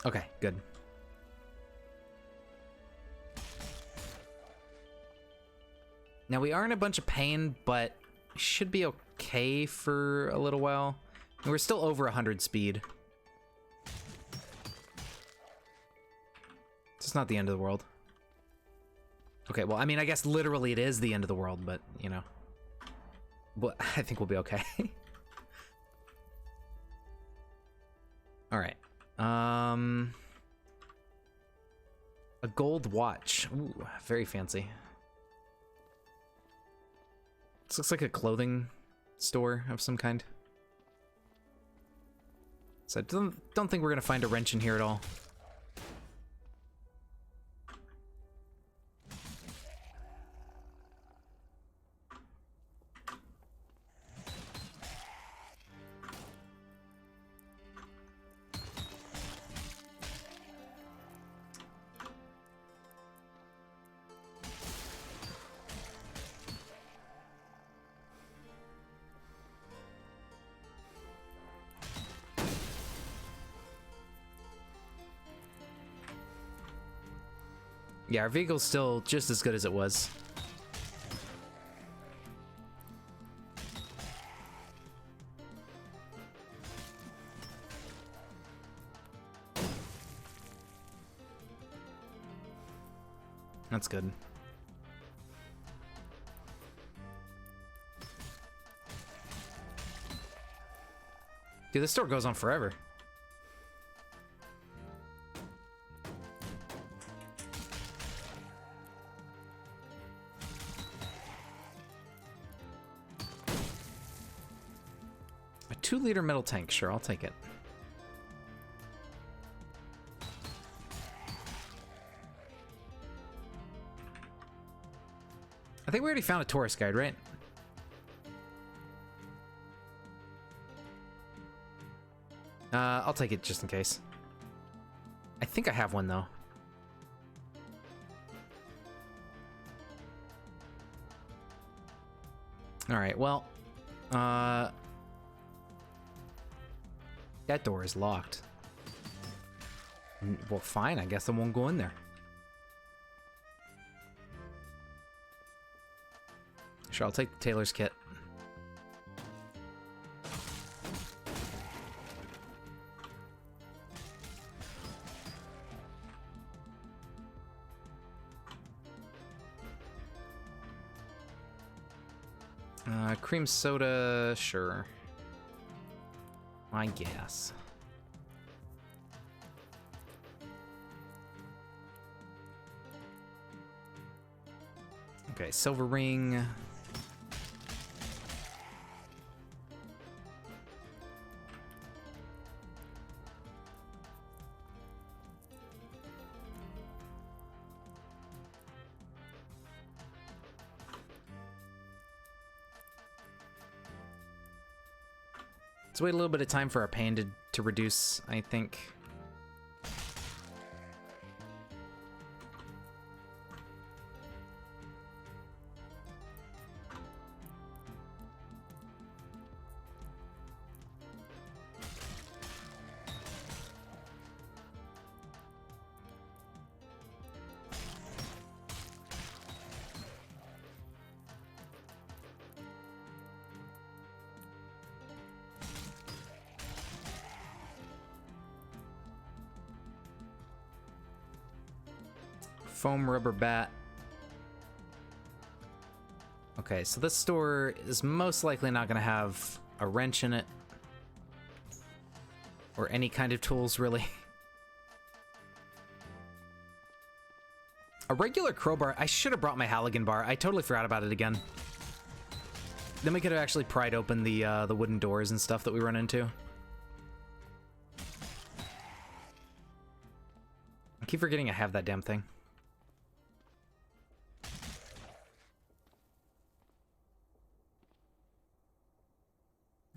Okay, good. Now we are in a bunch of pain, but should be okay for a little while. We're still over 100 speed. It's not the end of the world. Okay, well, I mean, I guess literally it is the end of the world, but, you know. But I think we'll be okay. All right. A gold watch. Ooh, very fancy. This looks like a clothing store of some kind. So I don't think we're gonna find a wrench in here at all. Yeah, our vehicle's still just as good as it was. That's good. Dude, this store goes on forever. A 2-liter metal tank, sure, I'll take it. I think we already found a tourist guide, right? I'll take it just in case. I think I have one, though. Alright, well... that door is locked. Well, fine, I guess I won't go in there. Sure, I'll take the tailor's kit. Cream soda, sure. I guess. Okay, silver ring. Let's wait a little bit of time for our pain to reduce, I think. Foam rubber bat. Okay, so this store is most likely not going to have a wrench in it. Or any kind of tools, really. A regular crowbar. I should have brought my Halligan bar. I totally forgot about it again. Then we could have actually pried open the wooden doors and stuff that we run into. I keep forgetting I have that damn thing.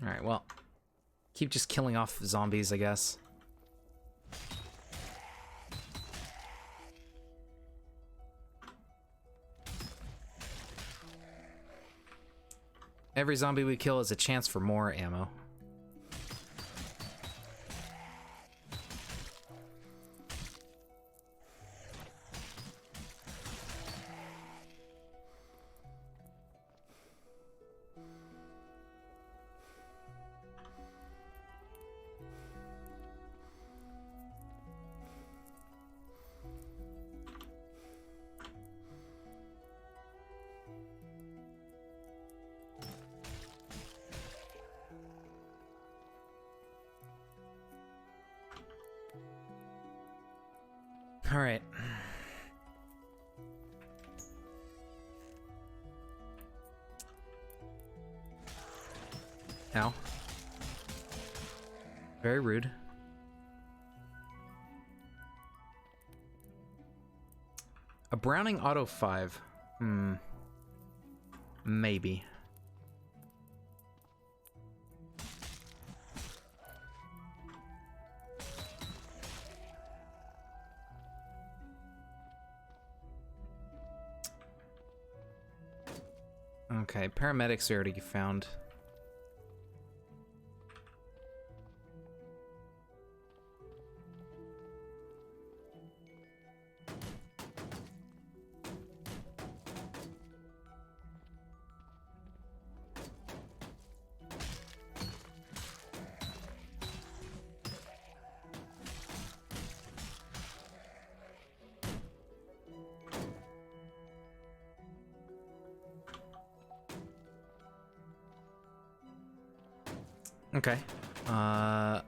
Alright, well, keep just killing off zombies, I guess. Every zombie we kill is a chance for more ammo. All right. Ow. Very rude. A Browning Auto 5. Maybe. Okay, paramedics are already found. Okay. A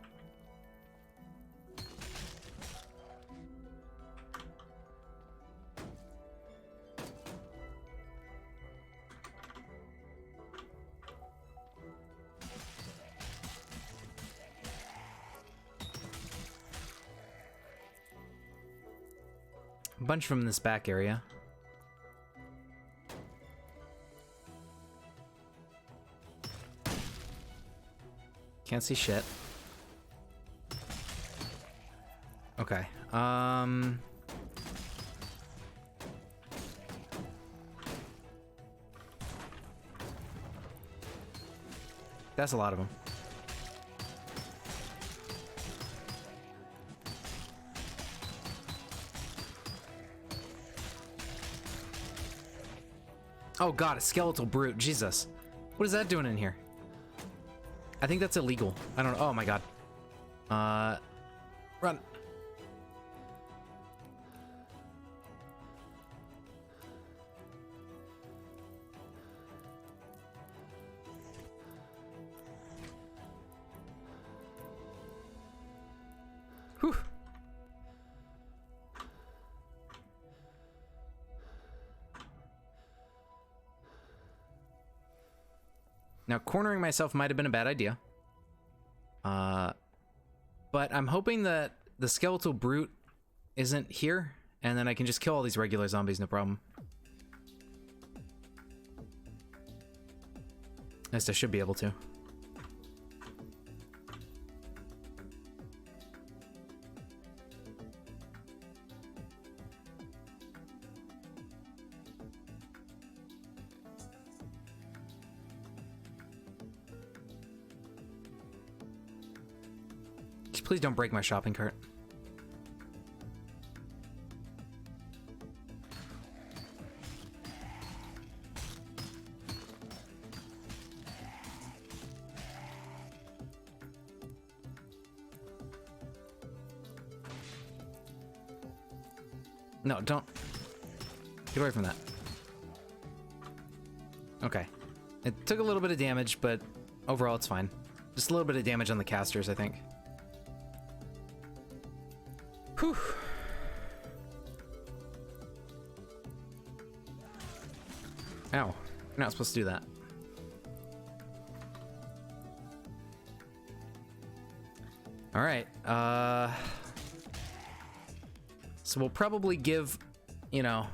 bunch from this back area. Can't see shit. Okay. That's a lot of them. Oh god, a skeletal brute. Jesus. What is that doing in here? I think that's illegal. I don't know. Oh my god. Run. Whew. Now, cornering myself might have been a bad idea. But I'm hoping that the skeletal brute isn't here, and then I can just kill all these regular zombies, no problem. At least I should be able to. Please don't break my shopping cart. No, don't. Get away from that. Okay. It took a little bit of damage, but overall it's fine. Just a little bit of damage on the casters, I think. Whew. Ow. You're not supposed to do that. Alright, so we'll probably give, you know,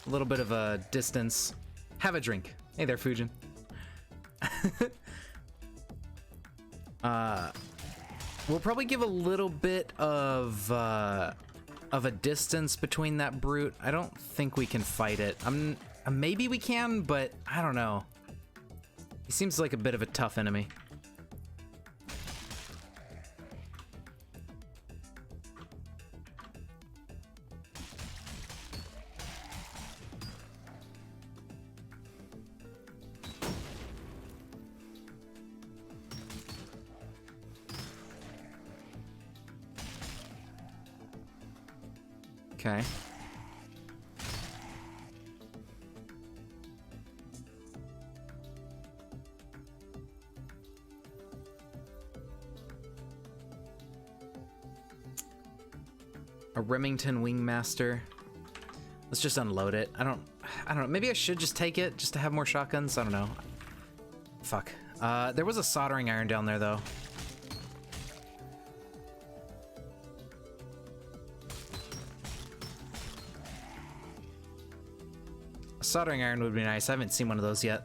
a little bit of a distance. Have a drink. Hey there, Fujin. We'll probably give a little bit of a distance between that brute. I don't think we can fight it. Maybe we can, but I don't know. He seems like a bit of a tough enemy. Okay. A Remington Wingmaster. Let's just unload it. I don't know. Maybe I should just take it just to have more shotguns. I don't know. Fuck. There was a soldering iron down there though. A soldering iron would be nice. I haven't seen one of those yet.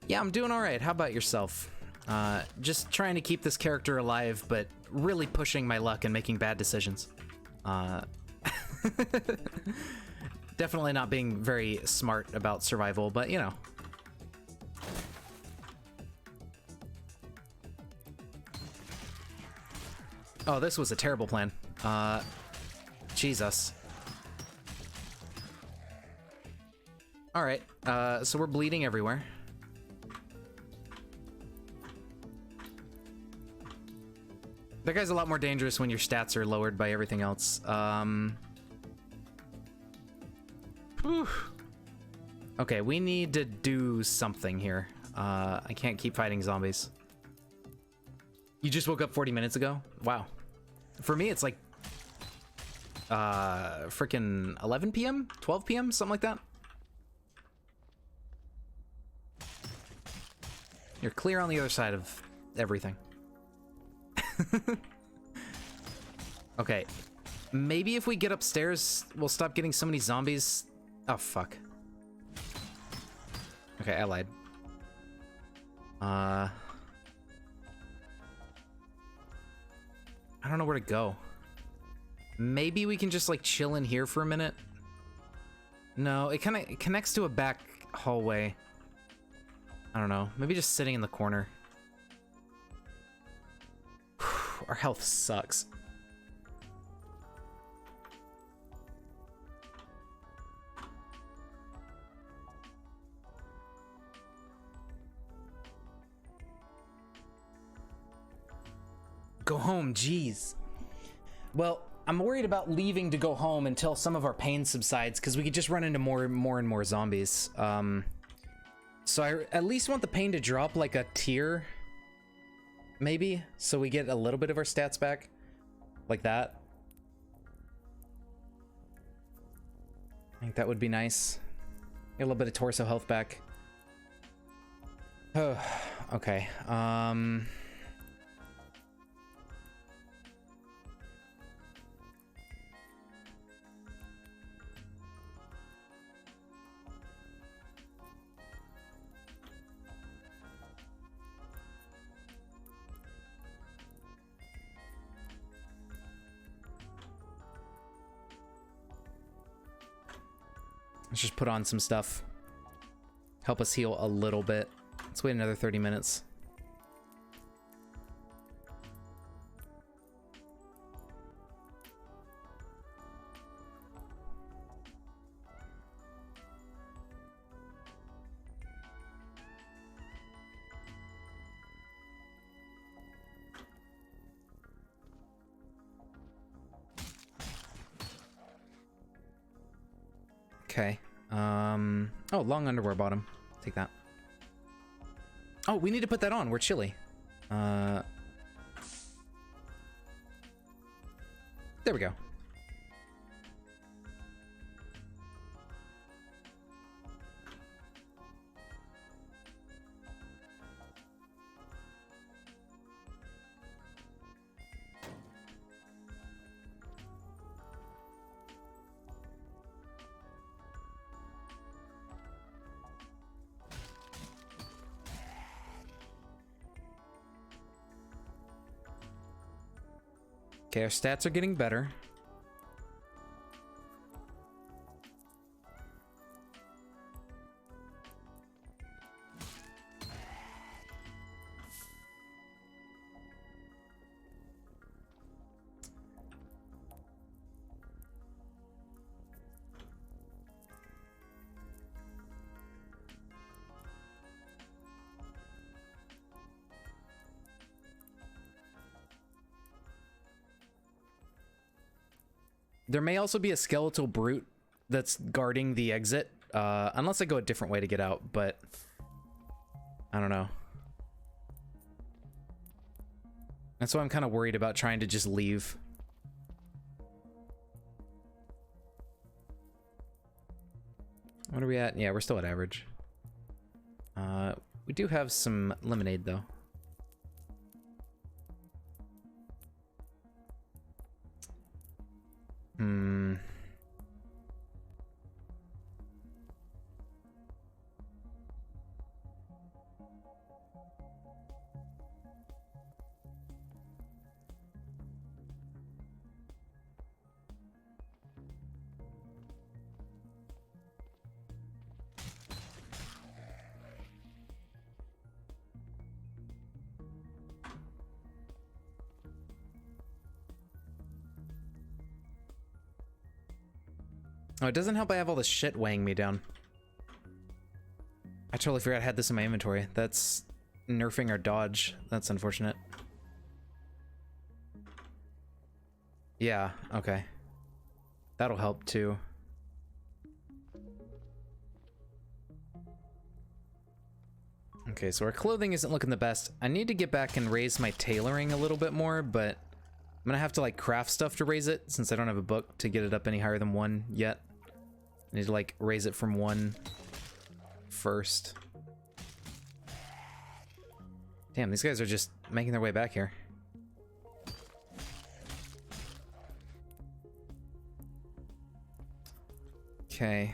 Yeah, I'm doing all right. How about yourself? Just trying to keep this character alive, but really pushing my luck and making bad decisions. Definitely not being very smart about survival, but you know. Oh, this was a terrible plan. Jesus. All right, so we're bleeding everywhere. That guy's a lot more dangerous when your stats are lowered by everything else. Whew. Okay, we need to do something here. I can't keep fighting zombies. You just woke up 40 minutes ago? Wow. For me, it's like freaking 11 p.m., 12 p.m., something like that. You're clear on the other side of everything. Okay, maybe if we get upstairs, we'll stop getting so many zombies. Oh, fuck. Okay, I lied. I don't know where to go. Maybe we can just, like, chill in here for a minute? No, it kind of connects to a back hallway. I don't know. Maybe just sitting in the corner. Our health sucks. Go home, jeez. Well, I'm worried about leaving to go home until some of our pain subsides, because we could just run into more and more zombies. So I at least want the pain to drop like a tier. Maybe, so we get a little bit of our stats back, like that. I think that would be nice. Get a little bit of torso health back. Oh, okay. Let's just put on some stuff. Help us heal a little bit. Let's wait another 30 minutes. Okay. Oh, long underwear bottom. Take that. Oh, we need to put that on. We're chilly. There we go. Okay, our stats are getting better. There may also be a skeletal brute that's guarding the exit, unless I go a different way to get out, but I don't know. That's why I'm kind of worried about trying to just leave. What are we at? Yeah, we're still at average. We do have some lemonade, though. Hmm. Oh, it doesn't help I have all this shit weighing me down. I totally forgot I had this in my inventory. That's nerfing our dodge. That's unfortunate. Yeah, okay. That'll help too. Okay, so our clothing isn't looking the best. I need to get back and raise my tailoring a little bit more, but I'm gonna have to like craft stuff to raise it since I don't have a book to get it up any higher than 1 yet. I need to like raise it from 1 first. Damn, these guys are just making their way back here. Okay.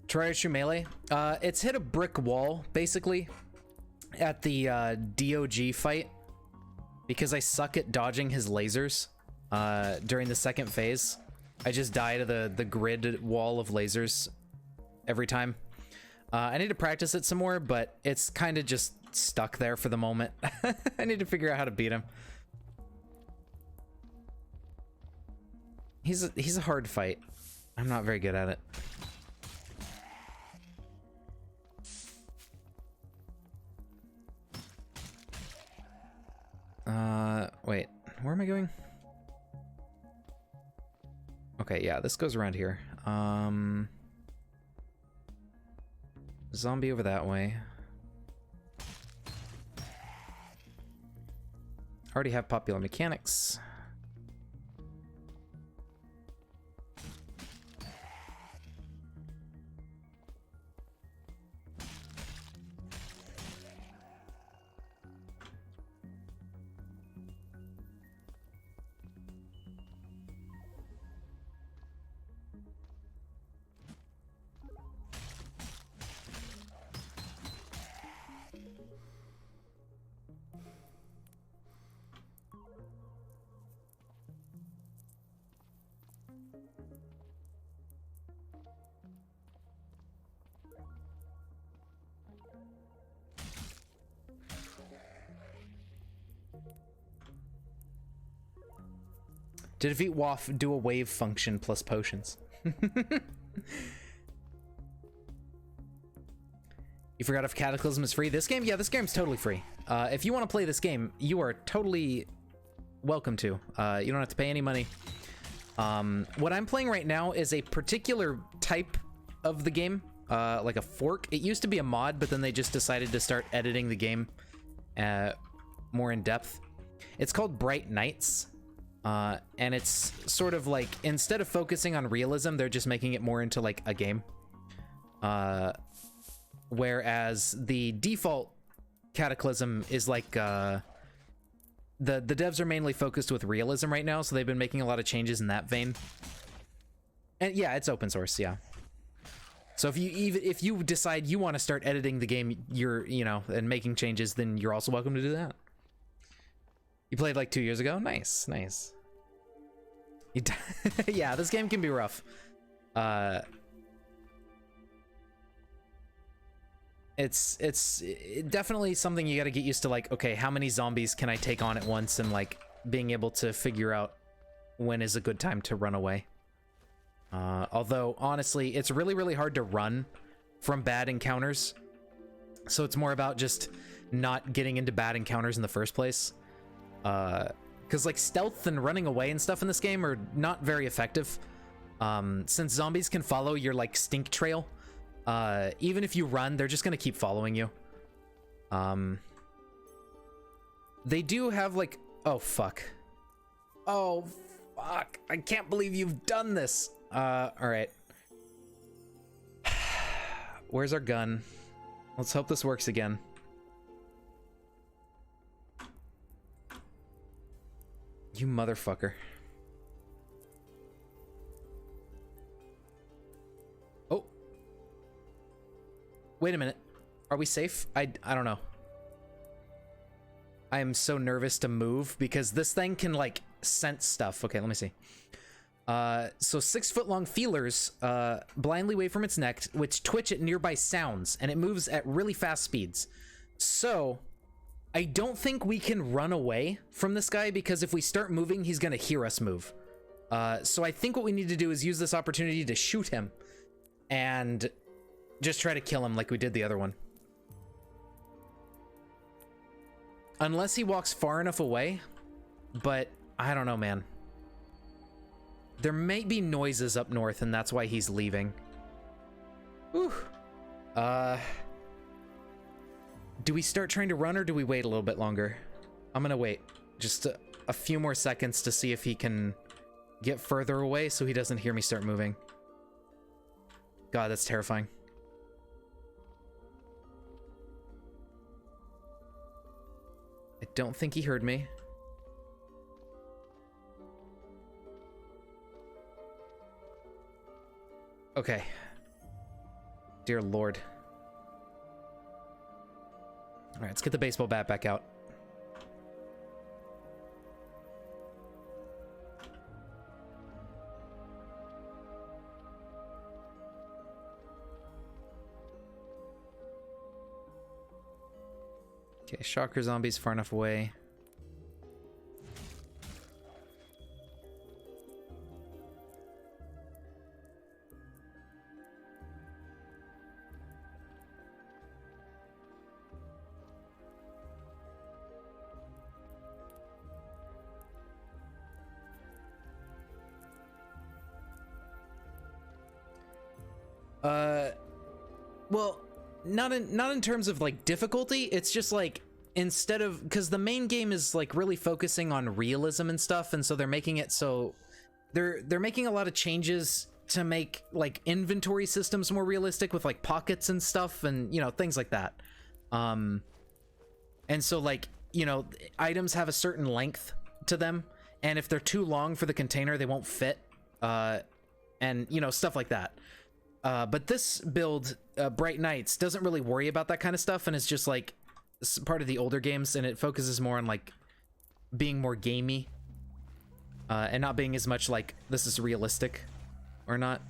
Try to shoot melee. It's hit a brick wall, basically, at the DOG fight, because I suck at dodging his lasers during the second phase. I just die to the grid wall of lasers every time. I need to practice it some more, but it's kind of just stuck there for the moment. I need to figure out how to beat him. He's a hard fight. I'm not very good at it. Wait, where am I going? Okay, yeah, this goes around here. Zombie over that way. Already have popular mechanics. To defeat Waff, do a wave function plus potions. You forgot if Cataclysm is free? This game? Yeah, this game's totally free. If you want to play this game, you are totally welcome to. You don't have to pay any money. What I'm playing right now is a particular type of the game, like a fork. It used to be a mod, but then they just decided to start editing the game more in depth. It's called Bright Nights. And it's sort of like, instead of focusing on realism, they're just making it more into like a game. Whereas the default Cataclysm is like, the devs are mainly focused with realism right now, so they've been making a lot of changes in that vein. And yeah, it's open source, yeah. So if you decide you want to start editing the game, and making changes, then you're also welcome to do that. You played like 2 years ago? Nice, nice. Yeah, this game can be rough. It's definitely something you gotta get used to, like, okay, how many zombies can I take on at once, and like being able to figure out when is a good time to run away. Although, honestly, it's really, really hard to run from bad encounters. So it's more about just not getting into bad encounters in the first place. Because like stealth and running away and stuff in this game are not very effective. Since zombies can follow your like stink trail, even if you run, they're just gonna keep following you. They do have like, oh fuck. Oh fuck, I can't believe you've done this. All right. Where's our gun? Let's hope this works again. You motherfucker. Oh. Wait a minute. Are we safe? I don't know. I am so nervous to move because this thing can like sense stuff. Okay, let me see. So 6-foot-long feelers blindly wave from its neck, which twitch at nearby sounds, and it moves at really fast speeds. So I don't think we can run away from this guy because if we start moving, he's gonna hear us move. So I think what we need to do is use this opportunity to shoot him and just try to kill him like we did the other one. Unless he walks far enough away, but I don't know, man. There may be noises up north, and that's why he's leaving. Whew. Do we start trying to run, or do we wait a little bit longer? I'm gonna wait just a few more seconds to see if he can get further away so he doesn't hear me start moving. God, that's terrifying. I don't think he heard me. Okay. Dear Lord. All right, let's get the baseball bat back out. Okay, shocker zombies far enough away. Well, not in terms of like difficulty. It's just like instead of, because the main game is like really focusing on realism and stuff, and so they're making it so they're making a lot of changes to make like inventory systems more realistic with like pockets and stuff, and you know, things like that. And so like, you know, items have a certain length to them, and if they're too long for the container, they won't fit. And you know, stuff like that. But this build, Bright Nights, doesn't really worry about that kind of stuff, and it's just like part of the older games, and it focuses more on like being more gamey, and not being as much like this is realistic or not.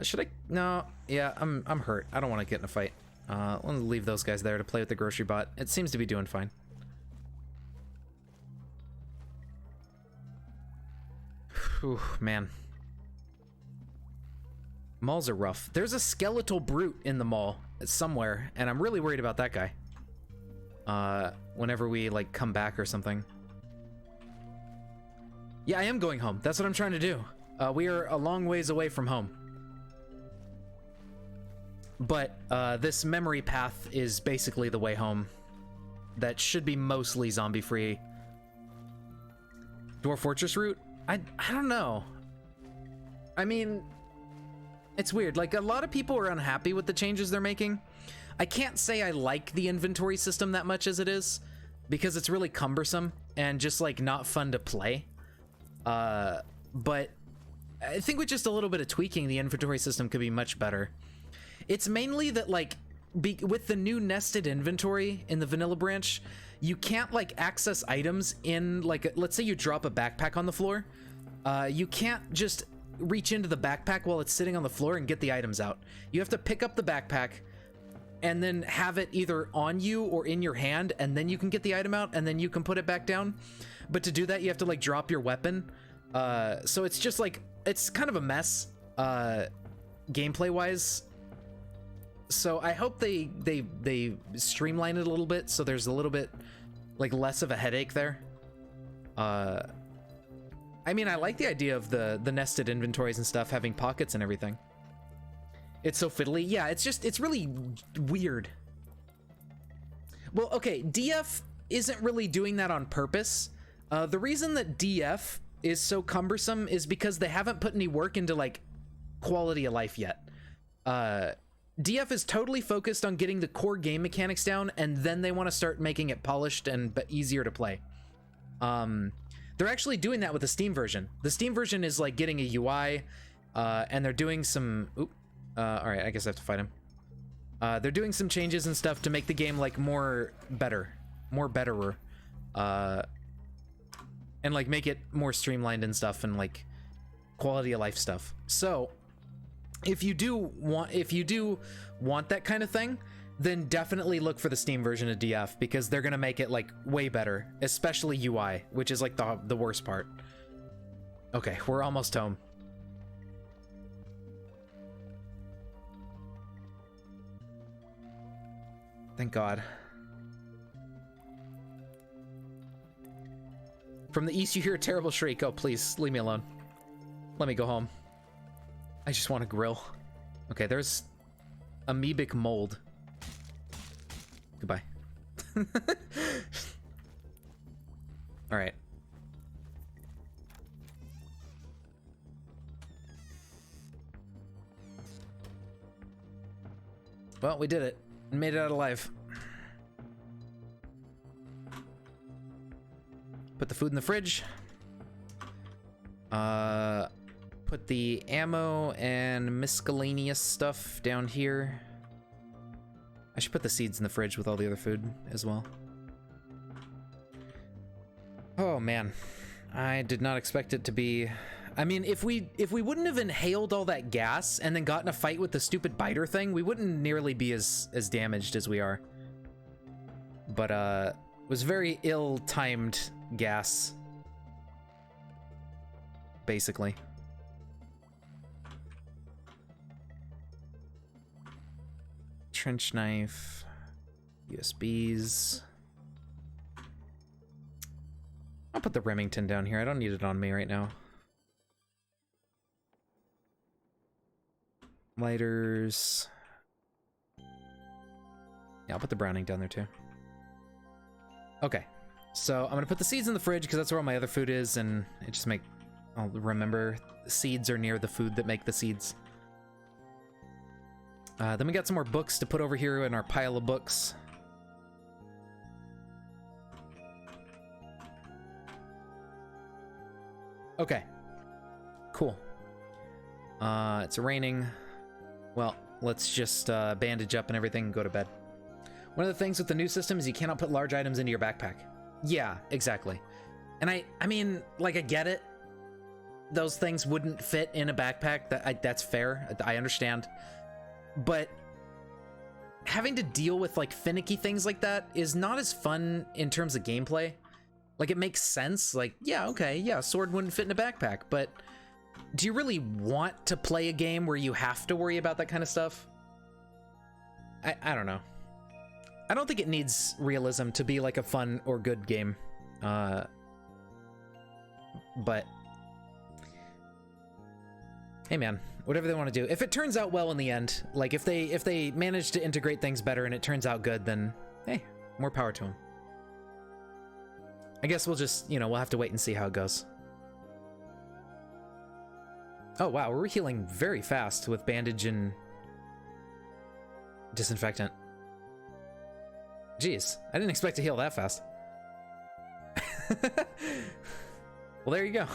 Should I? No, yeah, I'm hurt. I don't want to get in a fight. I'm gonna leave those guys there to play with the grocery bot. It seems to be doing fine. Whew, man. Malls are rough. There's a skeletal brute in the mall somewhere, and I'm really worried about that guy. Whenever we like come back or something. Yeah, I am going home. That's what I'm trying to do. We are a long ways away from home. But this memory path is basically the way home. That should be mostly zombie free. Dwarf Fortress route? I don't know. I mean, it's weird. Like, a lot of people are unhappy with the changes they're making. I can't say I like the inventory system that much as it is, because it's really cumbersome and just like not fun to play. But I think with just a little bit of tweaking, the inventory system could be much better. It's mainly that like with the new nested inventory in the vanilla branch, you can't like access items in like, let's say you drop a backpack on the floor. You can't just reach into the backpack while it's sitting on the floor and get the items out. You have to pick up the backpack and then have it either on you or in your hand, and then you can get the item out and then you can put it back down. But to do that, you have to like drop your weapon. So it's just like, it's kind of a mess, gameplay wise. So I hope they streamline it a little bit, so there's a little bit like less of a headache there. I I mean, I like the idea of the nested inventories and stuff having pockets and everything. It's so fiddly. Yeah, it's really weird. Well, okay, DF isn't really doing that on purpose. The reason that DF is so cumbersome is because they haven't put any work into like quality of life yet. DF is totally focused on getting the core game mechanics down, and then they want to start making it polished and but easier to play. They're actually doing that with the Steam version. The Steam version is like getting a UI, and they're doing some. All right, I guess I have to fight him. They're doing some changes and stuff to make the game like more betterer, and like make it more streamlined and stuff, and like quality of life stuff. So if you do want that kind of thing, then definitely look for the Steam version of DF, because they're gonna make it like way better, especially UI, which is like the worst part. Okay, we're almost home. Thank God. From the east you hear a terrible shriek. Oh, please, leave me alone. Let me go home. I just want to grill. Okay, there's amoebic mold. Goodbye. All right. Well, we did it. Made it out alive. Put the food in the fridge. Put the ammo and miscellaneous stuff down here. I should put the seeds in the fridge with all the other food as well. Oh man, I did not expect it to be. I mean, if we wouldn't have inhaled all that gas and then got in a fight with the stupid biter thing, we wouldn't nearly be as damaged as we are. But it was very ill-timed gas, basically. Trench knife, USBs. I'll put the Remington down here. I don't need it on me right now. Lighters. Yeah, I'll put the Browning down there too. Okay, so I'm gonna put the seeds in the fridge because that's where all my other food is, and it just I'll remember the seeds are near the food that make the seeds. Then we got some more books to put over here in our pile of books. Okay, cool. It's raining. Well, let's just bandage up and everything and go to bed. One of the things with the new system is you cannot put large items into your backpack. Yeah, exactly. And I mean, like, I get it. Those things wouldn't fit in a backpack. That's fair. I understand. But having to deal with like finicky things like that is not as fun in terms of gameplay. Like, it makes sense. Like, yeah, okay, yeah, sword wouldn't fit in a backpack, but do you really want to play a game where you have to worry about that kind of stuff? I don't know. I don't think it needs realism to be like a fun or good game. But hey man, whatever they want to do. If it turns out well in the end, like if they manage to integrate things better and it turns out good, then hey, more power to them. I guess we'll just, we'll have to wait and see how it goes. Oh wow, we're healing very fast with bandage and disinfectant. Jeez, I didn't expect to heal that fast. Well, there you go.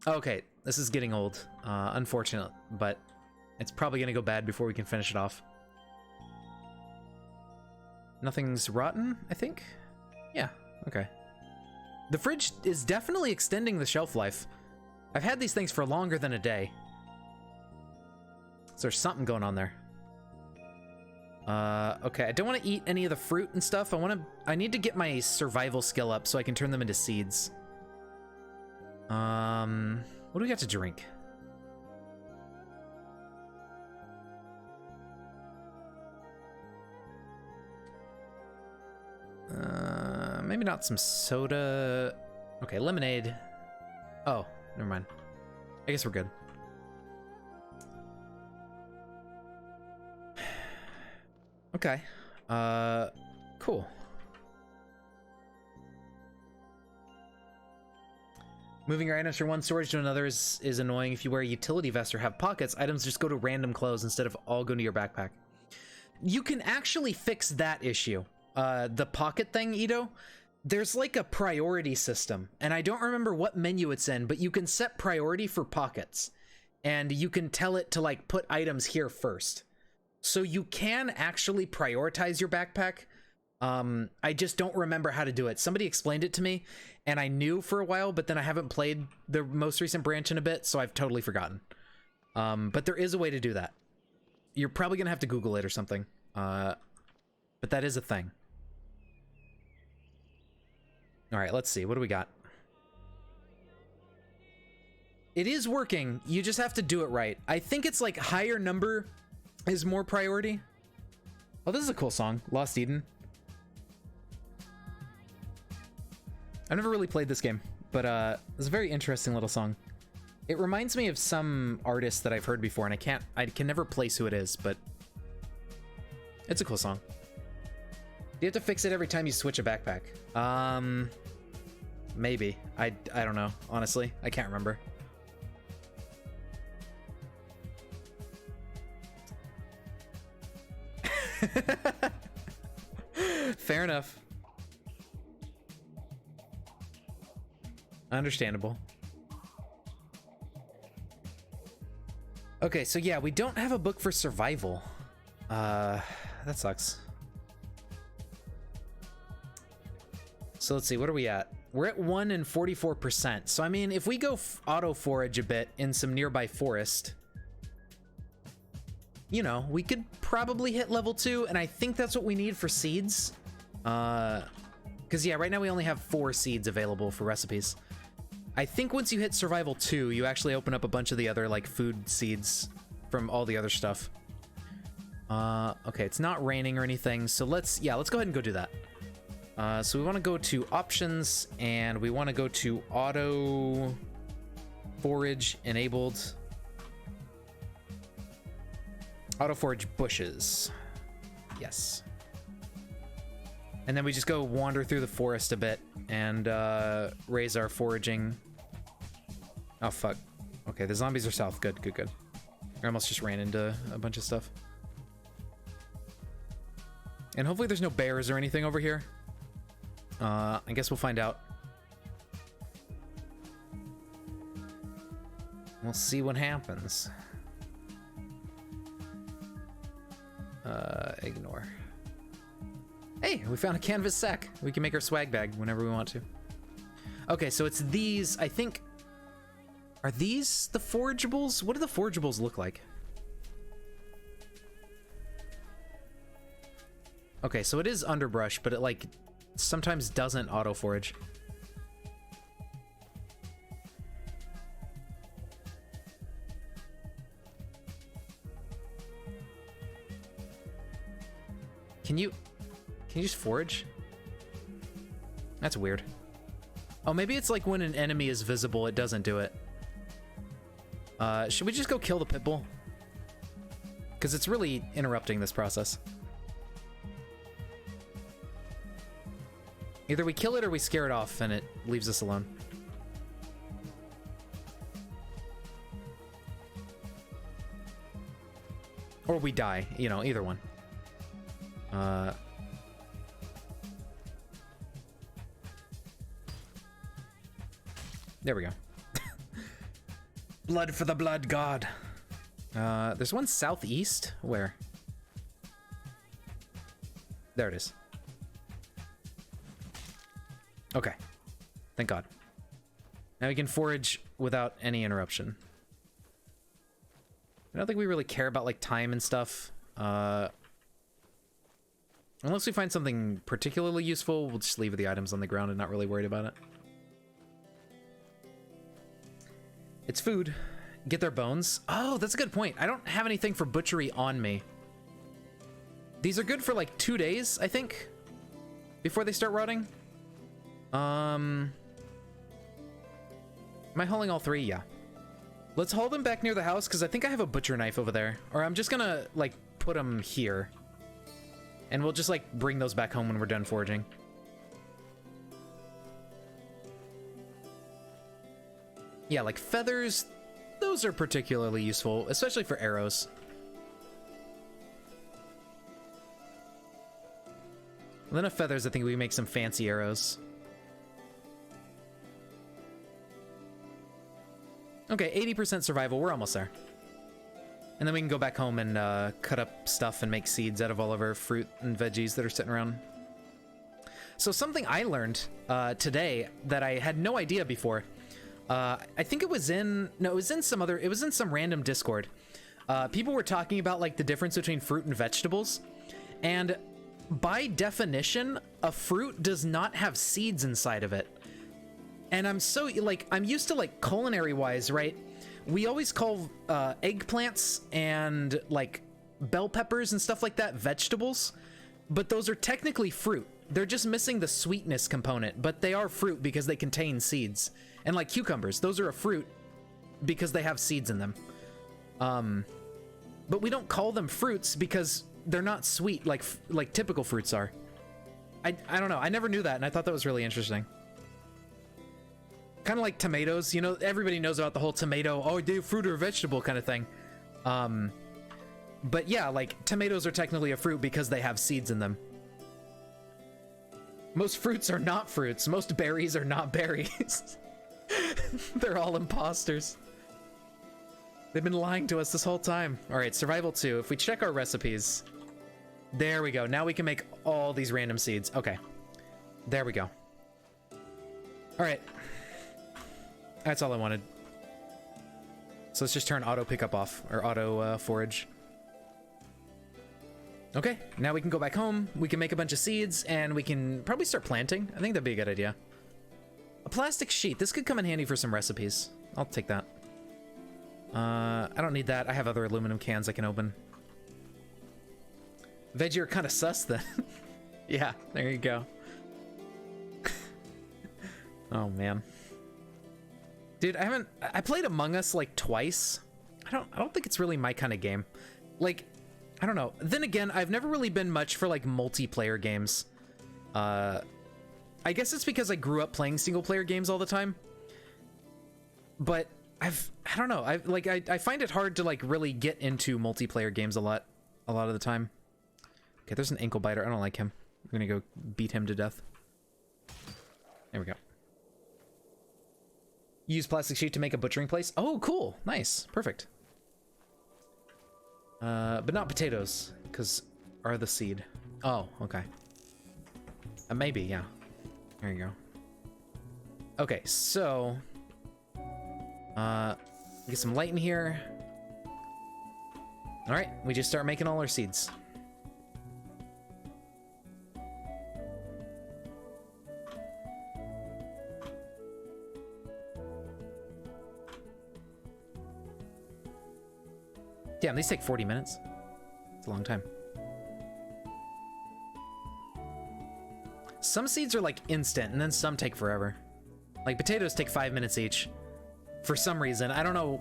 Okay, this is getting old. Unfortunate, but it's probably gonna go bad before we can finish it off. Nothing's rotten, I think? Yeah, okay. The fridge is definitely extending the shelf life. I've had these things for longer than a day. So there's something going on there. Okay, I don't want to eat any of the fruit and stuff. I need to get my survival skill up so I can turn them into seeds. What do we got to drink? Maybe not some soda. Okay, lemonade. Oh, never mind. I guess we're good. Okay. Cool. Moving your items from one storage to another is annoying. If you wear a utility vest or have pockets, items just go to random clothes instead of all going to your backpack. You can actually fix that issue. The pocket thing, Ito. There's like a priority system, and I don't remember what menu it's in, but you can set priority for pockets, and you can tell it to like put items here first. So you can actually prioritize your backpack. I just don't remember how to do it. Somebody explained it to me, and I knew for a while, but then I haven't played the most recent branch in a bit, so I've totally forgotten. But there is a way to do that. You're probably gonna have to Google it or something. But that is a thing. All right, let's see. What do we got? It is working. You just have to do it right. I think it's like higher number is more priority. Oh, this is a cool song. Lost Eden. I've never really played this game, but it's a very interesting little song. It reminds me of some artist that I've heard before, and I can never place who it is, but it's a cool song. Do you have to fix it every time you switch a backpack? Maybe. I don't know, honestly. I can't remember. Fair enough. Understandable. Okay, so yeah, we don't have a book for survival. That sucks. So let's see, what are we at? We're at 1 and 44%. So I mean, if we go auto forage a bit in some nearby forest, you know, we could probably hit level 2, and I think that's what we need for seeds. Because yeah, right now we only have 4 seeds available for recipes. I think once you hit survival 2, you actually open up a bunch of the other like food seeds from all the other stuff. Okay, it's not raining or anything, so let's go ahead and go do that. So we want to go to options, and we want to go to auto forage enabled. Auto forage bushes. Yes. And then we just go wander through the forest a bit and raise our foraging. Oh, fuck. Okay, the zombies are south. Good, good, good. I almost just ran into a bunch of stuff. And hopefully there's no bears or anything over here. I guess we'll find out. We'll see what happens. Ignore. Hey, we found a canvas sack. We can make our swag bag whenever we want to. Okay, so it's these, I think. Are these the forageables? What do the forageables look like? Okay, so it is underbrush, but it like sometimes doesn't auto forage. Can you just forage? That's weird. Oh, maybe it's like when an enemy is visible, it doesn't do it. Should we just go kill the pitbull? Because it's really interrupting this process. Either we kill it or we scare it off and it leaves us alone. Or we die, you know, either one. There we go. Blood for the blood god. There's one southeast. Where? There it is. Okay. Thank God. Now we can forage without any interruption. I don't think we really care about like time and stuff. Unless we find something particularly useful, we'll just leave the items on the ground and not really worried about it. It's food. Get their bones. Oh, that's a good point. I don't have anything for butchery on me. These are good for like 2 days, I think, before they start rotting. Am I hauling all three? Yeah. Let's haul them back near the house, because I think I have a butcher knife over there. Or I'm just gonna, like, put them here. And we'll just, like, bring those back home when we're done foraging. Yeah, like feathers, those are particularly useful, especially for arrows. And then of feathers, I think we make some fancy arrows. Okay, 80% survival. We're almost there. And then we can go back home and cut up stuff and make seeds out of all of our fruit and veggies that are sitting around. So something I learned today that I had no idea before. I think it was in some random Discord. People were talking about like the difference between fruit and vegetables. And by definition, a fruit does not have seeds inside of it. And I'm so, like, I'm used to, like, culinary-wise, right? We always call eggplants and, like, bell peppers and stuff like that vegetables, but those are technically fruit. They're just missing the sweetness component, but they are fruit because they contain seeds. And, like, cucumbers, those are a fruit because they have seeds in them. But we don't call them fruits because they're not sweet like typical fruits are. I don't know. I never knew that, and I thought that was really interesting. Kind of like tomatoes, you know, everybody knows about the whole tomato, oh, they fruit or vegetable kind of thing. But yeah, like tomatoes are technically a fruit because they have seeds in them. Most fruits are not fruits. Most berries are not berries. They're all imposters. They've been lying to us this whole time. All right, survival 2. If we check our recipes, there we go. Now we can make all these random seeds. Okay, there we go. All right. That's all I wanted. So let's just turn auto pickup off, or auto forage. Okay, now we can go back home, we can make a bunch of seeds, and we can probably start planting. I think that'd be a good idea. A plastic sheet, this could come in handy for some recipes. I'll take that. I don't need that, I have other aluminum cans I can open. Veggie are kind of sus then. Yeah, there you go. Oh man. Dude, I played Among Us like twice. I don't think it's really my kind of game. Like, I don't know. Then again, I've never really been much for like multiplayer games. I guess it's because I grew up playing single player games all the time. But I don't know. I find it hard to like really get into multiplayer games a lot of the time. Okay, there's an ankle biter. I don't like him. I'm gonna go beat him to death. There we go. Use plastic sheet to make a butchering place. Oh, cool. Nice. Perfect. But not potatoes, because are the seed. Oh, okay. Maybe, yeah. There you go. Okay, so... get some light in here. Alright, we just start making all our seeds. Damn, these take 40 minutes. It's a long time. Some seeds are like instant, and then some take forever. Like potatoes take 5 minutes each. For some reason, I don't know.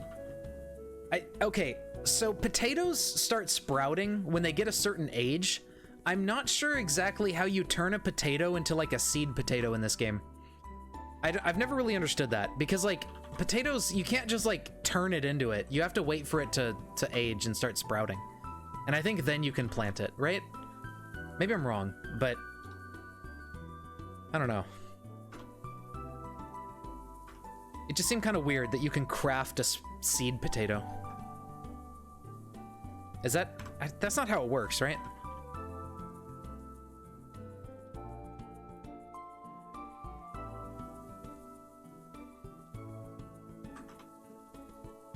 Okay, so potatoes start sprouting when they get a certain age. I'm not sure exactly how you turn a potato into like a seed potato in this game. I've never really understood that, because like potatoes, you can't just like turn it into it. You have to wait for it to age and start sprouting. And I think then you can plant it, right? Maybe I'm wrong, but I don't know. It just seemed kind of weird that you can craft a seed potato. Is that's not how it works, right?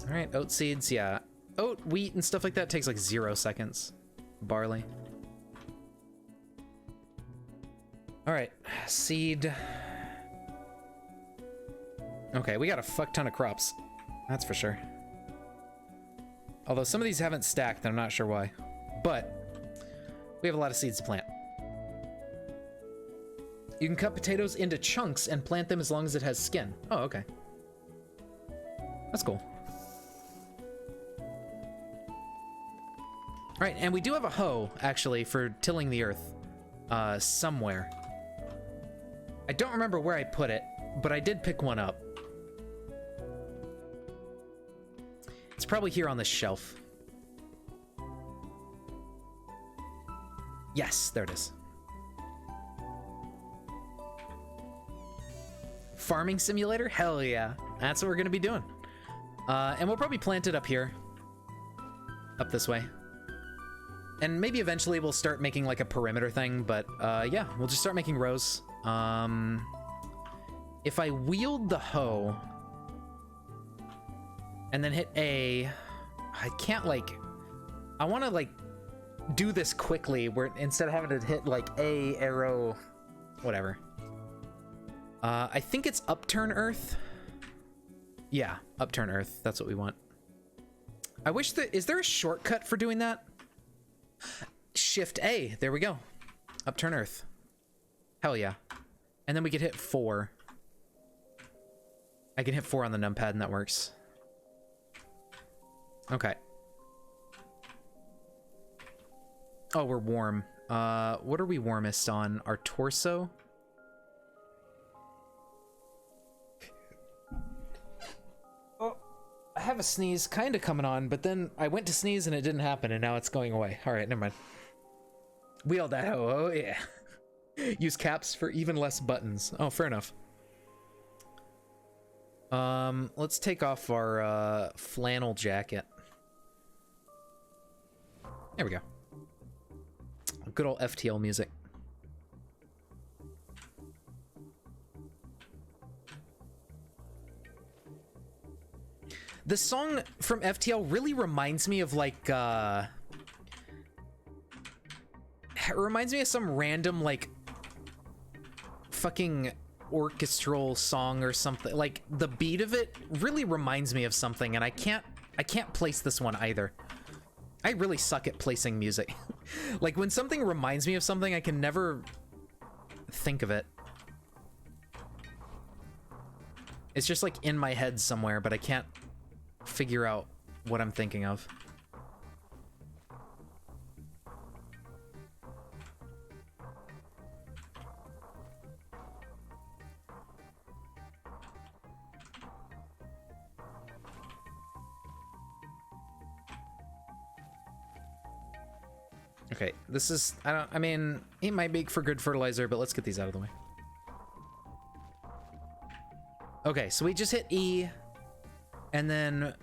All right, oat seeds, yeah. Oat, wheat, and stuff like that takes like 0 seconds. Barley. All right, seed. Okay, we got a fuck ton of crops. That's for sure. Although some of these haven't stacked, and I'm not sure why. But we have a lot of seeds to plant. You can cut potatoes into chunks and plant them as long as it has skin. Oh, okay. That's cool. All right, and we do have a hoe, actually, for tilling the earth somewhere. I don't remember where I put it, but I did pick one up. It's probably here on this shelf. Yes, there it is. Farming simulator? Hell yeah. That's what we're gonna be doing. And we'll probably plant it up here. Up this way. And maybe eventually we'll start making like a perimeter thing, but yeah, we'll just start making rows. If I wield the hoe and then hit A, I can't like, I want to like do this quickly where instead of having to hit like A, arrow, whatever. I think it's upturn earth. Yeah, upturn earth. That's what we want. I wish that, is there a shortcut for doing that? Shift A, there we go. Upturn earth. Hell yeah. And then we could hit 4. I can hit 4 on the numpad and that works. Okay. Oh, we're warm. What are we warmest on? Our torso? Oh, I have a sneeze kind of coming on, but then I went to sneeze and it didn't happen, and now it's going away. All right, never mind. Wield that hoe. Oh, yeah. Use caps for even less buttons. Oh, fair enough. Let's take off our flannel jacket. There we go. Good old FTL music. The song from FTL really reminds me of like it reminds me of some random like fucking orchestral song or something. Like the beat of it really reminds me of something, and I can't place this one either. I really suck at placing music. Like when something reminds me of something, I can never think of it. It's just like in my head somewhere, but I can't figure out what I'm thinking of. Okay, this is, I mean, it might make for good fertilizer, but let's get these out of the way. Okay, so we just hit E, and then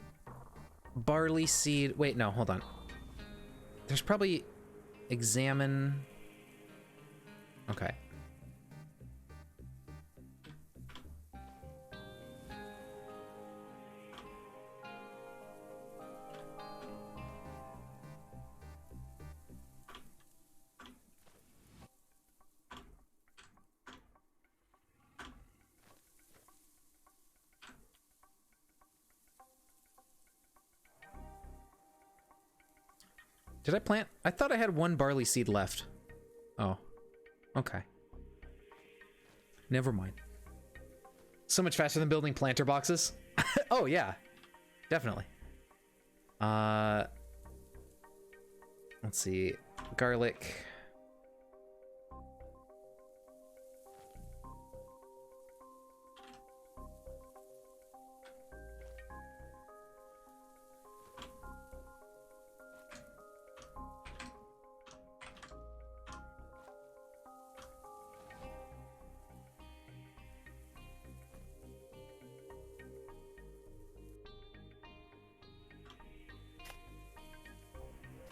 barley seed, wait, no, hold on. There's probably examine, okay. Did I plant? I thought I had one barley seed left. Oh, okay. Never mind. So much faster than building planter boxes. Oh yeah, definitely. Let's see, garlic.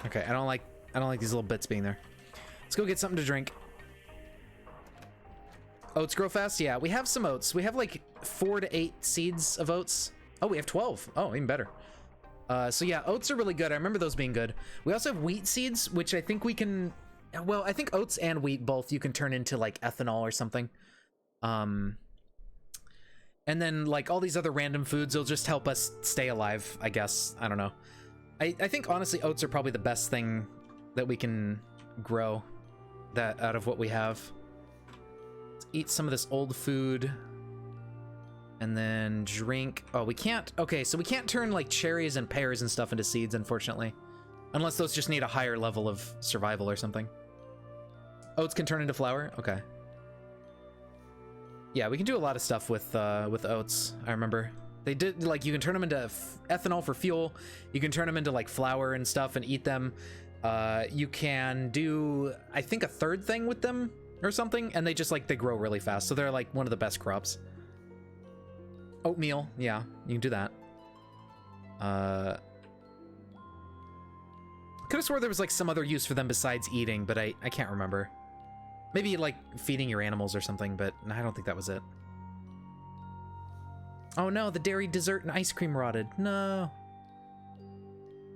Okay, I don't like these little bits being there. Let's go get something to drink. Oats grow fast? Yeah, we have some oats. We have like 4 to 8 seeds of oats. Oh, we have 12. Oh, even better. So yeah, oats are really good. I remember those being good. We also have wheat seeds, which I think we can, well, I think oats and wheat both you can turn into like ethanol or something. And then like all these other random foods will just help us stay alive, I guess. I don't know. I think honestly oats are probably the best thing that we can grow that out of what we have. Let's eat some of this old food. And then drink. Oh, we can't. Okay, so we can't turn like cherries and pears and stuff into seeds, unfortunately. Unless those just need a higher level of survival or something. Oats can turn into flour? Okay. Yeah, we can do a lot of stuff with oats, I remember. They did, like, you can turn them into ethanol for fuel. You can turn them into, like, flour and stuff and eat them. You can do, I think, a third thing with them or something, and they just, like, they grow really fast. So they're, like, one of the best crops. Oatmeal, yeah, you can do that. Could have swore there was, like, some other use for them besides eating, but I can't remember. Maybe, like, feeding your animals or something, but I don't think that was it. Oh no, the dairy, dessert, and ice cream rotted. No.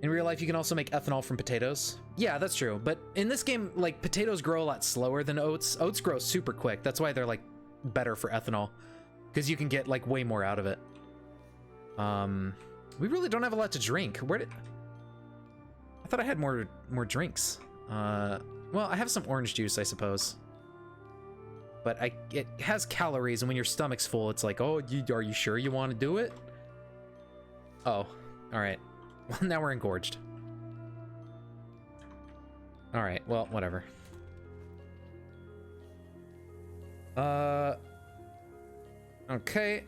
In real life, you can also make ethanol from potatoes. Yeah, that's true. But in this game, like, potatoes grow a lot slower than oats. Oats grow super quick. That's why they're, like, better for ethanol. Because you can get, like, way more out of it. We really don't have a lot to drink. Where did... I thought I had more drinks. Well, I have some orange juice, I suppose. But it has calories, and when your stomach's full, it's like, oh, are you sure you want to do it? Oh, all right. Well, now we're engorged. All right, well, whatever. Okay.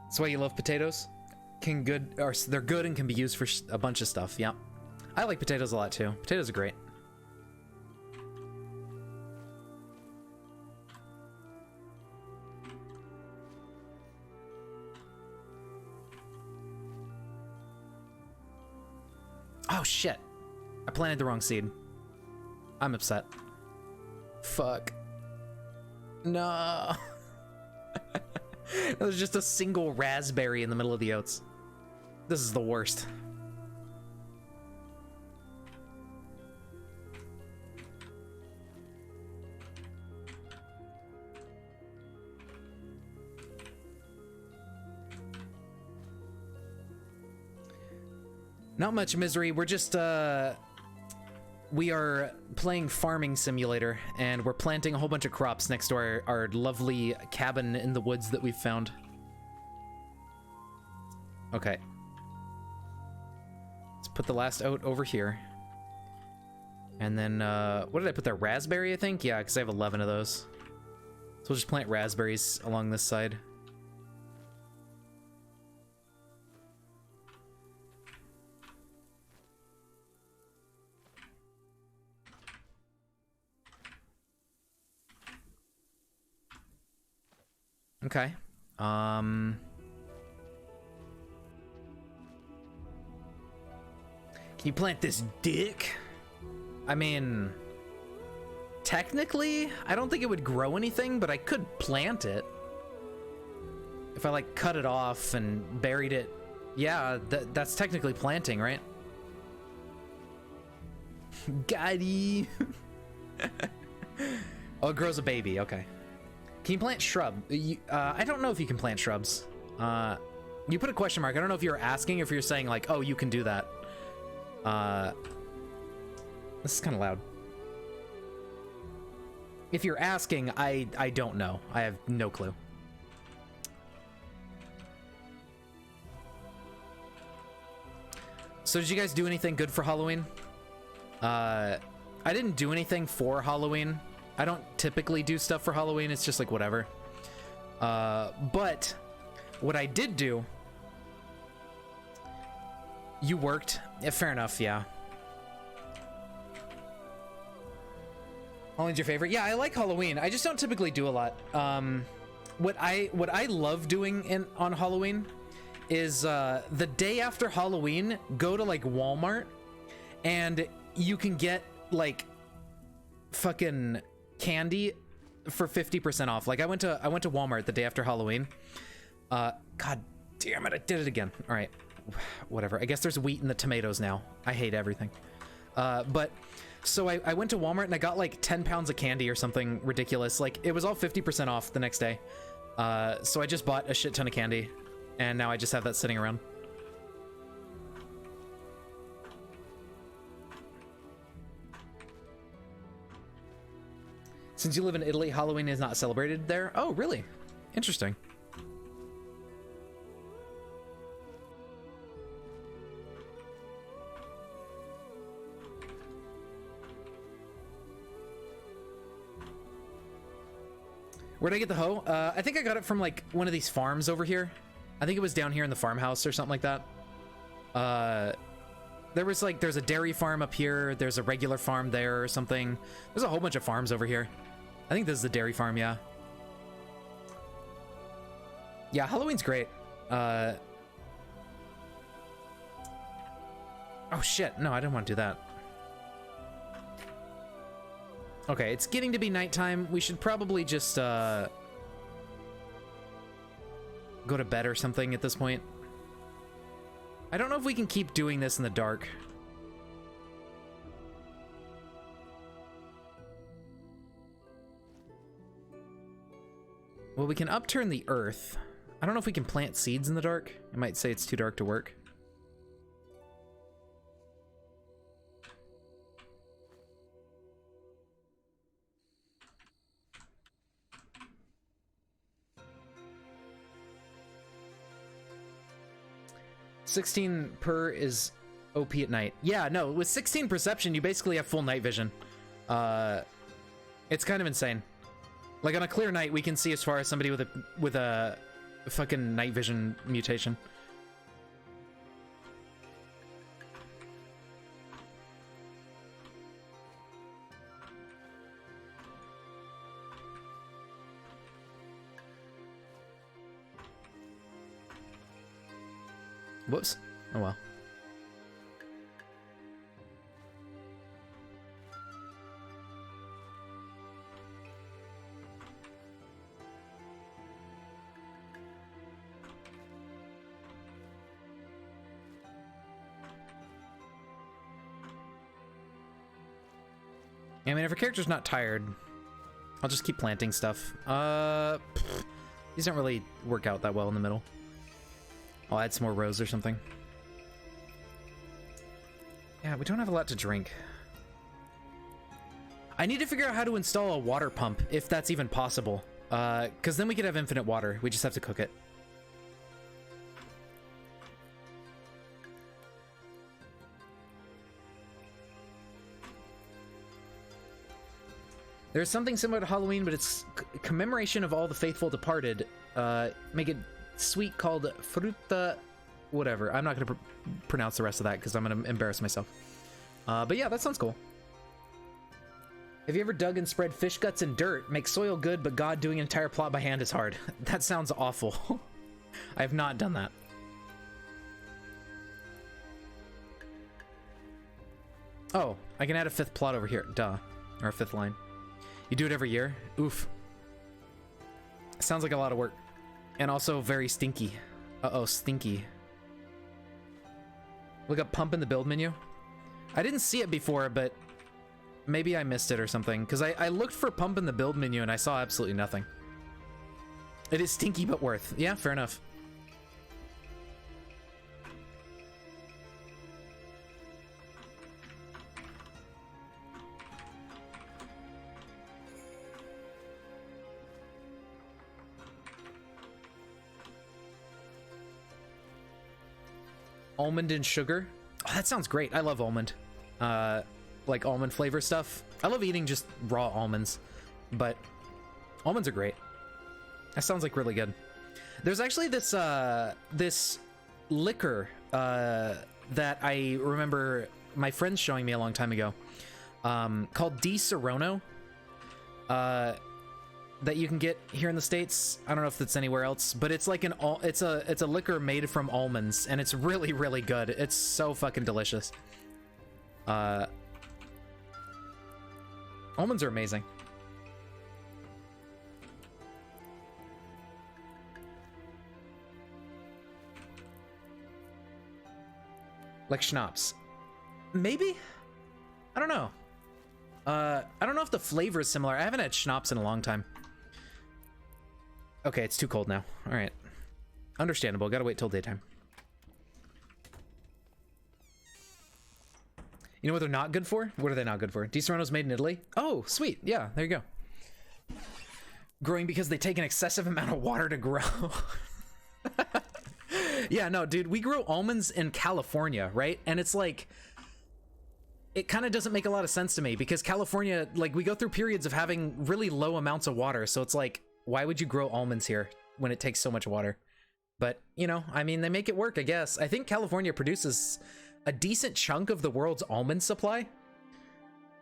That's why you love potatoes? They're good and can be used for a bunch of stuff, yeah. I like potatoes a lot too. Potatoes are great. Oh shit. I planted the wrong seed. I'm upset. Fuck. No. There's just a single raspberry in the middle of the oats. This is the worst. Not much misery. We're just, we are playing Farming Simulator, and we're planting a whole bunch of crops next to our lovely cabin in the woods that we've found. Okay. Let's put the last oat over here. And then, what did I put there? Raspberry, I think? Yeah, because I have 11 of those. So we'll just plant raspberries along this side. Okay. Can you plant this dick? I mean, technically, I don't think it would grow anything, but I could plant it. If I, like, cut it off and buried it. Yeah, that's technically planting, right? Got-y. Oh, it grows a baby, okay. Can you plant shrub? I don't know if you can plant shrubs. You put a question mark. I don't know if you're asking or if you're saying, like, oh, you can do that. This is kind of loud. If you're asking, I don't know. I have no clue. So did you guys do anything good for Halloween? I didn't do anything for Halloween. I don't typically do stuff for Halloween. It's just like whatever. But what I did do... You worked? Yeah, fair enough, yeah. Halloween's your favorite? Yeah, I like Halloween. I just don't typically do a lot. What I love doing on Halloween is the day after Halloween, go to like Walmart and you can get like fucking candy for 50% off. Like I went to Walmart the day after Halloween. God damn it, I did it again. All right. whatever. I guess there's wheat in the tomatoes now. I hate everything. But so I went to Walmart and I got like 10 pounds of candy or something ridiculous. Like it was all 50% off the next day. So I just bought a shit ton of candy and now I just have that sitting around. Since you live in Italy, Halloween is not celebrated there? Oh, really? Interesting. Where'd I get the hoe? I think I got it from like one of these farms over here. I think it was down here in the farmhouse or something like that. There's a dairy farm up here. There's a regular farm there or something. There's a whole bunch of farms over here. I think this is the dairy farm, yeah. Yeah, Halloween's great. Oh shit, no, I didn't want to do that. Okay, it's getting to be nighttime. We should probably just go to bed or something at this point. I don't know if we can keep doing this in the dark. Well, we can upturn the earth. I don't know if we can plant seeds in the dark. I might say it's too dark to work. $16 per is OP at night. Yeah, no, with 16 perception, you basically have full night vision. It's kind of insane. Like on a clear night, we can see as far as somebody with a fucking night vision mutation. Whoops. Oh well. I mean, if a character's not tired, I'll just keep planting stuff. These don't really work out that well in the middle. I'll add some more rows or something. Yeah, we don't have a lot to drink. I need to figure out how to install a water pump, if that's even possible. Because then we could have infinite water. We just have to cook it. There's something similar to Halloween, but it's commemoration of all the faithful departed. Make it sweet called fruta whatever. I'm not going to pronounce the rest of that because I'm going to embarrass myself. But yeah, that sounds cool. Have you ever dug and spread fish guts in dirt? Make soil good, but God, doing an entire plot by hand is hard. That sounds awful. I have not done that. Oh, I can add a fifth plot over here. Duh. Or a fifth line. You do it every year? Oof. Sounds like a lot of work. And also very stinky. Uh-oh, stinky. Look up pump in the build menu. I didn't see it before, but maybe I missed it or something. Because I looked for pump in the build menu and I saw absolutely nothing. It is stinky but worth. Yeah, fair enough. Almond and sugar. Oh, that sounds great. I love almond. Like almond flavor stuff. I love eating just raw almonds, but almonds are great. That sounds like really good. There's actually this this liquor that I remember my friends showing me a long time ago, called Di Serono. That you can get here in the States. I don't know if it's anywhere else, but it's like it's a liquor made from almonds, and it's really, really good. It's so fucking delicious. Almonds are amazing. Like schnapps. Maybe? I don't know. I don't know if the flavor is similar. I haven't had schnapps in a long time. Okay, it's too cold now. All right. Understandable. Gotta wait till daytime. You know what they're not good for? What are they not good for? Di Serrano's made in Italy? Oh, sweet. Yeah, there you go. Growing because they take an excessive amount of water to grow. Yeah, no, dude, we grow almonds in California, right? And it's like, it kind of doesn't make a lot of sense to me because California, like, we go through periods of having really low amounts of water. So it's like, why would you grow almonds here when it takes so much water? But, you know, I mean, they make it work, I guess. I think California produces a decent chunk of the world's almond supply.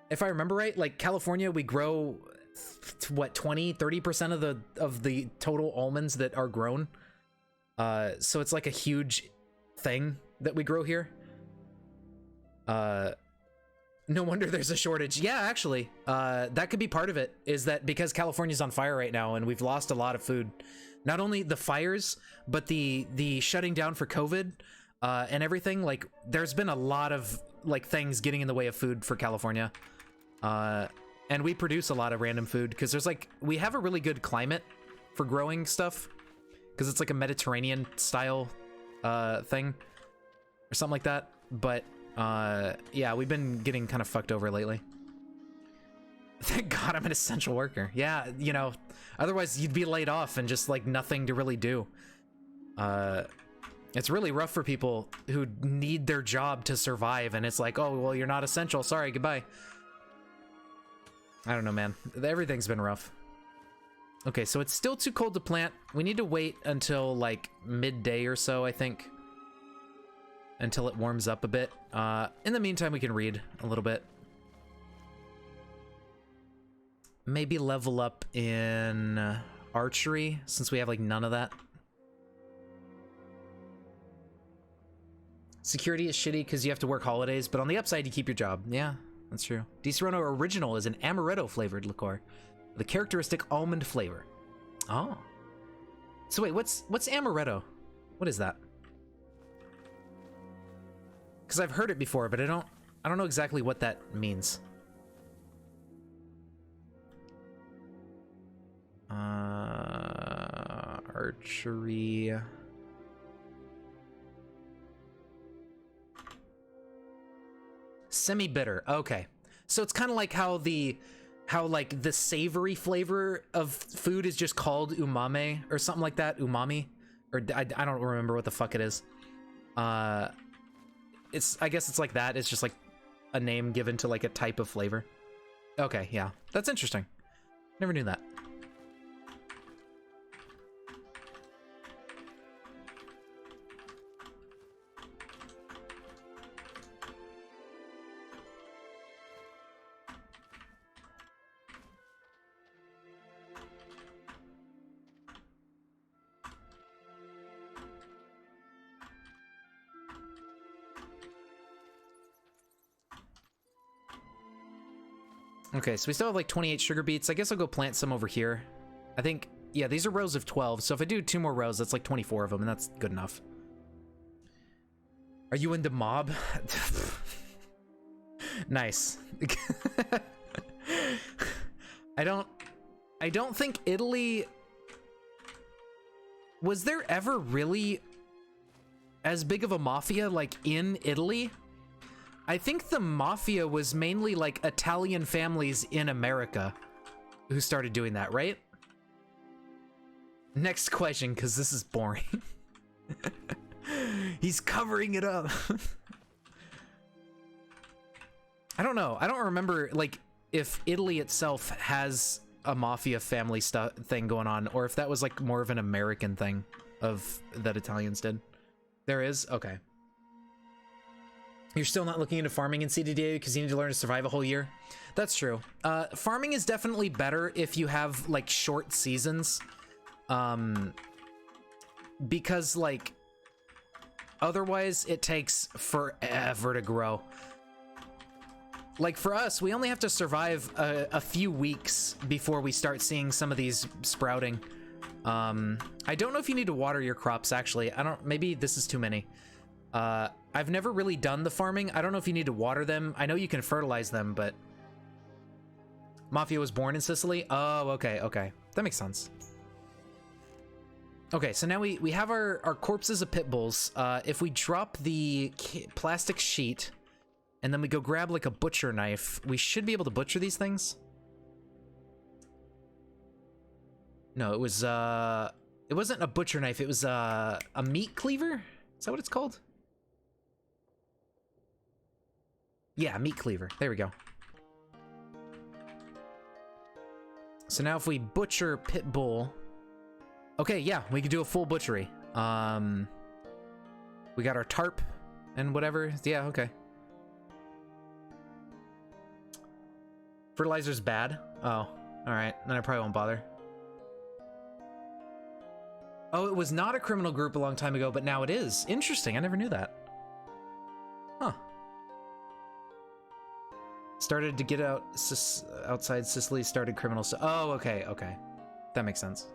If I remember right, like California, we grow what, 20-30% of the total almonds that are grown. So it's like a huge thing that we grow here. No wonder there's a shortage. Yeah, actually, that could be part of it, is that because California's on fire right now and we've lost a lot of food. Not only the fires, but the shutting down for COVID and everything. Like, there's been a lot of like things getting in the way of food for California. And we produce a lot of random food because there's like, we have a really good climate for growing stuff because it's like a Mediterranean style thing or something like that. But yeah, we've been getting kind of fucked over lately. Thank God I'm an essential worker. Yeah, you know, otherwise you'd be laid off and just like nothing to really do. It's really rough for people who need their job to survive, and it's like, oh, well, you're not essential. Sorry, goodbye. I don't know, man. Everything's been rough. Okay, so it's still too cold to plant. We need to wait until like midday or so, I think, until it warms up a bit. In the meantime, we can read a little bit. Maybe level up in archery, since we have like none of that. Security is shitty because you have to work holidays, but on the upside, you keep your job. Yeah, that's true. Di Serrano Original is an amaretto flavored liqueur with a characteristic almond flavor. Oh. So wait, what's amaretto? What is that? Because I've heard it before, but I don't know exactly what that means. Archery. Semi-bitter. Okay. So it's kind of like how like the savory flavor of food is just called umami or something like that. Umami. Or I don't remember what the fuck it is. I guess it's like that. It's just like a name given to like a type of flavor. Okay, yeah. That's interesting. Never knew that. Okay, so we still have like 28 sugar beets. I guess I'll go plant some over here. I think, yeah, these are rows of 12. So if I do 2 more rows, that's like 24 of them, and that's good enough. Are you into mob? Nice. I don't think Italy... Was there ever really as big of a mafia like in Italy? I think the mafia was mainly like Italian families in America who started doing that, right? Next question, because this is boring. He's covering it up. I don't know. I don't remember like if Italy itself has a mafia family thing going on, or if that was like more of an American thing that Italians did. There is? Okay. You're still not looking into farming in CDDA because you need to learn to survive a whole year? That's true. Farming is definitely better if you have like short seasons. Because like otherwise it takes forever to grow. Like for us, we only have to survive a few weeks before we start seeing some of these sprouting. I don't know if you need to water your crops actually. Maybe this is too many. I've never really done the farming. I don't know if you need to water them. I know you can fertilize them, but Mafia was born in Sicily. Oh, okay, okay. That makes sense. Okay, so now we have our corpses of pit bulls. If we drop the plastic sheet and then we go grab like a butcher knife, we should be able to butcher these things. No, it wasn't a butcher knife. It was a meat cleaver. Is that what it's called? Yeah, meat cleaver. There we go. So now if we butcher pit bull, okay, yeah, we could do a full butchery. We got our tarp and whatever. Yeah, okay. Fertilizer's bad. Oh, all right. Then I probably won't bother. Oh, it was not a criminal group a long time ago, but now it is. Interesting. I never knew that. Huh. Started to get outside Sicily, started criminal stuff. Oh, okay, okay. That makes sense.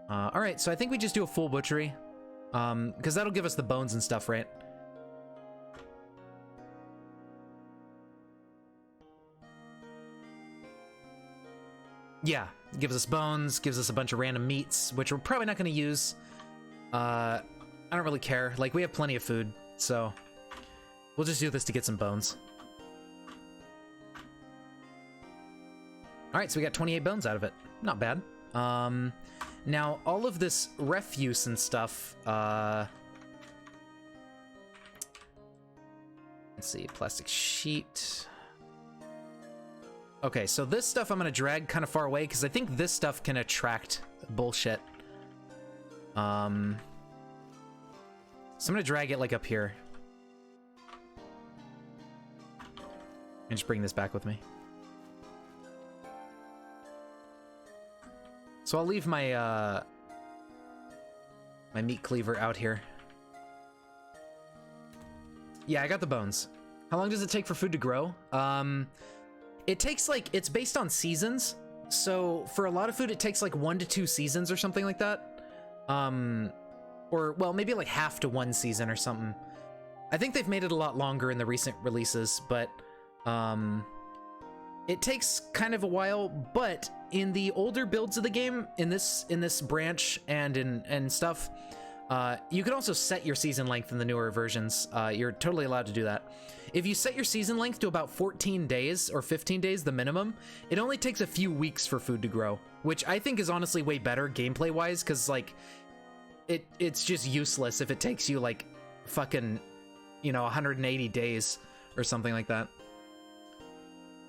All right, so I think we just do a full butchery. Because that'll give us the bones and stuff, right? Yeah, gives us bones, gives us a bunch of random meats, which we're probably not going to use. I don't really care. Like, we have plenty of food, so we'll just do this to get some bones. All right, so we got 28 bones out of it. Not bad. Now, all of this refuse and stuff, let's see, plastic sheet. Okay, so this stuff I'm gonna drag kind of far away because I think this stuff can attract bullshit. So I'm gonna drag it like up here. And just bring this back with me. So I'll leave my my meat cleaver out here. Yeah, I got the bones. How long does it take for food to grow? It takes like, it's based on seasons. So for a lot of food, it takes like 1 to 2 seasons or something like that. Or well, maybe like half to 1 season or something. I think they've made it a lot longer in the recent releases, but it takes kind of a while. But in the older builds of the game, in this branch and stuff, you can also set your season length in the newer versions. You're totally allowed to do that. If you set your season length to about 14 days or 15 days, the minimum, it only takes a few weeks for food to grow, which I think is honestly way better gameplay wise, because like it's just useless if it takes you like fucking, 180 days or something like that.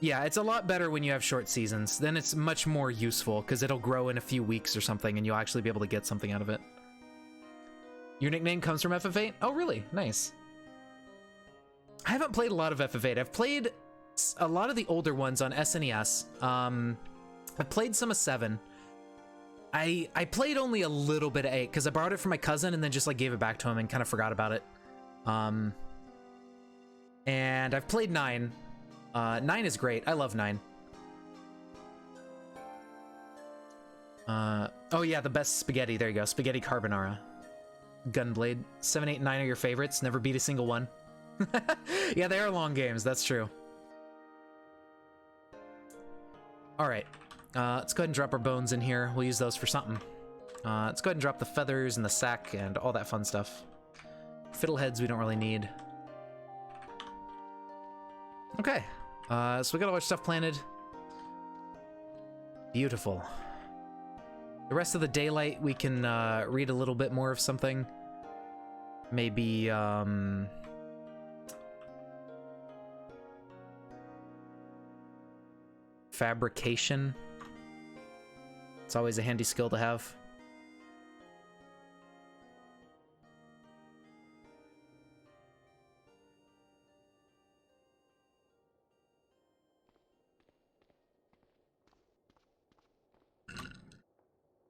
Yeah, it's a lot better when you have short seasons. Then it's much more useful because it'll grow in a few weeks or something and you'll actually be able to get something out of it. Your nickname comes from FF8? Oh, really? Nice. I haven't played a lot of FF8. I've played a lot of the older ones on SNES. I've played some of 7. I played only a little bit of 8 because I borrowed it from my cousin and then just like gave it back to him and kind of forgot about it. And I've played 9. 9 is great. I love 9. Oh yeah, the best spaghetti. There you go. Spaghetti carbonara. Gunblade. 7, 8, 9 are your favorites. Never beat a single one. Yeah, they are long games. That's true. All right. Let's go ahead and drop our bones in here. We'll use those for something. Let's go ahead and drop the feathers and the sack and all that fun stuff. Fiddleheads we don't really need. Okay. So we got all our stuff planted. Beautiful. The rest of the daylight, we can read a little bit more of something. Maybe, fabrication. It's always a handy skill to have.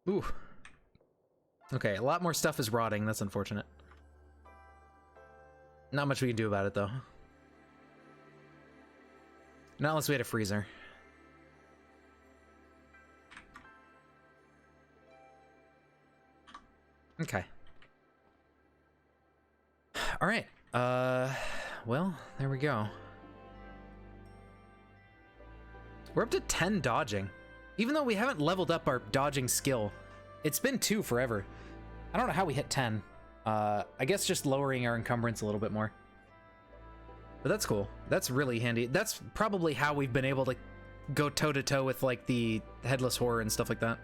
Ooh. Okay, a lot more stuff is rotting. That's unfortunate. Not much we can do about it, though. Not unless we had a freezer. Okay. All right. Well, there we go. We're up to 10 dodging. Even though we haven't leveled up our dodging skill. It's been 2 forever. I don't know how we hit 10. I guess just lowering our encumbrance a little bit more. But that's cool. That's really handy. That's probably how we've been able to go toe-to-toe with, like, the Headless Horror and stuff like that.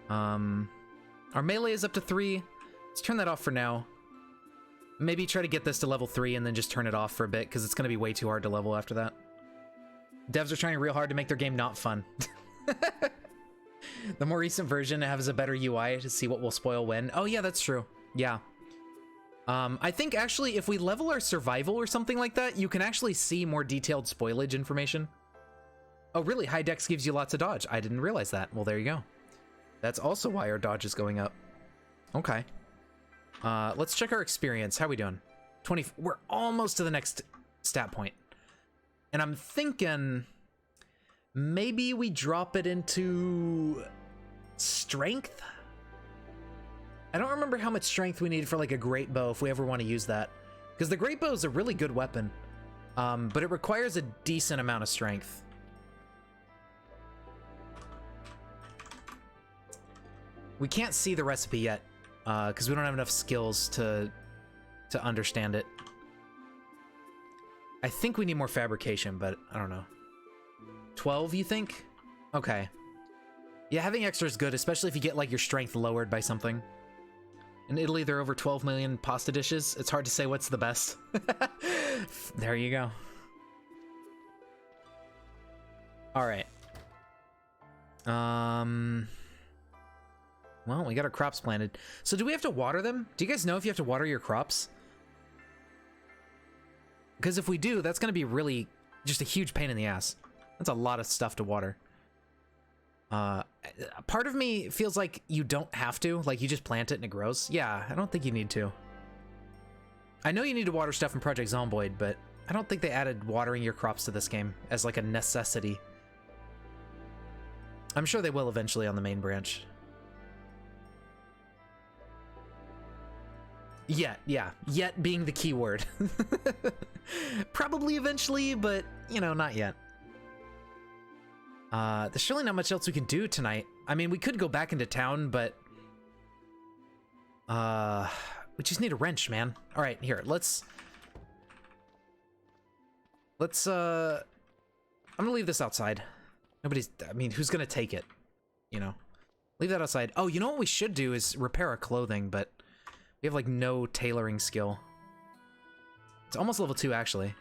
Our melee is up to 3. Let's turn that off for now. Maybe try to get this to level 3 and then just turn it off for a bit, because it's going to be way too hard to level after that. Devs are trying real hard to make their game not fun. The more recent version has a better UI to see what will spoil when. Oh yeah, that's true. Yeah. I think actually if we level our survival or something like that, you can actually see more detailed spoilage information. Oh really? High dex gives you lots of dodge. I didn't realize that. Well, there you go. That's also why our dodge is going up. Okay. Let's check our experience. How are we doing? 20. We're almost to the next stat point. And I'm thinking maybe we drop it into strength? I don't remember how much strength we need for like a great bow if we ever want to use that. Because the great bow is a really good weapon. But it requires a decent amount of strength. We can't see the recipe yet. Because we don't have enough skills to understand it. I think we need more fabrication, but I don't know. 12, you think? Okay. Yeah, having extra is good, especially if you get like your strength lowered by something. In Italy, there are over 12 million pasta dishes. It's hard to say what's the best. There you go. All right. Well, we got our crops planted. So do we have to water them? Do you guys know if you have to water your crops? Because if we do, that's going to be really just a huge pain in the ass. That's a lot of stuff to water. Part of me feels like you don't have to. Like, you just plant it and it grows. Yeah, I don't think you need to. I know you need to water stuff in Project Zomboid, but I don't think they added watering your crops to this game as, like, a necessity. I'm sure they will eventually on the main branch. Yet, yeah. Yet being the key word. Probably eventually, but, you know, not yet. There's really not much else we can do tonight. I mean, we could go back into town, but... we just need a wrench, man. Alright, here, let's... I'm gonna leave this outside. Nobody's... I mean, who's gonna take it? You know? Leave that outside. Oh, you know what we should do is repair our clothing, but... we have, like, no tailoring skill. It's almost level 2, actually.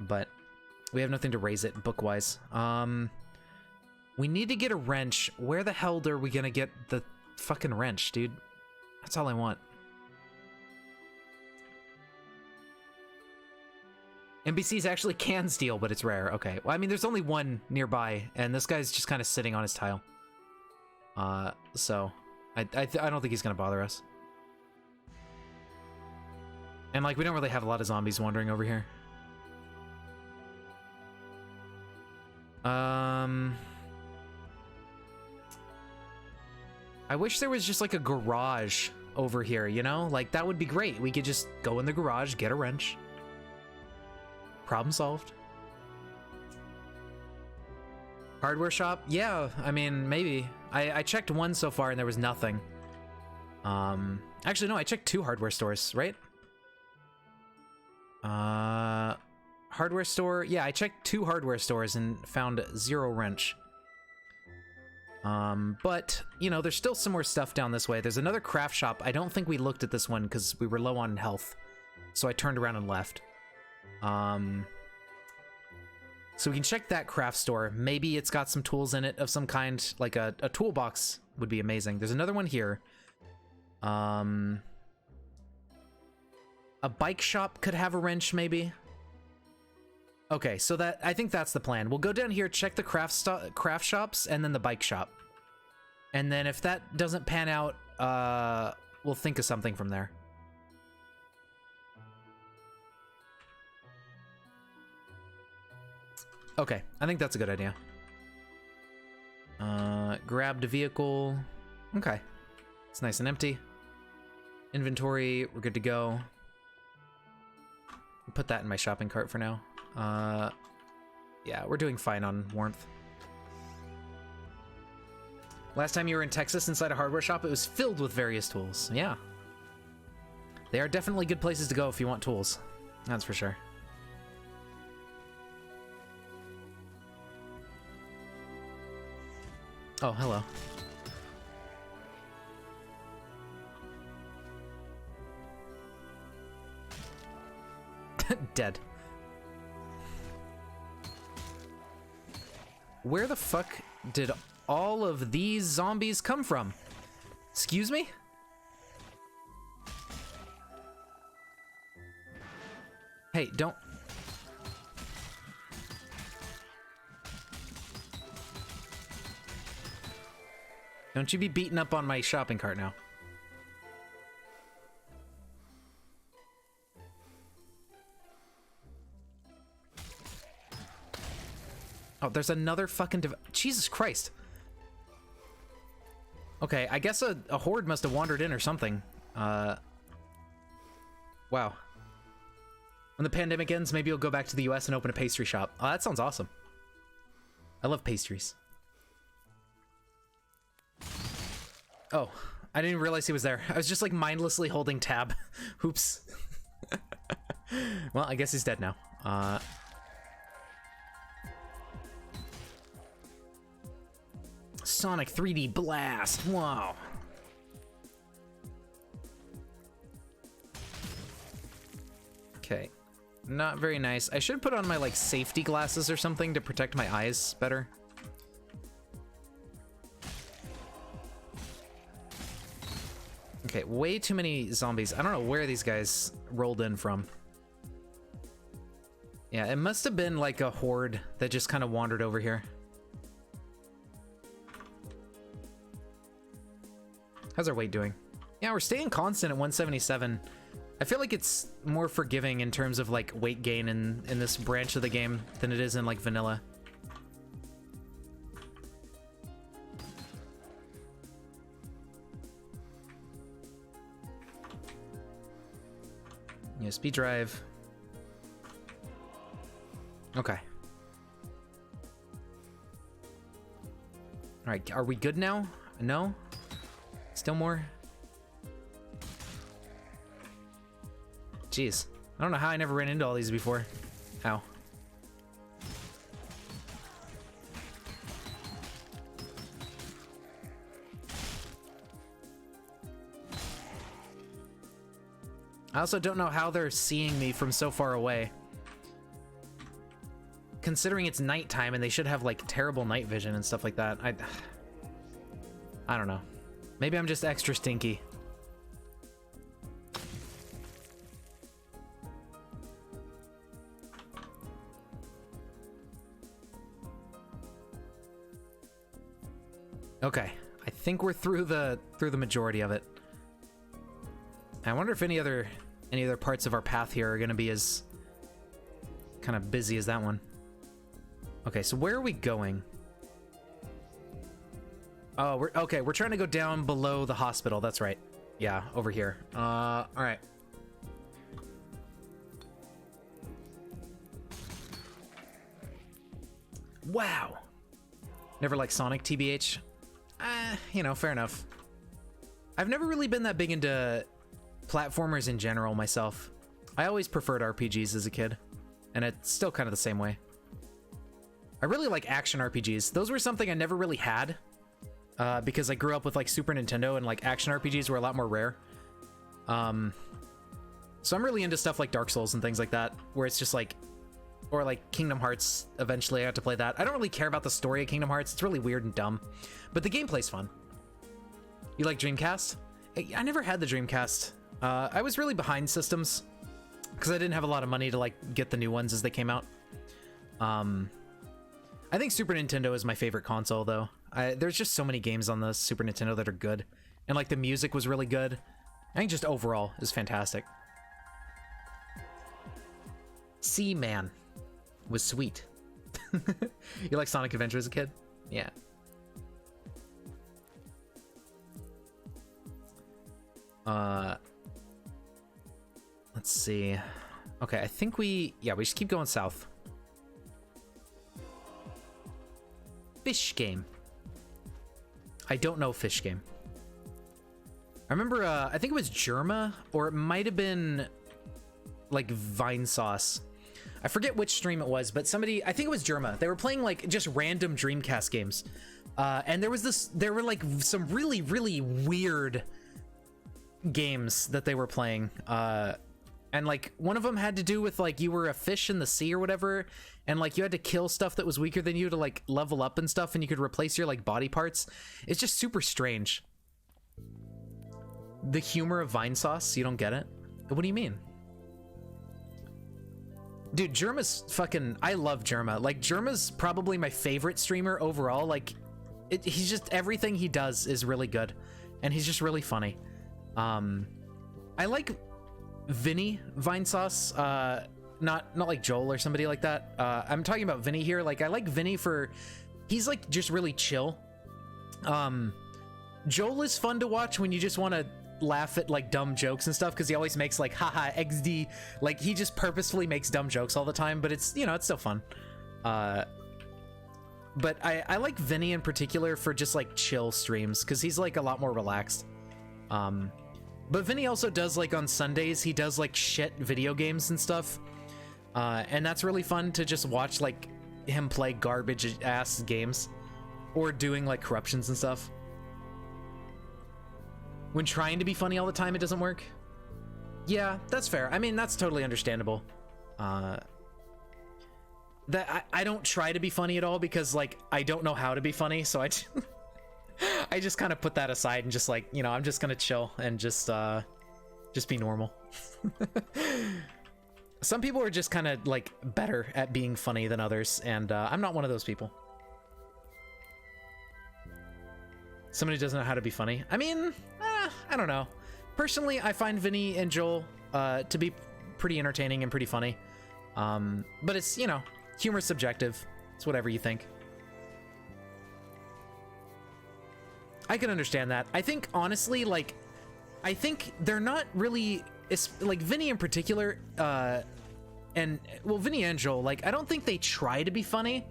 But we have nothing to raise it, book-wise. We need to get a wrench. Where the hell are we gonna get the fucking wrench, dude? That's all I want. NPCs actually can steal, but it's rare. Okay. Well, I mean, there's only one nearby, and this guy's just kind of sitting on his tile. So... I don't think he's gonna bother us. And, like, we don't really have a lot of zombies wandering over here. I wish there was just, like, a garage over here, you know? Like, that would be great. We could just go in the garage, get a wrench. Problem solved. Hardware shop? Yeah, I mean, maybe. I checked one so far and there was nothing. Actually, no, I checked 2 hardware stores, right? Hardware store? Yeah, I checked 2 hardware stores and found 0 wrench. But, you know, there's still some more stuff down this way. There's another craft shop. I don't think we looked at this one because we were low on health. So I turned around and left. So we can check that craft store. Maybe it's got some tools in it of some kind, like a toolbox would be amazing. There's another one here. A bike shop could have a wrench, maybe. Okay, so that I think that's the plan. We'll go down here, check the craft shops, and then the bike shop. And then if that doesn't pan out, we'll think of something from there. Okay, I think that's a good idea. Grabbed a vehicle. Okay. It's nice and empty. Inventory, we're good to go. Put that in my shopping cart for now. Yeah, we're doing fine on warmth. Last time you were in Texas inside a hardware shop, it was filled with various tools. Yeah. They are definitely good places to go if you want tools. That's for sure. Oh, hello. Dead. Where the fuck did all of these zombies come from? Excuse me? Hey, don't... Don't you be beating up on my shopping cart now. Oh, there's another fucking Jesus Christ. Okay, I guess a horde must have wandered in or something. Wow. When the pandemic ends, maybe you'll go back to the US and open a pastry shop. Oh, that sounds awesome. I love pastries. Oh, I didn't even realize he was there. I was just like mindlessly holding tab. Oops. Well, I guess he's dead now. Sonic 3D Blast. Wow. Okay. Not very nice. I should put on my like safety glasses or something to protect my eyes better. Okay, way too many zombies. I don't know where these guys rolled in from. Yeah, it must have been like a horde that just kind of wandered over here. How's our weight doing? Yeah, we're staying constant at 177. I feel like it's more forgiving in terms of like weight gain in this branch of the game than it is in like vanilla. Yeah, speed drive. Okay. All right, are we good now? No? Still more? Jeez. I don't know how I never ran into all these before. How? I also don't know how they're seeing me from so far away. Considering it's nighttime and they should have like terrible night vision and stuff like that. I don't know. Maybe I'm just extra stinky. Okay, I think we're through the majority of it. I wonder if any other parts of our path here are going to be as kind of busy as that one. Okay, so where are we going? Oh, we're trying to go down below the hospital. That's right. Yeah, over here. All right. Wow. Never liked Sonic, TBH. You know, fair enough. I've never really been that big into platformers in general myself. I always preferred RPGs as a kid, and it's still kind of the same way. I really like action RPGs. Those were something I never really had. Because I grew up with like Super Nintendo and like action RPGs were a lot more rare. So I'm really into stuff like Dark Souls and things like that, where it's just like, or like Kingdom Hearts. Eventually I got to play that. I don't really care about the story of Kingdom Hearts. It's really weird and dumb, but the gameplay's fun. You like Dreamcast? I never had the Dreamcast. I was really behind systems because I didn't have a lot of money to like get the new ones as they came out. I think Super Nintendo is my favorite console though. There's just so many games on the Super Nintendo that are good. And like the music was really good. I think just overall is fantastic. Seaman was sweet. You like Sonic Adventure as a kid? Yeah. Let's see. Okay, I think we just keep going south. Fish game. I don't know fish game. I remember, I think it was Germa, or it might have been like Vine Sauce. I forget which stream it was, but somebody, I think it was Germa. They were playing like just random Dreamcast games. And there were like some really, really weird games that they were playing. And like one of them had to do with like you were a fish in the sea or whatever, and like you had to kill stuff that was weaker than you to like level up and stuff, and you could replace your like body parts. It's just super strange. The humor of Vine Sauce, you don't get it? What do you mean? Dude, Germa's fucking, I love Germa. Like Germa's probably my favorite streamer overall. Like he's just, everything he does is really good, and he's just really funny. I like Vinny Vine Sauce, not like Joel or somebody like that. I'm talking about Vinny here. Like I like Vinny for, he's like just really chill. Joel is fun to watch when you just want to laugh at like dumb jokes and stuff, because he always makes like haha XD, like he just purposefully makes dumb jokes all the time, but it's, you know, it's still fun. But I like Vinny in particular for just like chill streams, because he's like a lot more relaxed. But Vinny also does like on Sundays, he does like shit video games and stuff, and that's really fun to just watch like him play garbage ass games or doing like corruptions and stuff. When trying to be funny all the time, it doesn't work. Yeah, that's fair. I mean, that's totally understandable. That I don't try to be funny at all, because like I don't know how to be funny, so I just kind of put that aside and just like, you know, I'm just gonna chill and just be normal. Some people are just kind of like better at being funny than others, and I'm not one of those people. Somebody doesn't know how to be funny. I mean, I don't know. Personally, I find Vinny and Joel to be pretty entertaining and pretty funny. But it's, you know, humor's subjective. It's whatever you think. I can understand that. I think, honestly, like, I think they're not really, it's like Vinny in particular, and, well, Vinny and Joel, like, I don't think they try to be funny.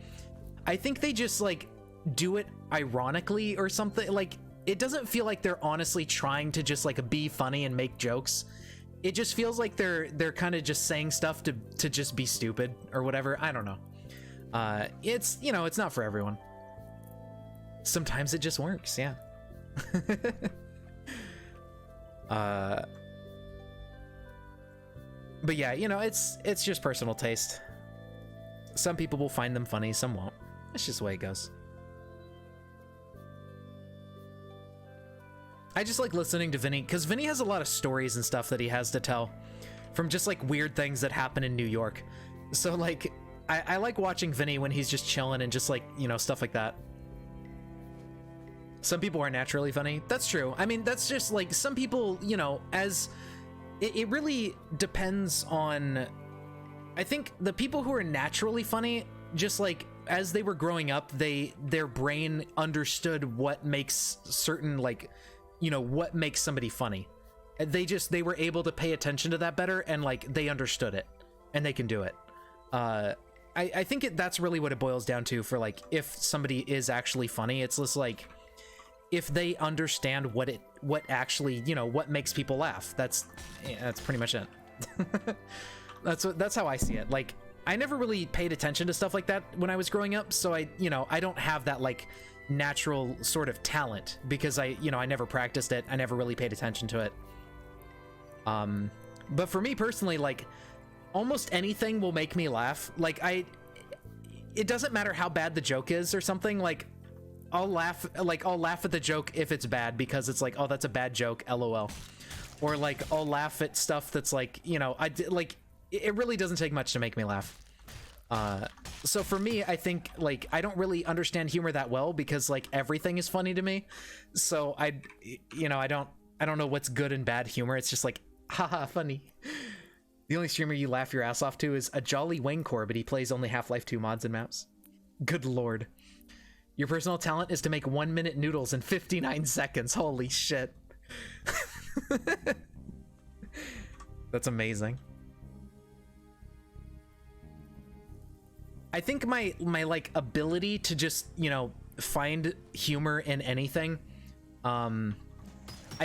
I think they just, like, do it ironically or something. Like, it doesn't feel like they're honestly trying to just like be funny and make jokes. It just feels like they're kind of just saying stuff to just be stupid or whatever. I don't know. It's, you know, it's not for everyone. Sometimes it just works. Yeah. But yeah, you know, it's just personal taste. Some people will find them funny, some won't. It's just the way it goes. I just like listening to Vinny, because Vinny has a lot of stories and stuff that he has to tell from just like weird things that happen in New York. So like, I like watching Vinny when he's just chilling and just like, you know, stuff like that. Some people are naturally funny. That's true. I mean, that's just like some people, you know, as it really depends on, I think the people who are naturally funny, just like as they were growing up, their brain understood what makes certain, like, you know, what makes somebody funny. They were able to pay attention to that better, and like they understood it and they can do it. I think that's really what it boils down to for like, if somebody is actually funny, it's just like, if they understand what actually, you know, what makes people laugh. That's pretty much it. That's how I see it. Like, I never really paid attention to stuff like that when I was growing up, so I don't have that like natural sort of talent, because I never practiced it. I never really paid attention to it. But for me personally, like, almost anything will make me laugh. Like, it doesn't matter how bad the joke is or something. Like, I'll laugh at the joke if it's bad, because it's like, oh, that's a bad joke, LOL. Or like, I'll laugh at stuff that's like, you know, it really doesn't take much to make me laugh. So for me, I think like I don't really understand humor that well, because like everything is funny to me. So I don't know what's good and bad humor. It's just like, haha, funny. The only streamer you laugh your ass off to is a Jolly Wangcore, but he plays only Half-Life 2 mods and maps. Good lord. Your personal talent is to make 1-minute noodles in 59 seconds. Holy shit. That's amazing. I think my like ability to just, you know, find humor in anything, I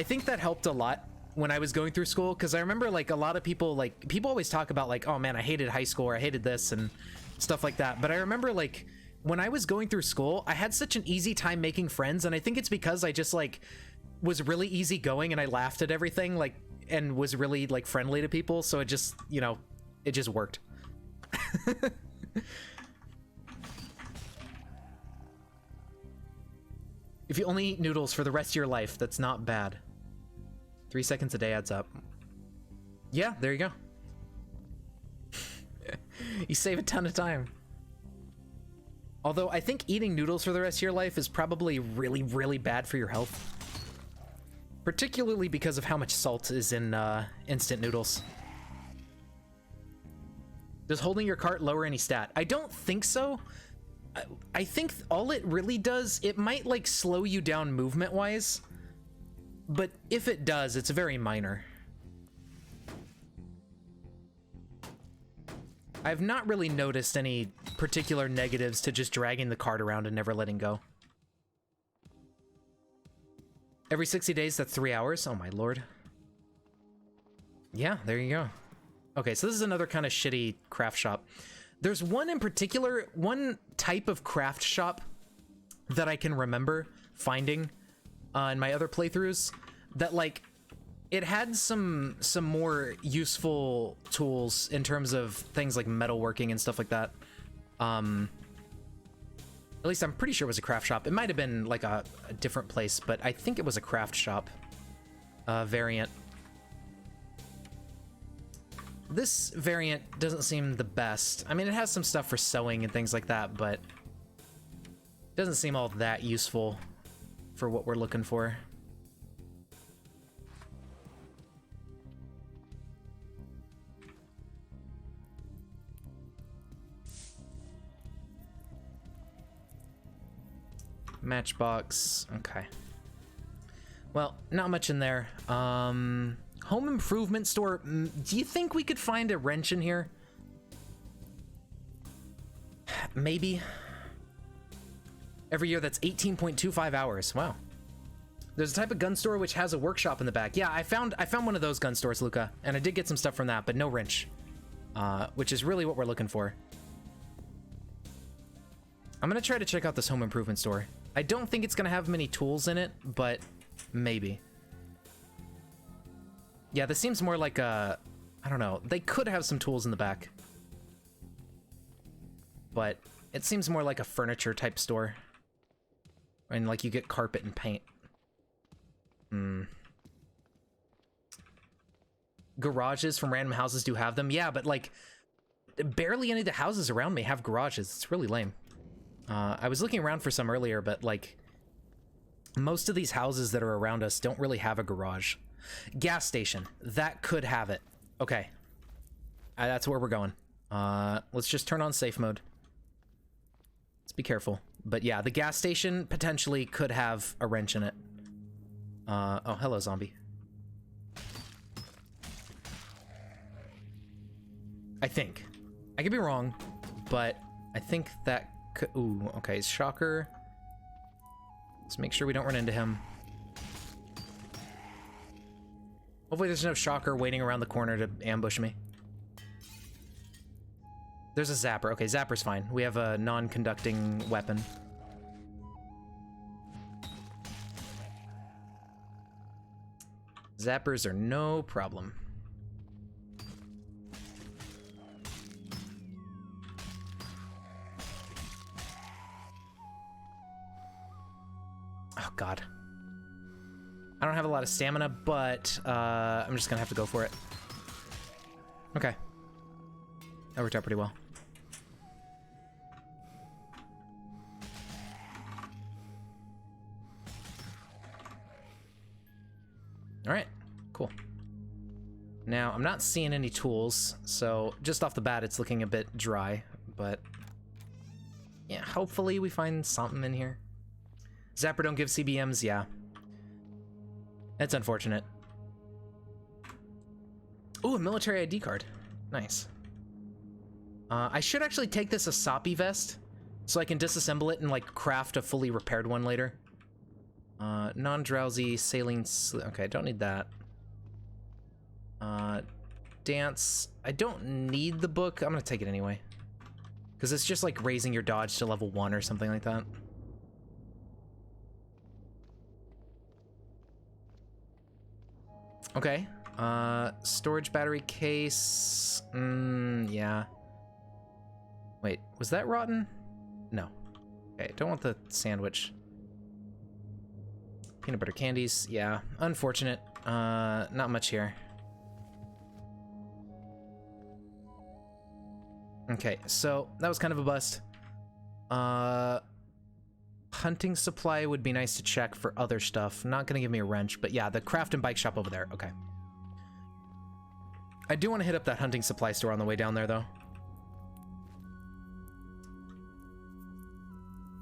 think that helped a lot when I was going through school, because I remember like a lot of people always talk about like, oh man, I hated high school, or I hated this and stuff like that. But I remember like when I was going through school, I had such an easy time making friends, and I think it's because I just like was really easygoing and I laughed at everything, like, and was really like friendly to people, so it just, you know, it just worked. If you only eat noodles for the rest of your life, that's not bad. 3 seconds a day adds up. Yeah, there you go. You save a ton of time. Although I think eating noodles for the rest of your life is probably really, really bad for your health. Particularly because of how much salt is in instant noodles. Does holding your cart lower any stat? I don't think so. I think all it really does, it might like slow you down movement-wise, but if it does, it's very minor. I've not really noticed any particular negatives to just dragging the cart around and never letting go. Every 60 days, that's 3 hours? Oh my lord. Yeah, there you go. Okay, so this is another kind of shitty craft shop. There's one in particular, one type of craft shop that I can remember finding in my other playthroughs that, like, it had some more useful tools in terms of things like metalworking and stuff like that. At least I'm pretty sure it was a craft shop. It might have been like a different place, but I think it was a craft shop variant. This variant doesn't seem the best. I mean, it has some stuff for sewing and things like that, but it doesn't seem all that useful for what we're looking for. Matchbox, okay. Well, not much in there. Home improvement store. Do you think we could find a wrench in here? Maybe. Every year, that's 18.25 hours. Wow. There's a type of gun store which has a workshop in the back. Yeah, I found one of those gun stores, Luca, and I did get some stuff from that, but no wrench, which is really what we're looking for. I'm gonna try to check out this home improvement store. I don't think it's gonna have many tools in it, but maybe. Yeah, this seems more like a, I don't know, they could have some tools in the back, but it seems more like a furniture type store. And like you get carpet and paint. Garages from random houses do have them. Yeah, but like barely any of the houses around me have garages. It's really lame. I was looking around for some earlier, but like most of these houses that are around us don't really have a garage. Gas station, that could have it. Okay, that's where we're going. Let's just turn on safe mode. Let's be careful. But yeah, the gas station potentially could have a wrench in it. Oh, hello, zombie. I think. I could be wrong, but I think that could... Ooh, okay, shocker. Let's make sure we don't run into him. Hopefully there's no shocker waiting around the corner to ambush me. There's a zapper. Okay, zapper's fine. We have a non-conducting weapon. Zappers are no problem. Oh, God. I don't have a lot of stamina, but I'm just gonna have to go for it. Okay. That worked out pretty well. All right, cool. Now, I'm not seeing any tools, so just off the bat, it's looking a bit dry, but yeah, hopefully we find something in here. Zapper don't give CBMs, yeah. That's unfortunate. Ooh, a military ID card. Nice. I should actually take this Asapi vest so I can disassemble it and like craft a fully repaired one later. Non-drowsy saline. Okay, don't need that. Dance. I don't need the book. I'm gonna take it anyway. Because it's just like raising your dodge to level 1 or something like that. Okay. Storage battery case. Yeah. Wait, was that rotten? No. Okay, don't want the sandwich. Peanut butter candies. Yeah, unfortunate. Not much here. Okay, so that was kind of a bust. Hunting supply would be nice to check for other stuff. Not gonna give me a wrench, but yeah, the craft and bike shop over there. Okay. I do want to hit up that hunting supply store on the way down there, though.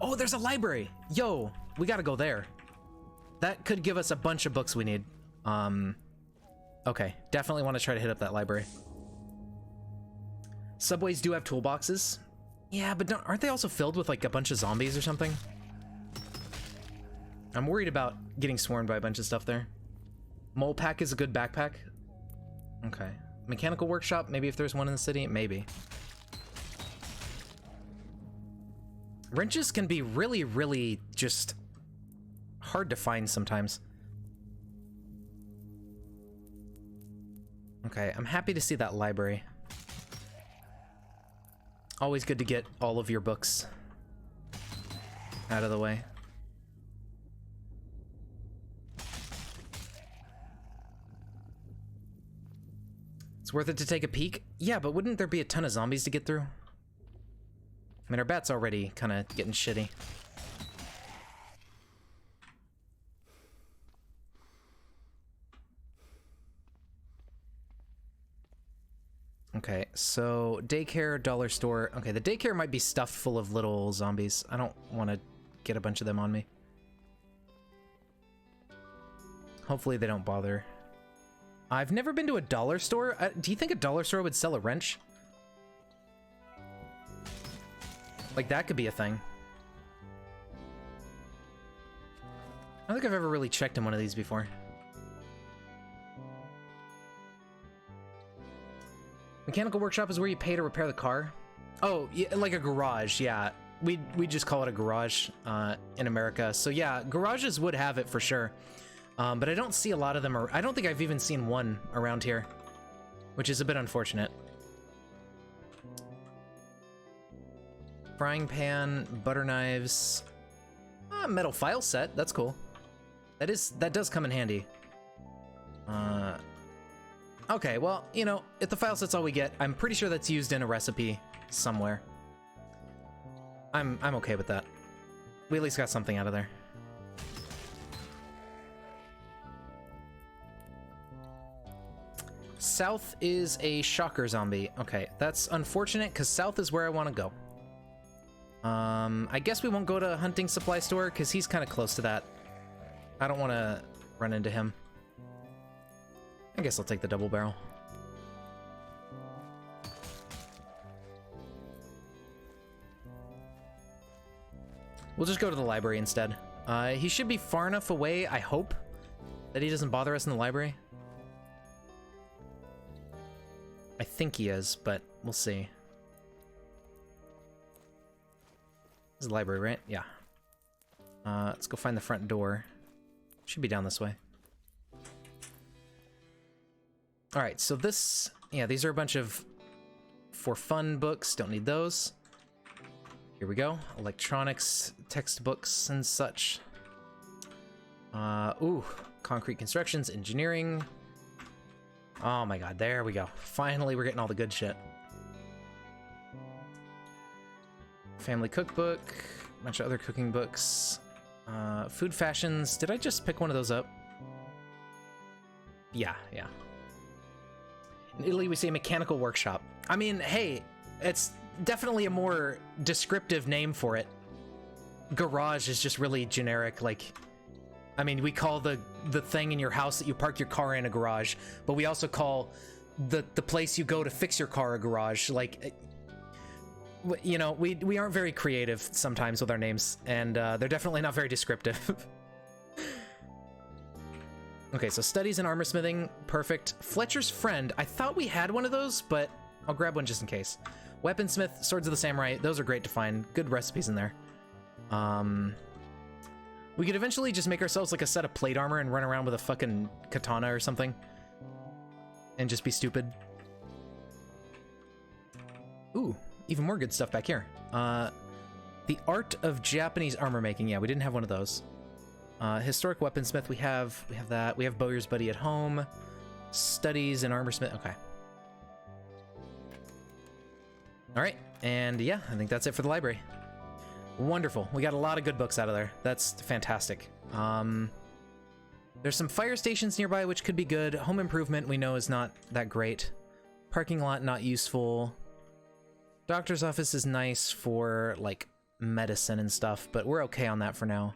Oh, there's a library! Yo, we gotta go there. That could give us a bunch of books we need. Okay, definitely want to try to hit up that library. Subways do have toolboxes. Yeah, but aren't they also filled with like a bunch of zombies or something? I'm worried about getting swarmed by a bunch of stuff there. Mole pack is a good backpack. Okay. Mechanical workshop, maybe if there's one in the city, maybe. Wrenches can be really, really just hard to find sometimes. Okay, I'm happy to see that library. Always good to get all of your books out of the way. It's worth it to take a peek? Yeah, but wouldn't there be a ton of zombies to get through? I mean, our bat's already kind of getting shitty. Okay, so daycare, dollar store. Okay, the daycare might be stuffed full of little zombies. I don't want to get a bunch of them on me. Hopefully they don't bother. I've never been to a dollar store. Do you think a dollar store would sell a wrench? Like, that could be a thing. I don't think I've ever really checked in one of these before. Mechanical workshop is where you pay to repair the car. Oh, yeah, like a garage, yeah. We just call it a garage in America. So yeah, garages would have it for sure. But I don't see a lot of them. I don't think I've even seen one around here, which is a bit unfortunate. Frying pan, butter knives, metal file set. That's cool. That does come in handy. Okay, well, you know, if the file set's all we get, I'm pretty sure that's used in a recipe somewhere. I'm okay with that. We at least got something out of there. South is a shocker zombie. Okay, that's unfortunate because south is where I want to go. I guess we won't go to a hunting supply store because he's kind of close to that. I don't want to run into him. I guess I'll take the double barrel. We'll just go to the library instead. He should be far enough away, I hope, that he doesn't bother us in the library. I think he is, but we'll see. This is the library, right? Yeah. Let's go find the front door. Should be down this way. Alright, so this... Yeah, these are a bunch of for fun books. Don't need those. Here we go. Electronics, textbooks, and such. Ooh. Concrete constructions, engineering. Oh my god, there we go. Finally, we're getting all the good shit. Family cookbook. A bunch of other cooking books. Food fashions. Did I just pick one of those up? Yeah, yeah. In Italy, we say mechanical workshop. I mean, hey, it's definitely a more descriptive name for it. Garage is just really generic, like... I mean, we call the thing in your house that you park your car in a garage, but we also call the place you go to fix your car a garage. Like, you know, we aren't very creative sometimes with our names, and they're definitely not very descriptive. Okay, so studies in armor smithing, perfect. Fletcher's Friend, I thought we had one of those, but I'll grab one just in case. Weaponsmith, Swords of the Samurai, those are great to find. Good recipes in there. We could eventually just make ourselves like a set of plate armor and run around with a fucking katana or something. And just be stupid. Ooh, even more good stuff back here. The Art of Japanese Armor Making. Yeah, we didn't have one of those. Historic Weaponsmith, we have that. We have Bowyer's Buddy at Home. Studies in Armorsmith, okay. All right, and yeah, I think that's it for the library. Wonderful, we got a lot of good books out of there. That's fantastic. There's some fire stations nearby, which could be good. Home improvement, we know, is not that great. Parking lot, not useful. Doctor's office is nice for, like, medicine and stuff, but we're okay on that for now.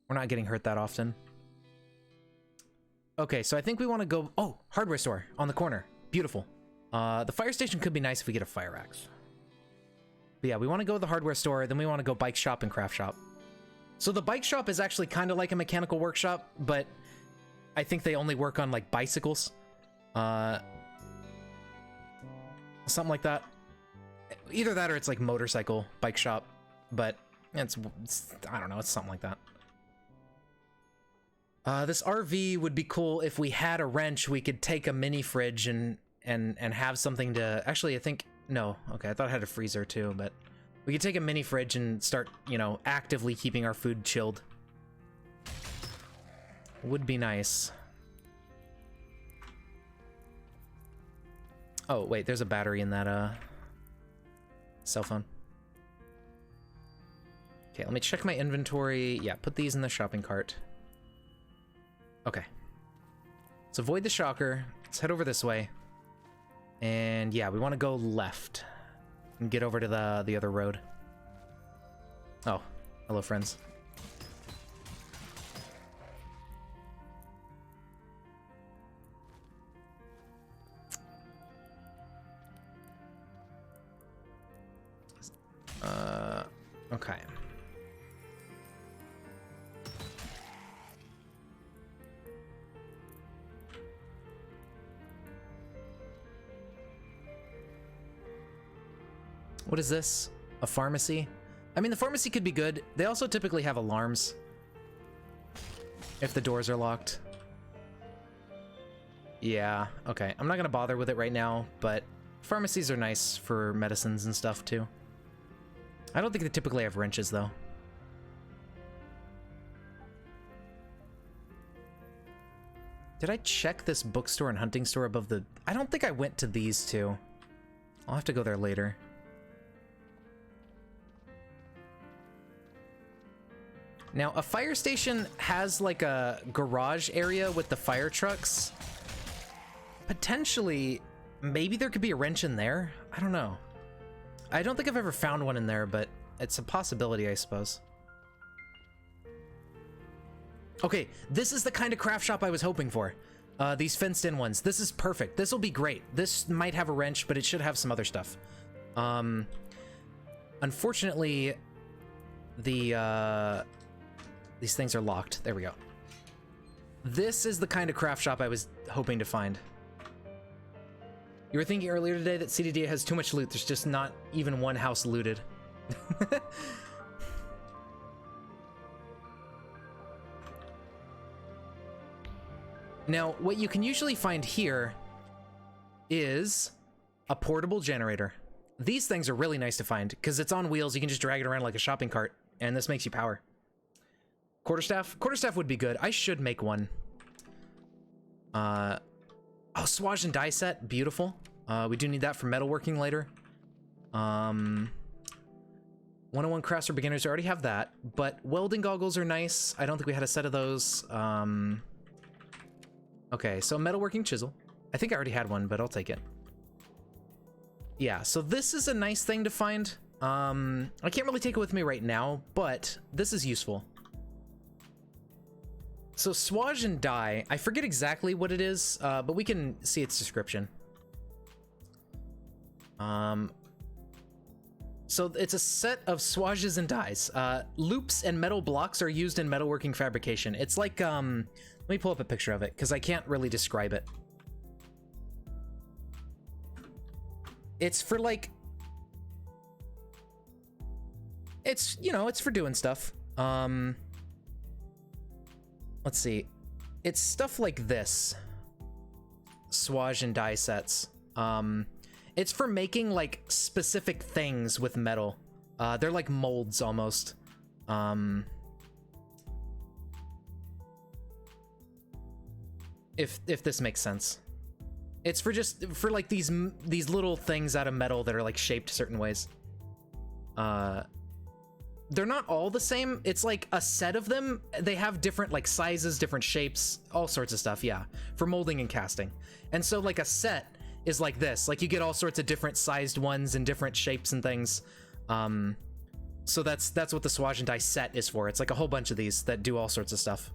We're not getting hurt that often. Okay, so I think we want to go... Oh, hardware store on the corner. Beautiful. The fire station could be nice if we get a fire axe. But yeah, we want to go to the hardware store, then we want to go bike shop and craft shop. So the bike shop is actually kind of like a mechanical workshop, but I think they only work on, like, bicycles. Something like that. Either that or it's like motorcycle bike shop, but it's I don't know, it's something like that. This RV would be cool if we had a wrench. We could take a mini fridge and have something to... Actually, I think... No, okay, I thought I had a freezer too, but... We could take a mini fridge and start, you know, actively keeping our food chilled. Would be nice. Oh, wait, there's a battery in that, cell phone. Okay, let me check my inventory. Yeah, put these in the shopping cart. Okay. Let's avoid the shocker. Let's head over this way. And yeah, we want to go left and get over to the other road. Oh, hello, friends. Okay. What is this? A pharmacy? I mean, the pharmacy could be good. They also typically have alarms if the doors are locked. Yeah, okay. I'm not gonna bother with it right now, but pharmacies are nice for medicines and stuff too. I don't think they typically have wrenches though. Did I check this bookstore and hunting store above the... I don't think I went to these two. I'll have to go there later. Now, a fire station has like a garage area with the fire trucks. Potentially, maybe there could be a wrench in there. I don't know. I don't think I've ever found one in there, but it's a possibility, I suppose. Okay, this is the kind of craft shop I was hoping for. These fenced-in ones. This is perfect. This will be great. This might have a wrench, but it should have some other stuff. Unfortunately, these things are locked. There we go. This is the kind of craft shop I was hoping to find. You were thinking earlier today that CDD has too much loot. There's just not even one house looted. Now, what you can usually find here is a portable generator. These things are really nice to find because it's on wheels. You can just drag it around like a shopping cart, and this makes you power. Quarterstaff? Quarterstaff would be good. I should make one. Oh, swage and die set. Beautiful. We do need that for metalworking later. 101 crafts for beginners. I already have that, but welding goggles are nice. I don't think we had a set of those. Okay, so metalworking chisel. I think I already had one, but I'll take it. Yeah, so this is a nice thing to find. I can't really take it with me right now, but this is useful. So swage and dye, I forget exactly what it is, but we can see its description. So it's a set of swages and dyes. Loops and metal blocks are used in metalworking fabrication. It's like, let me pull up a picture of it, because I can't really describe it. It's for like, it's, you know, it's for doing stuff. Let's see. It's stuff like this. Swage and dye sets. It's for making like specific things with metal. They're like molds almost. If this makes sense. It's for just for like these little things out of metal that are like shaped certain ways. They're not all the same. It's like a set of them. They have different like sizes, different shapes, all sorts of stuff. Yeah, for molding and casting. And so like a set is like this. Like you get all sorts of different sized ones and different shapes and things. So that's what the swage and dye set is for. It's like a whole bunch of these that do all sorts of stuff.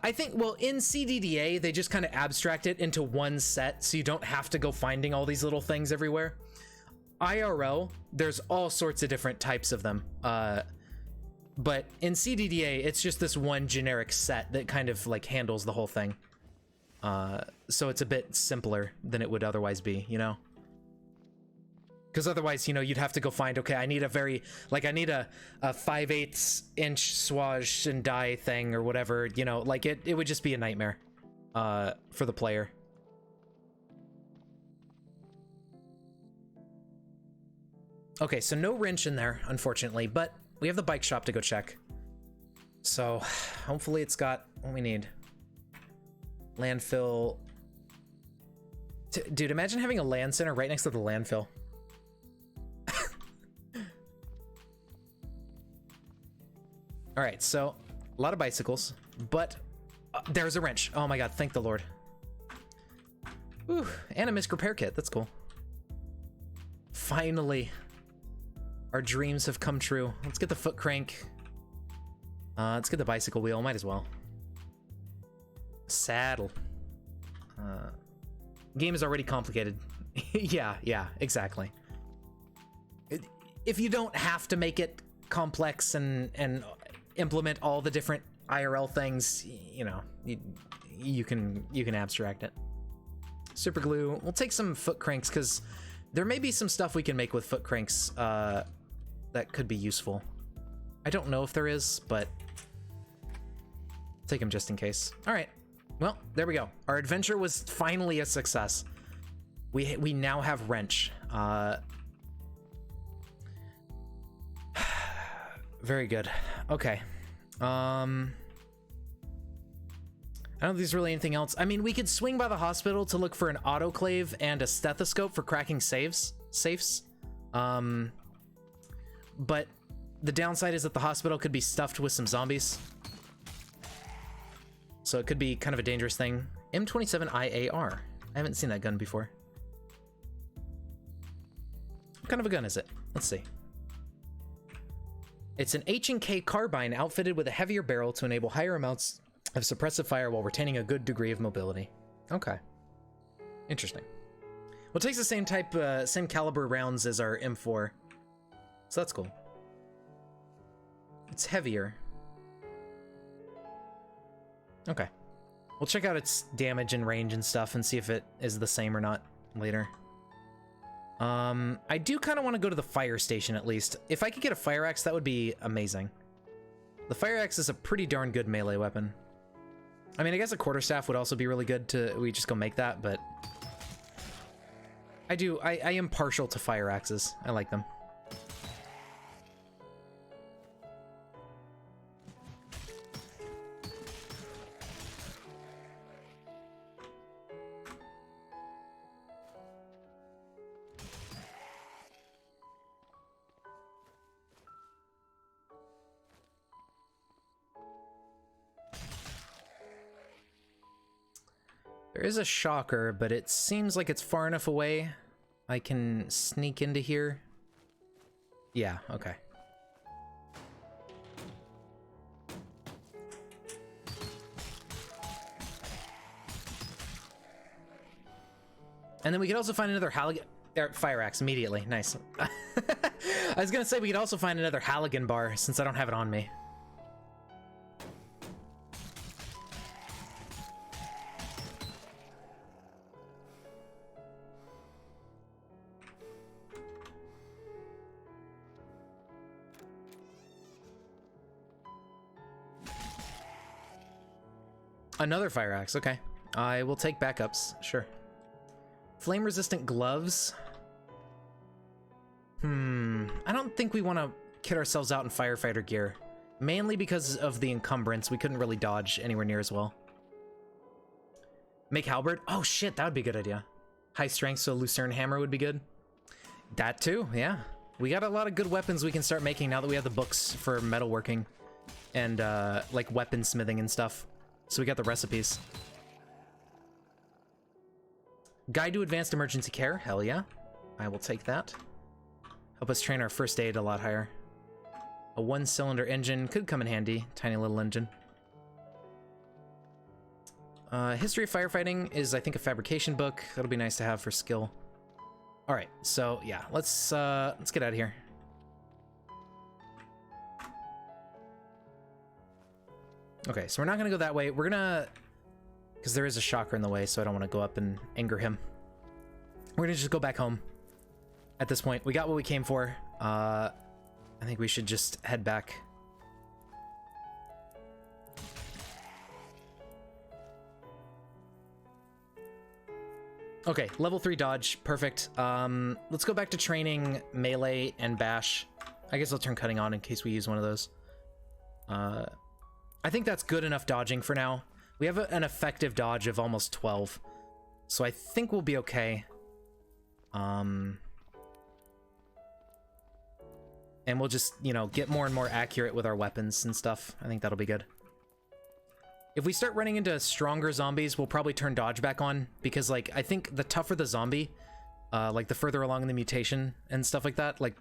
I think, well, in CDDA, they just kind of abstract it into one set, so you don't have to go finding all these little things everywhere. IRL, there's all sorts of different types of them. But in CDDA, it's just this one generic set that kind of like handles the whole thing. So it's a bit simpler than it would otherwise be, you know? Because otherwise, you know, you'd have to go find, okay, I need a very, like, I need a 5/8 inch swage and dye thing or whatever, you know, like it would just be a nightmare for the player. Okay, so no wrench in there, unfortunately, but we have the bike shop to go check. So hopefully it's got what we need. Landfill. Dude, imagine having a land center right next to the landfill. All right, so a lot of bicycles, but there's a wrench. Oh my god, thank the Lord. Ooh, and a misc repair kit. That's cool. Finally, our dreams have come true. Let's get the foot crank. Let's get the bicycle wheel. Might as well. Saddle. Game is already complicated. yeah, exactly. If you don't have to make it complex and implement all the different IRL things, you know, you can abstract it. Super glue. We'll take some foot cranks because there may be some stuff we can make with foot cranks that could be useful. I don't know if there is, but take them just in case. All right. Well, there we go. Our adventure was finally a success. We now have wrench. Very good. Okay. I don't think there's really anything else. I mean, we could swing by the hospital to look for an autoclave and a stethoscope for cracking safes. But the downside is that the hospital could be stuffed with some zombies. So it could be kind of a dangerous thing. M27 IAR. I haven't seen that gun before. What kind of a gun is it? Let's see. It's an H&K carbine outfitted with a heavier barrel to enable higher amounts of suppressive fire while retaining a good degree of mobility. Okay. Interesting. Well, it takes the same type, same caliber rounds as our M4. So that's cool. It's heavier. Okay. We'll check out its damage and range and stuff and see if it is the same or not later. I do kind of want to go to the fire station at least. If I could get a fire axe, that would be amazing. The fire axe is a pretty darn good melee weapon. I mean, I guess a quarterstaff would also be really good to, we just go make that, but I am partial to fire axes. I like them. There is a shocker, but it seems like it's far enough away I can sneak into here. Yeah, okay. And then we could also find another fire axe immediately. Nice. I was gonna say we could also find another Halligan bar since I don't have it on me. Another fire axe, okay. I will take backups, sure. Flame-resistant gloves. I don't think we want to kit ourselves out in firefighter gear. Mainly because of the encumbrance, we couldn't really dodge anywhere near as well. Make halberd? Oh shit, that would be a good idea. High strength, so Lucerne hammer would be good. That too, yeah. We got a lot of good weapons we can start making now that we have the books for metalworking. And, like, weaponsmithing and stuff. So we got the recipes. Guide to Advanced Emergency Care, hell yeah. I will take that. Help us train our first aid a lot higher. A one-cylinder engine could come in handy. Tiny little engine. History of Firefighting is, I think, a fabrication book. That'll be nice to have for skill. All right, so yeah, let's get out of here. Okay, so we're not gonna go that way. We're gonna, because there is a shocker in the way, so I don't want to go up and anger him. We're gonna just go back home. At this point, we got what we came for. I think we should just head back. Okay, level 3 dodge, perfect. Let's go back to training melee and bash. I guess I'll turn cutting on in case we use one of those. I think that's good enough dodging for now. We have an effective dodge of almost 12. So I think we'll be okay. And we'll just, you know, get more and more accurate with our weapons and stuff. I think that'll be good. If we start running into stronger zombies, we'll probably turn dodge back on. Because, like, I think the tougher the zombie, like the further along in the mutation and stuff like that, like,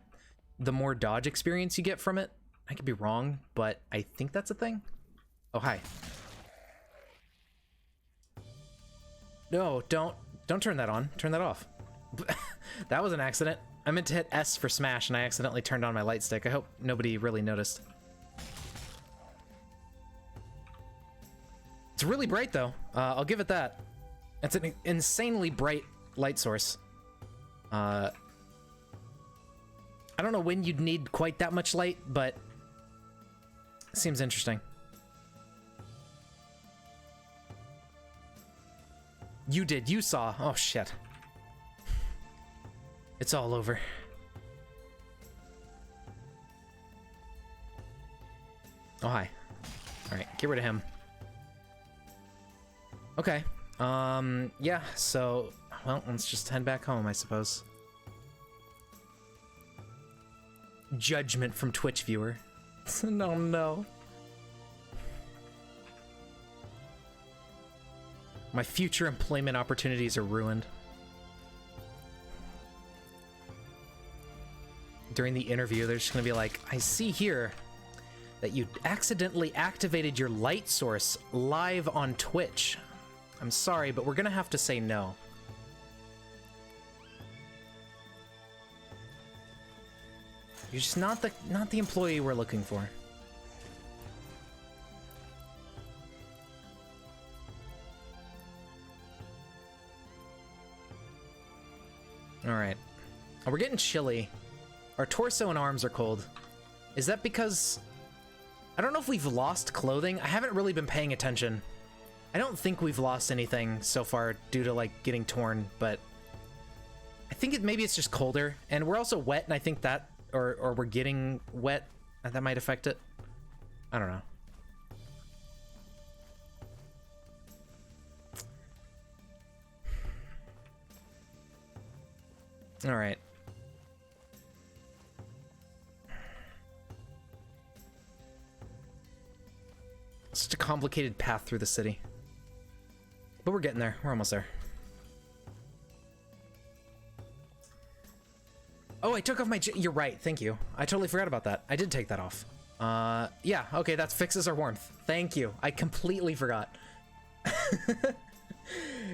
the more dodge experience you get from it. I could be wrong, but I think that's a thing. Oh, hi. No, don't turn that on. Turn that off. That was an accident. I meant to hit S for smash and I accidentally turned on my light stick. I hope nobody really noticed. It's really bright though. I'll give it that. It's an insanely bright light source. I don't know when you'd need quite that much light, but it seems interesting. You did. You saw. Oh, shit. It's all over. Oh, hi. All right, get rid of him. Okay. Yeah, so, well, let's just head back home, I suppose. Judgment from Twitch viewer. No, no. My future employment opportunities are ruined. During the interview, they're just gonna be like, I see here that you accidentally activated your light source live on Twitch. I'm sorry, but we're gonna have to say no. You're just not the employee we're looking for. All right. Oh, we're getting chilly. Our torso and arms are cold. Is that because... I don't know if we've lost clothing. I haven't really been paying attention. I don't think we've lost anything so far due to, like, getting torn, but... I think maybe it's just colder. And we're also wet, and I think that... Or we're getting wet. That might affect it. I don't know. All right. Such a complicated path through the city. But we're getting there. We're almost there. Oh, I took off my... You're right, thank you. I totally forgot about that. I did take that off. Yeah, okay, that fixes our warmth. Thank you. I completely forgot.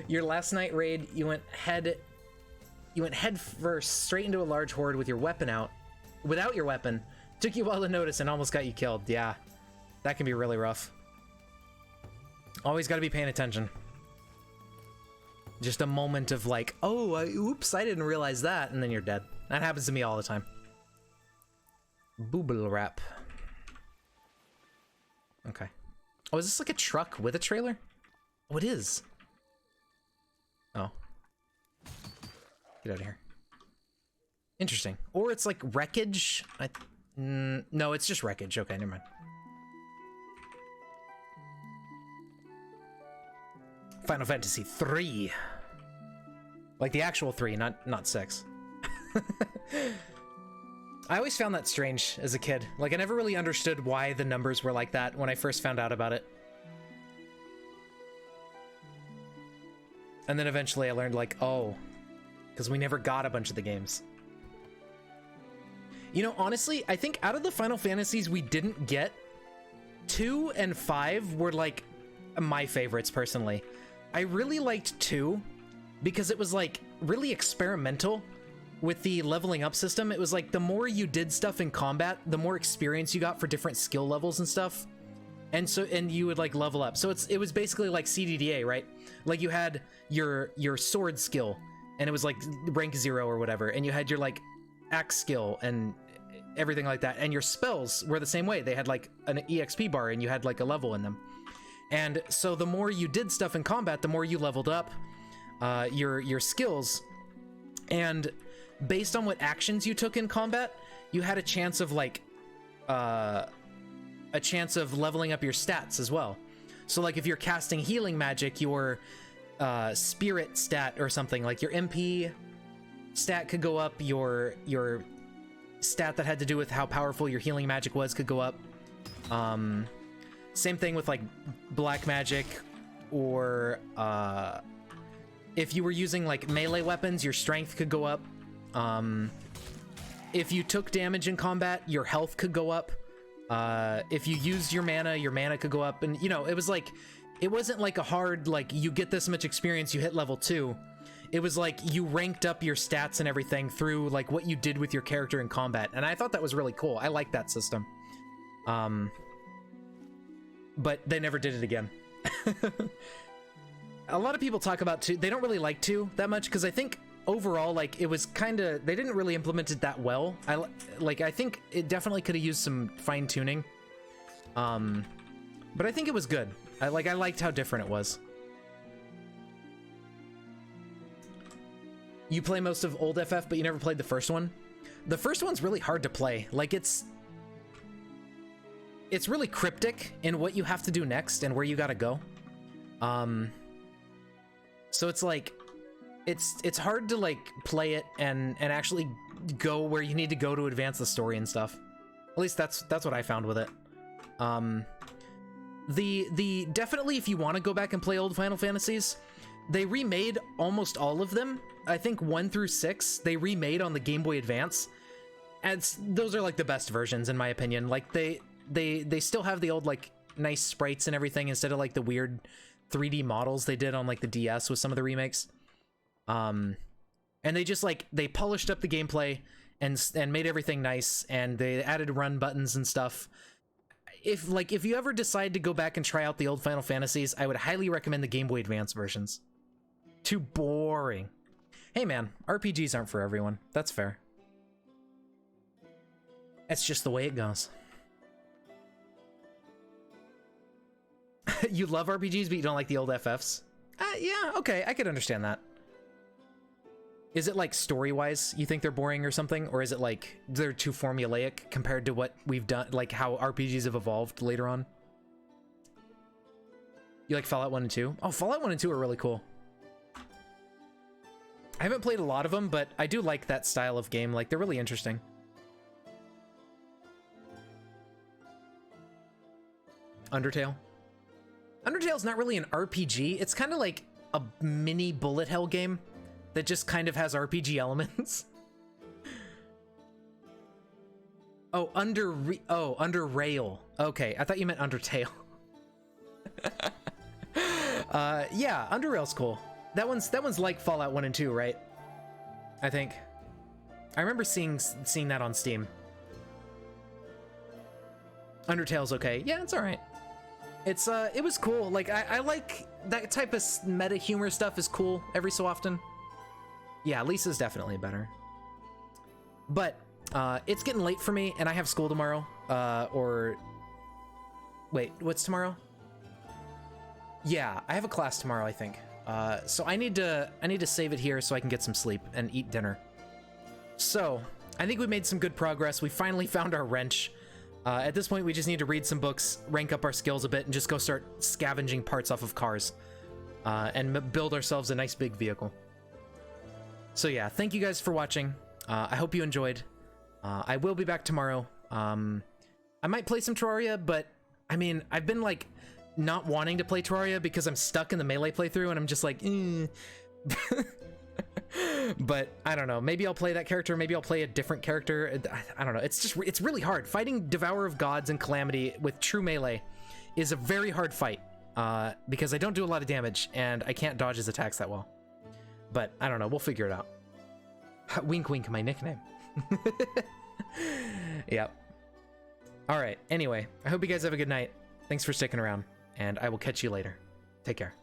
Your last night raid, you went head first straight into a large horde with your weapon out. Without your weapon. Took you a while to notice and almost got you killed. Yeah, that can be really rough. Always got to be paying attention. Just a moment of like, oh, oops, I didn't realize that, and then you're dead. That happens to me all the time. Booble wrap. Okay. Oh, is this like a truck with a trailer? Oh, it is. Oh. Get out of here. Interesting. Or it's like wreckage. No, it's just wreckage. Okay, never mind. Final Fantasy 3. Like the actual 3, not 6. I always found that strange as a kid. Like, I never really understood why the numbers were like that when I first found out about it. And then eventually I learned, like, oh, because we never got a bunch of the games. You know, honestly, I think out of the Final Fantasies we didn't get, 2 and 5 were, like, my favorites, personally. I really liked 2 because it was, like, really experimental with the leveling up system. It was like the more you did stuff in combat, the more experience you got for different skill levels and stuff. And you would like level up. So it was basically like CDDA, right? Like you had your sword skill and it was like rank 0 or whatever. And you had your like axe skill and everything like that. And your spells were the same way. They had like an EXP bar and you had like a level in them. And so the more you did stuff in combat, the more you leveled up your skills. And based on what actions you took in combat, you had a chance of like leveling up your stats as well. So like if you're casting healing magic, your spirit stat or something, like your MP stat could go up, your stat that had to do with how powerful your healing magic was could go up. Same thing with like black magic, or if you were using like melee weapons, your strength could go up. If you took damage in combat, your health could go up. If you used your mana could go up. And you know, it was like, it wasn't like a hard, like you get this much experience, you hit level 2. It was like you ranked up your stats and everything through like what you did with your character in combat. And I thought that was really cool. I like that system. But they never did it again. A lot of people talk about 2. They don't really like 2 that much because I think overall, like, it was kind of, they didn't really implement it that well. I think it definitely could have used some fine tuning. But I think it was good. I liked how different it was. You play most of old FF, but you never played the first one? The first one's really hard to play. Like, it's really cryptic in what you have to do next and where you gotta go. So it's like, it's hard to like play it and actually go where you need to go to advance the story and stuff. At least that's what I found with it. The definitely, if you want to go back and play old Final Fantasies, they remade almost all of them. I think 1 through 6 they remade on the Game Boy Advance, and those are like the best versions in my opinion. Like they still have the old like nice sprites and everything instead of like the weird 3D models they did on like the DS with some of the remakes. And they just like, they polished up the gameplay and made everything nice, and they added run buttons and stuff. If you ever decide to go back and try out the old Final Fantasies, I would highly recommend the Game Boy Advance versions. Too boring. Hey man, RPGs aren't for everyone. That's fair. That's just the way it goes. You love RPGs, but you don't like the old FFs? Yeah, okay, I could understand that. Is it like story-wise you think they're boring or something? Or is it like they're too formulaic compared to what we've done, like how RPGs have evolved later on? You like Fallout 1 and 2? Oh, Fallout 1 and 2 are really cool. I haven't played a lot of them, but I do like that style of game. Like, they're really interesting. Undertale? Undertale's not really an RPG. It's kind of like a mini bullet hell game that just kind of has RPG elements. Oh, under rail. Okay, I thought you meant Undertale. Yeah, Underrail's cool. That one's like Fallout 1 and 2, right? I think. I remember seeing that on Steam. Undertale's okay. Yeah, it's all right. It was cool. Like I like that type of meta humor stuff is cool every so often. Yeah, Lisa's definitely better. But it's getting late for me and I have school tomorrow. Wait, what's tomorrow? Yeah, I have a class tomorrow, I think. So I need to save it here so I can get some sleep and eat dinner. So I think we made some good progress. We finally found our wrench. At this point, we just need to read some books, rank up our skills a bit, and just go start scavenging parts off of cars. And build ourselves a nice big vehicle. So yeah, thank you guys for watching. I hope you enjoyed. I will be back tomorrow. I might play some Terraria, but I mean, I've been like not wanting to play Terraria because I'm stuck in the melee playthrough and I'm just like, But I don't know, maybe I'll play that character, maybe I'll play a different character. I don't know, it's really hard. Fighting Devourer of Gods and Calamity with true melee is a very hard fight, because I don't do a lot of damage and I can't dodge his attacks that well. But I don't know, we'll figure it out. Wink wink, my nickname. Yep. All right, anyway, I hope you guys have a good night. Thanks for sticking around, and I will catch you later. Take care.